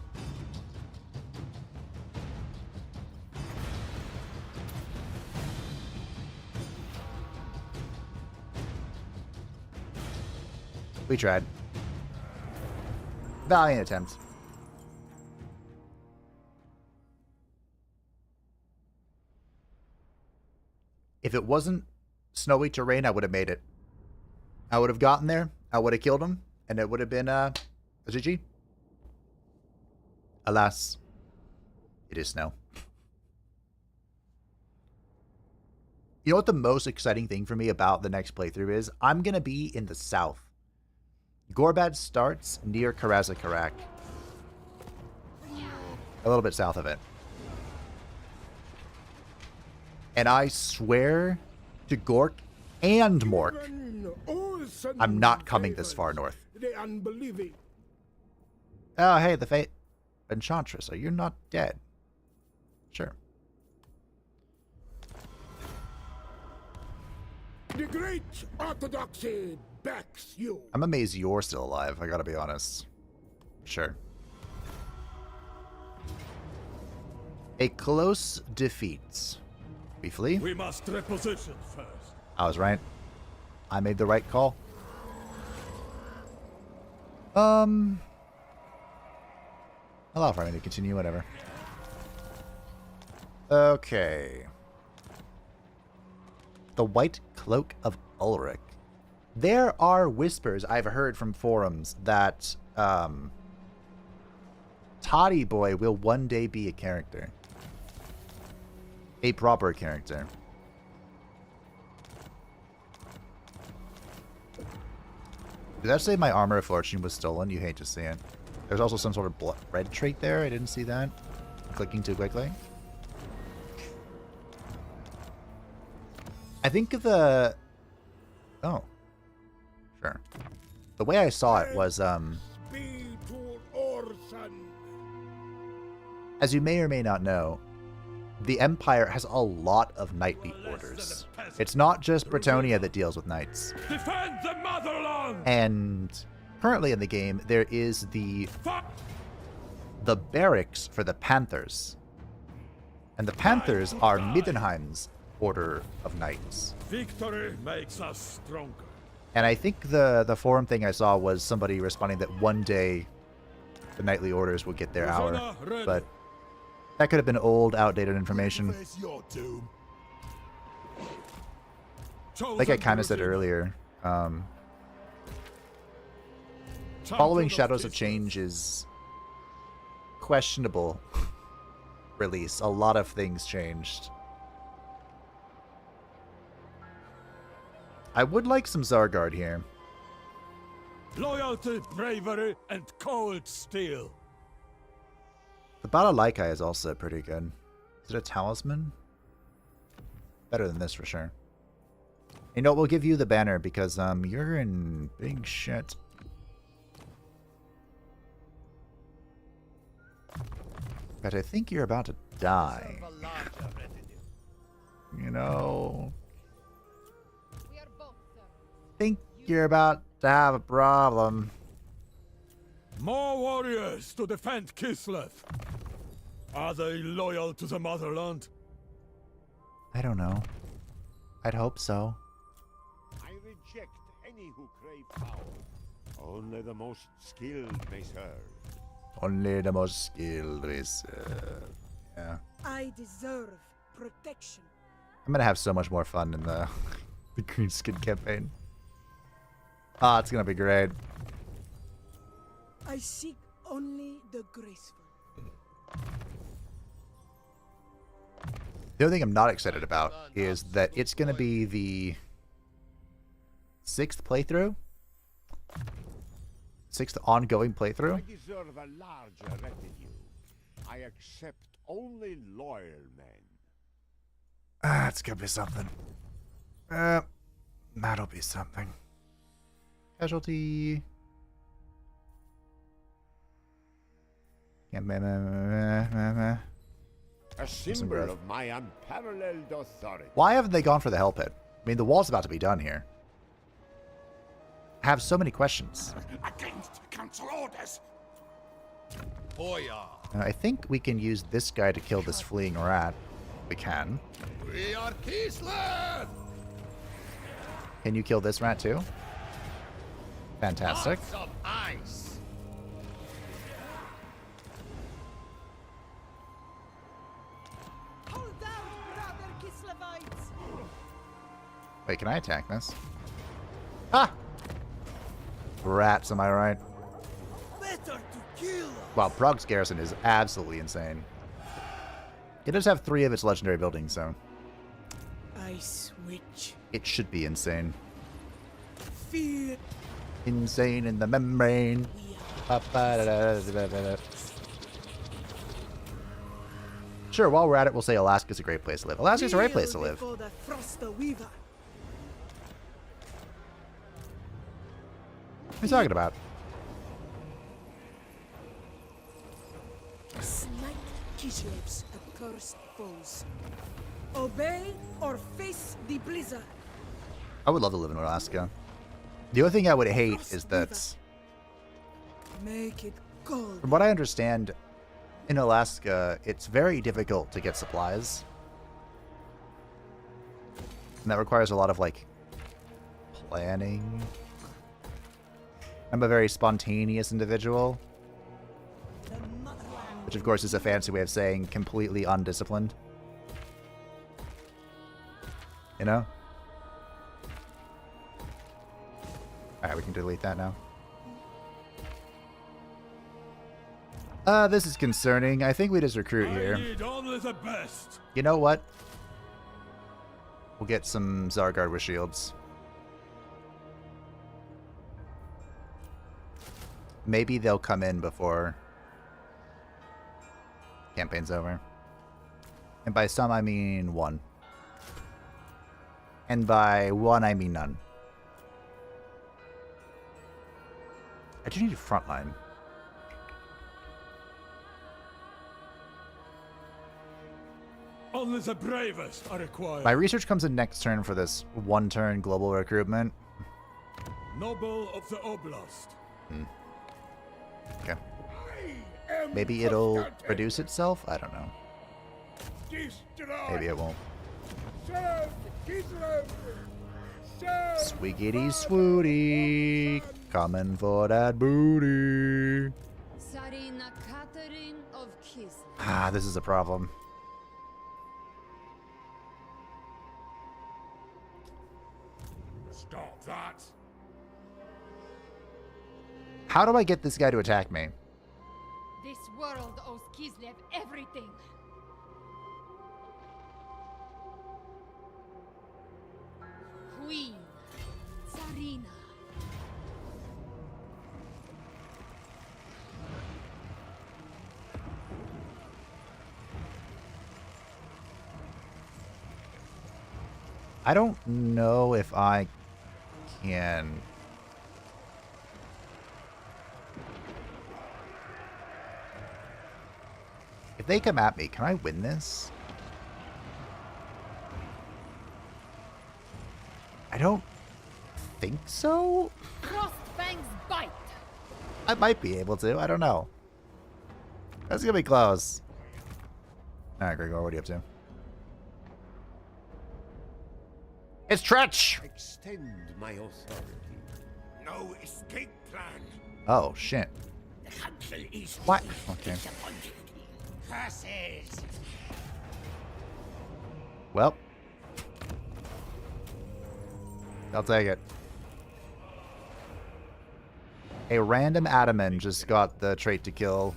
We tried. Valiant attempt. If it wasn't snowy terrain, I would have made it. I would have gotten there, I would have killed him, and it would have been a GG. Alas, it is snow. You know what the most exciting thing for me about the next playthrough is? I'm going to be in the south. Gorbad starts near Karazakarak. A little bit south of it. And I swear to Gork and Mork, I'm not coming this far north. Oh, hey, the Fate Enchantress. Are you not dead? Sure. The great orthodoxy backs you. I'm amazed you're still alive, I gotta be honest. Sure. A close defeat. We flee? We must reposition first. I was right. I made the right call. Allow for me to continue, whatever. Okay. The White Cloak of Ulrich. There are whispers I've heard from forums that Toddy Boy will one day be a character. A proper character. Did that say my Armor of Fortune was stolen? You hate to see it. There's also some sort of red trait there. I didn't see that. Clicking too quickly. I think the... Oh. Sure. The way I saw it was, as you may or may not know, the Empire has a lot of knightly orders. It's not just Bretonnia that deals with knights. Defend the motherland! And currently in the game, there is the barracks for the Panthers. And the Panthers are Middenheim's order of knights. Victory makes us stronger. And I think the forum thing I saw was somebody responding that one day the knightly orders would get their hour. But that could have been old, outdated information. Like I kind of said earlier, following Shadows of Change is questionable release. A lot of things changed. I would like some Zargard here. Loyalty, bravery, and cold steel. The Balalaika is also pretty good. Is it a talisman? Better than this for sure. You know, we'll give you the banner because you're in big shit. But I think you're about to die. You know, think you're about to have a problem. More warriors to defend Kislev. Are they loyal to the motherland? I don't know. I'd hope so. I reject any who crave power. Only the most skilled may serve. Only the most skilled may serve. Yeah. I deserve protection. I'm gonna have so much more fun in the the green skin campaign. Ah, it's gonna be great. I seek only the graceful. The only thing I'm not excited about is that it's gonna be the 6th playthrough? 6th ongoing playthrough? I deserve a larger retinue. I accept only loyal men. Ah, it's gonna be something. That'll be something. Casualty. A symbol of my unparalleled authority. Why haven't they gone for the hell pit? I mean, the wall's about to be done here. I have so many questions. Against council orders. I think we can use this guy to kill this fleeing rat. We can. We are Kislev. Can you kill this rat too? Fantastic. Hearts of ice. Hold down, brother Kislevites! Wait, can I attack this? Ah! Rats, am I right? Better to kill! Wow, Prague's garrison is absolutely insane. It does have 3 of its legendary buildings, so Ice Witch. it should be insane. Fear. Insane in the membrane. Sure, while we're at it, we'll say Alaska's a great place to live. Alaska's a great place to live. Before the Frost Weaver. What are you talking about? Smite Kislev's accursed foes. Obey or face the blizzard. I would love to live in Alaska. The only thing I would hate is that, Make it cold. from what I understand, in Alaska, it's very difficult to get supplies. And that requires a lot of, like, planning. I'm a very spontaneous individual. Which, of course, is a fancy way of saying completely undisciplined. You know? Alright, we can delete that now. This is concerning. I think we just recruit here. need only the best. You know what? We'll get some Zargard with shields. Maybe they'll come in before campaign's over. And by some, I mean 1. And by 1, I mean none. I do need a front line. Only the bravest are required. My research comes in next turn for this 1-turn global recruitment. Noble of the Oblast. Okay. Maybe it'll reduce itself? I don't know. Destroy. Maybe it won't. Serve Kislev. Serve Swiggity swooty. Coming for that booty. Tsarina Catherine of Kislev. Ah, this is a problem. Stop that. How do I get this guy to attack me? This world owes Kislev everything. Queen. Tsarina. I don't know if I can... If they come at me, can I win this? I don't think so. Frostfang's bite. I might be able to. I don't know. That's gonna be close. Alright, Gregor, what are you up to? It's Tretch! Extend my authority. No escape plan. Oh, shit. The council is What? Okay. disappointed. Curses. Well. I'll take it. A random Adaman just got the trait to kill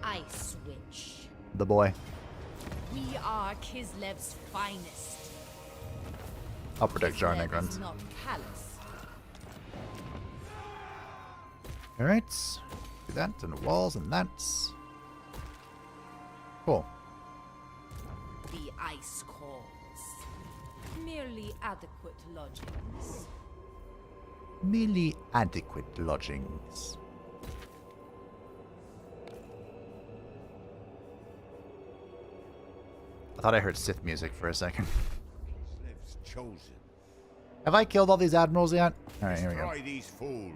Ice Witch. the boy. We are Kislev's finest. I'll protect Kislev is Jarnagrund. not callous. Alright. Do that, and the walls, and that's... Cool. The ice calls. Merely adequate lodgings. Merely adequate lodgings. I thought I heard Sith music for a second. Kislev's chosen. Have I killed all these admirals yet? Alright, here we go. Destroy these fools.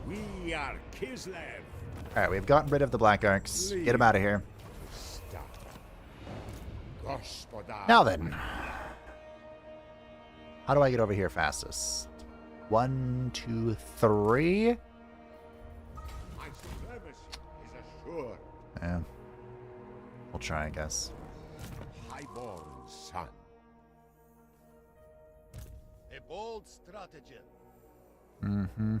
We are Kislev. Alright, we've gotten rid of the Black Arcs. Get them out of here. Gospodar. Now then. How do I get over here fastest? 1, 2, 3. My supremacy is assured. Yeah. We'll try, I guess. Highborn son. A bold stratagem. Mm-hmm.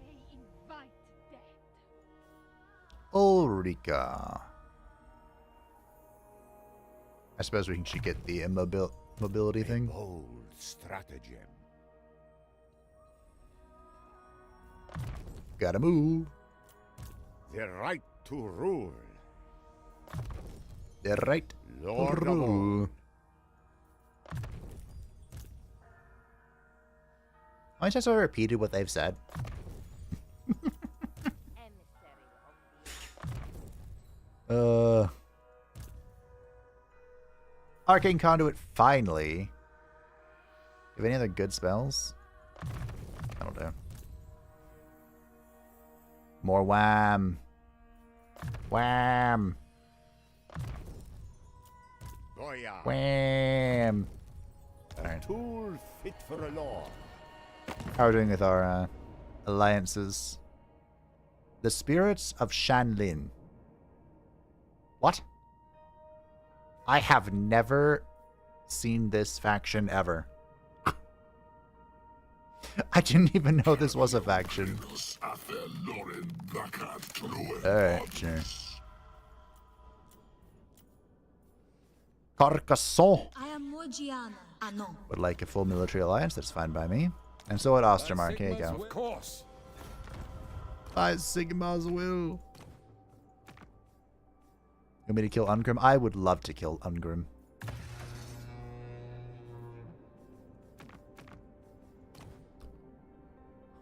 They invite death. Ulrika. I suppose we should get the mobility thing. Bold stratagem. Gotta move. The right to rule. The right Lord to of all. rule. How many times have I repeated what they've said? Arcane Conduit, finally. Have any other good spells? That'll do. More wham. Wham. Goya. Wham. Alright. Tool fit for a lord. How are we doing with our alliances? The Spirits of Shanlin. What? I have never seen this faction ever. I didn't even know this was a faction. Alright, sure. Carcassonne I am Morgiana. Anon. would like a full military alliance. That's fine by me. And so would Ostermark. Here you Sigma's, go. Of course. By Sigma's will. You want me to kill Ungrim? I would love to kill Ungrim.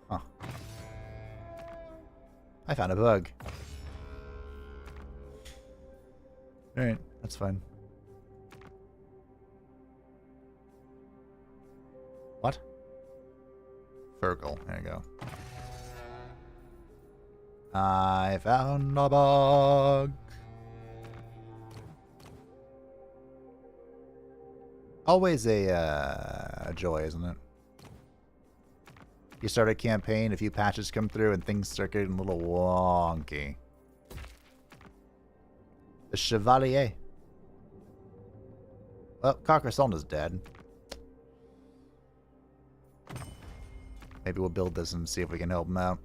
Huh. I found a bug. Alright, that's fine. What? Fergal. There you go. I found a bug. Always a joy, isn't it? You start a campaign, a few patches come through, and things start getting a little wonky. The Chevalier. Well, Carcassonne is dead. Maybe we'll build this and see if we can help him out.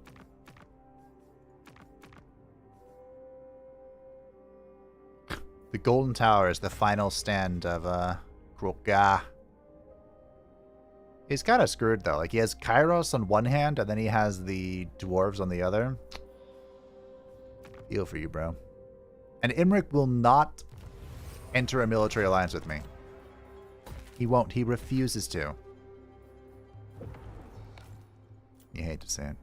The Golden Tower is the final stand of Kroka. He's kind of screwed though. Like he has Kairos on one hand and then he has the dwarves on the other. Feel for you, bro. And Imrik will not enter a military alliance with me. He won't. He refuses to. You hate to say it.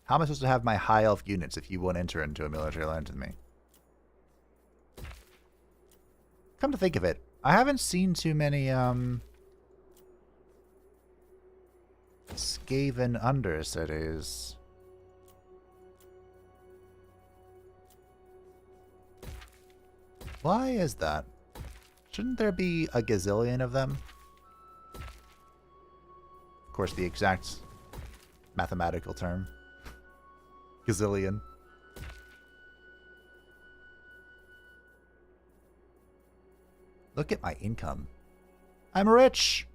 How am I supposed to have my high elf units if you won't enter into a military alliance with me? Come to think of it, I haven't seen too many Skaven Undercities. Why is that? Shouldn't there be a gazillion of them? Of course, the exact mathematical term. Gazillion. Look at my income. I'm rich!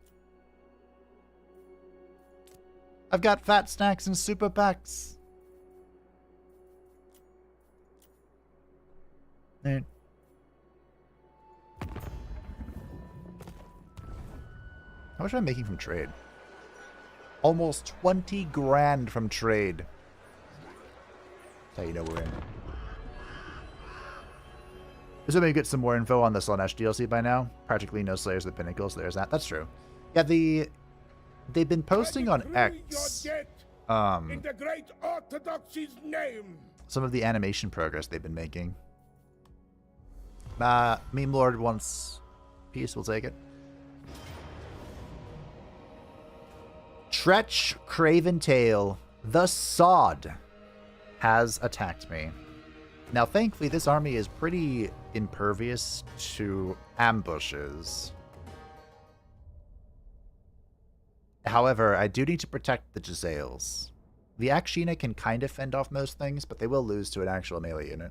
I've got fat snacks and super packs. There. How much am I making from trade? Almost 20 grand from trade. That's how you know we're in. Assuming you get some more info on the Slanesh DLC by now. Practically no Slayers of the Pinnacle, so there's that. That's true. Yeah, they've been posting on X in the great Orthodoxy's name. some of the animation progress they've been making. Meme Lord wants peace, we'll take it. Tretch Craventail, the Sod, has attacked me. Now, thankfully, this army is pretty impervious to ambushes. However, I do need to protect the Jezzails. The Akshina can kind of fend off most things, but they will lose to an actual melee unit.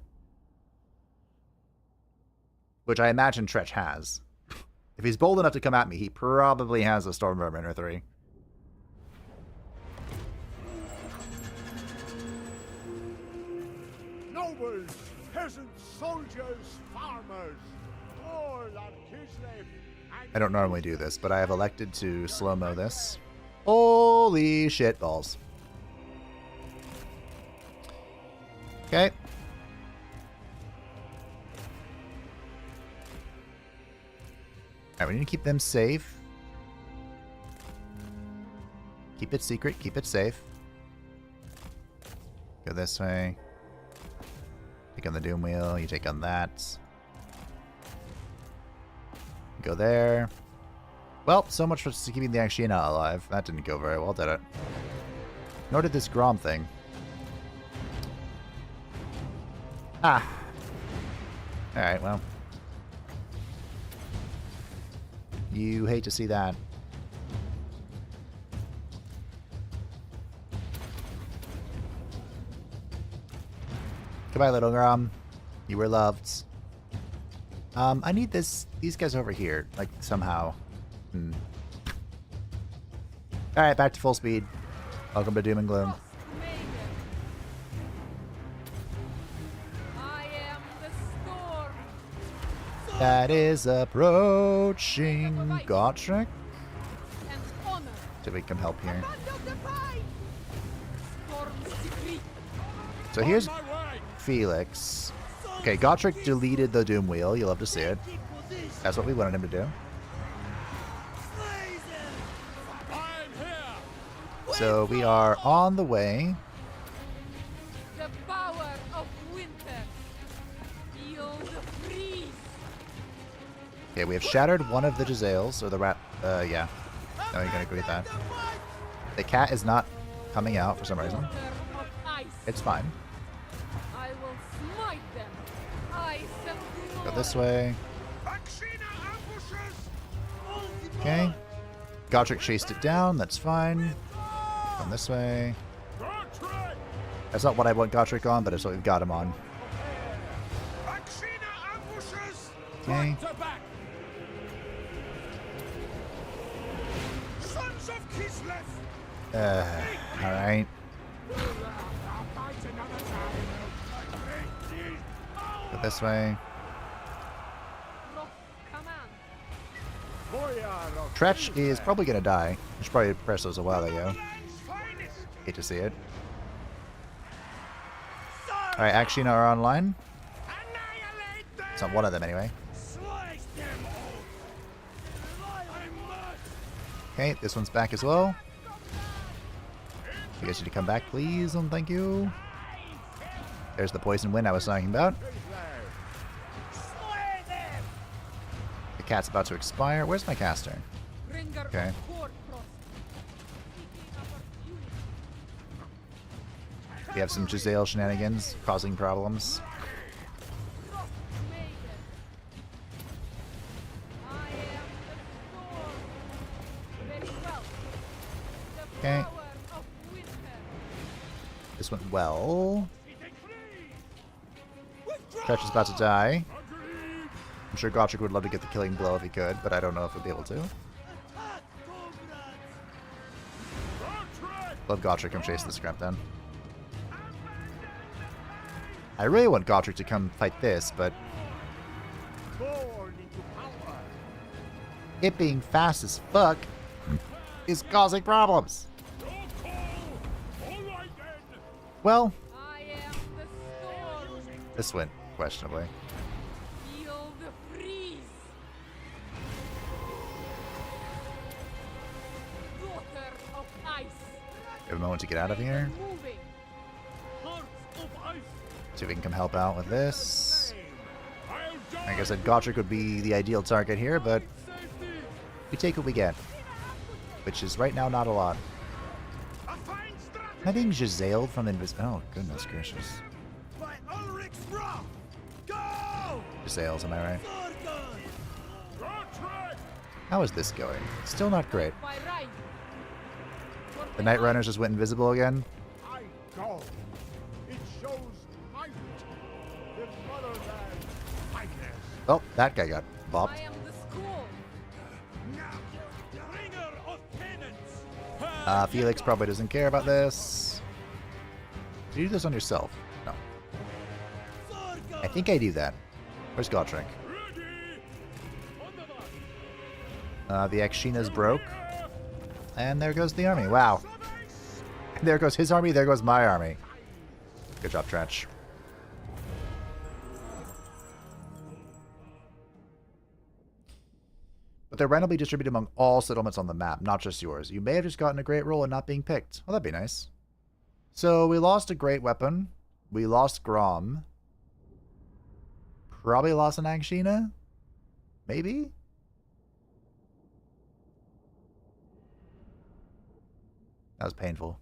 Which I imagine Tretch has. If he's bold enough to come at me, he probably has a Storm Vermin or 3. Nobles, peasants, soldiers, farmers, all are Kislev. I don't normally do this, but I have elected to slow-mo this. Holy shit balls. Okay. Alright, we need to keep them safe. Keep it secret, keep it safe. Go this way. Take on the Doom Wheel, you take on that. Go there. Well, so much for keeping the Akshina alive. That didn't go very well, did it? Nor did this Grom thing. Ah. Alright, well. You hate to see that. Goodbye, little Grom. You were loved. I need these guys over here, like, somehow. Alright, back to full speed. Welcome to Doom and Gloom. I am the storm. That is approaching Gotrek. And honor. So we can help here. Storm's decree. So here's Felix. Okay, Gotrek deleted the Doom Wheel. You'll love to see it. That's what we wanted him to do. So we are on the way. The power of winter. Feel the freeze. Okay, we have shattered one of the Jezzails, or the rat. Yeah. No, you're gonna agree with that. The cat is not coming out for some reason. It's fine. I will smite them. Ice and glory. Go this way. Okay. Gotrek chased it down. That's fine. Come this way. That's not what I want Gotrek on, but it's what we've got him on. Okay. Sons of Kislev! Alright. Go this way. Tretch is probably going to die. I should probably press those a while ago. Hate to see it. Alright, Akshina are online. It's not one of them anyway. Okay, this one's back as well. You guys need to come back, please, and thank you. There's the poison wind I was talking about. The cat's about to expire. Where's my caster? Okay. We have some Jezzail shenanigans causing problems. Okay. This went well. Tretch is about to die. I'm sure Gotrek would love to get the killing blow if he could, but I don't know if he'll be able to. Love Gotrek, come chase the scrap then. I really want Gotrek to come fight this, but it being fast as fuck is causing problems. Well, this went questionably. Give a moment to get out of here. See if we can come help out with this. Like I said, Gotrek would be the ideal target here, but we take what we get. Which is right now not a lot. Am I being Giseled from the oh, goodness gracious. Giselles, am I right? How is this going? Still not great. The Night Runners just went invisible again. I go. It shows might. The motherland finest. Oh, that guy got bopped. I am the school. Felix probably doesn't care about this. Do you do this on yourself? No. I think I do that. Where's Gotrek? The Akshina's broke. And there goes the army. Wow. There goes his army, there goes my army. Good job, Trench. But they're randomly distributed among all settlements on the map, not just yours. You may have just gotten a great roll and not being picked. Well, that'd be nice. So we lost a great weapon. We lost Grom. Probably lost an Akshina? Maybe? That was painful.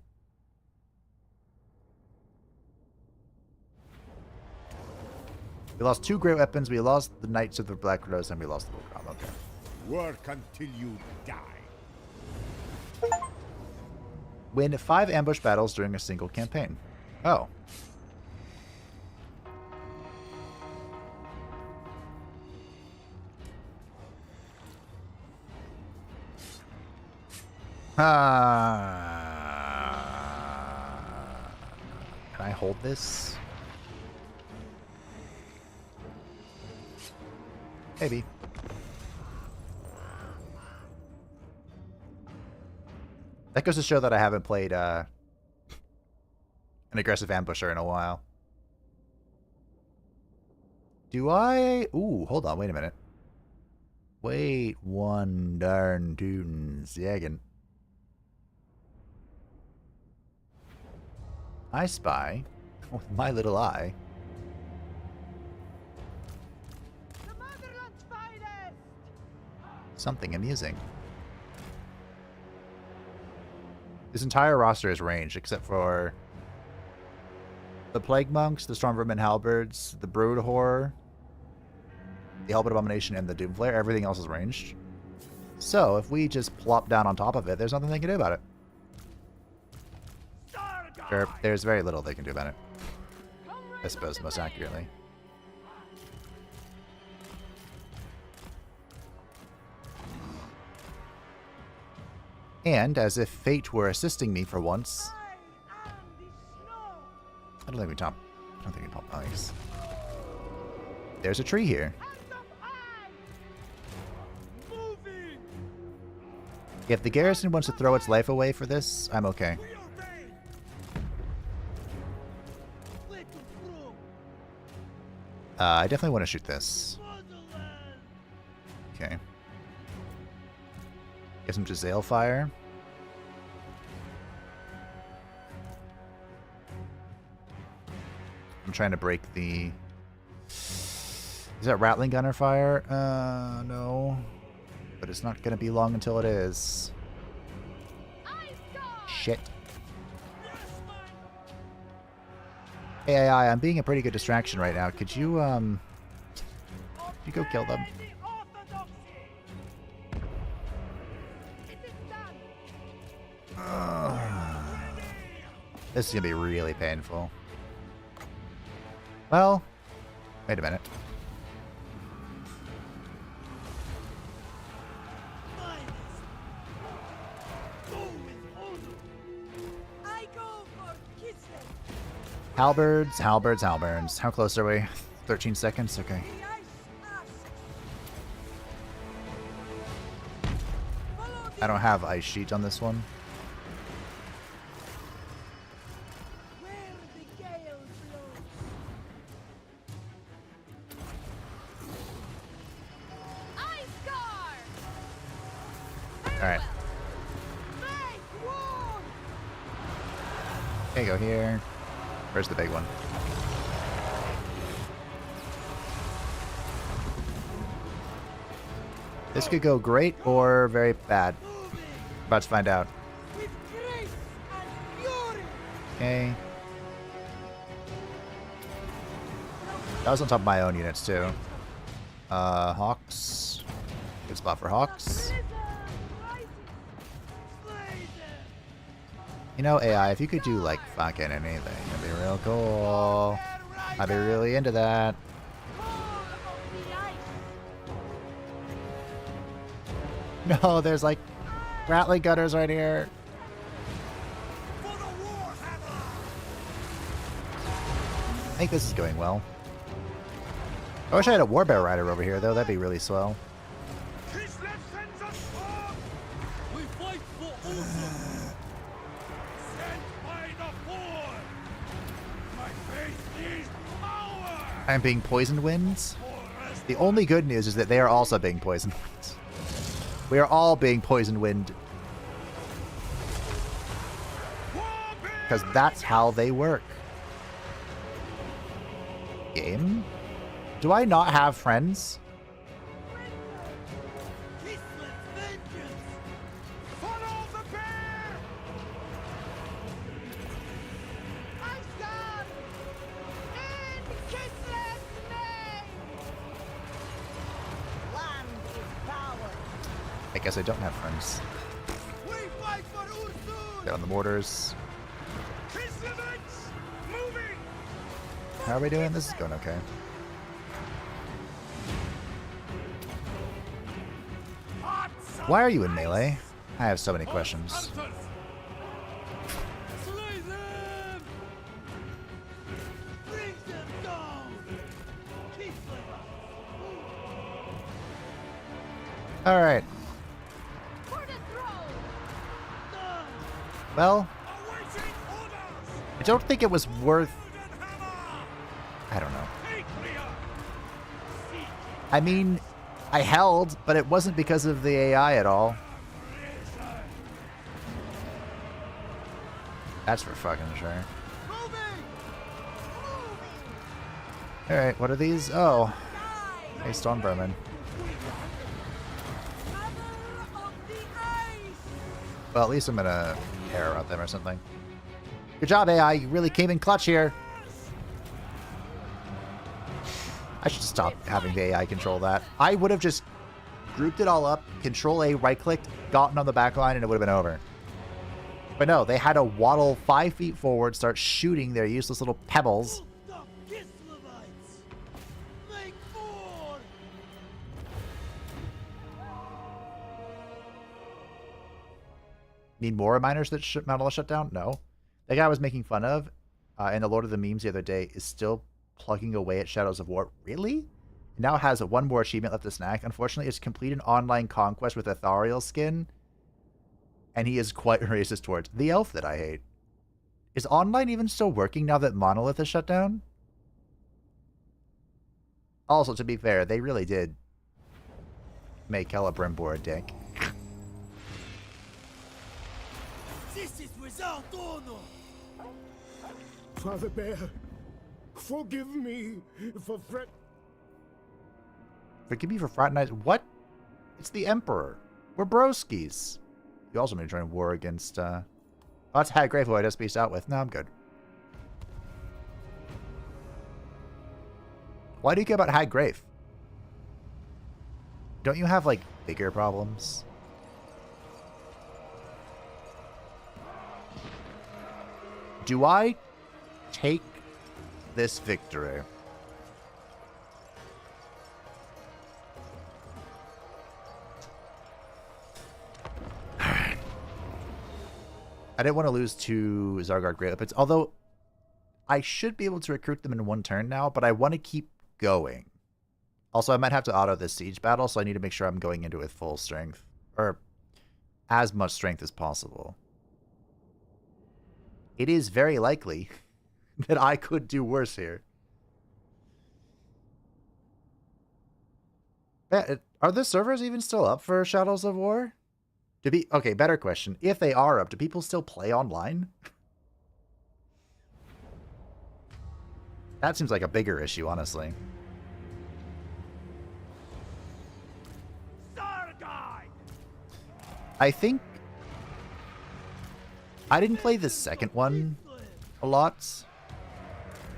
We lost 2 great weapons. We lost the Knights of the Black Rose, and we lost the Bulwark. Okay. Work until you die. Win 5 ambush battles during a single campaign. Oh. Can I hold this? Maybe. That goes to show that I haven't played an aggressive ambusher in a while. Do I? Ooh, hold on, wait a minute. Wait one darn tootin' second. I spy, with my little eye, something amusing. This entire roster is ranged, except for the Plague Monks, the Stormvermin Halberds, the Brood Horror, the Helmet Abomination, and the Doomflare. Everything else is ranged. So, if we just plop down on top of it, there's nothing they can do about it. There's very little they can do about it. I suppose, most accurately. And, as if fate were assisting me for once... I don't think we pop ice. There's a tree here. If the garrison wants to throw its life away for this, I'm okay. I definitely want to shoot this. Okay. Get some Giselle fire. I'm trying to break the... Is that Rattling Gunner fire? No. But it's not going to be long until it is. Shit. Hey, AI, I'm being a pretty good distraction right now. Could you go kill them? This is going to be really painful. Well, wait a minute. Halberds, halberds, halberds. How close are we? 13 seconds? Okay. I don't have ice sheet on this one. Alright. Okay, go here. Where's the big one? This could go great or very bad. About to find out. Okay. That was on top of my own units too. Hawks. Good spot for Hawks. You know, AI, if you could do like fucking anything, that'd be real cool. I'd be really into that. No, there's like Rattling gunners right here. I think this is going well. I wish I had a Warbear Rider over here, though. That'd be really swell. Kislev sends us forth! We fight for Ulster! Sent by the Horde! My faith is power! I'm being poisoned winds. The only good news is that they are also being poisoned winds. We are all being poisoned wind. Because that's how they work. Game? Do I not have friends? I guess I don't have friends. Get on the mortars. How are we doing? This is going okay. Why are you in melee? I have so many questions. Alright. Well, I don't think it was worth... I don't know. I mean, I held, but it wasn't because of the AI at all. That's for fucking sure. Alright, what are these? Oh. Hey, Stormvermin. Well, at least I'm gonna arrow at them or something. Good job, AI. You really came in clutch here. I should stop having the AI control that. I would have just grouped it all up, Control-A, right-clicked, gotten on the back line, and it would have been over. But no, they had to waddle 5 feet forward, start shooting their useless little pebbles. Need more reminders that Mount shut down? No. The guy I was making fun of in the Lord of the Memes the other day is still plugging away at Shadows of War. Really? It now has one more achievement left to snack. Unfortunately, it's complete an online conquest with Ethereal skin. And he is quite racist towards the elf that I hate. Is online even still working now that Monolith is shut down? Also, to be fair, they really did make Celebrimbor a dick. This is without honor! Father Bear, forgive me for Forgive me for fraternizing. What? It's the Emperor. We're broskies. You also may join war against, Oh, that's Haggrave, who I just beast out with. No, I'm good. Why do you care about Haggrave? Don't you have, like, bigger problems? Do I take this victory? I didn't want to lose to Zargard Great Leopards, although I should be able to recruit them in one turn now, but I want to keep going. Also, I might have to auto this siege battle, so I need to make sure I'm going into it with full strength, or as much strength as possible. It is very likely that I could do worse here. Yeah, are the servers even still up for Shadows of War? Okay, better question. If they are up, do people still play online? That seems like a bigger issue, honestly. I think I didn't play the second one a lot.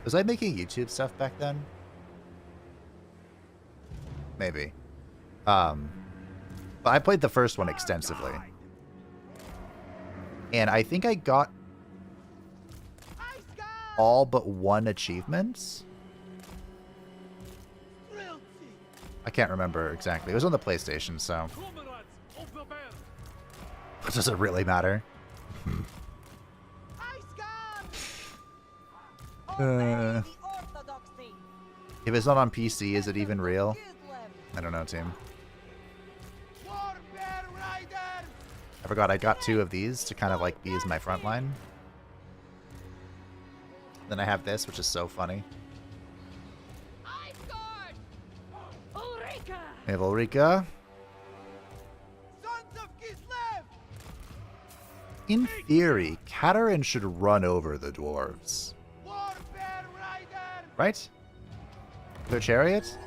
Was I making YouTube stuff back then? Maybe. But I played the first one extensively. And I think I got all but one achievement. I can't remember exactly. It was on the PlayStation, so. Does it really matter? If it's not on PC, is it even real? I don't know, team. I forgot I got 2 of these to kind of like be as my front line. Then I have this, which is so funny. We have Ulrika. Sons of Kislev! In theory, Katarин should run over the dwarves. Right? Their chariot?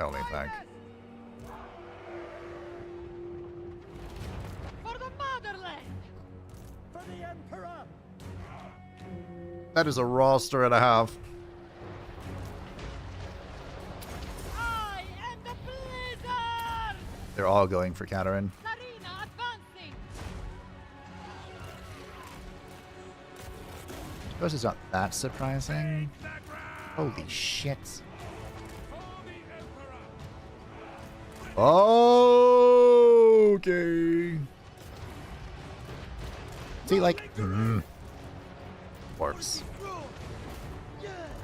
Only back. For the motherland! For the Emperor! That is a roster and a half. I am the Blizzard! They're all going for Katarin. Sarina advancing! This is not that surprising. Holy shit. Okay. See, like, works.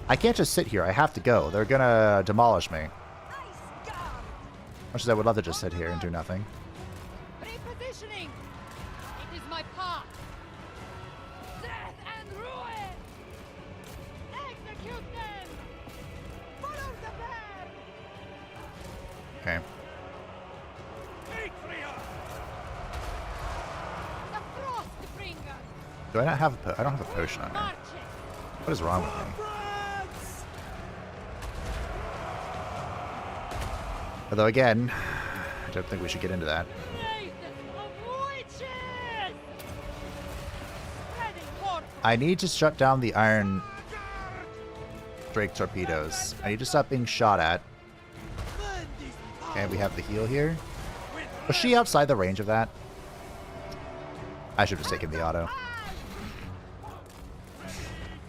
I can't just sit here. I have to go. They're gonna demolish me. Much as I would love to just sit here and do nothing. Repositioning! It is my path! Death and ruin! Execute them! Follow the bear! Okay. The Frostbringer! Do I not have I don't have a potion on me. What is wrong with me? Although again, I don't think we should get into that. I need to shut down the Iron Drake torpedoes. I need to stop being shot at. Okay, we have the heal here. Was she outside the range of that? I should have just taken the auto.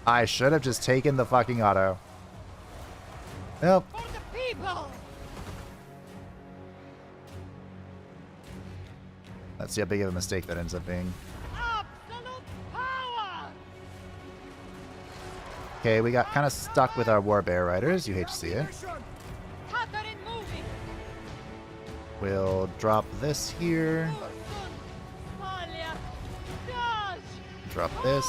I should have just taken the fucking auto. Nope. Let's see how big of a mistake that ends up being. Okay, we got kind of stuck with our War Bear Riders. You hate to see it. We'll drop this here. Drop this.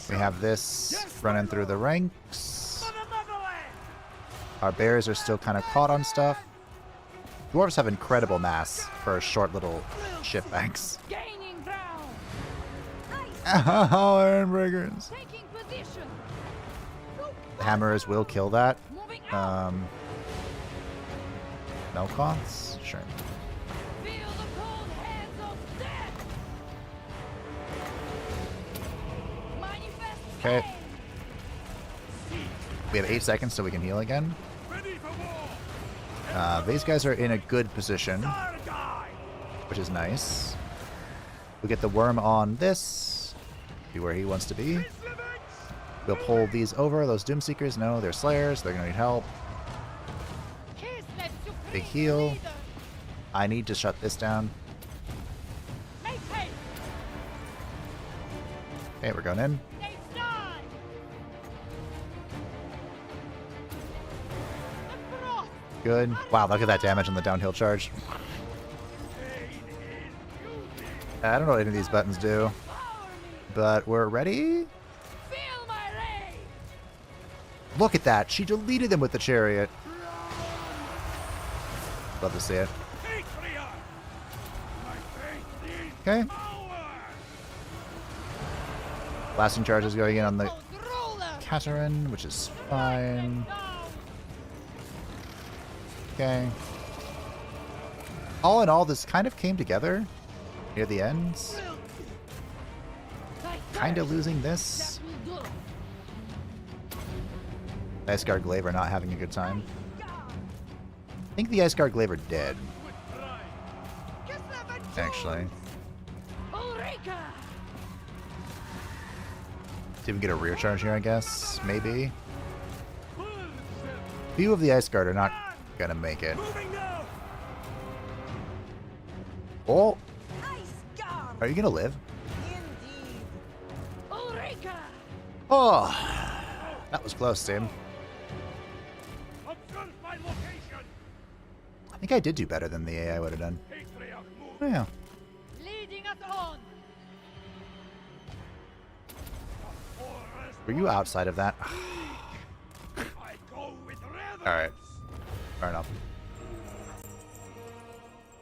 We have this running through the ranks. Our bears are still kind of caught on stuff. Dwarves have incredible mass for short little ship banks. Oh, Ironbreakers. The hammers will kill that. Melkoths? Sure. Okay. We have 8 seconds so we can heal again. These guys are in a good position, which is nice. We get the worm on this. Be where he wants to be. We'll pull these over. Those Doomseekers, no, they're Slayers. They're going to need help. Big heal. I need to shut this down. Okay, we're going in. Good. Wow, look at that damage on the downhill charge. I don't know what any of these buttons do, but we're ready. Look at that. She deleted them with the chariot. Love to see it. Blasting charges going in on the Katerin, which is fine. Okay. All in all, this kind of came together near the ends. Kind of losing this. The Ice Guard Glaive are not having a good time. I think the Ice Guard Glaive are dead. Actually. See if we can get a rear charge here, I guess. Maybe. Few of the Ice Guard are not gonna make it. Oh! Are you gonna live? Oh! That was close, Tim. I think I did do better than the AI would have done. Oh, yeah. Were you outside of that? Alright. Fair enough.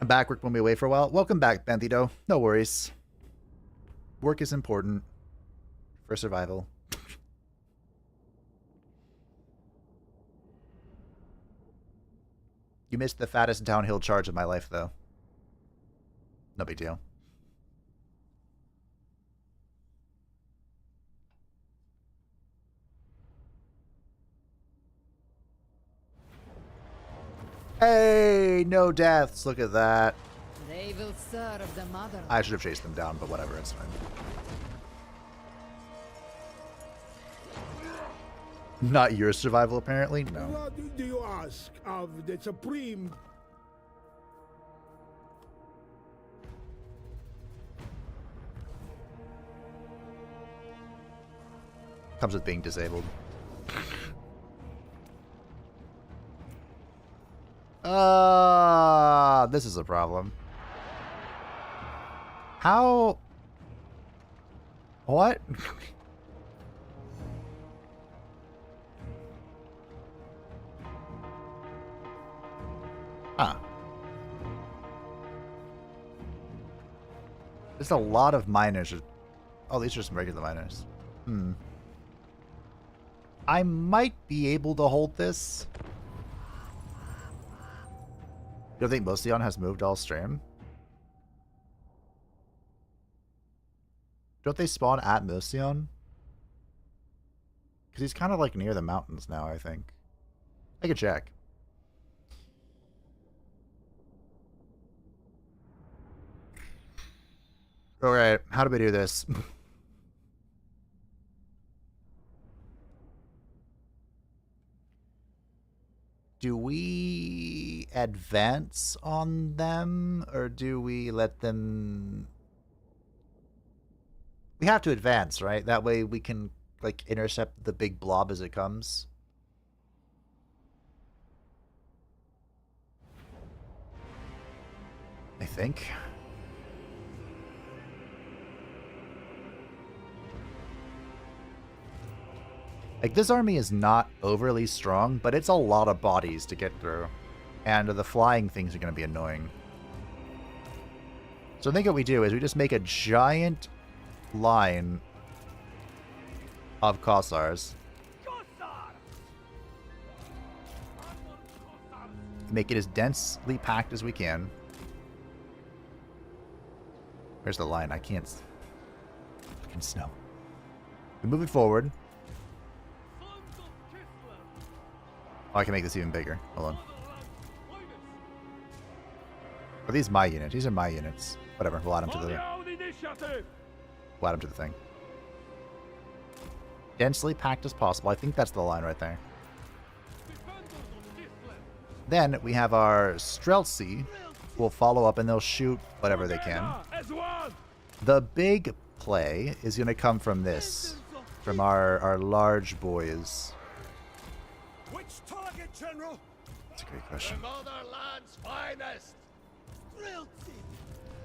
I'm back. Work won't be away for a while. Welcome back, Benthido. No worries. Work is important for survival. You missed the fattest downhill charge of my life, though. No big deal. Hey, no deaths. Look at that. They will serve the mother. I should have chased them down, but whatever, it's fine. Not your survival, apparently? No. What do you ask of the Supreme? Comes with being disabled. This is a problem. How? What? Huh. There's a lot of miners. Oh, these are some regular miners. I might be able to hold this. You don't think Mosion has moved all stream? Don't they spawn at Mosion? Because he's kind of like near the mountains now, I think. I could check. Alright, how do we do this? Do we advance on them, or do we let them... We have to advance, right? That way we can, like, intercept the big blob as it comes. I think. Like, this army is not overly strong, but it's a lot of bodies to get through. And the flying things are going to be annoying. So I think what we do is we just make a giant line of Kossars. Make it as densely packed as we can. Where's the line? I can't... Fucking snow. We move it forward. Oh, I can make this even bigger. Hold on. Are these my units? These are my units. Whatever. We'll add them to the... We'll add them to the thing. Densely packed as possible. I think that's the line right there. Then we have our Streltsy who will follow up and they'll shoot whatever they can. The big play is going to come from this. From our large boys. Which target, General? That's a great question. The motherland's finest.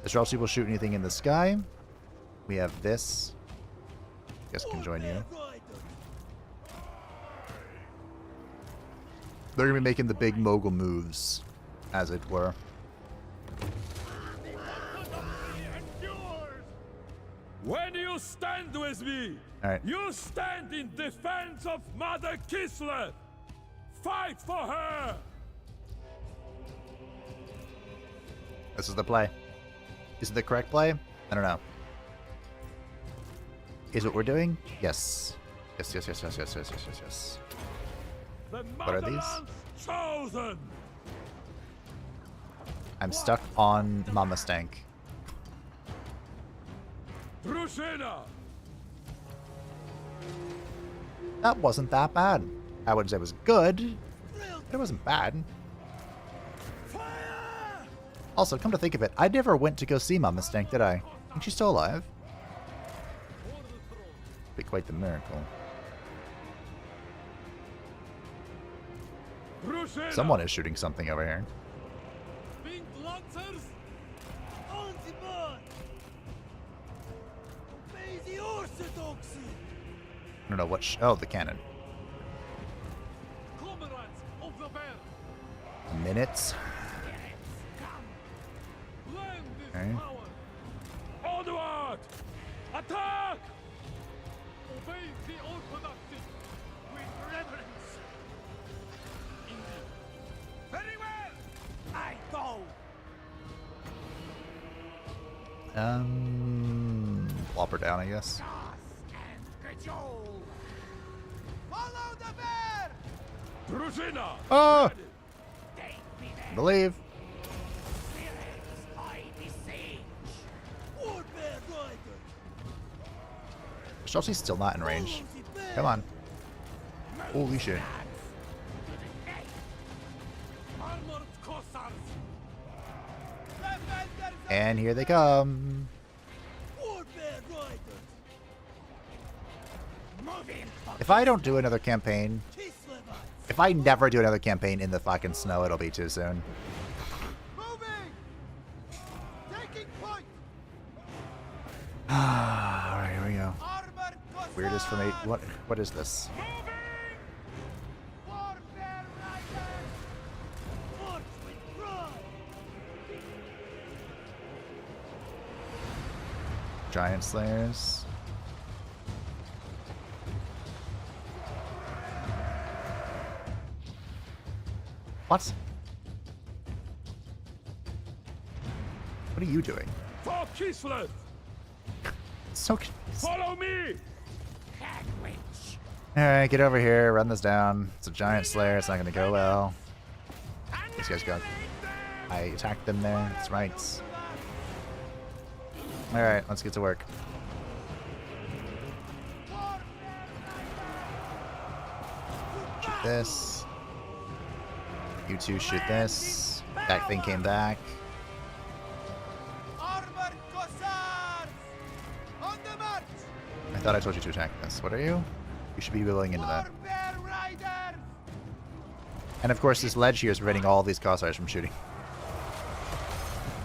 The Streltsy will shoot anything in the sky. We have this. Guess can join you. They're going to be making the big mogul moves, as it were. When you stand with me, Alright. you stand in defense of Mother Kislev. Fight for her. This is the play. Is it the correct play? I don't know. Is what we're doing? Yes. Yes, yes, yes, yes, yes, yes, yes, yes, yes. The What are these? motherland's chosen. I'm stuck on Mama Stank. Drużyna. That wasn't that bad. I wouldn't say it was good, but it wasn't bad. Also, come to think of it, I never went to go see Mama Stank, did I? Ain't she still alive? Be quite the miracle. Drużyna. Someone is shooting something over here. Pink Lancers. On the board! May the orthodoxy! I don't know what. Oh, the cannon. Comrades of the bear. Minutes. Land is Okay. power. Onward! Attack! Obey the orthodoxy with reverence. Indeed. Very well! I go! Plop her down, I guess. Follow the bear! Drużyna! Oh! Believe. War bear rider! Chelsea's still not in range. Come on. Holy shit. Armored Cossars! Defenders And here they come. War bear riders! Moving! If I don't do another campaign, Kislevites! if I never do another campaign in the fucking snow, it'll be too soon. Moving! Taking point! Alright, here we go. Armored Cossars! Weirdest from eight. What is this? War bear riders! March with pride! Giant Slayers. What? What are you doing? For Kislev! So. Follow me! Alright, get over here, run this down. It's a giant slayer, it's not gonna go well. These guys got. I attacked them there, that's right. Alright, let's get to work. Shoot this. You two shoot this. That thing came back. Armored Cossars! On the march! I thought I told you to attack this. What are you? You should be willing into that. War bear riders! And of course, this ledge here is preventing all these Cossars from shooting.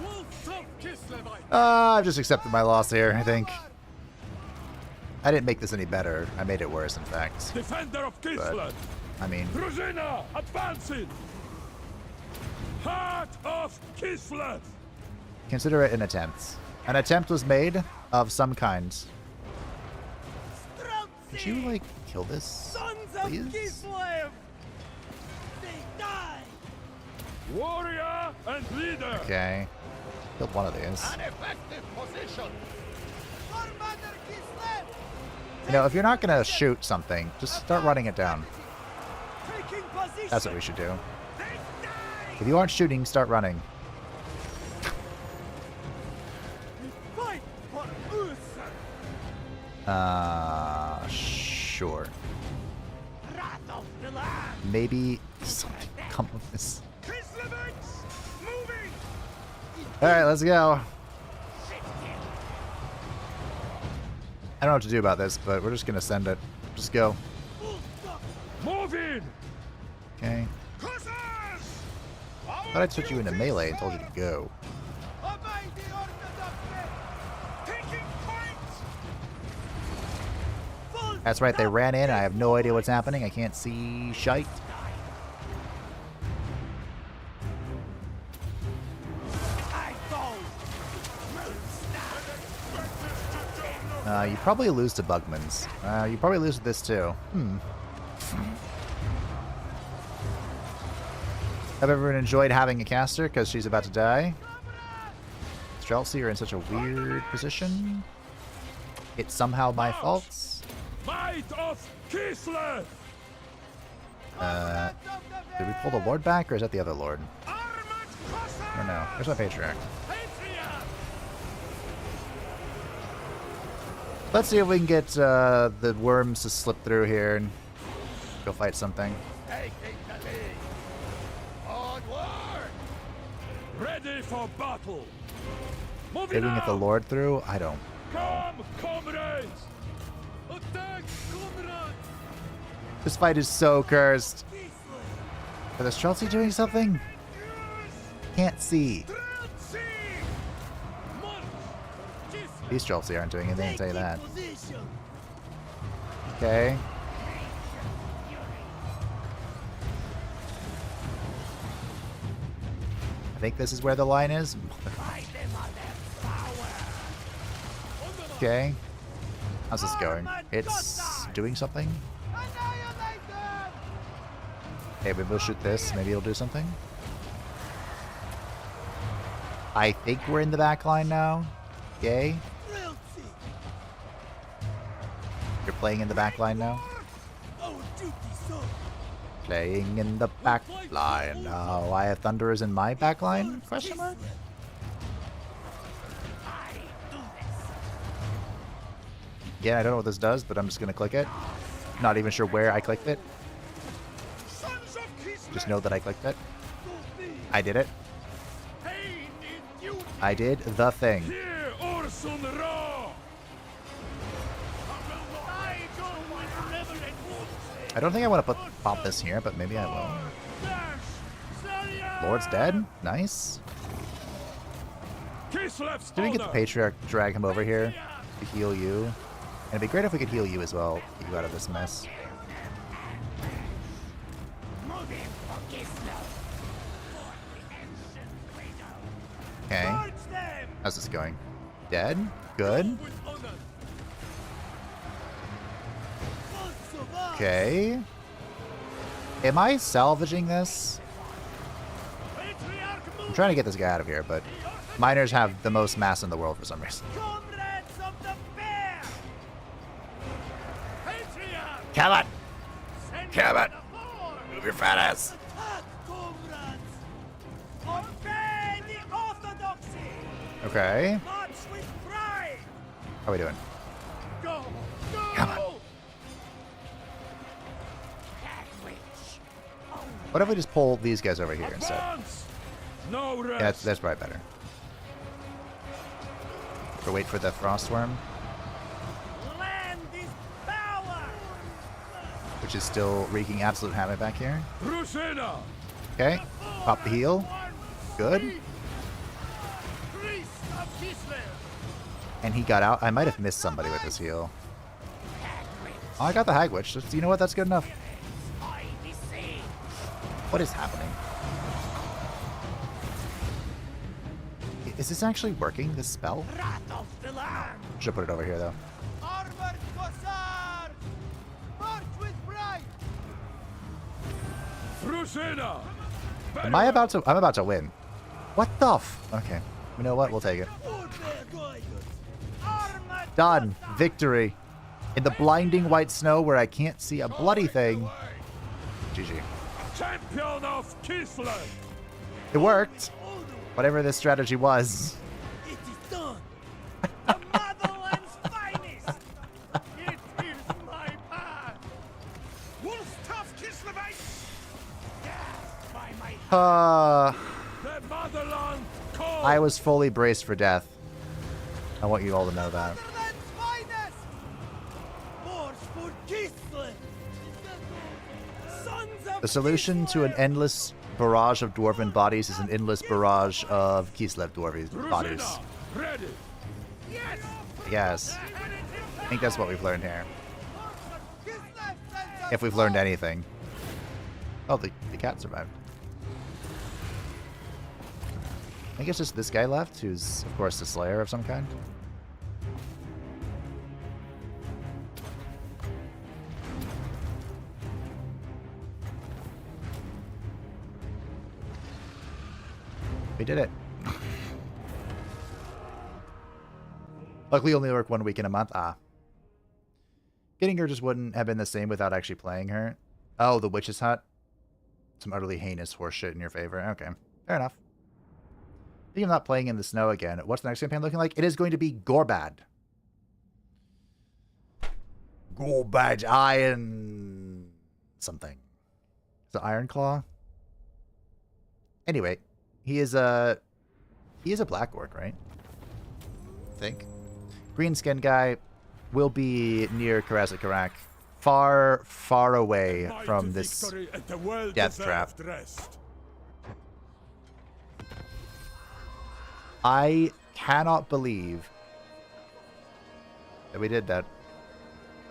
Wolves of Kislevite! I've just accepted my loss here, I think. I didn't make this any better. I made it worse, in fact. Defender of Kislev! I mean, Drużyna! Advancing! Heart of Kislev! consider it an attempt. An attempt was made of some kind. Could you, like, kill this, Sons of please? Kislev! They die! Warrior and leader! Okay. Killed one of these. An effective position! Commander Kislev! You know, if you're not gonna shoot something, just start running it down. Taking position! That's what we should do. They die! If you aren't shooting, start running. We fight for Ursa! Sure. Wrath of the land! Maybe something come of this. Kislevites! Moving! Alright, let's go. I don't know what to do about this, but we're just gonna send it. Just go. Move in! Okay. Cossars! Thought I took you into melee and told you to go. Obey the orthodoxy! Taking points! Full That's right, they ran in and I have no idea what's happening. I can't see shite. I go! You probably lose to Bugman's. You probably lose to this too. Have everyone enjoyed having a caster because she's about to die? Chelsea are in such a weird position. It's somehow my fault. Might of Kislev! Did we pull the Lord back, or is that the other Lord? I don't know. Where's my Patriarch? Let's see if we can get the worms to slip through here and go fight something. Ready for battle! Maybe we can get the Lord through? I don't. Come, comrades! Attack, comrades! This fight is so cursed. Is Chelsea doing something? Can't see. These Chelsea aren't doing anything, I can tell you that. Okay. I think this is where the line is. Okay. How's this going? It's doing something? Okay, maybe we'll shoot this. Maybe it'll do something. I think we're in the back line now. Yay. You're playing in the back line now? Playing in the back line. Oh, I have Thunderers in my back line? Question mark? Yeah, I don't know what this does, but I'm just gonna click it. Not even sure where I clicked it. Just know that I clicked it. I did it. I did the thing. I don't think I want to pop this here, but maybe I will. Lord's dead. Nice. Did we get the Patriarch to drag him over here to heal you? And it'd be great if we could heal you as well, get you out of this mess. Okay. How's this going? Dead? Good. Okay. Am I salvaging this? I'm trying to get this guy out of here, but miners have the most mass in the world for some reason. Cabot! Cabot! Move your fat ass! Okay. How are we doing? Come on. What if we just pull these guys over here instead? Yeah, that's probably better. Or wait for the Frostworm. Which is still wreaking absolute havoc back here. Okay. Pop the heal. Good. And he got out. I might have missed somebody with this heal. Oh, I got the Hag Witch. You know what? That's good enough. What is happening? Is this actually working, this spell? Should put it over here, though. I'm about to win. What the Okay. You know what? We'll take it. Done. Victory. In the blinding white snow where I can't see a bloody thing. GG. Champion of Kislev. It worked. Whatever this strategy was. It is done. The motherland's finest. It is my path. Wolf tough Kislevites. By my the motherland calls. I was fully braced for death. I want you all to know that. The solution to an endless barrage of dwarven bodies is an endless barrage of Kislev dwarven bodies. Yes. I think that's what we've learned here. If we've learned anything. Oh, the cat survived. I think it's just this guy left, who's, of course, the Slayer of some kind. We did it. Luckily, only work 1 week in a month. Ah. Getting her just wouldn't have been the same without actually playing her. Oh, the Witch's Hut. Some utterly heinous horseshit in your favor. Okay, fair enough. Speaking of not playing in the snow again, what's the next campaign looking like? It is going to be Gorbad. Gorbad Iron... something. Is it Iron Claw? Anyway, he is a Black Orc, right? I think. Green skin guy will be near Karazakarak. Far, far away from this death trap. I cannot believe that we did that.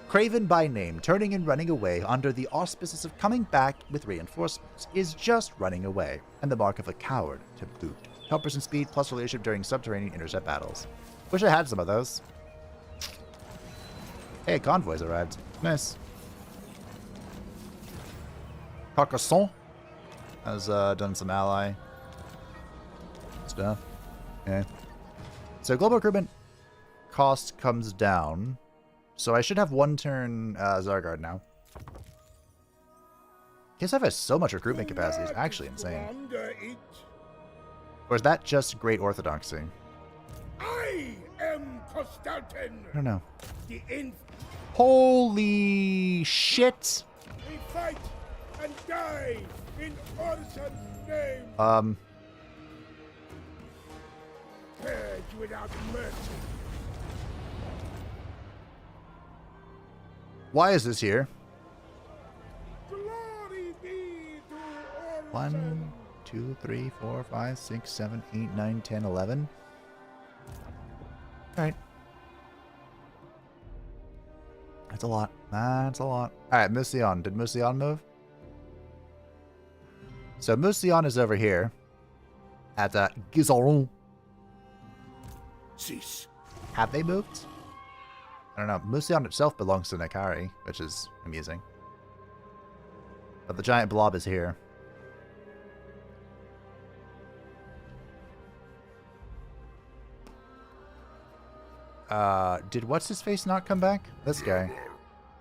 Craven by name, turning and running away under the auspices of coming back with reinforcements, is just running away, and the mark of a coward to boot. 12% speed plus leadership during subterranean intercept battles. Wish I had some of those. Hey, convoys arrived. Nice. Carcassonne has done some ally stuff. Okay. So global recruitment cost comes down. So I should have 1 turn Zargard now. Kislev has so much recruitment capacity. It's actually insane. Or is that just great orthodoxy? I am Constantin. I don't know. Holy shit! We fight and die in Orson's name. Purge without mercy. Why is this here? Glory be to Orson. 1, 2, 3, 4, 5, 6, 7, 8, 9, 10, 11. Alright. That's a lot. That's a lot. Alright, Musion. Did Musion move? So Musion is over here. At Gizaron. Cease. Have they moved? I don't know. Musion itself belongs to Nakari, which is amusing. But the giant blob is here. Did what's-his-face not come back? This guy.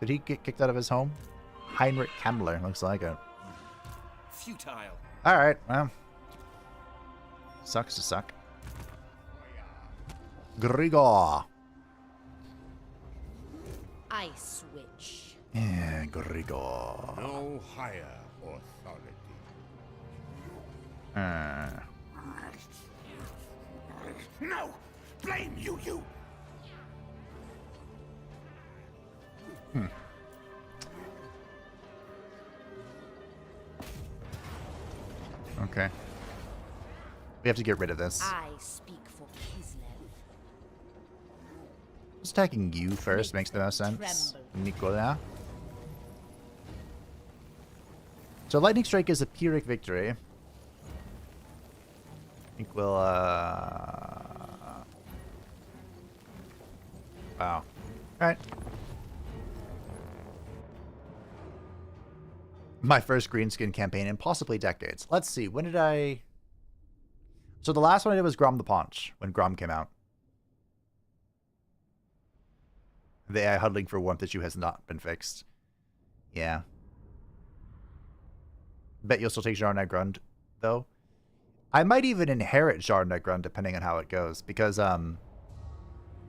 Did he get kicked out of his home? Heinrich Kammler. Looks like it. Futile. Alright, well. Sucks to suck. Grigor. Ice Witch. Yeah, Grigor. No higher authority. No! Blame you! Okay. We have to get rid of this. I speak for Kislev. Just attacking you first makes the most sense. Nicola. So Lightning Strike is a Pyrrhic victory. I think we'll, wow. Alright. My first greenskin campaign in possibly decades. Let's see, when did I... So the last one I did was Grom the Paunch, when Grom came out. The AI huddling for warmth issue has not been fixed. Yeah. Bet you'll still take Jarnag Grund, though. I might even inherit Jarnag Grund, depending on how it goes, because,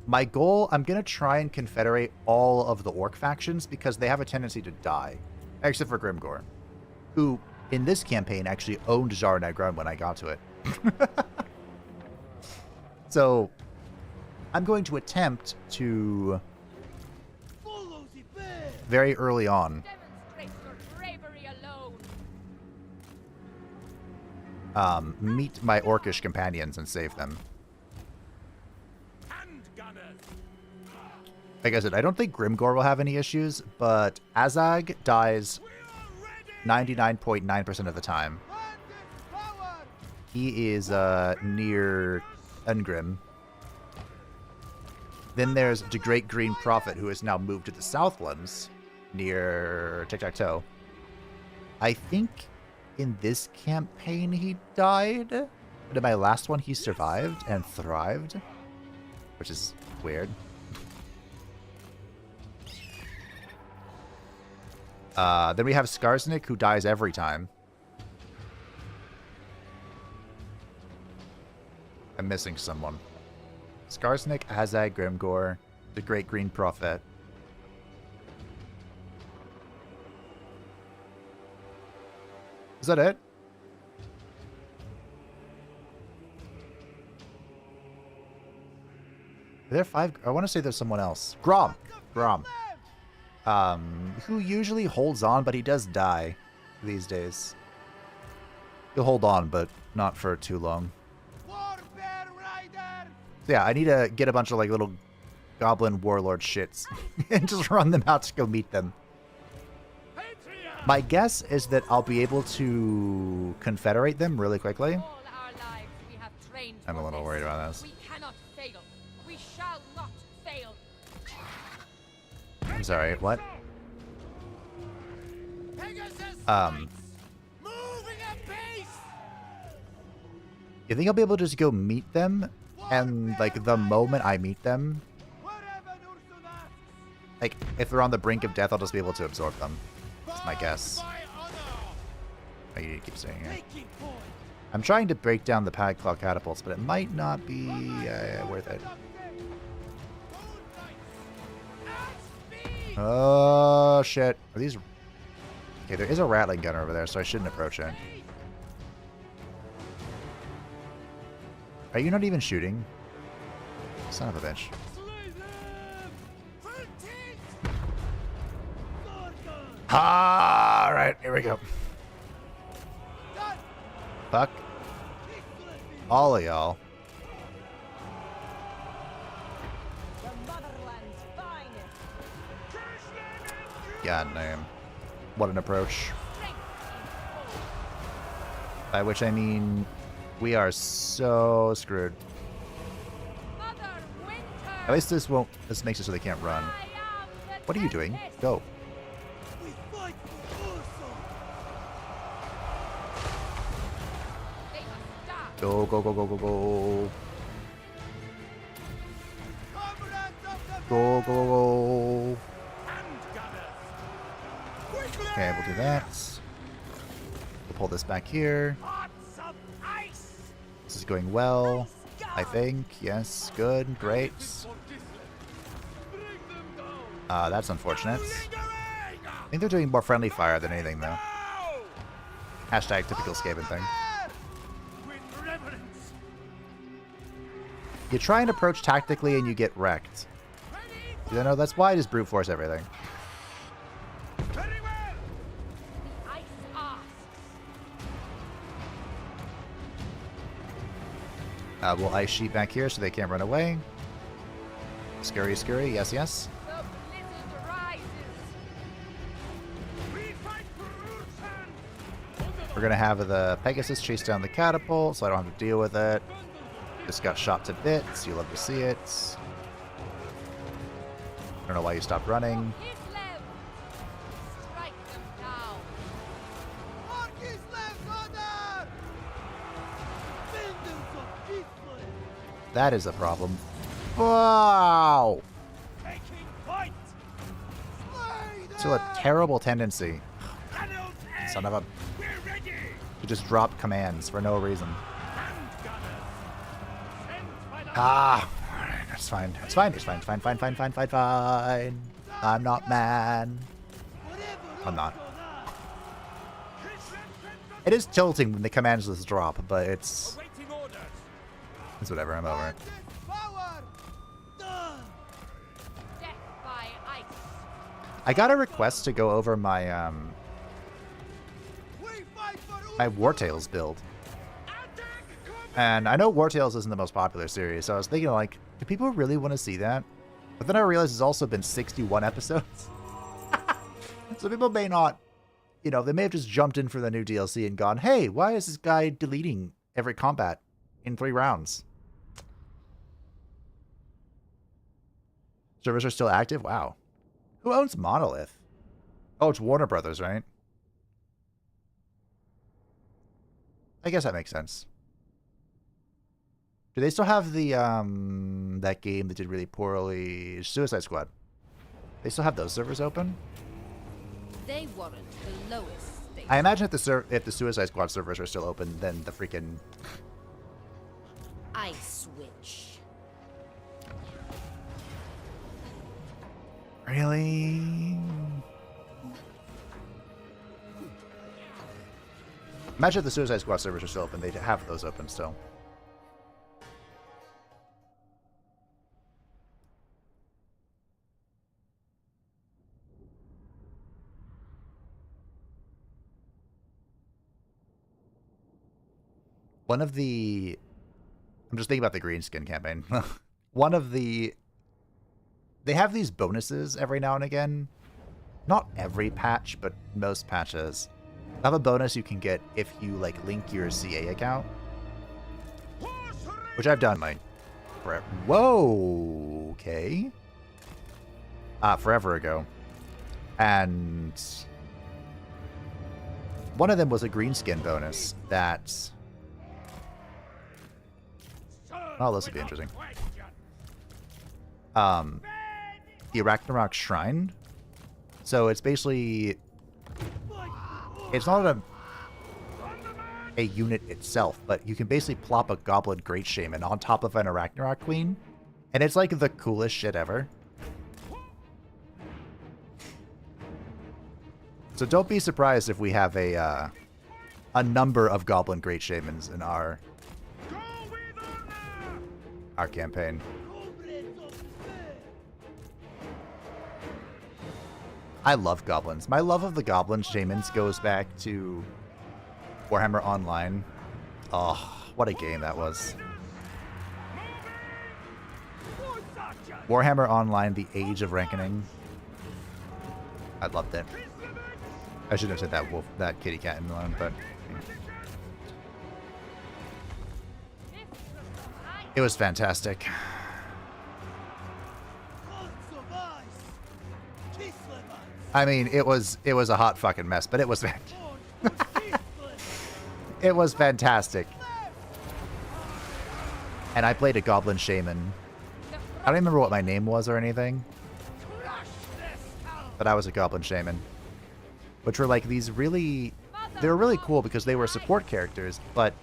my goal, I'm going to try and confederate all of the Orc factions, because they have a tendency to die. Except for Grimgor, who, in this campaign, actually owned Jarnag Grund when I got to it. So, I'm going to attempt to, very early on, meet my Orcish companions and save them. Like I said, I don't think Grimgor will have any issues, but Azag dies 99.9% of the time. He is near Ungrim. Then there's the Great Green Prophet, who has now moved to the Southlands, near Tic-Tac-Toe. I think in this campaign he died. But in my last one, he survived and thrived, which is weird. Then we have Skarsnik, who dies every time. I'm missing someone. Skarsnik, Azag, Grimgor, the Great Green Prophet. Is that it? Are there 5? I want to say there's someone else. Grom. Who usually holds on, but he does die these days. He'll hold on, but not for too long. So yeah, I need to get a bunch of like little goblin warlord shits and just run them out to go meet them. My guess is that I'll be able to confederate them really quickly. I'm a little worried about this. We cannot fail. We shall not fail. I'm sorry, what? You think I'll be able to just go meet them? And, like, the moment I meet them, like, if they're on the brink of death, I'll just be able to absorb them. That's my guess. Oh, you need to keep staying here. I'm trying to break down the pad claw catapults, but it might not be worth it. Oh, shit. Are these... Okay, there is a Rattling gunner over there, so I shouldn't approach it. Are you not even shooting? Son of a bitch. Alright, here we go. Fuck. All of y'all. God damn. What an approach. By which I mean, we are so screwed. At least this won't. This makes it so they can't run. What are you doing? Go. Go, go, go, go, go, go. Go, go, go. Okay, we'll do that. We'll pull this back here. This is going well, I think. Yes, good, great. That's unfortunate. I think they're doing more friendly fire than anything, though. Hashtag typical Skaven thing. You try and approach tactically and you get wrecked. You know, that's why I just brute force everything. We'll ice sheet back here so they can't run away. Scurry, scurry, yes, yes. We're gonna have the Pegasus chase down the catapult so I don't have to deal with it. Just got shot to bits. You love to see it. I don't know why you stopped running. That is a problem. Wow! Still a terrible tendency. Son of a... to just drop commands for no reason. Ah! That's fine. It's fine. It's fine. It's fine. Fine. Fine. Fine. Fine. Fine. I'm not mad. I'm not. It is tilting when the commands list drop, but it's... it's whatever. I'm over it. I got a request to go over my my Wartales build. And I know Wartales isn't the most popular series, so I was thinking, like, do people really want to see that? But then I realized it's also been 61 episodes. So people may not, you know, they may have just jumped in for the new DLC and gone, hey, why is this guy deleting every combat in 3 rounds? Servers are still active? Wow. Who owns Monolith? Oh, it's Warner Brothers, right? I guess that makes sense. Do they still have the that game that did really poorly, Suicide Squad? They still have those servers open? They warrant the lowest stakes. I imagine if the Suicide Squad servers are still open, then the freaking I switch. really. Imagine if the Suicide Squad servers are still open. They'd have those open still. One of the... I'm just thinking about the green skin campaign. One of the... They have these bonuses every now and again. Not every patch, but most patches. They have a bonus you can get if you like link your CA account. Which I've done like forever. Whoa! Okay. Forever ago. And... one of them was a green skin bonus that... Oh, this would be interesting. The Ragnarok Shrine. So it's basically... It's not a unit itself, but you can basically plop a Goblin Great Shaman on top of an Ragnarok Queen. And it's like the coolest shit ever. So don't be surprised if we have a number of Goblin Great Shamans in our campaign. I love goblins. My love of the Goblin Shamans goes back to Warhammer Online. Oh, what a game that was. Warhammer Online, the Age of Reckoning. I loved it. I shouldn't have said that kitty cat in the line, but... It was fantastic. I mean, it was a hot fucking mess, but it was it was fantastic. And I played a Goblin Shaman. I don't remember what my name was or anything, but I was a Goblin Shaman, which were like these really... They were really cool because they were support characters, but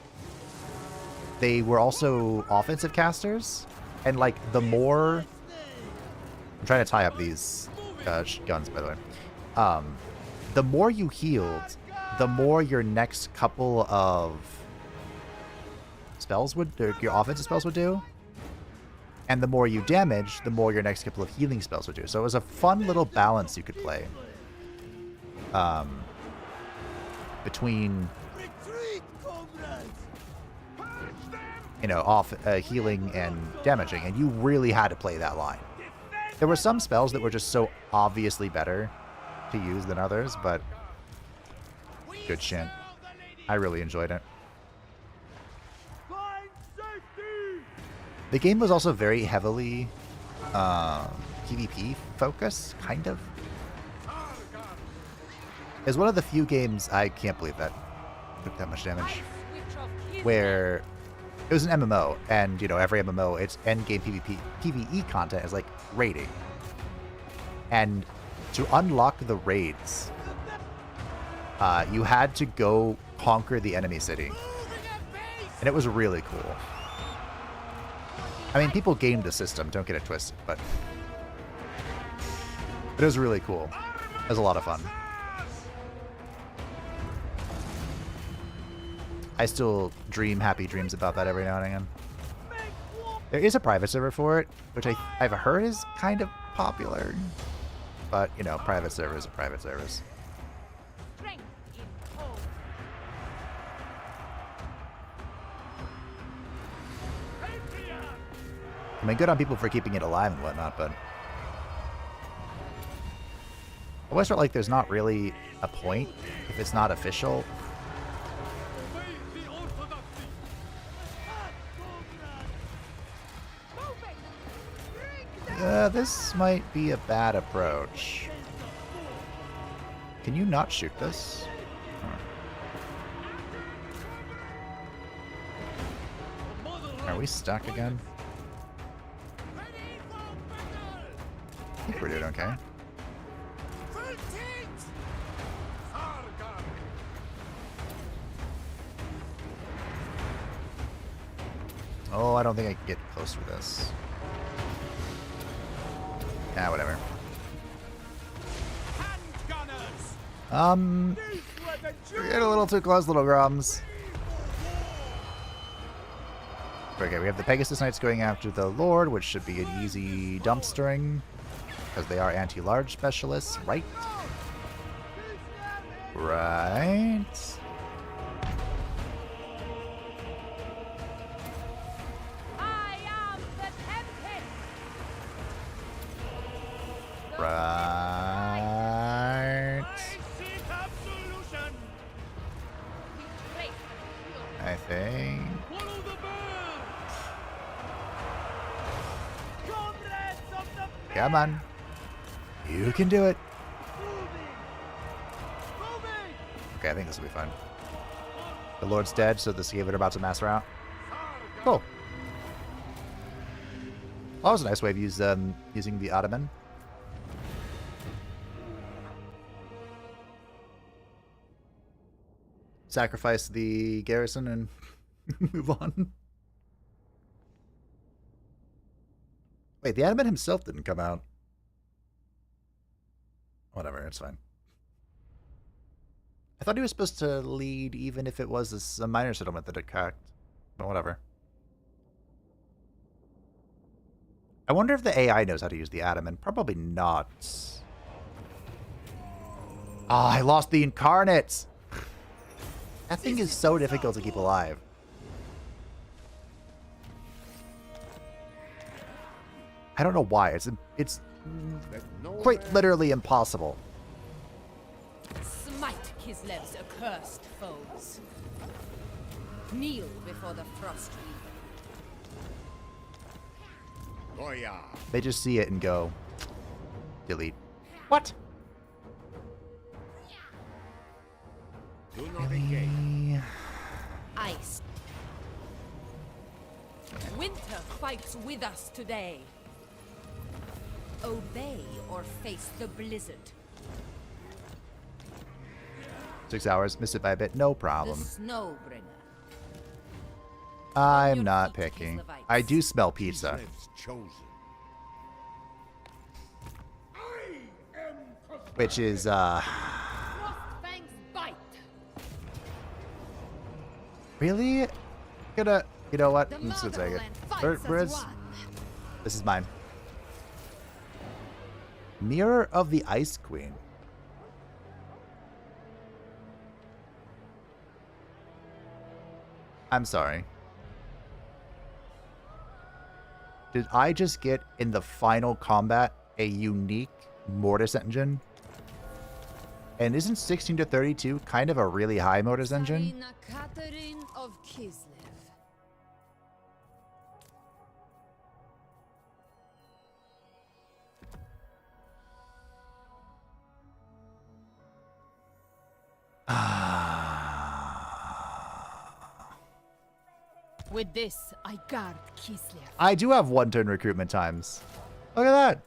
they were also offensive casters, and like the more... I'm trying to tie up these guns, by the way. The more you healed, the more your next couple of spells would, or your offensive spells would do, and the more you damage, the more your next couple of healing spells would do. So it was a fun little balance you could play between, you know, healing and damaging, and you really had to play that line. There were some spells that were just so obviously better to use than others, but good shit. I really enjoyed it. The game was also very heavily PvP focused, kind of. It's one of the few games, I can't believe that took that much damage, where it was an MMO, and you know, every MMO, its endgame PvE content is like raiding. And to unlock the raids, you had to go conquer the enemy city. And it was really cool. I mean, people gamed the system, don't get it twisted, but it was really cool. It was a lot of fun. I still dream happy dreams about that every now and again. There is a private server for it, which I've heard is kind of popular. But, you know, private servers are private servers. I mean, good on people for keeping it alive and whatnot, but... I always felt like there's not really a point if it's not official. This might be a bad approach. Can you not shoot this? Are we stuck again? I think we're doing okay. Oh, I don't think I can get close for this. Ah, whatever. We're getting a little too close, little grums. Okay, we have the Pegasus Knights going after the Lord, which should be an easy dumpstering, because they are anti-large specialists, right? Right. I am the Tempest. Right. I think. Come on. You can do it. Okay, I think this will be fine. The Lord's dead, so the Skaven are about to mass rout. Cool. Well, that was a nice way of using the Ottoman. Sacrifice the garrison and move on. Wait, the Ottoman himself didn't come out. Whatever, it's fine. I thought he was supposed to lead even if it was a minor settlement that it cracked. But whatever. I wonder if the AI knows how to use the Ottoman. Probably not. Ah, I lost the Incarnates! That thing is so difficult to keep alive. I don't know why. It's quite literally impossible. Smite Kislev's accursed foes. Kneel before the frost weaver. Oh yeah. They just see it and go, delete. What? Do not engage. Ice. Winter fights with us today. Obey or face the blizzard. 6 hours, missed it by a bit, no The problem. Snowbringer. I'm Your not feet, picking. Kislevites. I do smell pizza. Kislev's chosen. Which is, Frostfang's bite. really? Gonna, you know what? The I'm just gonna take it. motherland fights as one. This is mine. Mirror of the Ice Queen. I'm sorry. Did I just get in the final combat a unique Mortis engine? And isn't 16 to 32 kind of a really high Mortis engine? Tsarina Catherine of Kislev. With this, I guard Kislev. I do have one-turn recruitment times. Look at that.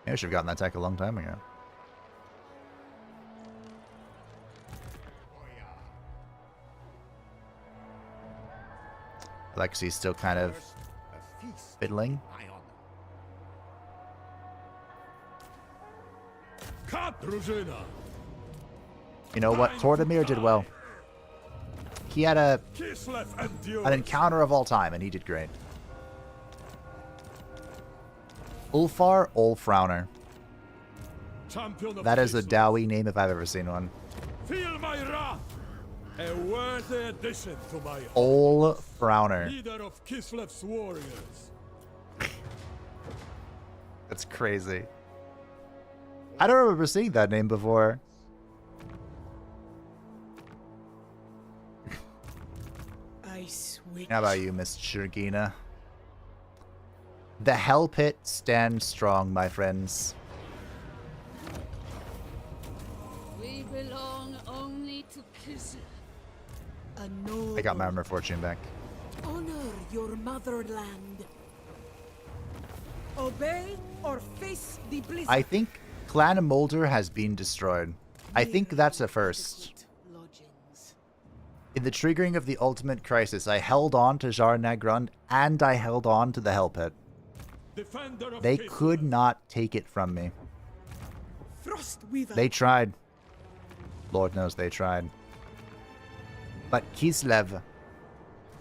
Maybe I should have gotten that tech a long time ago. Alexi's still kind of A feast. fiddling. My honor. You know what? Tordomir did well. He had an encounter of all time, and he did great. Ulfar Olfrowner. That is a Dowie name if I've ever seen one. Feel my wrath. A worthy addition to my Olfrowner. leader of Kislev's warriors. That's crazy. I don't remember seeing that name before. I switch. How about you, Miss Shurgina? The Hell Pit stands strong, my friends. We belong only to Kislev. I got my armor fortune back. Honor your motherland. Obey or face the blizzard. I think Clan Molder has been destroyed. I think that's a first. In the triggering of the ultimate crisis, I held on to Jar Nagrund and I held on to the Hell Pit. They could not take it from me. They tried. Lord knows they tried. But Kislev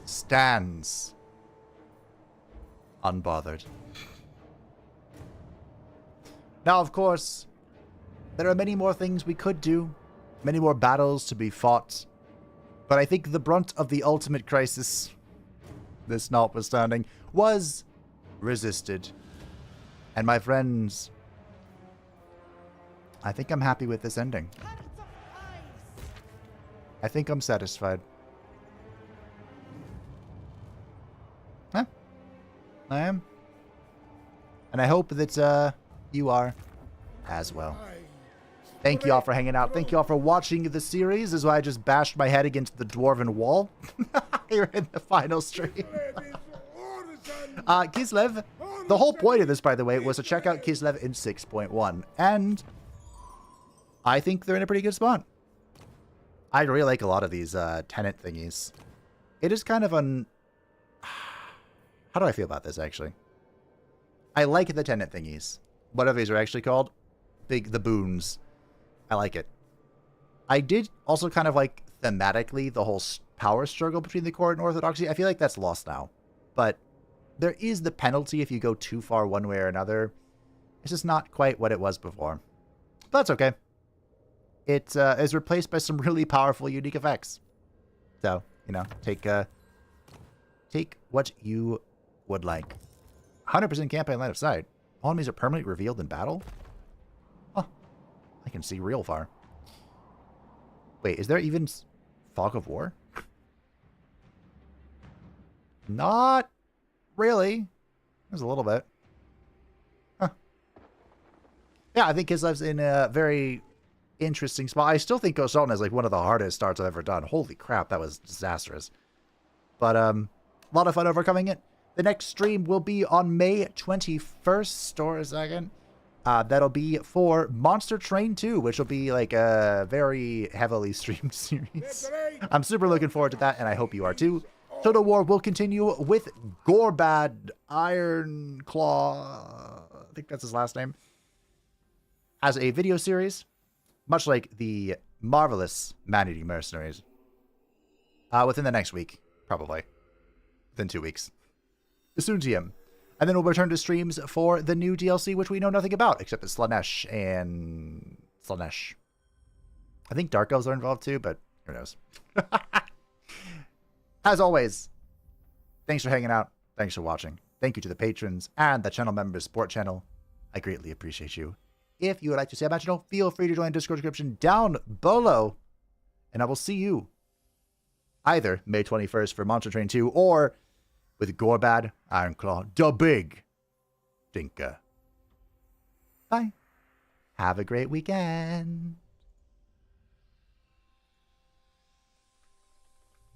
stands unbothered. Now, of course, there are many more things we could do, many more battles to be fought, but I think the brunt of the ultimate crisis, this notwithstanding, was resisted. And my friends, I think I'm happy with this ending. I think I'm satisfied. Huh? I am. And I hope that you are as well. Thank you all for hanging out. Thank you all for watching the series as I just bashed my head against the dwarven wall here in the final stream. Kislev, the whole point of this, by the way, was to check out Kislev in 6.1. And I think they're in a pretty good spot. I really like a lot of these tenant thingies. It is kind of an... How do I feel about this, actually? I like the tenant thingies. Whatever these are actually called. The boons. I like it. I did also kind of like thematically the whole power struggle between the court and orthodoxy. I feel like that's lost now. But there is the penalty if you go too far one way or another. It's just not quite what it was before. But that's okay. It is replaced by some really powerful, unique effects. So, you know, take what you would like. 100% campaign line of sight. All enemies are permanently revealed in battle? Oh, I can see real far. Wait, is there even Fog of War? Not really. There's a little bit. Huh. Yeah, I think Kislev's in a very interesting spot. I still think Ghost Sultan is like one of the hardest starts I've ever done. Holy crap, that was disastrous. But a lot of fun overcoming it. The next stream will be on May 21st, or a second. That'll be for Monster Train 2, which will be like a very heavily streamed series. I'm super looking forward to that, and I hope you are too. Total War will continue with Gorbad Ironclaw, I think that's his last name, as a video series, much like the marvelous Man-Eating Mercenaries. Within the next week, probably. Within 2 weeks. Soon to him. And then we'll return to streams for the new DLC, which we know nothing about, except that Slanesh and... Slanesh. I think Dark Elves are involved too, but who knows. As always, thanks for hanging out. Thanks for watching. Thank you to the patrons and the channel members support channel. I greatly appreciate you. If you would like to say about channel, feel free to join the Discord description down below. And I will see you either May 21st for Monster Train 2 or with Gorbad Ironclaw, the Big Dinka. Bye. Have a great weekend.